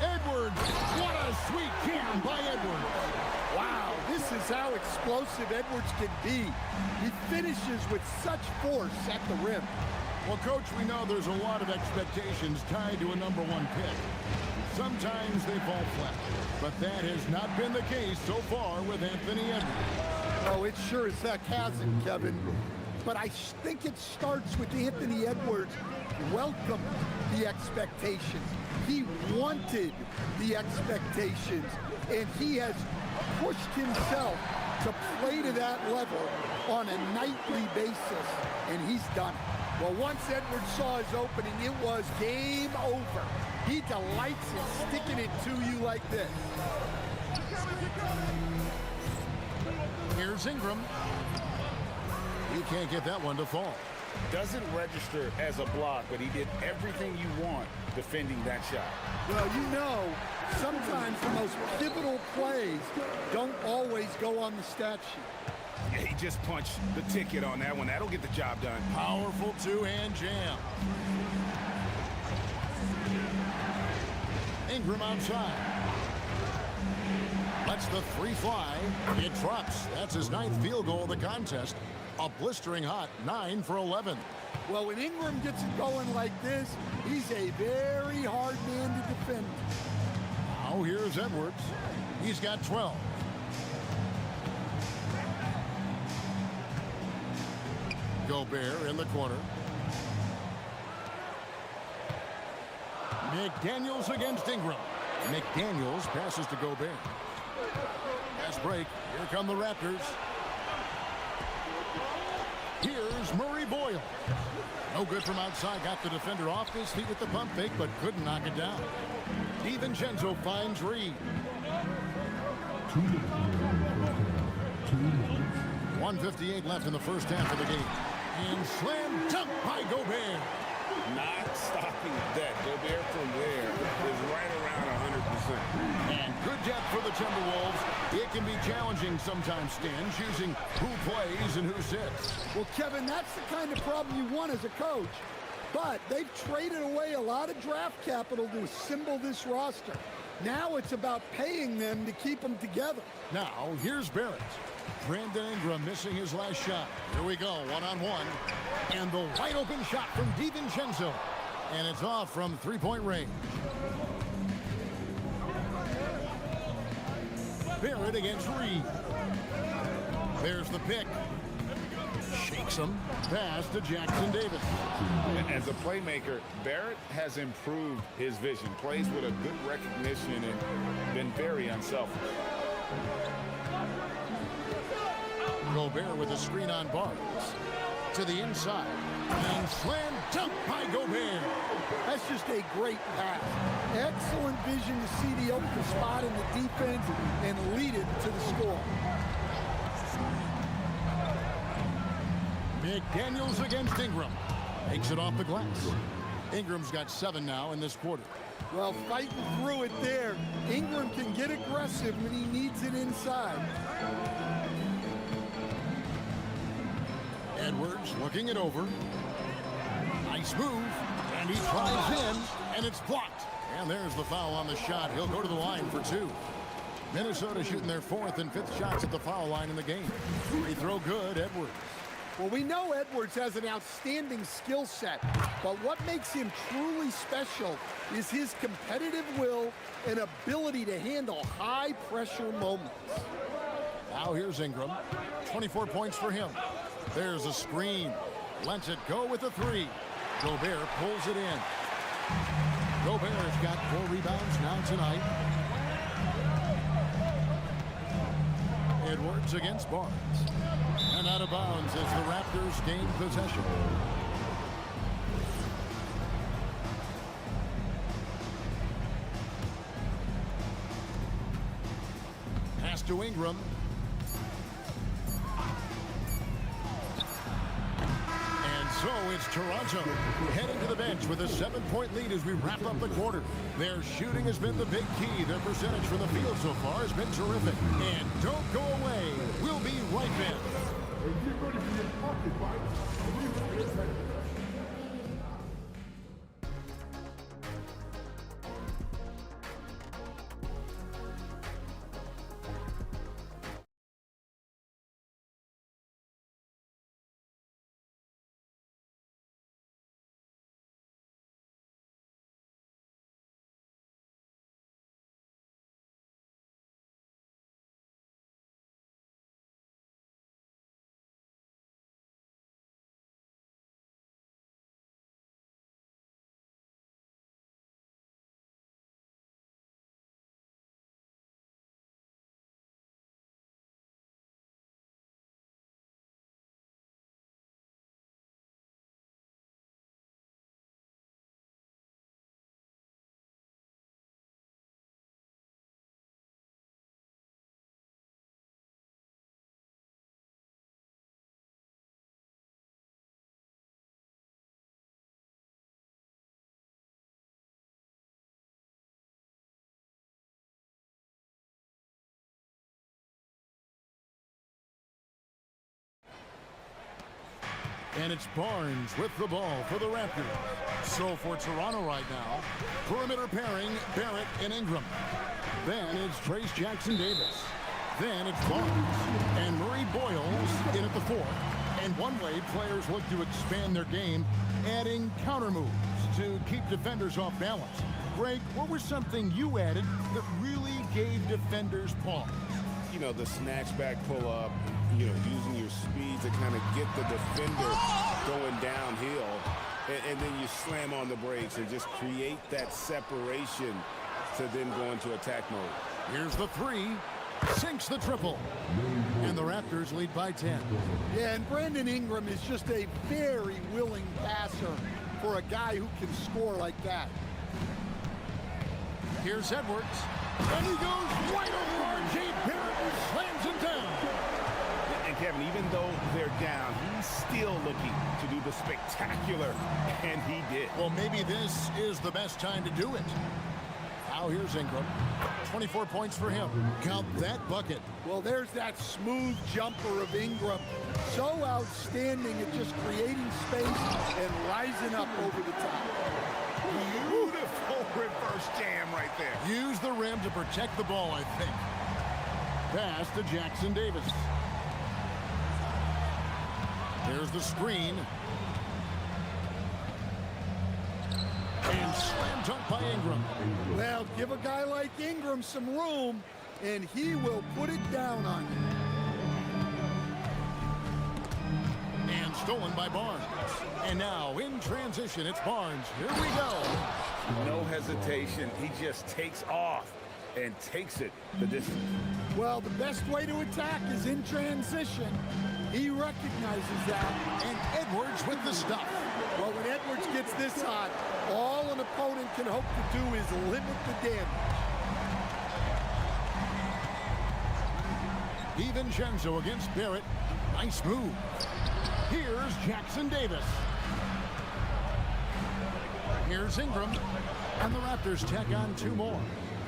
Edwards. What a sweet jam by Edwards. Wow, this is how explosive Edwards can be. He finishes with such force at the rim. Well, Coach, we know there's a lot of expectations tied to a number 1 pick. Sometimes they fall flat, but that has not been the case so far with Anthony Edwards. Oh, it sure as heck hasn't, Kevin. But I think it starts with Anthony Edwards welcomed the expectations. He wanted the expectations, and he has pushed himself to play to that level on a nightly basis, and he's done it. Well, once Edwards saw his opening, it was game over. He delights in sticking it to you like this. Here's Ingram. He can't get that one to fall. Doesn't register as a block, but he did everything you want defending that shot. Well, you know, sometimes the most pivotal plays don't always go on the stat sheet. Yeah, he just punched the ticket on that one. That'll get the job done. Powerful two-hand jam. Ingram outside. Lets the 3 fly. It drops. That's his 9th field goal of the contest. A blistering hot 9 for 11. Well, when Ingram gets it going like this, he's a very hard man to defend. Now here's Edwards. He's got 12. Gobert in the corner. McDaniels against Ingram. McDaniels passes to Gobert. Fast break. Here come the Raptors. Here's Murray Boyle. No good from outside. Got the defender off his feet with the pump fake, but couldn't knock it down. DiVincenzo finds Reed. 1:58 left in the first half of the game. And slam dunk by Gobert. Not stopping that. Gobert from there is right around 100%. And good depth for the Timberwolves. It can be challenging sometimes, Stan, choosing who plays and who sits. Well, Kevin, that's the kind of problem you want as a coach. But they've traded away a lot of draft capital to assemble this roster. Now it's about paying them to keep them together. Now, here's Barrett. Brandon Ingram missing his last shot. Here we go, one-on-one. And the wide open shot from DiVincenzo. And it's off from three-point range. Barrett against Reed. There's the pick. Shakes him. Pass to Jackson Davis. As a playmaker, Barrett has improved his vision. Plays with a good recognition and been very unselfish. Gobert with a screen on Barnes. To the inside. And slam dunk by Gobert. That's just a great pass. Excellent vision to see the open spot in the defense and lead it to the score. McDaniels against Ingram. Makes it off the glass. Ingram's got 7 now in this quarter. Well, fighting through it there. Ingram can get aggressive when he needs it inside. Edwards looking it over. Nice move. And he tries in, and it's blocked. And there's the foul on the shot. He'll go to the line for 2. Minnesota shooting their 4th and 5th shots at the foul line in the game. Free throw good, Edwards. Well, we know Edwards has an outstanding skill set, but what makes him truly special is his competitive will and ability to handle high-pressure moments. Now here's Ingram. 24 points for him. There's a screen. Lets it go with the 3. Gobert pulls it in. Gobert's got 4 rebounds now tonight. Edwards against Barnes. And out of bounds as the Raptors gain possession. Pass to Ingram. So it's Toronto heading to the bench with a 7-point lead as we wrap up the quarter. Their shooting has been the big key. Their percentage from the field so far has been terrific. And don't go away. We'll be right back. And it's Barnes with the ball for the Raptors. So for Toronto right now, perimeter pairing, Barrett and Ingram. Then it's Trace Jackson Davis. Then it's Barnes and Murray Boyles in at the 4. And one way players look to expand their game, adding counter moves to keep defenders off balance. Greg, what was something you added that really gave defenders pause? You know, the snatch back pull up, you know, using your speed to kind of get the defender going downhill. And then you slam on the brakes and just create that separation to then go into attack mode. Here's the 3. Sinks the triple. And the Raptors lead by 10. Yeah, and Brandon Ingram is just a very willing passer for a guy who can score like that. Here's Edwards. And he goes right over R.J. Barrett and slams him down. Kevin, even though they're down, he's still looking to do the spectacular, and he did. Well, maybe this is the best time to do it. Now here's Ingram. 24 points for him. Count that bucket. Well, there's that smooth jumper of Ingram. So outstanding at just creating space and rising up over the top. Beautiful reverse jam right there. Use the rim to protect the ball, I think. Pass to Jackson Davis. There's the screen. And slam dunk by Ingram. Well, give a guy like Ingram some room, and he will put it down on you. And stolen by Barnes. And now, in transition, it's Barnes. Here we go. No hesitation. He just takes off and takes it the distance. Well, the best way to attack is in transition. He recognizes that. And Edwards with the stuff. Well, when Edwards gets this hot, all an opponent can hope to do is limit the damage. DiVincenzo against Barrett. Nice move. Here's Jackson Davis. Here's Ingram. And the Raptors tack on 2 more.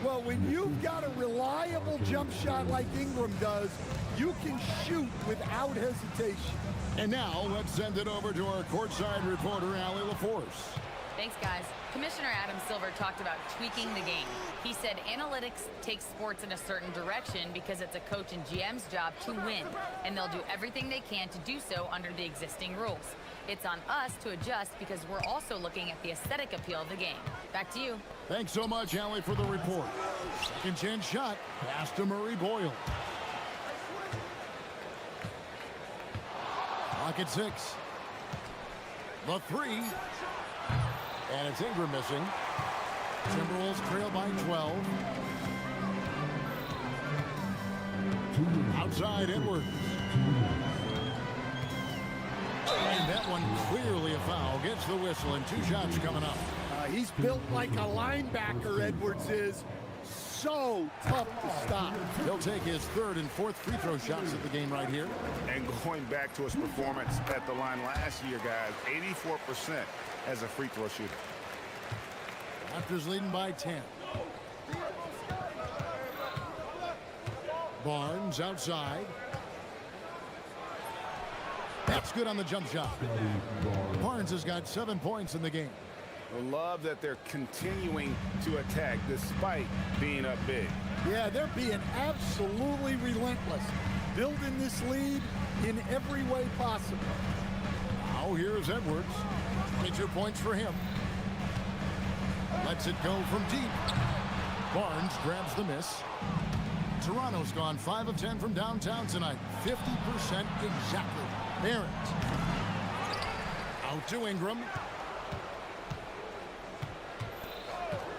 Well, when you've got a reliable jump shot like Ingram does, you can shoot without hesitation. And now, let's send it over to our courtside reporter, Allie LaForce. Thanks, guys. Commissioner Adam Silver talked about tweaking the game. He said analytics takes sports in a certain direction because it's a coach and GM's job to win, and they'll do everything they can to do so under the existing rules. It's on us to adjust because we're also looking at the aesthetic appeal of the game. Back to you. Thanks so much, Allie, for the report. Second chance shot. Pass to Murray Boyle. Clock at 6. The 3. And it's Ingram missing. Timberwolves trail by 12. Outside Edwards. And that one clearly a foul. Gets the whistle and 2 shots coming up. He's built like a linebacker, Edwards is. So tough to stop. He'll take his 3rd and 4th free throw shots at the game right here. And going back to his performance at the line last year, guys, 84% as a free throw shooter. Raptors leading by 10. Barnes outside. That's good on the jump shot. Barnes has got 7 points in the game. I love that they're continuing to attack despite being up big. Yeah, they're being absolutely relentless. Building this lead in every way possible. Now here's Edwards. 22 points for him. Lets it go from deep. Barnes grabs the miss. Toronto's gone 5 of 10 from downtown tonight. 50% exactly. Barrett. Out to Ingram.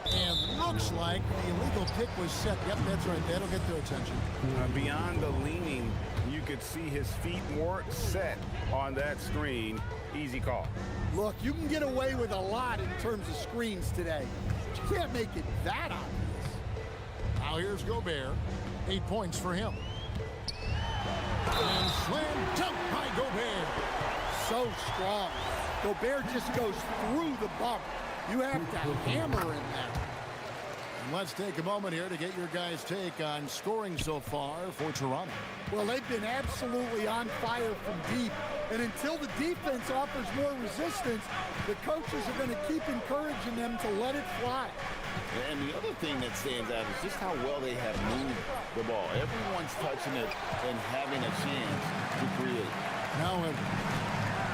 And looks like the illegal pick was set. Yep, that's right. That'll get their attention. Beyond the leaning, you could see his feet weren't set on that screen. Easy call. Look, you can get away with a lot in terms of screens today. But you can't make it that obvious. Now here's Gobert. 8 points for him. And slam dunk by Gobert. So strong. Gobert just goes through the bump. You have to hammer in there. And let's take a moment here to get your guys' take on scoring so far for Toronto. Well, they've been absolutely on fire from deep. And until the defense offers more resistance, the coaches are going to keep encouraging them to let it fly. And the other thing that stands out is just how well they have moved the ball. Everyone's touching it and having a chance to create. Now,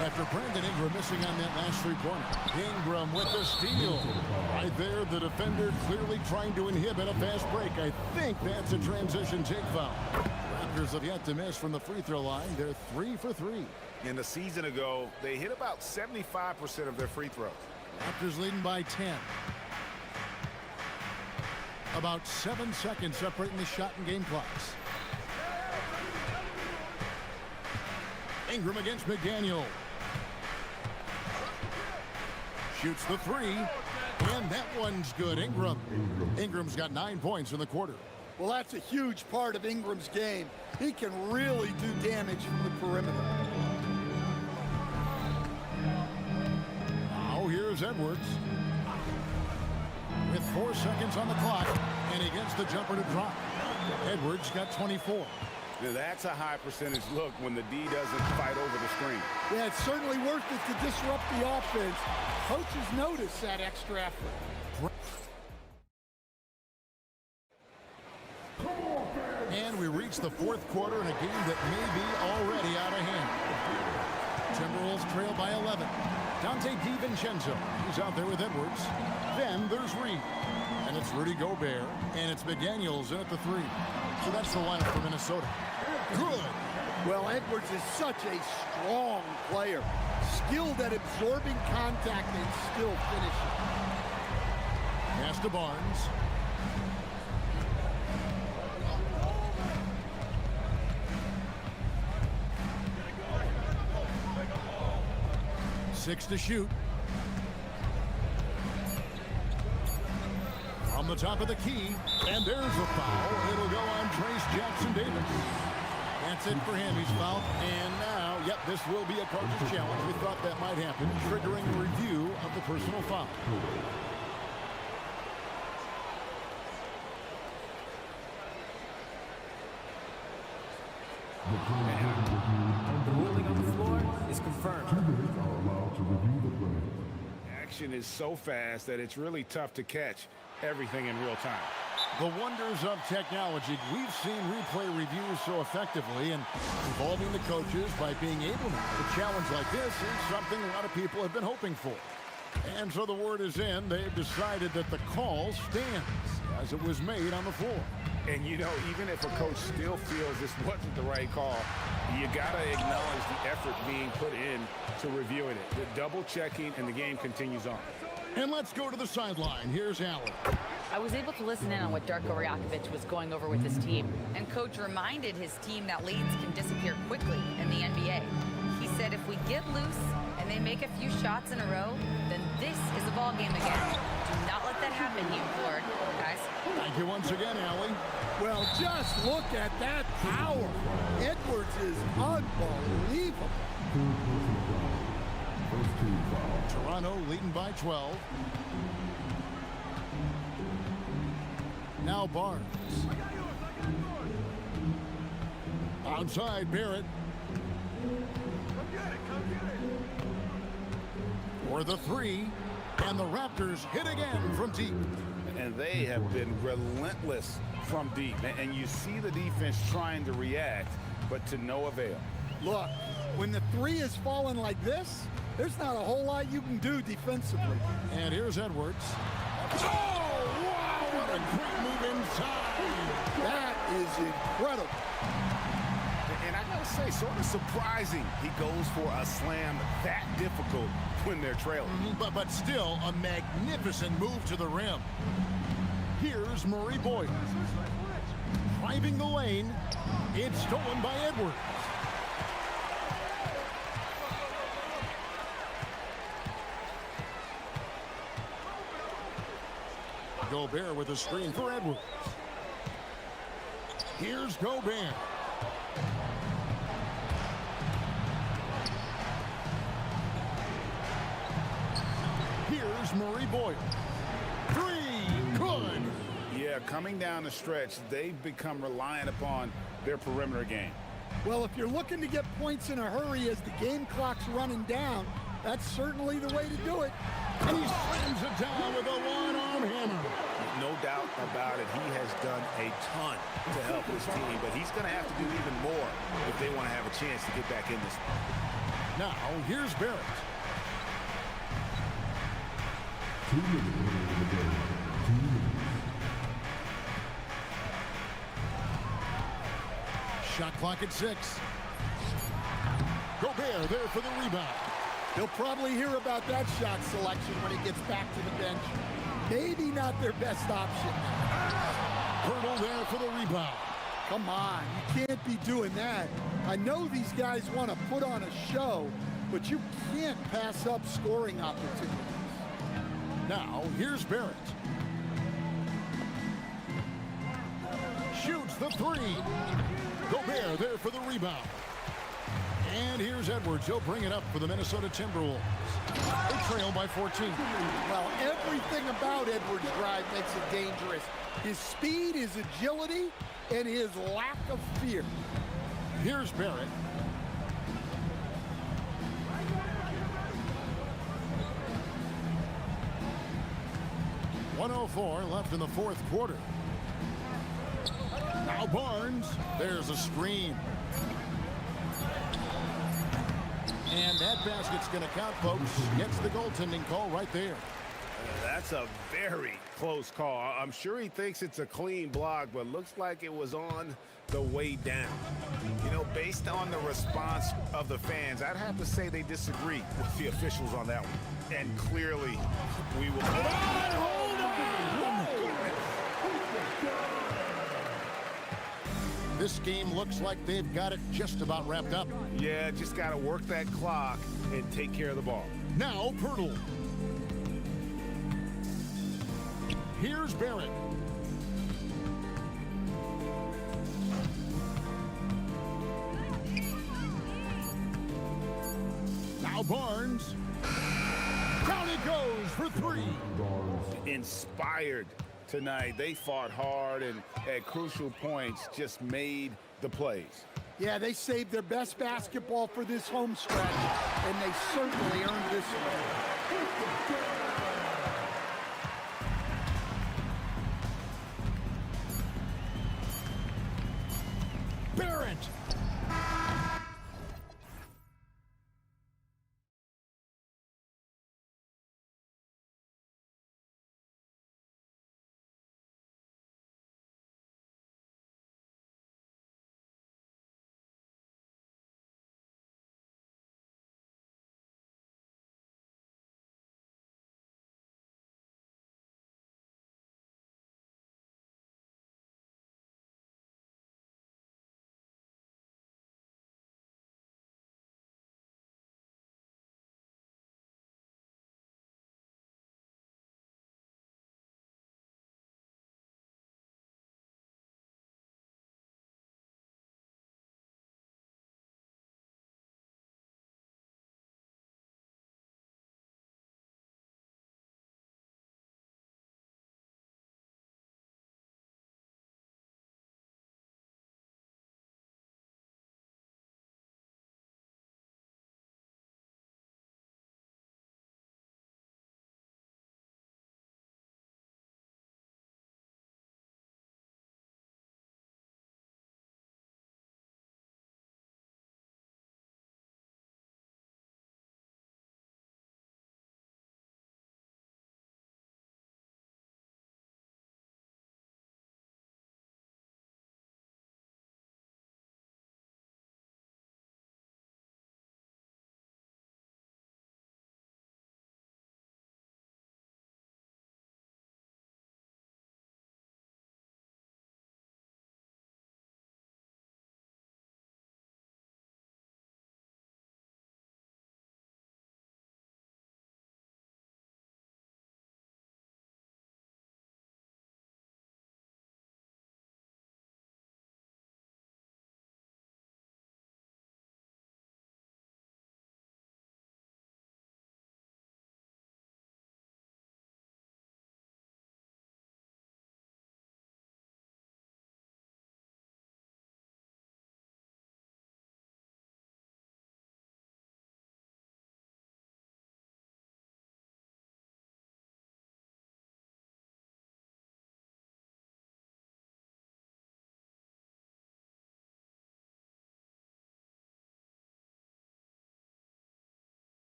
after Brandon Ingram missing on that last 3-pointer, Ingram with the steal. Right there, the defender clearly trying to inhibit a fast break. I think that's a transition take foul. Raptors have yet to miss from the free throw line. They're 3 for 3. In the season ago, they hit about 75% of their free throws. Raptors leading by 10. About 7 seconds separating the shot and game clocks. Ingram against McDaniel. Shoots the 3, and that one's good. Ingram's got 9 points in the quarter. Well, that's a huge part of Ingram's game. He can really do damage from the perimeter. Now here's Edwards. With 4 seconds on the clock, and he gets the jumper to drop. Edwards got 24. Now that's a high percentage look when the D doesn't fight over the screen. Yeah, it's certainly worth it to disrupt the offense. Coaches notice that extra effort. And we reach the fourth quarter in a game that may be already out of hand. Timberwolves trail by 11. Dante DiVincenzo, he's out there with Edwards. Then there's Reed. And it's Rudy Gobert. And it's McDaniels in at the 3. So that's the lineup for Minnesota. Good. Well, Edwards is such a strong player. Skilled at absorbing contact and still finishing. Pass to Barnes. Six to shoot. From the top of the key, and there's a foul. It'll go on Trace Jackson-Davis. That's it for him. He's fouled. And now, yep, this will be a coach's challenge. We thought that might happen, triggering a review of the personal foul. And the ruling on the floor is confirmed. Action is so fast that it's really tough to catch everything in real time. The wonders of technology. We've seen replay reviews so effectively, and involving the coaches by being able to have a challenge like this is something a lot of people have been hoping for. And so the word is in. They've decided that the call stands as it was made on the floor. And, you know, even if a coach still feels this wasn't the right call, you got to acknowledge the effort being put in to reviewing it. The double checking, and the game continues on. And let's go to the sideline. Here's Allen. I was able to listen in on what Darko Rajakovic was going over with his team, and Coach reminded his team that leads can disappear quickly in the NBA. He said if we get loose and they make a few shots in a row, then this is a ball game again. Do not let that happen here, Lord, guys. Thank you once again, Allie. Well, just look at that power. Edwards is unbelievable. Toronto leading by 12. Now Barnes. Outside Barrett. For the 3. And the Raptors hit again from deep. And they have been relentless from deep. And you see the defense trying to react, but to no avail. Look, when the 3 is falling like this, there's not a whole lot you can do defensively. And here's Edwards. Oh, wow, what a great move inside. That is incredible. And I gotta say, sort of surprising he goes for a slam that difficult when they're trailing. But still a magnificent move to the rim. Here's Murray Boyd. Driving the lane. It's stolen by Edwards. Gobert with a screen for Edwards. Here's Gobert. Here's Murray Boyd. 3, good. Yeah, coming down the stretch, they've become reliant upon their perimeter game. Well, if you're looking to get points in a hurry as the game clock's running down, that's certainly the way to do it. And he slams it down with a one-arm hammer. No doubt about it. He has done a ton to help his team, but he's going to have to do even more if they want to have a chance to get back in this one. Now, here's Barrett. 2 minutes of the game. 2 minutes. Shot clock at 6. Gobert there for the rebound. He'll probably hear about that shot selection when he gets back to the bench. Maybe not their best option. Hurdle there for the rebound. Come on, you can't be doing that. I know these guys want to put on a show, but you can't pass up scoring opportunities. Now, here's Barrett. Shoots the 3. Gobert there for the rebound. And here's Edwards. He'll bring it up for the Minnesota Timberwolves. They trail by 14. Well, everything about Edwards' drive makes it dangerous. His speed, his agility, and his lack of fear. Here's Barrett. .104 left in the fourth quarter. Now Barnes. There's a screen. And that basket's going to count, folks. Gets the goaltending call right there. That's a very close call. I'm sure he thinks it's a clean block, but looks like it was on the way down. You know, based on the response of the fans, I'd have to say they disagree with the officials on that one. And clearly, we will... Hold on! This game looks like they've got it just about wrapped up. Yeah, just got to work that clock and take care of the ball. Now Pirtle. Here's Barrett. Now Barnes. Down he goes for three. Inspired tonight. They fought hard and at crucial points just made the plays. Yeah, they saved their best basketball for this home stretch, and they certainly earned this one.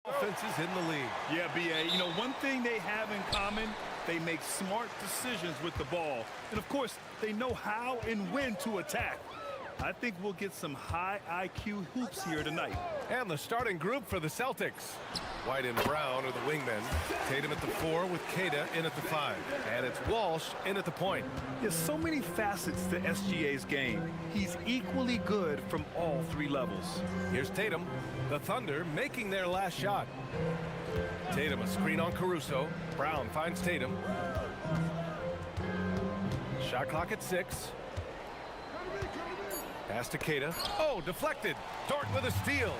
offenses in the league. Yeah, B.A. You know, one thing they have in common, they make smart decisions with the ball. And, of course, they know how and when to attack. I think we'll get some high IQ hoops here tonight. And the starting group for the Celtics. White and Brown are the wingmen. Tatum at the 4 with Queta in at the 5. And it's Walsh in at the point. There's so many facets to SGA's game. He's equally good from all three levels. Here's Tatum. The Thunder making their last shot. Tatum a screen on Caruso. Brown finds Tatum. Shot clock at 6. Pass to Queta. Oh, deflected. Dort with a steal.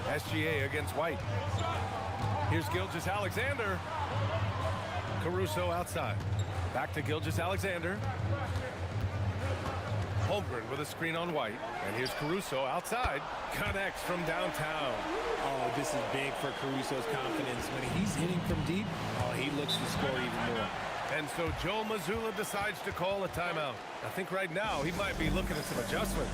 SGA against White. Here's Gilgeous-Alexander. Caruso outside. Back to Gilgeous-Alexander. Holmgren with a screen on White. And here's Caruso outside. Connects from downtown. Oh, this is big for Caruso's confidence. When he's hitting from deep, oh, he looks to score even more. And so Joe Mazzulla decides to call a timeout. I think right now he might be looking at some adjustments.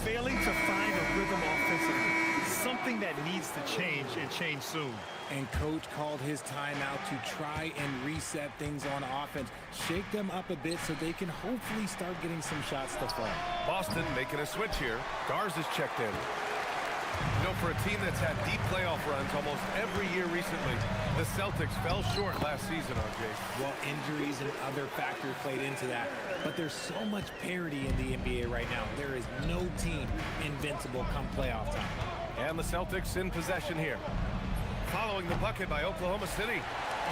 Failing to find a rhythm offensively, something that needs to change and change soon. And coach called his timeout to try and reset things on offense, shake them up a bit so they can hopefully start getting some shots to fall. Boston making a switch here. Garza's checked in. You know, for a team that's had deep playoff runs almost every year recently, the Celtics fell short last season on Jake. Well, injuries and other factors played into that. But there's so much parity in the NBA right now. There is no team invincible come playoff time. And the Celtics in possession here. Following the bucket by Oklahoma City.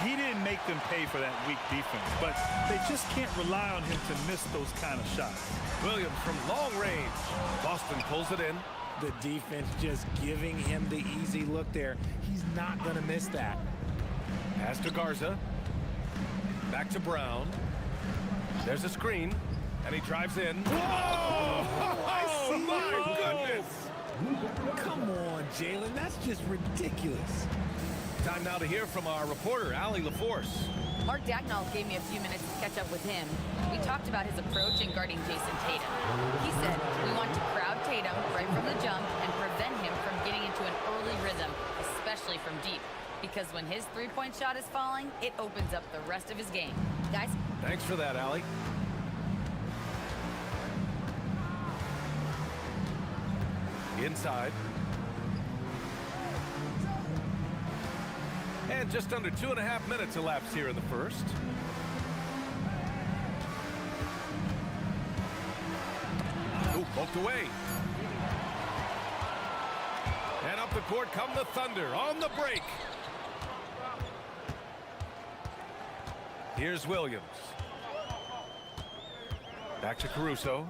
He didn't make them pay for that weak defense, but they just can't rely on him to miss those kind of shots. Williams from long range. Boston pulls it in. The defense just giving him the easy look there. He's not going to miss that. Pass to Garza. Back to Brown. There's a screen, and he drives in. Whoa! Oh, my goodness! Come on, Jalen. That's just ridiculous. Time now to hear from our reporter, Allie LaForce. Mark Dagnall gave me a few minutes to catch up with him. We talked about his approach in guarding Jason Tatum. He said, we want to crowd Tatum right from the jump and prevent him from getting into an early rhythm, especially from deep. Because when his three-point shot is falling, it opens up the rest of his game. Guys? Thanks for that, Allie. Inside. And just under 2.5 minutes elapsed here in the first. Ooh, poked away. And up the court come the Thunder on the break. Here's Williams. Back to Caruso.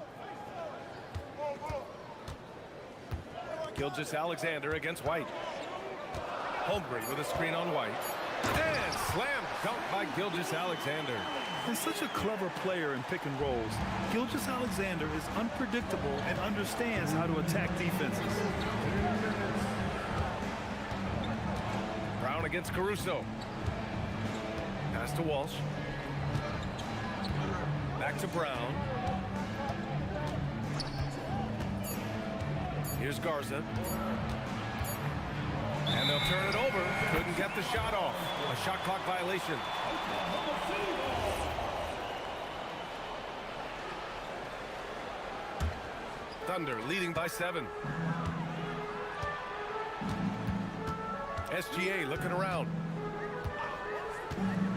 Gilgeous-Alexander against White. Holmgren with a screen on White. And slam dunk by Gilgeous-Alexander. He's such a clever player in pick and rolls. Gilgeous-Alexander is unpredictable and understands how to attack defenses. Brown against Caruso. Pass to Walsh. Back to Brown. Here's Garza. And they'll turn it over. Couldn't get the shot off. A shot clock violation. Thunder leading by 7. SGA looking around.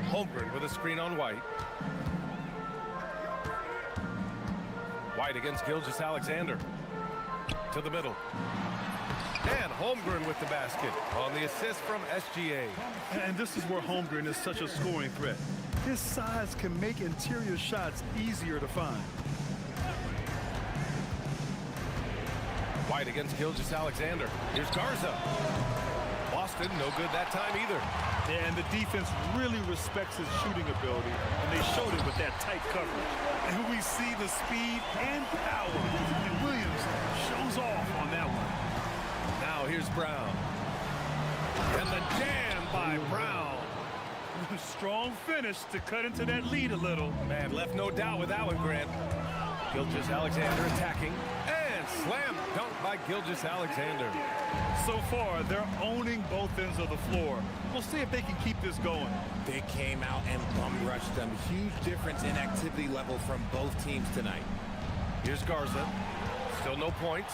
Holmgren with a screen on White. White against Gilgeous-Alexander. To the middle. And Holmgren with the basket on the assist from SGA. And this is where Holmgren is such a scoring threat. His size can make interior shots easier to find. White against Gilgeous-Alexander. Here's Garza. Boston, no good that time either. Yeah, and the defense really respects his shooting ability, and they showed it with that tight coverage. And we see the speed and power, and Williams shows off on that one. Now here's Brown. And the jam by Brown. Strong finish to cut into that lead a little. Man, left no doubt with that one, Grant. Gilgeous-Alexander attacking. And slam dunk by by Gilgeous-Alexander. So far, they're owning both ends of the floor. We'll see if they can keep this going. They came out and bum rushed them. Huge difference in activity level from both teams tonight. Here's Garza. Still no points.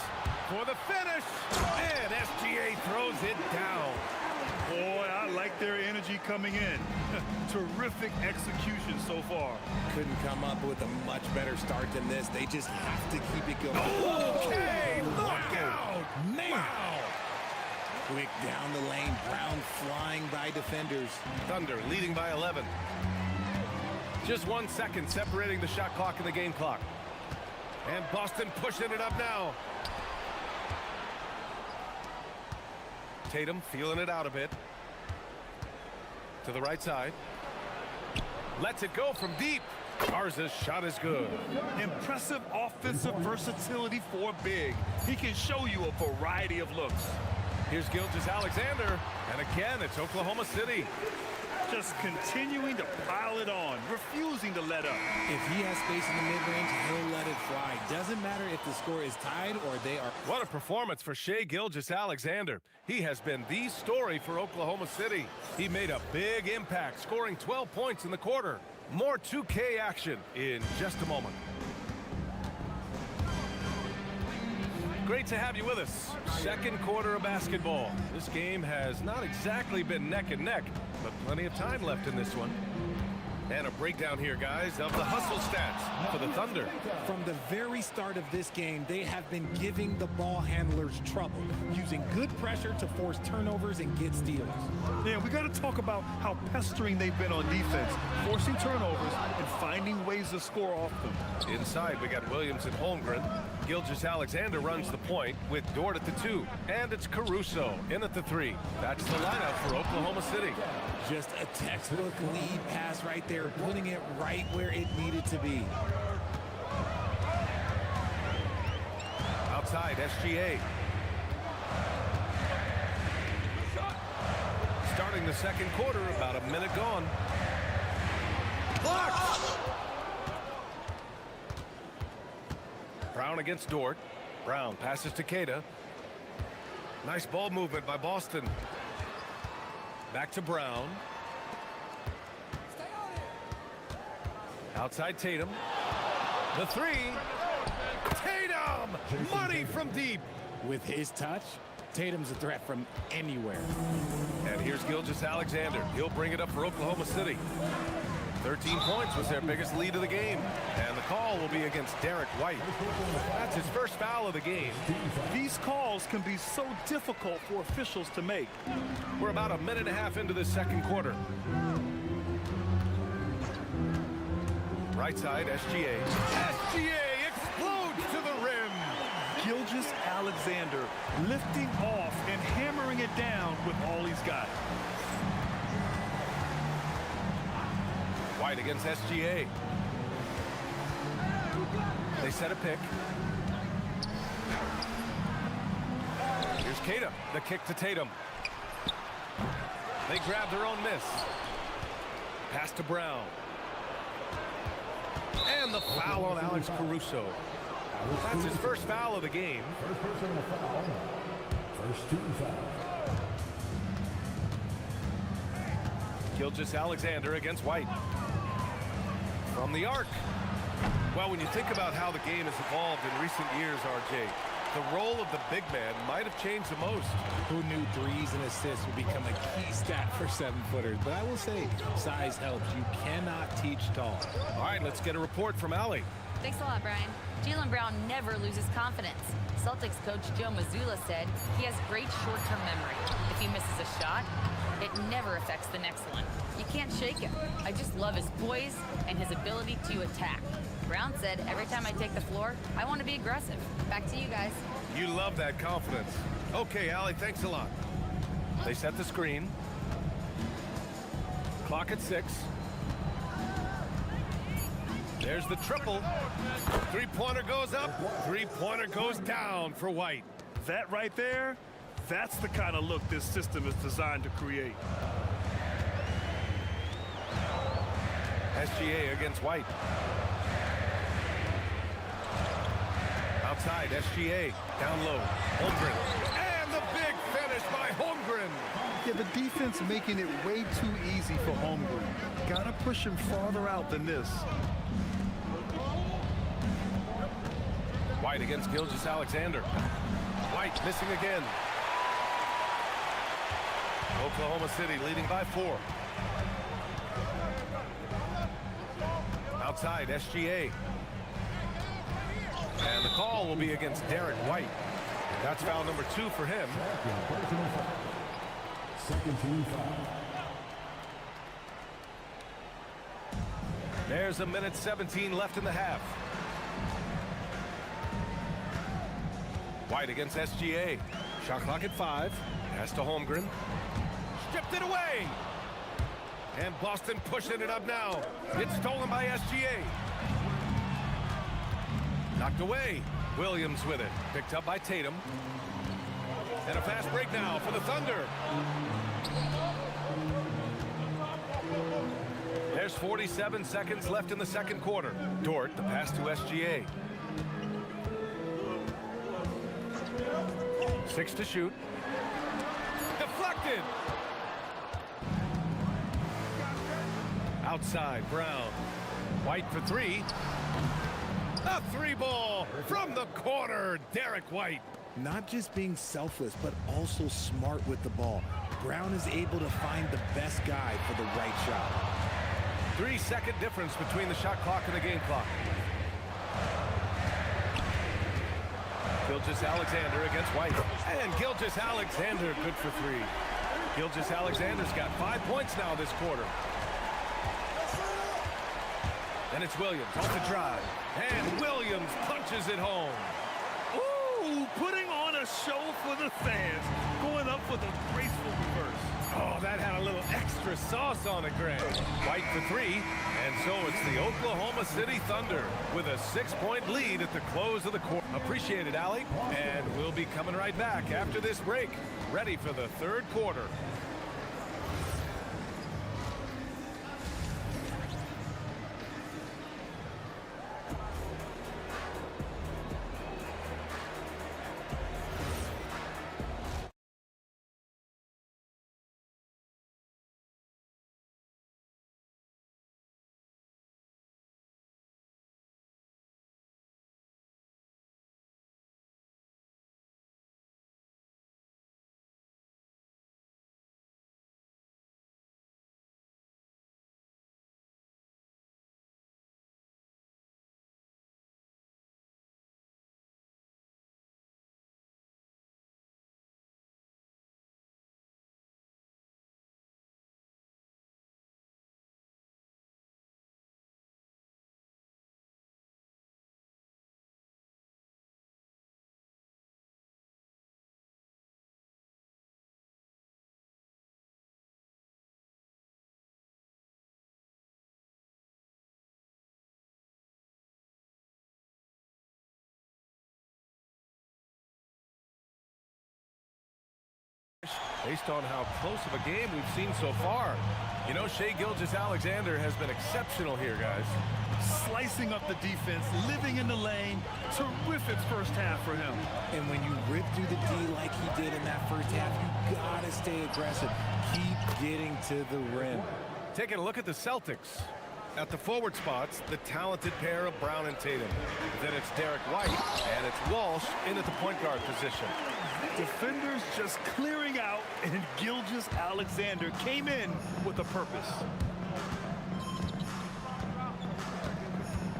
For the finish. And SGA throws it down. Boy, I like their energy coming in. Terrific execution so far. Couldn't come up with a much better start than this. They just have to keep it going. Okay, look out. Man. Wow. Quick down the lane. Brown flying by defenders. Thunder leading by 11. Just 1 second separating the shot clock and the game clock. And Boston pushing it up now. Tatum feeling it out a bit. To the right side. Lets it go from deep. Garza's shot is good. Impressive offensive versatility for big. He can show you a variety of looks. Here's Gilgeous-Alexander. And again, it's Oklahoma City. Just continuing to pile it on, refusing to let up. If he has space in the mid-range, he'll let it fly. Doesn't matter if the score is tied or they are... What a performance for Shai Gilgeous-Alexander. He has been the story for Oklahoma City. He made a big impact, scoring 12 points in the quarter. More 2K action in just a moment. Great to have you with us. Second quarter of basketball. This game has not exactly been neck and neck, but plenty of time left in this one. And a breakdown here, guys, of the hustle stats for the Thunder. From the very start of this game, they have been giving the ball handlers trouble, using good pressure to force turnovers and get steals. Yeah, we got to talk about how pestering they've been on defense, forcing turnovers and finding ways to score off them. Inside, we got Williams and Holmgren. Gilgeous-Alexander runs the point with Dort at the 2. And it's Caruso in at the 3. That's the lineup for Oklahoma City. Just a textbook lead pass right there, putting it right where it needed to be. Outside, SGA. Starting the second quarter, about a minute gone. Blocked! Brown against Dort. Brown passes to Queta. Nice ball movement by Boston. Back to Brown. Outside Tatum. The 3. Tatum! Money from deep. With his touch, Tatum's a threat from anywhere. And here's Gilgeous-Alexander. He'll bring it up for Oklahoma City. 13 points was their biggest lead of the game. And the call will be against Derek White. That's his first foul of the game. These calls can be so difficult for officials to make. We're about a minute and a half into the second quarter. Right side, SGA. SGA explodes to the rim. Gilgeous-Alexander lifting off and hammering it down with all he's got. White against SGA. They set a pick. Here's Queta. The kick to Tatum. They grab their own miss. Pass to Brown. And the foul on Alex Caruso. That's his first foul of the game. First personal foul. First team foul. Gilgeous-Alexander against White. From the arc. Well, when you think about how the game has evolved in recent years, RJ, the role of the big man might have changed the most. Who knew threes and assists would become a key stat for 7-footers? But I will say, size helps. You cannot teach tall. All right, let's get a report from Allie. Thanks a lot, Brian. Jaylen Brown never loses confidence. Celtics coach Joe Mazzulla said he has great short-term memory. If he misses a shot, it never affects the next one. You can't shake him. I just love his poise and his ability to attack. Brown said, every time I take the floor, I want to be aggressive. Back to you guys. You love that confidence. Okay, Allie, thanks a lot. They set the screen. Clock at 6. There's the triple. Three-pointer goes up. Three-pointer goes down for White. That right there, that's the kind of look this system is designed to create. Outside, SGA. Down low. Holmgren. And the big finish by Holmgren. Yeah, the defense making it way too easy for Holmgren. Gotta push him farther out than this. White against Gilgeous-Alexander. White missing again. Oklahoma City leading by 4. Outside, SGA. And the call will be against Derek White. That's foul number 2 for him. Second team foul. There's a minute 17 left in the half. White against SGA. Shot clock at 5. Pass to Holmgren. Stripped it away. And Boston pushing it up now. It's stolen by SGA. Knocked away. Williams with it. Picked up by Tatum. And a fast break now for the Thunder. There's 47 seconds left in the second quarter. Dort, the pass to SGA. 6 to shoot. Deflected. Outside, Brown. White for 3. A 3-ball from the corner. Derek White. Not just being selfless, but also smart with the ball. Brown is able to find the best guy for the right shot. 3-second difference between the shot clock and the game clock. Gilgeous-Alexander against White. And Gilgeous-Alexander good for 3. Gilgeous-Alexander's got 5 points now this quarter. And it's Williams off the drive. And Williams punches it home. Ooh, putting on a show for the fans. Going up for the graceful reverse. Oh, that had a little extra sauce on it, Grant. White for 3, and so it's the Oklahoma City Thunder with a 6-point lead at the close of the quarter. Appreciate it, Allie. And we'll be coming right back after this break, ready for the third quarter. Based on how close of a game we've seen so far. You know, Shai Gilgeous-Alexander has been exceptional here, guys. Slicing up the defense, living in the lane. Terrific first half for him. And when you rip through the D like he did in that first half, you gotta stay aggressive. Keep getting to the rim. Taking a look at the Celtics. At the forward spots, the talented pair of Brown and Tatum. Then it's Derek White, and it's Walsh in at the point guard position. Defenders just clearing out, and Gilgeous-Alexander came in with a purpose.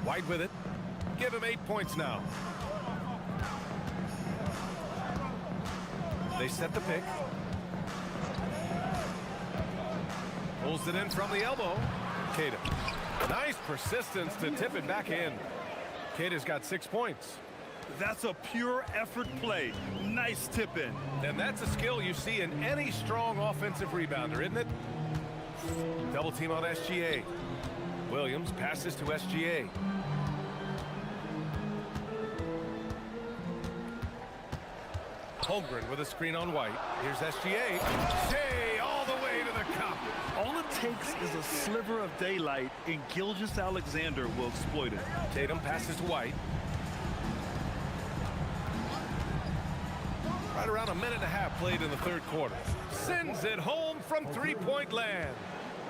White with it. Give him 8 points now. They set the pick. Pulls it in from the elbow. Kata. Nice persistence to tip it back in. Kata's got 6 points. That's a pure effort play. Nice tip in. And that's a skill you see in any strong offensive rebounder, isn't it? Double team on SGA. Williams passes to SGA. Holmgren with a screen on White. Here's SGA. Shai all the way to the cup. All it takes is a sliver of daylight, and Gilgeous-Alexander will exploit it. Tatum passes to White. Right around a minute and a half played in the third quarter. Sends it home from three-point land.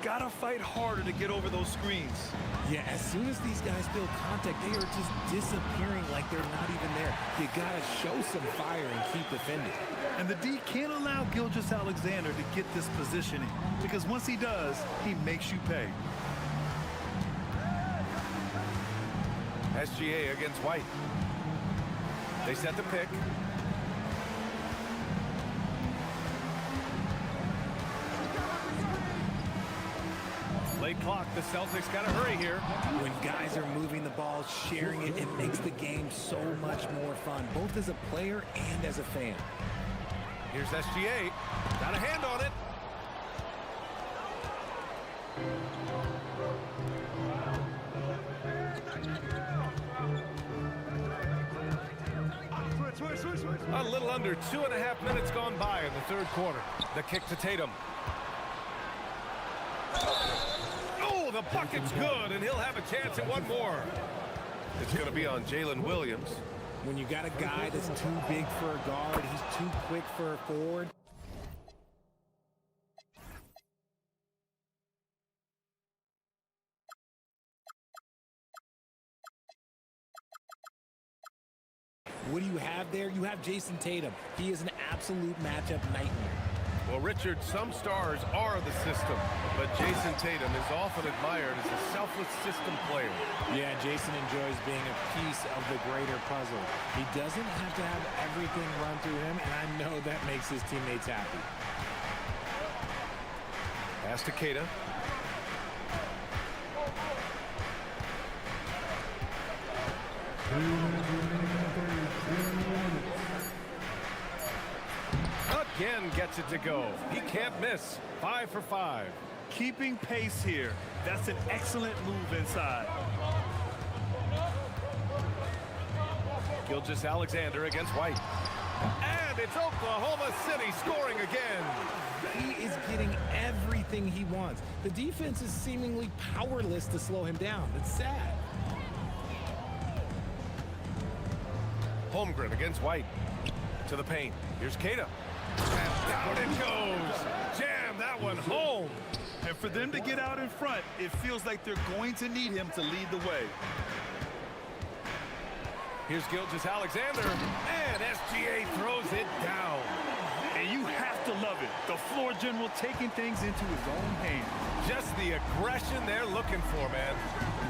Gotta fight harder to get over those screens. Yeah, as soon as these guys build contact, they are just disappearing like they're not even there. You gotta show some fire and keep defending. And the D can't allow Gilgeous-Alexander to get this positioning, because once he does, he makes you pay. SGA against White. They set the pick. Late clock, the Celtics got to hurry here. When guys are moving the ball, sharing it, it makes the game so much more fun, both as a player and as a fan. Here's SGA. Got a hand on it. A little under 2.5 minutes gone by in the third quarter. The kick to Tatum. Oh, the bucket's good, and he'll have a chance at one more. It's going to be on Jalen Williams. When you got a guy that's too big for a guard, he's too quick for a forward. What do you have there? You have Jason Tatum. He is an absolute matchup nightmare. Well, Richard, some stars are the system, but Jason Tatum is often admired as a selfless system player. Yeah, Jason enjoys being a piece of the greater puzzle. He doesn't have to have everything run through him, and I know that makes his teammates happy. Pass to Keita. Again gets it to go. He can't miss. 5 for 5. Keeping pace here. That's an excellent move inside. Gilgeous-Alexander against White. And it's Oklahoma City scoring again. He is getting everything he wants. The defense is seemingly powerless to slow him down. It's sad. Holmgren against White. To the paint. Here's Keita. And down it goes. Jam that one home. And for them to get out in front, it feels like they're going to need him to lead the way. Here's Gilgeous-Alexander. And SGA throws it down. And you have to love it. The floor general taking things into his own hands. Just the aggression they're looking for, man.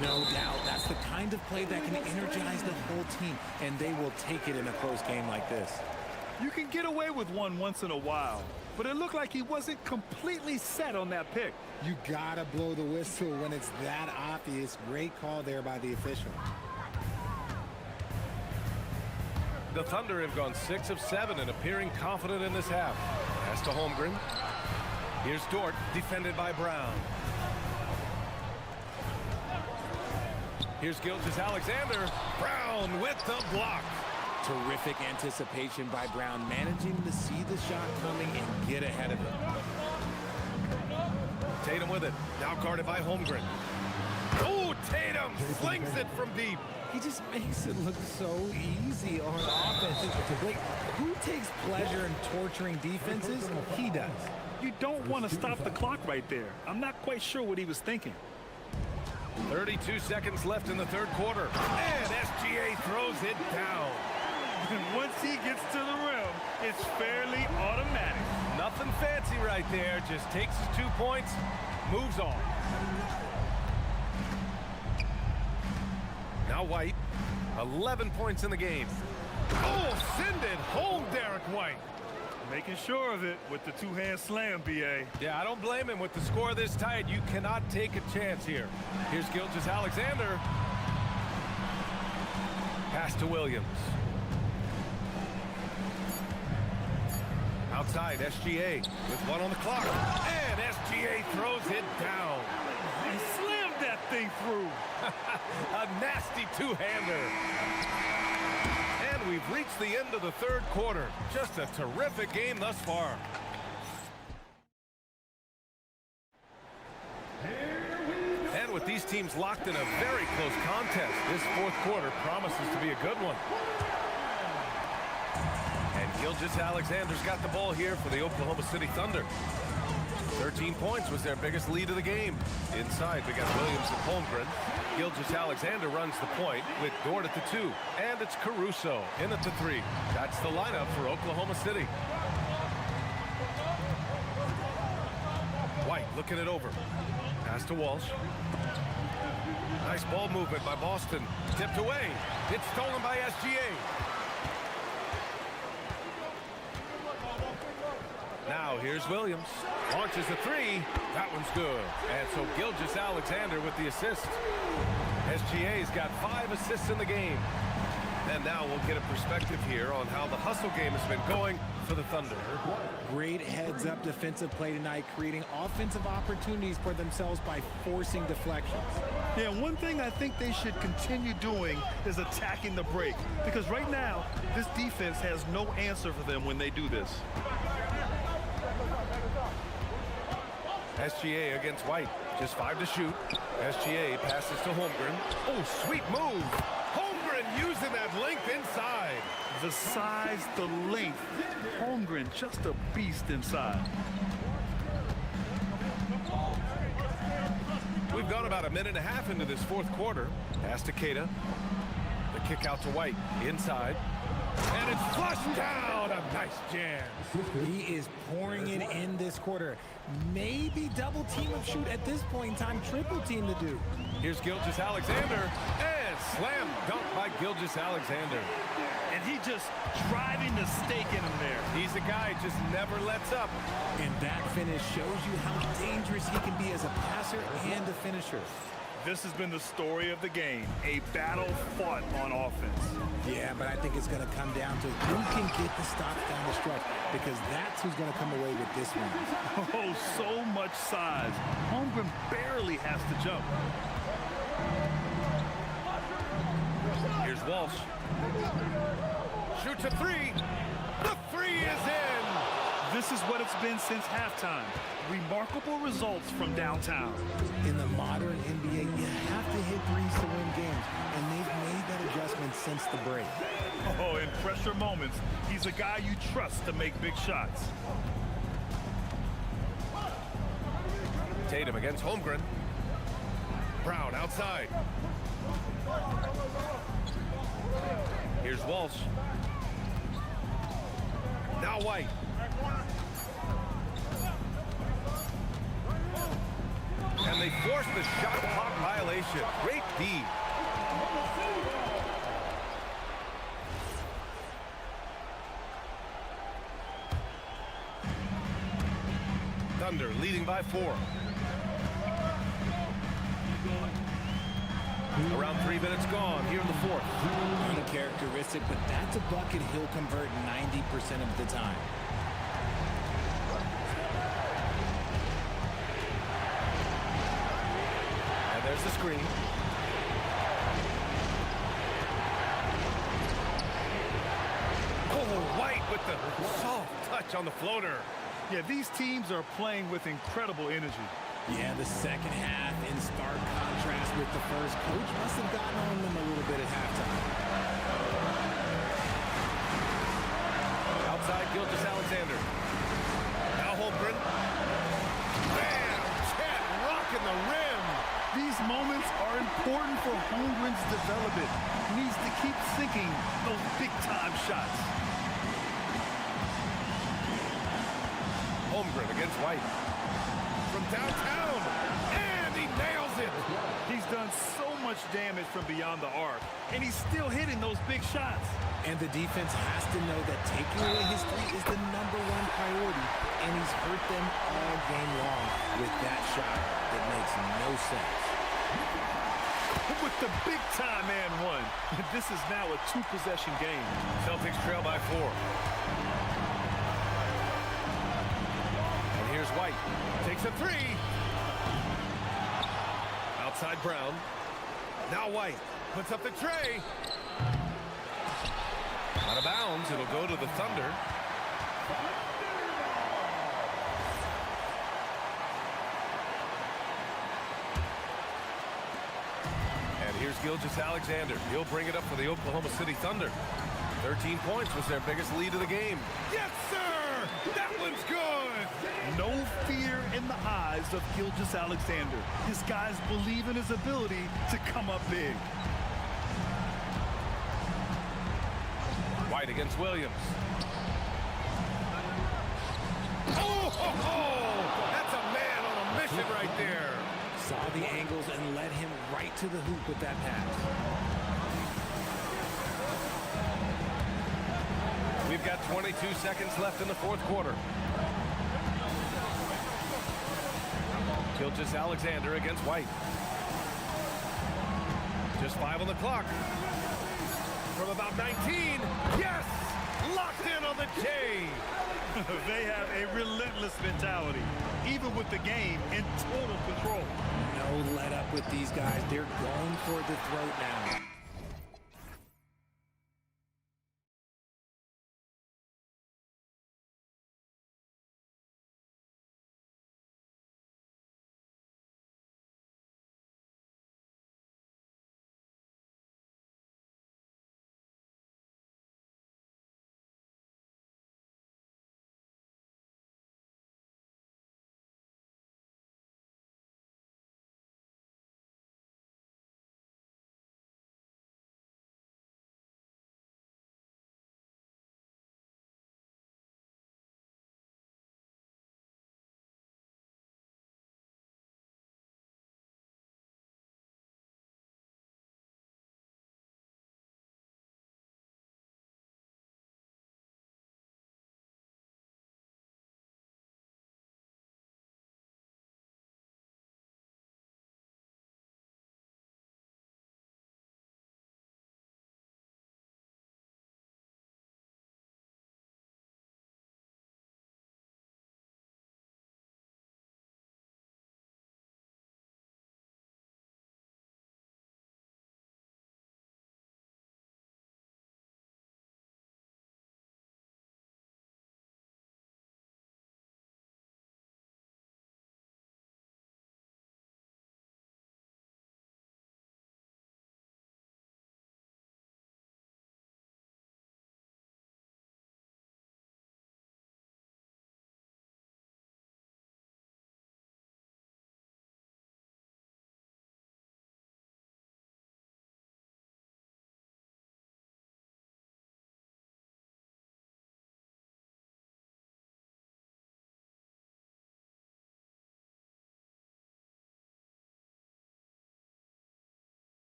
No doubt. That's the kind of play that can energize the whole team, and they will take it in a close game like this. You can get away with one once in a while, but it looked like he wasn't completely set on that pick. You gotta blow the whistle when it's that obvious. Great call there by the official. The Thunder have gone 6 of 7 and appearing confident in this half. Pass to Holmgren. Here's Dort, defended by Brown. Here's Gilgeous-Alexander. Brown with the block. Terrific anticipation by Brown, managing to see the shot coming and get ahead of it. Tatum with it. Now guarded by Holmgren. Oh, Tatum slings it from deep. He just makes it look so easy on offense. Like, who takes pleasure in torturing defenses? He does. You don't want to stop the clock right there. I'm not quite sure what he was thinking. 32 seconds left in the third quarter. And SGA throws it down. And once he gets to the rim, it's fairly automatic. Nothing fancy right there. Just takes his 2 points, moves on. Now White, 11 points in the game. Oh, send it home, Derek White. Making sure of it with the two-hand slam, B.A. Yeah, I don't blame him. With the score this tight, you cannot take a chance here. Here's Gilgeous-Alexander. Pass to Williams. Outside, SGA with 1 on the clock. And SGA throws it down. He slammed that thing through. A nasty two-hander. And we've reached the end of the third quarter. Just a terrific game thus far. And with these teams locked in a very close contest, this fourth quarter promises to be a good one. And Gilgeous Alexander's got the ball here for the Oklahoma City Thunder. 13 points was their biggest lead of the game. Inside, we got Williams and Holmgren. Gilgeous Alexander runs the point with Dort at the 2. And it's Caruso in at the 3. That's the lineup for Oklahoma City. White looking it over. Pass to Walsh. Nice ball movement by Boston. Tipped away. It's stolen by SGA. Now here's Williams. Launches a 3. That one's good. And so Gilgeous Alexander with the assist. SGA's got 5 assists in the game. And now we'll get a perspective here on how the hustle game has been going for the Thunder. Great heads-up defensive play tonight, creating offensive opportunities for themselves by forcing deflections. Yeah, one thing I think they should continue doing is attacking the break. Because right now, this defense has no answer for them when they do this. SGA against White. Just 5 to shoot. SGA passes to Holmgren. Oh, sweet move. Holmgren using that length inside. The size, the length. Holmgren, just a beast inside. We've gone about a minute and a half into this fourth quarter. Pass to Keita. The kick out to White. Inside. And it's flushed down. A nice jam. He is pouring it in this quarter. Maybe double team of shoot at this point in time. Triple team to do. Here's Gilgeous Alexander. And slam dunk by Gilgeous Alexander. And he just driving the stake in him there. He's a guy who just never lets up. And that finish shows you how dangerous he can be as a passer and a finisher. This has been the story of the game, a battle fought on offense. Yeah, but I think it's going to come down to who can get the stops down the stretch, because that's who's going to come away with this one. Oh, so much size. Holmgren barely has to jump. Here's Walsh. Shoots a 3. The 3 is in. This is what it's been since halftime. Remarkable results from downtown. In the modern NBA, you have to hit threes to win games, and they've made that adjustment since the break. Oh, in pressure moments, he's a guy you trust to make big shots. Tatum against Holmgren. Brown outside. Here's Walsh. Now White. And they force the shot clock violation. Great D. Thunder leading by 4. Around 3 minutes gone here in the fourth. Uncharacteristic, but that's a bucket he'll convert 90% of the time. And there's the screen. Oh, White with the soft touch on the floater. Yeah, these teams are playing with incredible energy. Yeah, the second half in stark contrast with the first. Coach must have gotten on them a little bit at halftime. Outside, Gilgeous Alexander. Now Holmgren. Bam! Chet rocking the rim. These moments are important for Holmgren's development. He needs to keep sinking those big-time shots. Holmgren against White. From downtown, and he nails it. He's done so much damage from beyond the arc, and he's still hitting those big shots. And the defense has to know that taking away his 3 is the #1 priority, and he's hurt them all game long with that shot that makes no sense. With the big-time and 1, this is now a 2-possession game. Celtics trail by 4. And here's White. Takes a 3. Outside Brown. Now White puts up the tray. Out of bounds. It'll go to the Thunder. And here's Gilgeous Alexander. He'll bring it up for the Oklahoma City Thunder. 13 points was their biggest lead of the game. Yes, sir! That one's good! No fear in the eyes of Gilgeous-Alexander. His guys believe in his ability to come up big. White against Williams. Oh, ho, ho! That's a man on a mission right there. Saw the angles and led him right to the hoop with that pass. We've got 22 seconds left in the fourth quarter. Gilgeous-Alexander against White. Just 5 on the clock. From about 19. Yes! Locked in on the J. They have a relentless mentality, even with the game in total control. No let up with these guys. They're going for the throat now.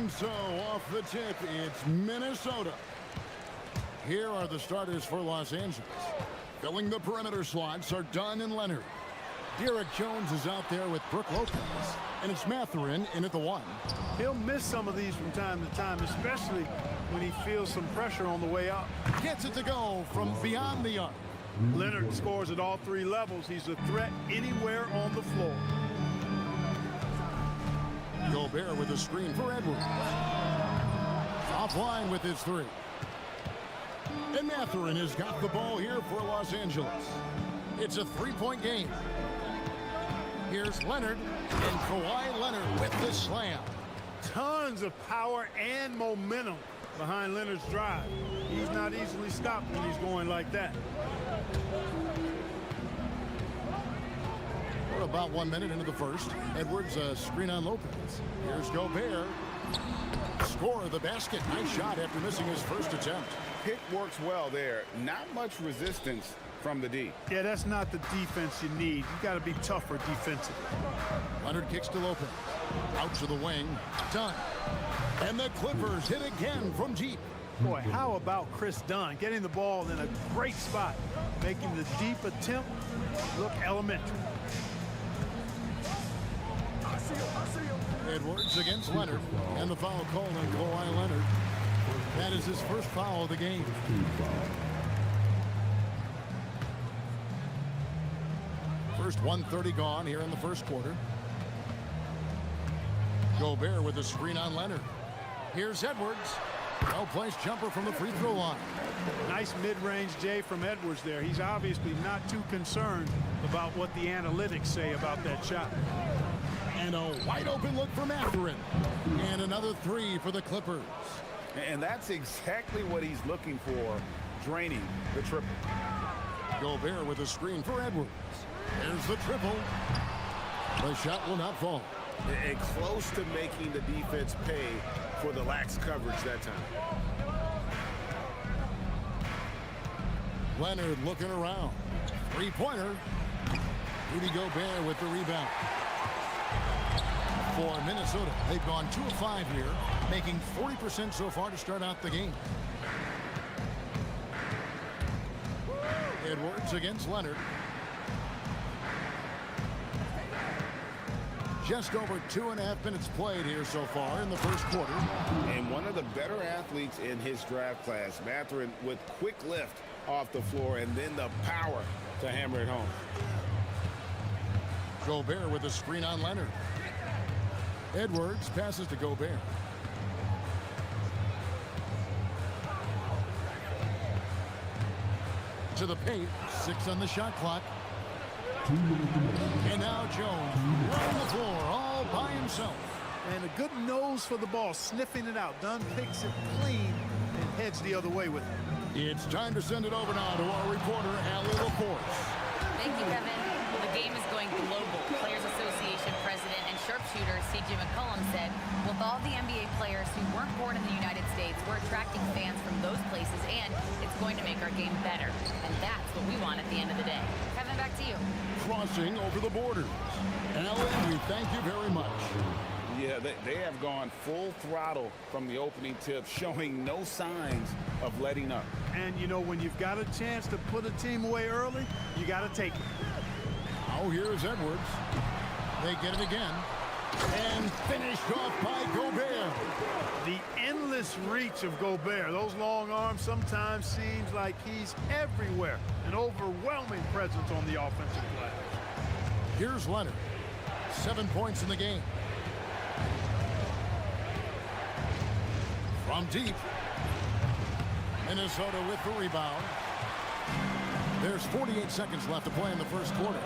And so off the tip, it's Minnesota. Here are the starters for Los Angeles. Filling the perimeter slots are Dunn and Leonard. Derek Jones is out there with Brooke Lopez. And it's Mathurin in at the 1. He'll miss some of these from time to time, especially when he feels some pressure on the way up. Gets it to go from beyond the arc. Leonard scores at all 3 levels. He's a threat anywhere on the floor. Gobert with a screen for Edwards. Offline with his 3. And Mathurin has got the ball here for Los Angeles. It's a 3-point game. Here's Leonard, and Kawhi Leonard with the slam. Tons of power and momentum behind Leonard's drive. He's not easily stopped when he's going like that. We're about 1 minute into the first. Edwards, screen on Lopez. Here's Gobert. Score the basket. Nice shot after missing his first attempt. Pick works well there. Not much resistance from the D. Yeah, that's not the defense you need. You got to be tougher defensively. Leonard kicks to Lopez. Out to the wing. Dunn. And the Clippers hit again from deep. Boy, how about Chris Dunn getting the ball in a great spot, making the deep attempt look elementary. Edwards against Leonard, and the foul called on Kawhi Leonard. That is his first foul of the game. First 1:30 gone here in the first quarter. Gobert with a screen on Leonard. Here's Edwards. Well-placed jumper from the free throw line. Nice mid-range J from Edwards there. He's obviously not too concerned about what the analytics say about that shot. And a wide-open look for Mathurin. And another 3 for the Clippers. And that's exactly what he's looking for, draining the triple. Gobert with a screen for Edwards. There's the triple. The shot will not fall. And close to making the defense pay for the lax coverage that time. Leonard looking around. 3-pointer. Rudy Gobert with the rebound. For Minnesota, they've gone 2 of 5 here, making 40% so far to start out the game. Edwards against Leonard. Just over 2.5 minutes played here so far in the first quarter. And one of the better athletes in his draft class, Mathurin, with quick lift off the floor and then the power to hammer it home. Gobert with a screen on Leonard. Edwards passes to Gobert. To the paint, 6 on the shot clock. And now Jones on the floor all by himself. And a good nose for the ball, sniffing it out. Dunn picks it clean and heads the other way with it. It's time to send it over now to our reporter, Allie LaForce. Thank you, Kevin. The game is going global. Players Association President and sharpshooter C.J. McCollum said, with all the NBA players who weren't born in the United States, we're attracting fans from those places, and it's going to make our game better. And that's what we want at the end of the day. Kevin, back to you. Crossing over the borders. Allie, we thank you very much. Yeah, they have gone full throttle from the opening tip, showing no signs of letting up. And, you know, when you've got a chance to put a team away early, you got to take it. Now here's Edwards. They get it again. And finished off by Gobert. The endless reach of Gobert. Those long arms sometimes seems like he's everywhere. An overwhelming presence on the offensive glass. Here's Leonard. 7 points in the game. From deep. Minnesota with the rebound. There's 48 seconds left to play in the first quarter.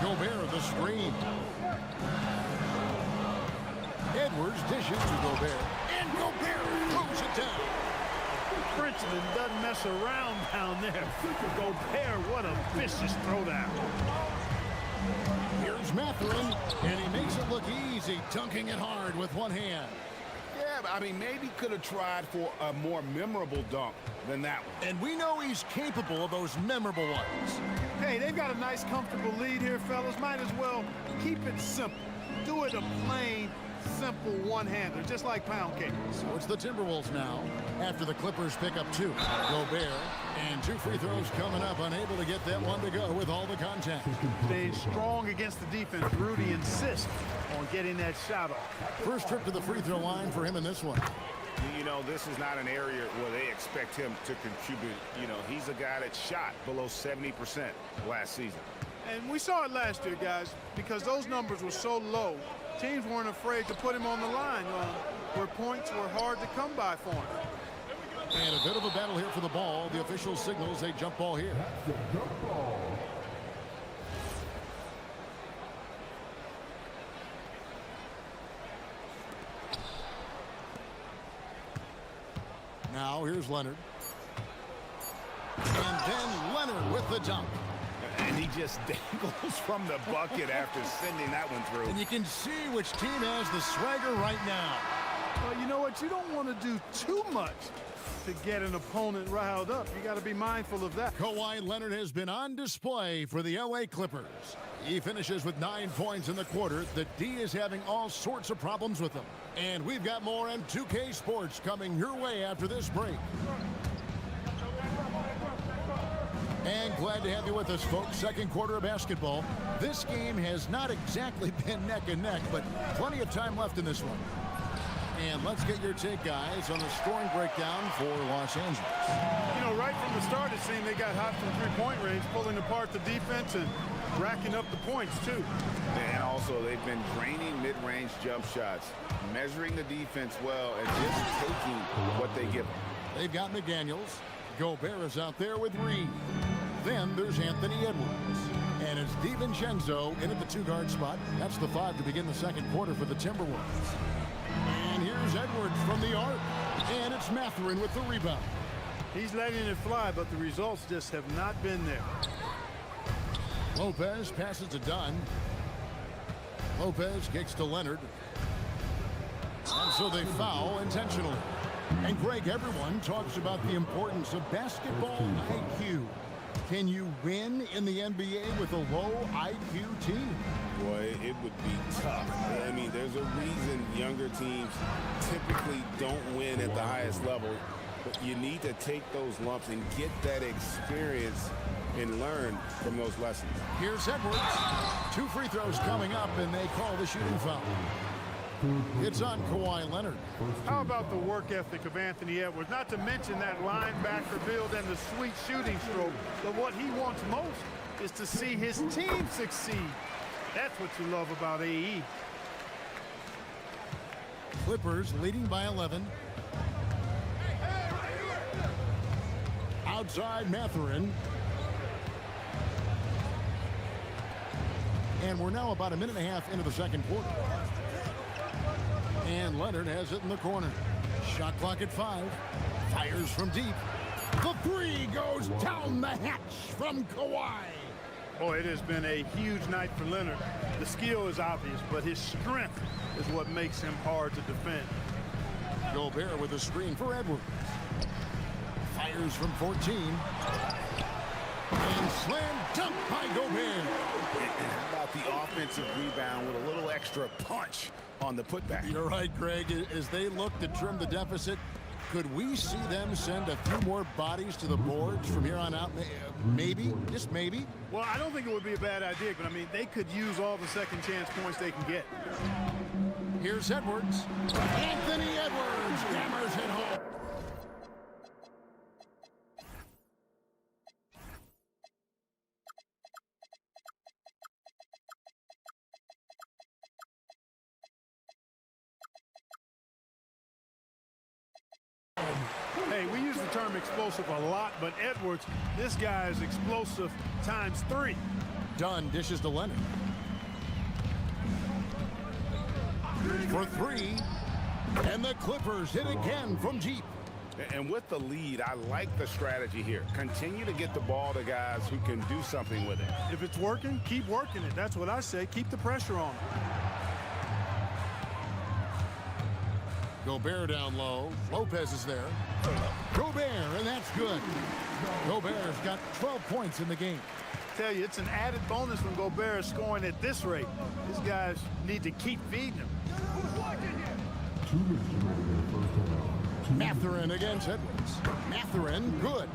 Gobert the screen. Edwards dishes to Gobert. And Gobert throws it down. Frenchman doesn't mess around down there. Gobert, what a vicious throwdown. Here's Mathurin, and he makes it look easy, dunking it hard with one hand. Yeah, I mean, maybe could have tried for a more memorable dunk than that one. And we know he's capable of those memorable ones. Hey, they've got a nice, comfortable lead here, fellas. Might as well keep it simple. Do it a plain, simple one-hander, just like pound cake. So it's the Timberwolves now after the Clippers pick up 2. Gobert, and 2 free throws coming up, unable to get that one to go with all the contact. Staying strong against the defense. Rudy insists on getting that shot off. First trip to the free throw line for him in this one. You know, this is not an area where they expect him to contribute. You know, he's a guy that shot below 70% last season. And we saw it last year, guys, because those numbers were so low. Teams weren't afraid to put him on the line where points were hard to come by for him. And a bit of a battle here for the ball. The official signals a jump ball here. Now here's Leonard. And then Leonard with the dunk. And he just dangles from the bucket after sending that one through. And you can see which team has the swagger right now. Well, you know what? You don't want to do too much to get an opponent riled up. You got to be mindful of that. Kawhi Leonard has been on display for the LA Clippers. He finishes with 9 points in the quarter. The D is having all sorts of problems with him. And we've got more on 2K Sports coming your way after this break. And glad to have you with us, folks. Second quarter of basketball. This game has not exactly been neck and neck, but plenty of time left in this one. And let's get your take, guys, on the scoring breakdown for Los Angeles. You know, right from the start, it seemed they got hot from three-point range, pulling apart the defense and racking up the points, too. And also, they've been draining mid-range jump shots, measuring the defense well, and just taking what they give them. They've got McDaniels. Gobert is out there with Reed. Then there's Anthony Edwards. And it's DiVincenzo in at the 2-guard spot. That's the 5 to begin the second quarter for the Timberwolves. And here's Edwards from the arc. And it's Mathurin with the rebound. He's letting it fly, but the results just have not been there. Lopez passes to Dunn. Lopez kicks to Leonard. And so they foul intentionally. And Greg, everyone talks about the importance of basketball IQ. Can you win in the NBA with a low IQ team? Boy, it would be tough. I mean, there's a reason younger teams typically don't win at the highest level. But you need to take those lumps and get that experience and learn from those lessons. Here's Edwards. 2 free throws coming up, and they call the shooting foul. It's on Kawhi Leonard. How about the work ethic of Anthony Edwards? Not to mention that linebacker build and the sweet shooting stroke. But what he wants most is to see his team succeed. That's what you love about AE. Clippers leading by 11. Outside Mathurin. And we're now about a minute and a half into the second quarter. And Leonard has it in the corner. Shot clock at 5. Fires from deep. The 3 goes down the hatch from Kawhi. Boy, it has been a huge night for Leonard. The skill is obvious, but his strength is what makes him hard to defend. Gobert with a screen for Edwards. Fires from 14. And slam dunk by Gobert. How about the offensive rebound with a little extra punch on the putback? You're right, Greg. As they look to trim the deficit, could we see them send a few more bodies to the boards from here on out? Maybe, just maybe. Well, I don't think it would be a bad idea, but I mean, they could use all the second chance points they can get. Here's Edwards. Anthony Edwards hammers it home. Hey, we use the term explosive a lot, but Edwards, this guy is explosive times 3. Dunn dishes to Leonard. For 3. And the Clippers hit again from deep. And with the lead, I like the strategy here. Continue to get the ball to guys who can do something with it. If it's working, keep working it. That's what I say. Keep the pressure on. Gobert down low. Lopez is there. Gobert, and that's good. Gobert's got 12 points in the game. tell you, it's an added bonus when Gobert is scoring at this rate. These guys need to keep feeding him. Mathurin against Edwards. Mathurin, good.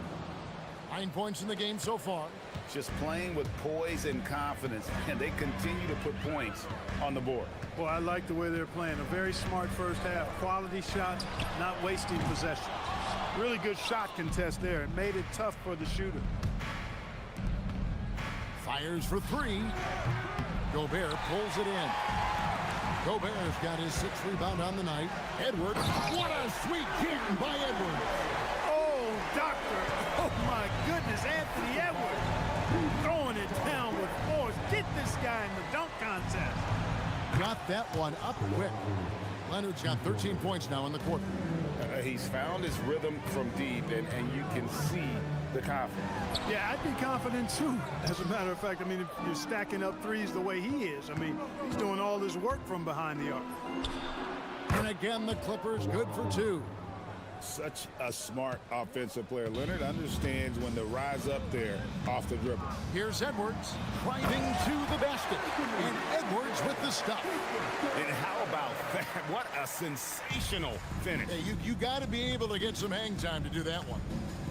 9 points in the game so far. Just playing with poise and confidence, and they continue to put points on the board. Well, I like the way they're playing. A very smart first half. Quality shots, not wasting possession. Really good shot contest there. It made it tough for the shooter. Fires for three. Gobert pulls it in. Gobert's got his 6th rebound on the night. Edwards, what a sweet kick by Edwards. Oh, doctor. Oh, my goodness, Anthony Edwards. Throwing it down with force. Get this guy in the dunk contest. Got that one up quick. Leonard's got 13 points now in the quarter. He's found his rhythm from deep, and you can see the confidence. Yeah, I'd be confident too. As a matter of fact, I mean, if you're stacking up threes the way he is, I mean, he's doing all this work from behind the arc. And again, the Clippers good for 2. Such a smart offensive player. Leonard understands when to rise up there off the dribble. Here's Edwards driving to the basket. And Edwards with the stuff. And how about that? What a sensational finish. Hey, you got to be able to get some hang time to do that one.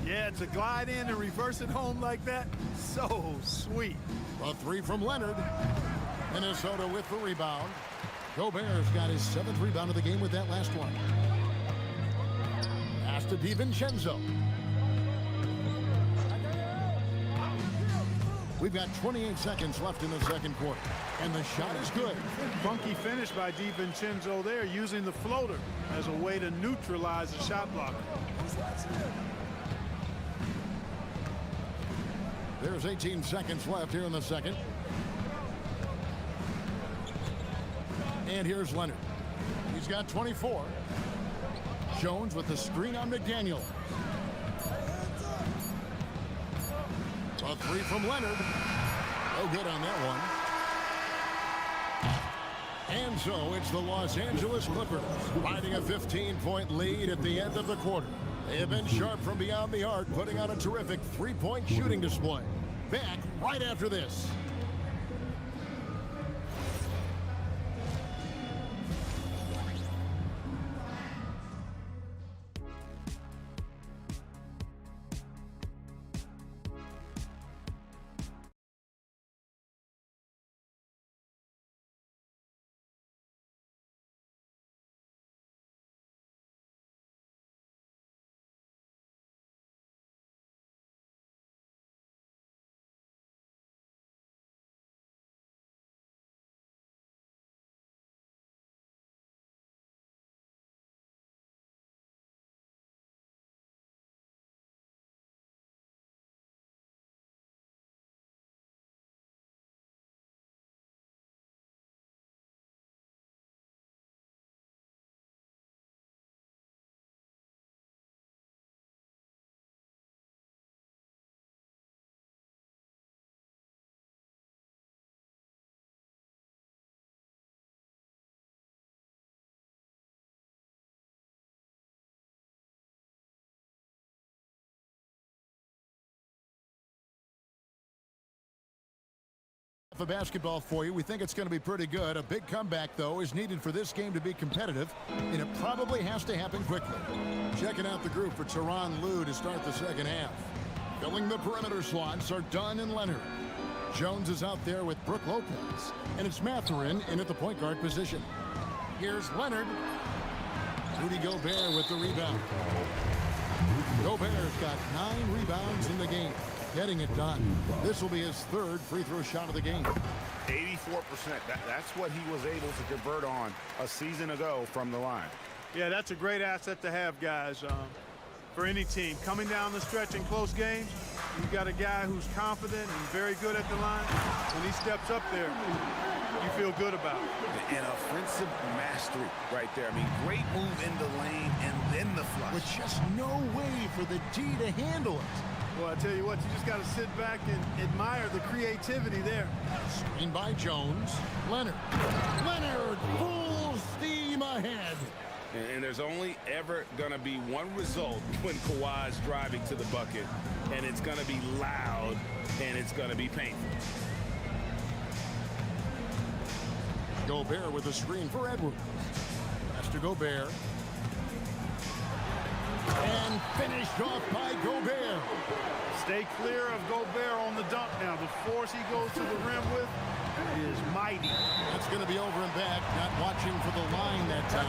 Yeah, to glide in and reverse it home like that, so sweet. A 3 from Leonard. Minnesota with the rebound. Gobert's got his 7th rebound of the game with that last one. Pass to DiVincenzo. We've got 28 seconds left in the second quarter. And the shot is good. Funky finish by DiVincenzo there, using the floater as a way to neutralize the shot blocker. There's 18 seconds left here in the second. And here's Leonard. He's got 24. Jones with the screen on McDaniel. A 3 from Leonard. No good on that one. And so it's the Los Angeles Clippers riding a 15-point lead at the end of the quarter. They have been sharp from beyond the arc, putting on a terrific 3-point shooting display. Back right after this. For basketball for you, we think it's going to be pretty good. A big comeback, though, is needed for this game to be competitive, and it probably has to happen quickly. Checking out the group for Tyronn Lue to start the second half. Filling the perimeter slots are Dunn and Leonard. Jones is out there with Brook Lopez, and it's Mathurin in at the point guard position. Here's Leonard. Rudy Gobert with the rebound. Gobert's got 9 rebounds in the game. Getting it done. This will be his 3rd free throw shot of the game. 84%. That's what he was able to convert on a season ago from the line. Yeah, that's a great asset to have, guys, for any team. Coming down the stretch in close games, you've got a guy who's confident and very good at the line. When he steps up there, you feel good about it. An offensive mastery right there. I mean, great move in the lane and then the flush. With just no way for the D to handle it. Well, I tell you what, you just got to sit back and admire the creativity there. Screen by Jones. Leonard. Leonard full steam ahead. And there's only ever going to be one result when Kawhi's driving to the bucket, and it's going to be loud, and it's going to be painful. Gobert with a screen for Edwards. Pass to Gobert. And finished off by Gobert. Stay clear of Gobert on the dunk now. The force he goes to the rim with is mighty. That's going to be over and back. Not watching for the line that time.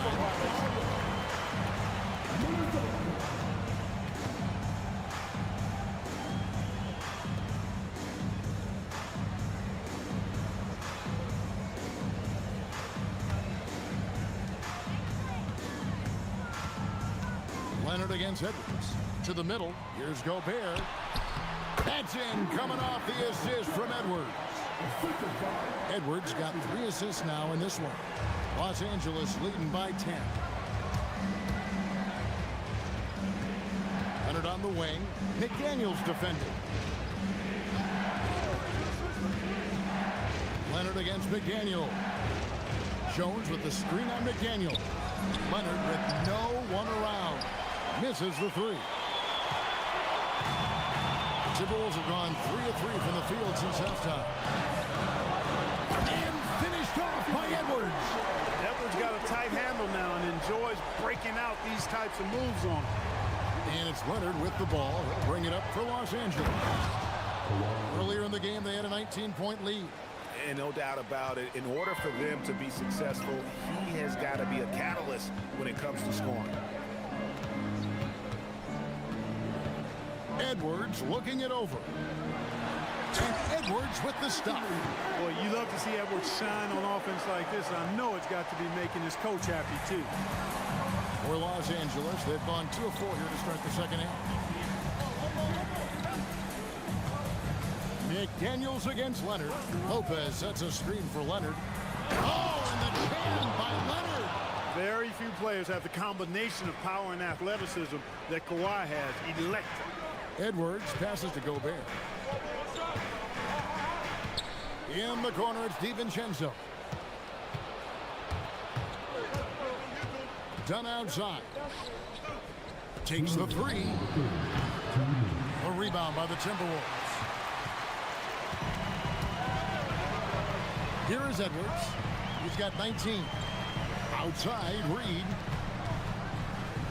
Leonard against Edwards. To the middle. Here's Gobert. That's in. Coming off the assist from Edwards. Edwards got 3 assists now in this one. Los Angeles leading by 10. Leonard on the wing. McDaniels defending. Leonard against McDaniel. Jones with the screen on McDaniel. Leonard with no one around. Misses the 3. Timberwolves have gone 3 of 3 from the field since halftime. And finished off by Edwards. Edwards got a tight handle now and enjoys breaking out these types of moves on him. And it's Leonard with the ball. He'll bring it up for Los Angeles. Earlier in the game, they had a 19-point lead. And no doubt about it, in order for them to be successful, he has got to be a catalyst when it comes to scoring. Edwards looking it over. And Edwards with the stop. Boy, you love to see Edwards shine on offense like this. I know it's got to be making his coach happy, too. For Los Angeles, they've gone 2 of 4 here to start the second half. McDaniels against Leonard. Lopez sets a screen for Leonard. Oh, and the jam by Leonard. Very few players have the combination of power and athleticism that Kawhi has. Electric. Edwards passes to Gobert. In the corner, it's DiVincenzo. Done outside. Takes the 3. A rebound by the Timberwolves. Here is Edwards. He's got 19. Outside, Reed.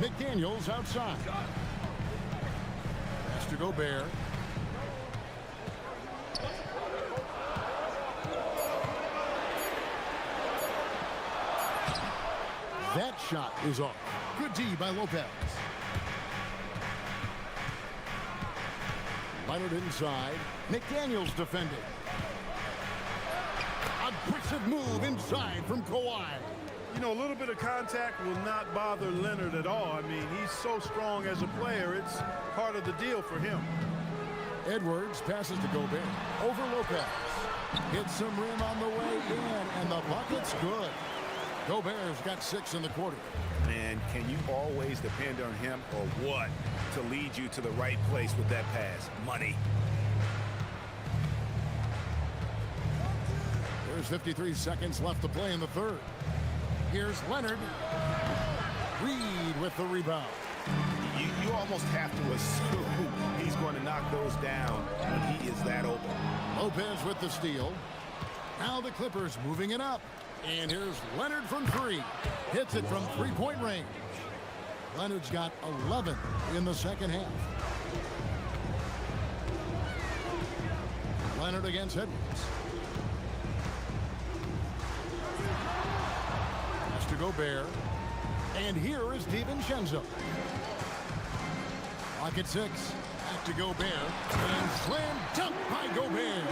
McDaniels outside. Pass to Gobert. That shot is off. Good D by Lopez. Leonard inside. McDaniels defending. Aggressive move inside from Kawhi. You know, a little bit of contact will not bother Leonard at all. I mean, he's so strong as a player. It's part of the deal for him. Edwards passes to Gobert. Over Lopez. Hits some rim on the way in, and the bucket's good. Gobert's got 6 in the quarter. Man, can you always depend on him or what to lead you to the right place with that pass? Money. There's 53 seconds left to play in the third. Here's Leonard. Reed with the rebound. You almost have to assume he's going to knock those down when he is that open. Lopez with the steal. Now the Clippers moving it up. And here's Leonard from 3. Hits it from 3-point range. Leonard's got 11 in the second half. Leonard against Edwards. Pass to Gobert. And here is DiVincenzo. Lock at 6. Back to Gobert. And slam dunk by Gobert.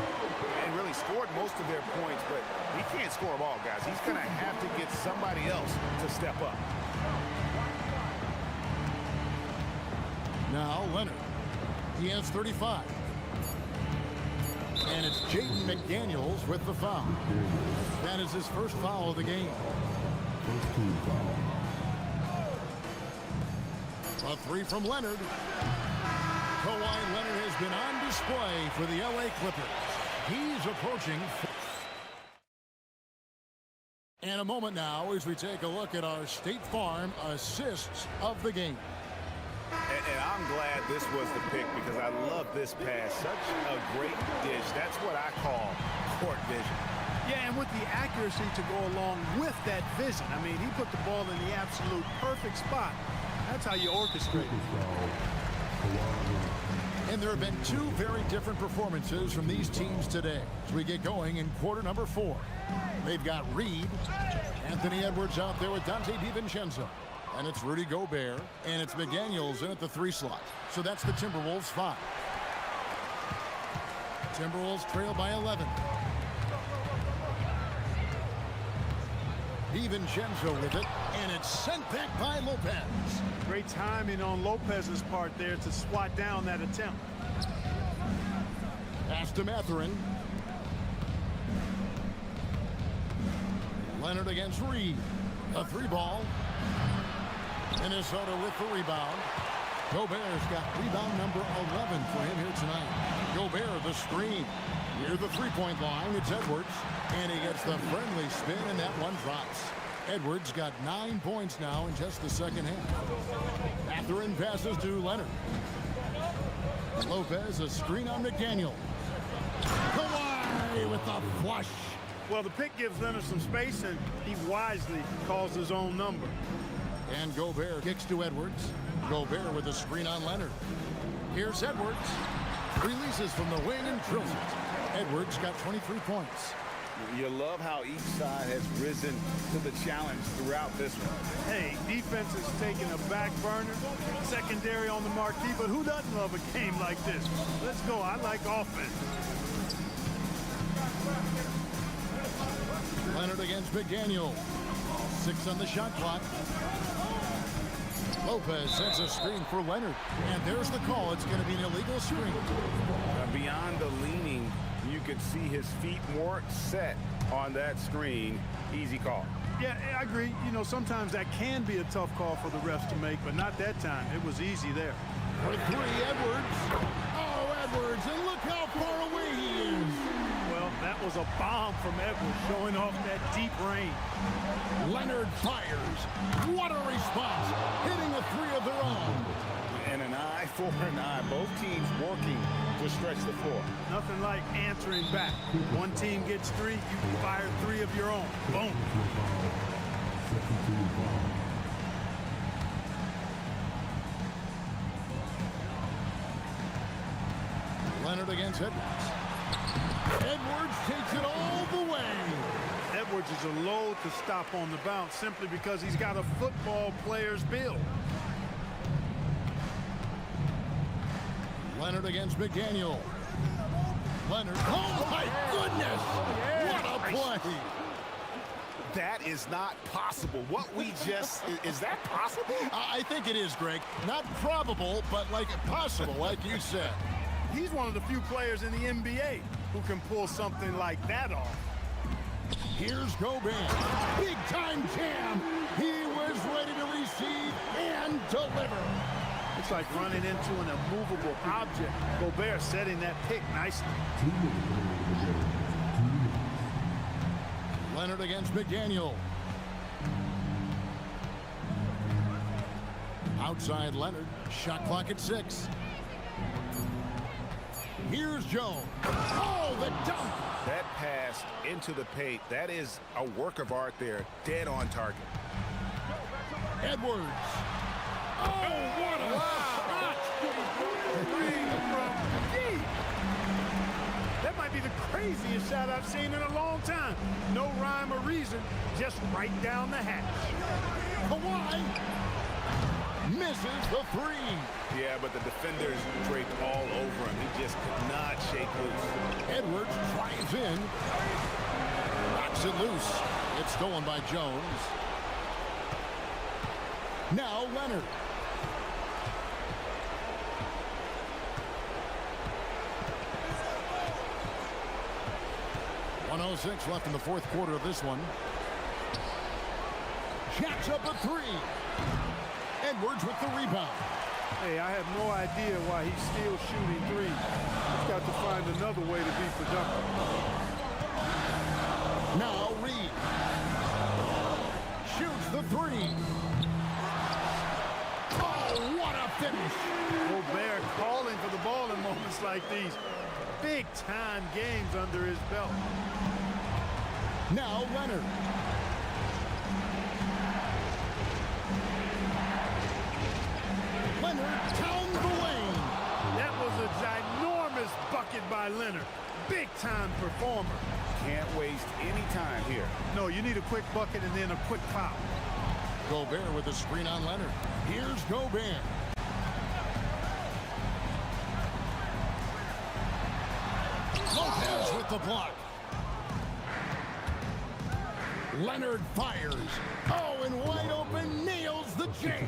And really scored most of their points, but he can't score them all, guys. He's going to have to get somebody else to step up. Now Leonard. He has 35. And it's Jaden McDaniels with the foul. That is his first foul of the game. A 3 from Leonard. Kawhi Leonard has been on display for the LA Clippers. He's approaching And a moment now as we take a look at our State Farm assists of the game. And I'm glad this was the pick because I love this pass. Such a great dish. That's what I call court vision. Yeah, and with the accuracy to go along with that vision. I mean, he put the ball in the absolute perfect spot. That's how you orchestrate it. And there have been two very different performances from these teams today as we get going in quarter number 4. They've got Reed, Anthony Edwards out there with Dante DiVincenzo. And it's Rudy Gobert, and it's McDaniels in at the 3 slot. So that's the Timberwolves 5. Timberwolves trail by 11. DiVincenzo with it, and it's sent back by Lopez. Great timing on Lopez's part there to swat down that attempt. Pass to Mathurin. Leonard against Reed. A 3-ball. Minnesota with the rebound. Gobert's got rebound number 11 for him here tonight. Gobert the screen. Near the 3-point line, it's Edwards. And he gets the friendly spin, and that one drops. Edwards got 9 points now in just the second half. Mathurin passes to Leonard. Lopez, a screen on McDaniel. Kawhi with the flush. Well, the pick gives Leonard some space, and he wisely calls his own number. And Gobert kicks to Edwards. Gobert with a screen on Leonard. Here's Edwards. Releases from the wing and drills it. Edwards got 23 points. You love how each side has risen to the challenge throughout this one. Hey, defense is taking a back burner, secondary on the marquee, but who doesn't love a game like this? Let's go. I like offense. Leonard against McDaniel. 6 on the shot clock. Lopez sends a screen for Leonard. And there's the call. It's going to be an illegal screen. Beyond the leaning, you could see his feet more set on that screen. Easy call. Yeah, I agree. You know, sometimes that can be a tough call for the refs to make, but not that time. It was easy there. For 3, Edwards. Oh, Edwards, and look how far away he is. Well, that was a bomb from Edwards, showing off that deep range. Leonard fires. What a response. Hitting a 3 of their own. And an eye for an eye. Both teams working to stretch the floor. Nothing like answering back. One team gets 3, you fire 3 of your own. Boom. Leonard against Edwards. Edwards takes it all the way. Edwards is a load to stop on the bounce simply because he's got a football player's build. Leonard against McDaniel. Leonard. Oh, my goodness. What a play. That is not possible. What we just, is that possible? I think it is, Greg. Not probable, but like possible, like you said. He's one of the few players in the NBA who can pull something like that off. Here's Gobert. Big time jam. He was ready to receive and deliver. It's like running into an immovable object. Gobert setting that pick nicely. Leonard against McDaniel. Outside Leonard. Shot clock at 6. Here's Jones. Oh, the dunk. That pass into the paint, that is a work of art there. Dead on target. Edwards. Oh, what a shot. That might be the craziest shot I've seen in a long time. No rhyme or reason, just right down the hatch. Kawhi misses the 3. Yeah, but the defenders draped all over him. He just could not shake loose. Edwards drives in. Knocks it loose. It's stolen by Jones. Now Leonard. .106 left in the 4th quarter of this one. Jacks up a 3. Edwards with the rebound. Hey, I have no idea why he's still shooting 3. He's got to find another way to be productive. Now Reed. Gobert calling for the ball in moments like these. Big-time games under his belt. Now Leonard. Leonard down the lane. That was a ginormous bucket by Leonard. Big-time performer. Can't waste any time here. No, you need a quick bucket and then a quick foul. Gobert with a screen on Leonard. Here's Gobert. Lopez with the block. Leonard fires. Oh, and wide open, nails the J.